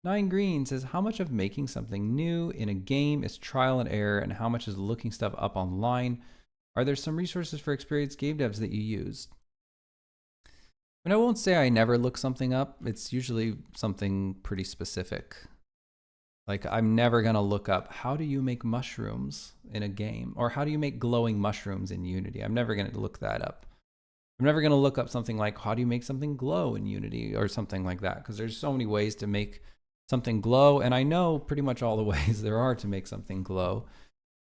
9 Green says, how much of making something new in a game is trial and error, and how much is looking stuff up online? Are there some resources for experienced game devs that you use? And I won't say I never look something up. It's usually something pretty specific. Like, I'm never gonna look up, how do you make mushrooms in a game? Or how do you make glowing mushrooms in Unity? I'm never gonna look that up. I'm never gonna look up something like, how do you make something glow in Unity? Or something like that, because there's so many ways to make something glow, and I know pretty much all the ways there are to make something glow.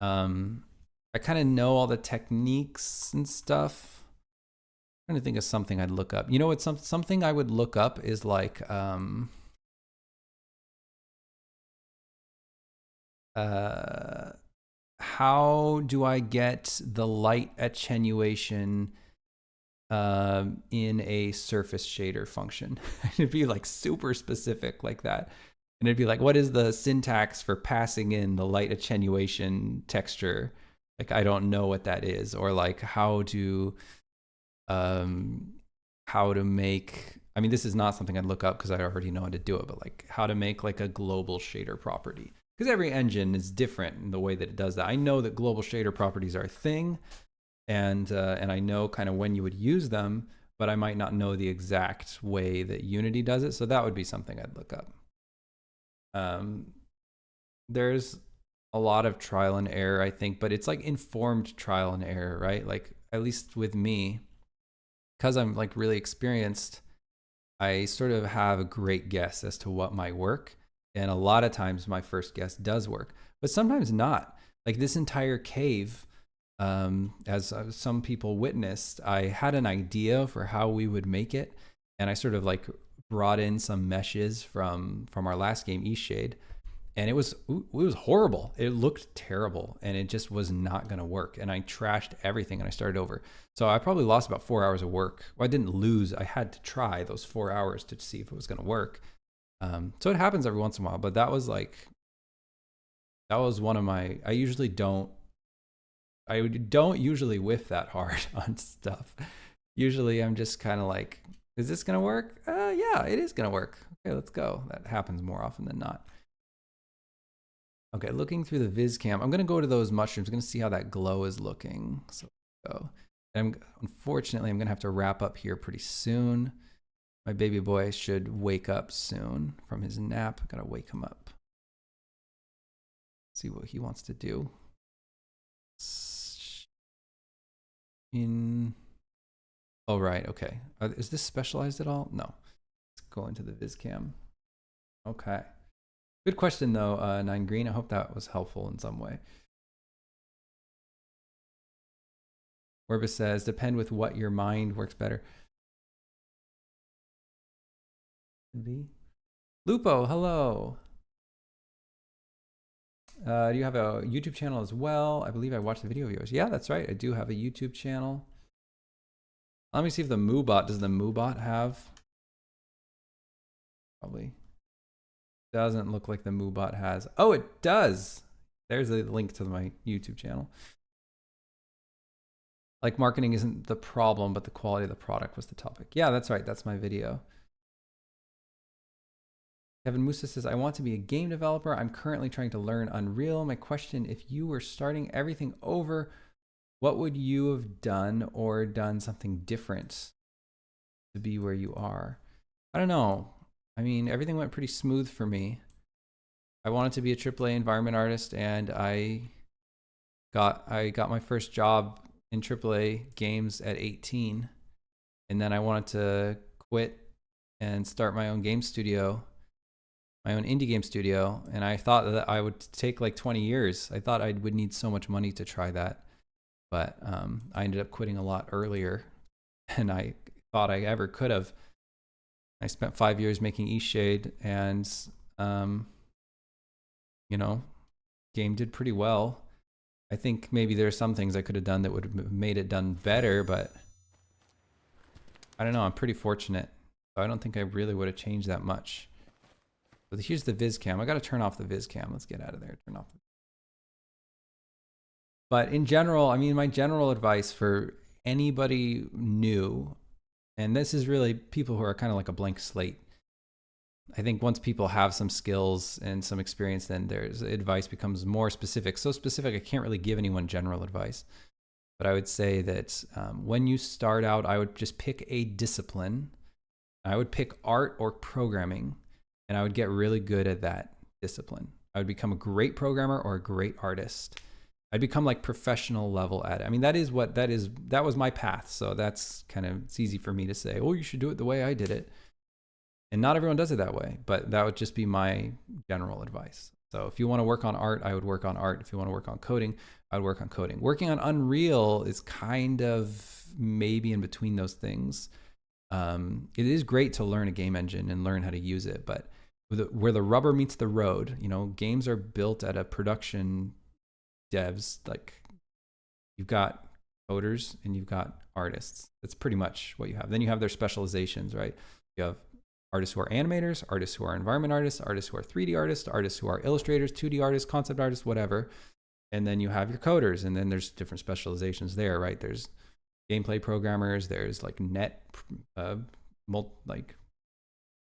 I kind of know all the techniques and stuff. I'm trying to think of something I'd look up. You know what? Something I would look up is like, how do I get the light attenuation in a surface shader function? It'd be like super specific like that. And it'd be like, what is the syntax for passing in the light attenuation texture? Like, I don't know what that is. Or like how to make, I mean, this is not something I'd look up because I already know how to do it, but like how to make like a global shader property. Because every engine is different in the way that it does that. I know that global shader properties are a thing, and I know kind of when you would use them, but I might not know the exact way that Unity does it. So that would be something I'd look up. There's a lot of trial and error, I think, but it's like informed trial and error, right? Like, at least with me, because I'm like really experienced, I sort of have a great guess as to what might work. And a lot of times my first guess does work, but sometimes not. Like this entire cave, as some people witnessed, I had an idea for how we would make it. And I sort of like brought in some meshes from our last game, Eastshade. And it was horrible. It looked terrible, and it just was not going to work. And I trashed everything, and I started over. So I probably lost about 4 hours of work. Well, I didn't lose. I had to try those 4 hours to see if it was going to work. So it happens every once in a while, but that was one of my, I don't usually whiff that hard on stuff. Usually I'm just kind of like, is this going to work? Yeah, it is going to work. Okay, let's go. That happens more often than not. Okay, looking through the viz cam, I'm going to go to those mushrooms. I'm going to see how that glow is looking. So, unfortunately, I'm going to have to wrap up here pretty soon. My baby boy should wake up soon from his nap. I got to wake him up. See what he wants to do. Oh, right. Okay. Is this specialized at all? No. Let's go into the viz cam. Okay. Good question, though, 9 Green. I hope that was helpful in some way. Orbis says, depend with what your mind works better. Lupo, hello. Do you have a YouTube channel as well? I believe I watched the video of yours. Yeah, that's right. I do have a YouTube channel. Let me see if the MooBot, does the MooBot have? Probably. Doesn't look like the MooBot has. Oh, it does. There's a link to my YouTube channel. Like, marketing isn't the problem, but the quality of the product was the topic. Yeah, that's right. That's my video. Kevin Musa says, I want to be a game developer. I'm currently trying to learn Unreal. My question, if you were starting everything over, what would you have done or done something different to be where you are? I don't know. I mean, everything went pretty smooth for me. I wanted to be a AAA environment artist, and I got my first job in AAA games at 18. And then I wanted to quit and start my own game studio, my own indie game studio. And I thought that I would take like 20 years. I thought I would need so much money to try that. But I ended up quitting a lot earlier than I thought I ever could have. I spent 5 years making Eastshade, and you know, game did pretty well. I think maybe there are some things I could have done that would have made it done better, but I don't know. I'm pretty fortunate. So I don't think I really would have changed that much. But here's the viz cam. I got to turn off the viz cam. Let's get out of there. Turn off. But in general, I mean, my general advice for anybody new, and this is really people who are kind of like a blank slate. I think once people have some skills and some experience, then there's advice becomes more specific. So specific, I can't really give anyone general advice. But I would say that when you start out, I would just pick a discipline. I would pick art or programming, and I would get really good at that discipline. I would become a great programmer or a great artist. I'd become like professional level at it. I mean, that was my path. So that's kind of, it's easy for me to say, oh, you should do it the way I did it. And not everyone does it that way, but that would just be my general advice. So if you want to work on art, I would work on art. If you want to work on coding, I would work on coding. Working on Unreal is kind of maybe in between those things. It is great to learn a game engine and learn how to use it, but where the rubber meets the road, you know, games are built at a production devs. Like, you've got coders and you've got artists. That's pretty much what you have. Then you have their specializations, right? You have artists who are animators, artists who are environment artists, artists who are 3D artists, artists who are illustrators, 2D artists, concept artists, whatever. And then you have your coders, and then there's different specializations there, right? There's gameplay programmers, there's like like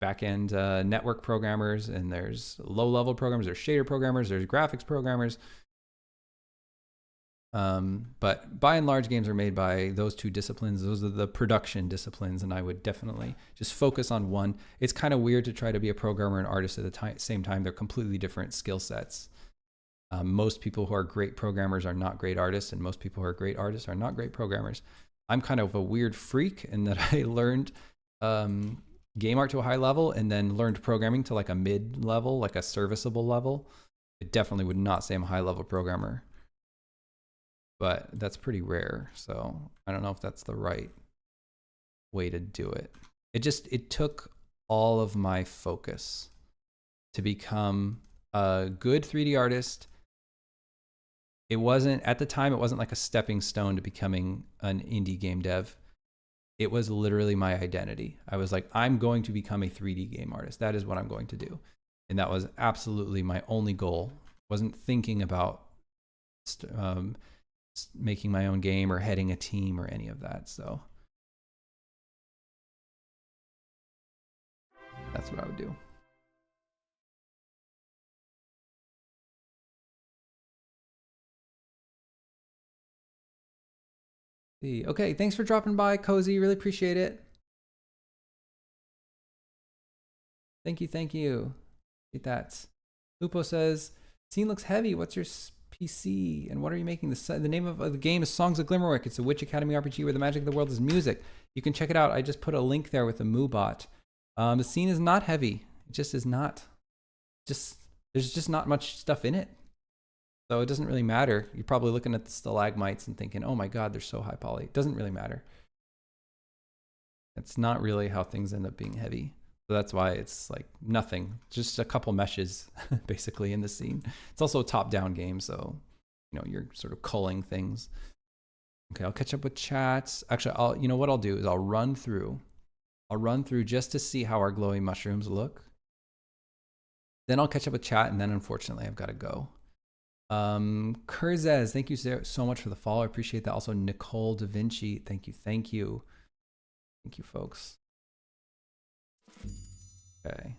back-end network programmers, and there's low-level programmers, there's shader programmers, there's graphics programmers. But by and large, games are made by those two disciplines. Those are the production disciplines, and I would definitely just focus on one. It's kind of weird to try to be a programmer and artist at the same time. They're completely different skill sets. Most people who are great programmers are not great artists, and most people who are great artists are not great programmers. I'm kind of a weird freak in that I learned game art to a high level and then learned programming to like a mid-level, like a serviceable level. I definitely would not say I'm a high-level programmer, but that's pretty rare. So I don't know if that's the right way to do it. It took all of my focus to become a good 3D artist. It wasn't, at the time, it wasn't like a stepping stone to becoming an indie game dev. It was literally my identity. I was like, I'm going to become a 3D game artist. That is what I'm going to do. And that was absolutely my only goal. Wasn't thinking about making my own game or heading a team or any of that. So that's what I would do. Okay, thanks for dropping by, Cozy. Really appreciate it. Thank you, thank you. Get that. Lupo says, scene looks heavy. What's your PC and what are you making? The name of the game is Songs of Glimmerwick. It's a Witch Academy RPG where the magic of the world is music. You can check it out. I just put a link there with the Moobot. The scene is not heavy. It just is not. There's just not much stuff in it. So it doesn't really matter. You're probably looking at the stalagmites and thinking, oh my God, they're so high poly. It doesn't really matter. It's not really how things end up being heavy. So that's why it's like nothing, just a couple meshes basically in the scene. It's also a top-down game, so you know, you're sort of culling things. Okay, I'll catch up with chats. Actually, you know what I'll do is I'll run through just to see how our glowing mushrooms look. Then I'll catch up with chat, and then unfortunately I've got to go. Kurzes, thank you so much for the follow. I appreciate that. Also, Nicole Da Vinci, thank you. Thank you, folks. Okay.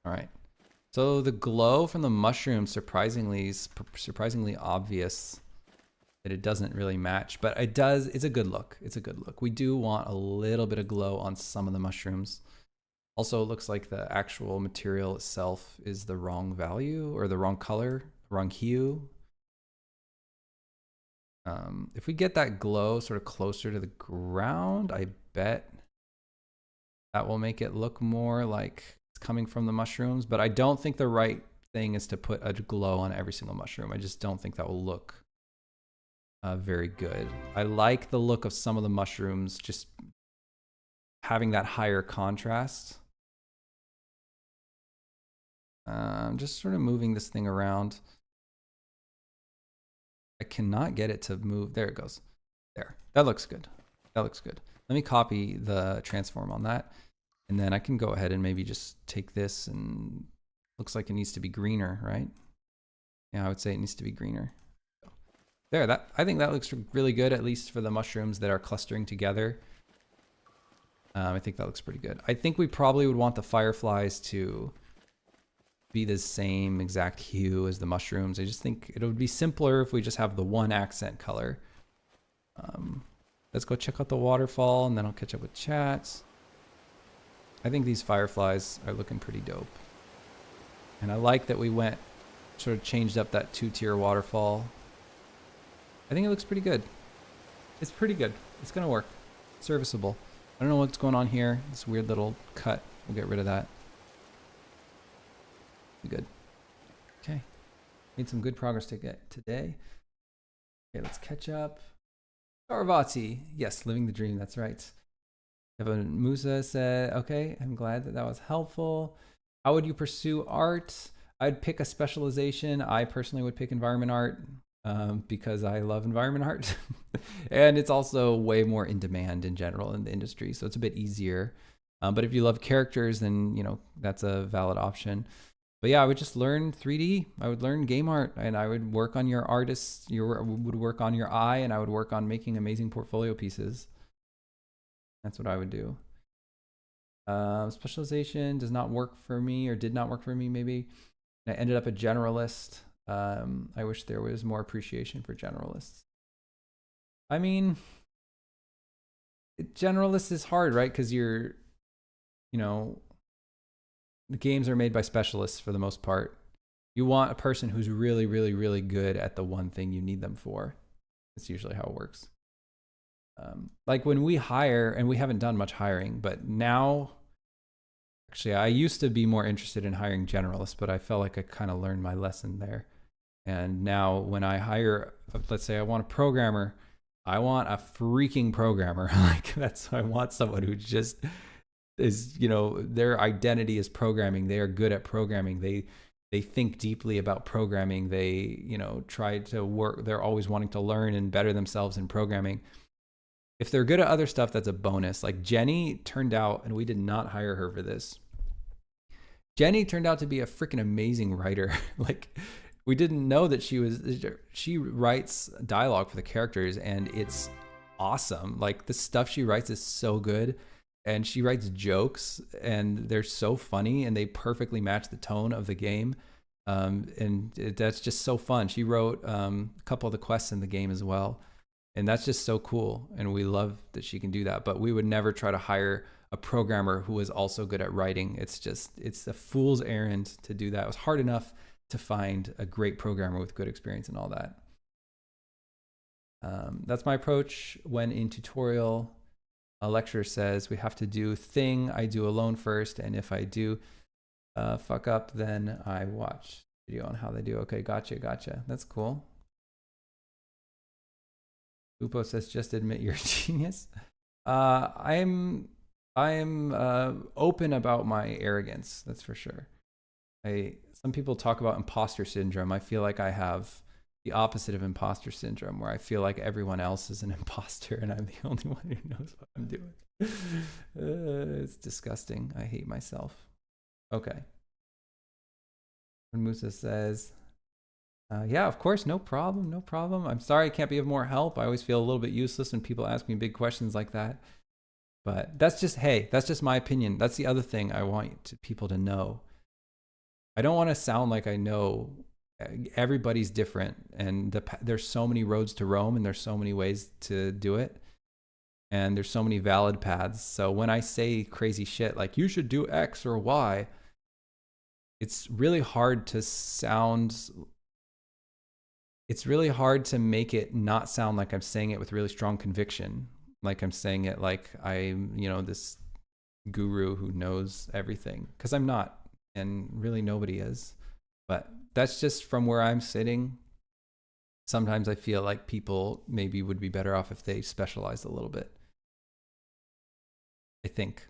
All right. So the glow from the mushroom surprisingly is surprisingly obvious that it doesn't really match, but it does. It's a good look. It's a good look. We do want a little bit of glow on some of the mushrooms. Also, it looks like the actual material itself is the wrong value or the wrong color, wrong hue. If we get that glow sort of closer to the ground, I bet that will make it look more like it's coming from the mushrooms. But I don't think the right thing is to put a glow on every single mushroom. I just don't think that will look very good. I like the look of some of the mushrooms just having that higher contrast. I'm just sort of moving this thing around. I cannot get it to move. There it goes. There. That looks good. That looks good. Let me copy the transform on that. And then I can go ahead and maybe just take this and looks like it needs to be greener, right? Yeah, I would say it needs to be greener. There, that I think that looks really good, at least for the mushrooms that are clustering together. I think that looks pretty good. I think we probably would want the fireflies to be the same exact hue as the mushrooms. I just think it would be simpler if we just have the one accent color. Let's go check out the waterfall and then I'll catch up with chats. I think these fireflies are looking pretty dope. And I like that we went, sort of changed up that 2-tier waterfall. I think it looks pretty good. It's pretty good. It's gonna work. Serviceable. I don't know what's going on here. This weird little cut. We'll get rid of that. Good. Okay. Made some good progress to get today. Okay, let's catch up. Sarvati. Yes, living the dream. That's right. Evan Musa said, okay, I'm glad that that was helpful. How would you pursue art? I'd pick a specialization. I personally would pick environment art because I love environment art. And it's also way more in demand in general in the industry. So it's a bit easier. But if you love characters, then, you know, that's a valid option. But yeah, I would just learn 3D. I would learn game art and I would work on your artists. You would work on your eye and I would work on making amazing portfolio pieces. That's what I would do. Specialization does not work for me or did not work for me maybe. I ended up a generalist. I wish there was more appreciation for generalists. I mean, generalist is hard, right? Because you're, you know, the games are made by specialists for the most part. You want a person who's really, really, really good at the one thing you need them for. That's usually how it works. Like when we hire, and we haven't done much hiring, but now, actually, I used to be more interested in hiring generalists, but I felt like I kind of learned my lesson there. And now when I hire, let's say I want a programmer, I want a freaking programmer. Like I want someone who just is, you know, their identity is programming. They are good at programming. They think deeply about programming. They, you know, try to work. They're always wanting to learn and better themselves in programming. If they're good at other stuff, that's a bonus. Like Jenny turned out, and we did not hire her for this. Jenny turned out to be a freaking amazing writer. Like we didn't know that she writes dialogue for the characters and it's awesome. Like the stuff she writes is so good. And she writes jokes and they're so funny and they perfectly match the tone of the game. That's just so fun. She wrote a couple of the quests in the game as well. And that's just so cool. And we love that she can do that. But we would never try to hire a programmer who is also good at writing. It's a fool's errand to do that. It was hard enough to find a great programmer with good experience and all that. That's my approach when in tutorial. A lecturer says we have to do thing I do alone first, and if I do fuck up, then I watch video on how they do. Okay, gotcha. That's cool. Upo says just admit you're a genius. I'm open about my arrogance. That's for sure. Some people talk about imposter syndrome. I feel like I have the opposite of imposter syndrome, where I feel like everyone else is an imposter and I'm the only one who knows what I'm doing. It's disgusting. I hate myself. Okay. And Musa says, yeah, of course, no problem. I'm sorry I can't be of more help. I always feel a little bit useless when people ask me big questions like that. But that's just my opinion. That's the other thing I want people to know. I don't want to sound like I know. Everybody's different, and there's so many roads to Rome, and there's so many ways to do it, and there's so many valid paths. So when I say crazy shit like you should do X or Y, it's really hard to sound. It's really hard to make it not sound like I'm saying it with really strong conviction, like I'm saying it like I'm, this guru who knows everything, because I'm not, and really nobody is. But that's just from where I'm sitting. Sometimes I feel like people maybe would be better off if they specialized a little bit. I think.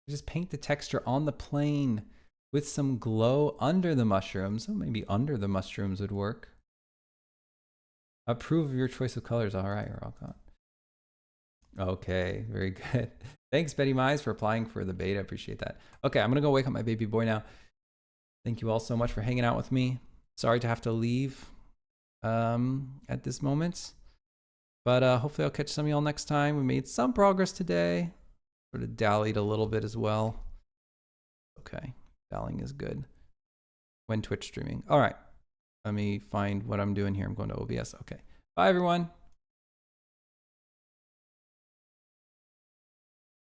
Just paint the texture on the plane with some glow under the mushrooms. So maybe under the mushrooms would work. Approve of your choice of colors. All right, Rockon. Okay, very good. Thanks, Betty Mize, for applying for the beta. Appreciate that. Okay, I'm going to go wake up my baby boy now. Thank you all so much for hanging out with me. Sorry to have to leave at this moment. But hopefully I'll catch some of y'all next time. We made some progress today. Sort of dallied a little bit as well. Okay, dallying is good. When Twitch streaming. All right, let me find what I'm doing here. I'm going to OBS. Okay, bye everyone.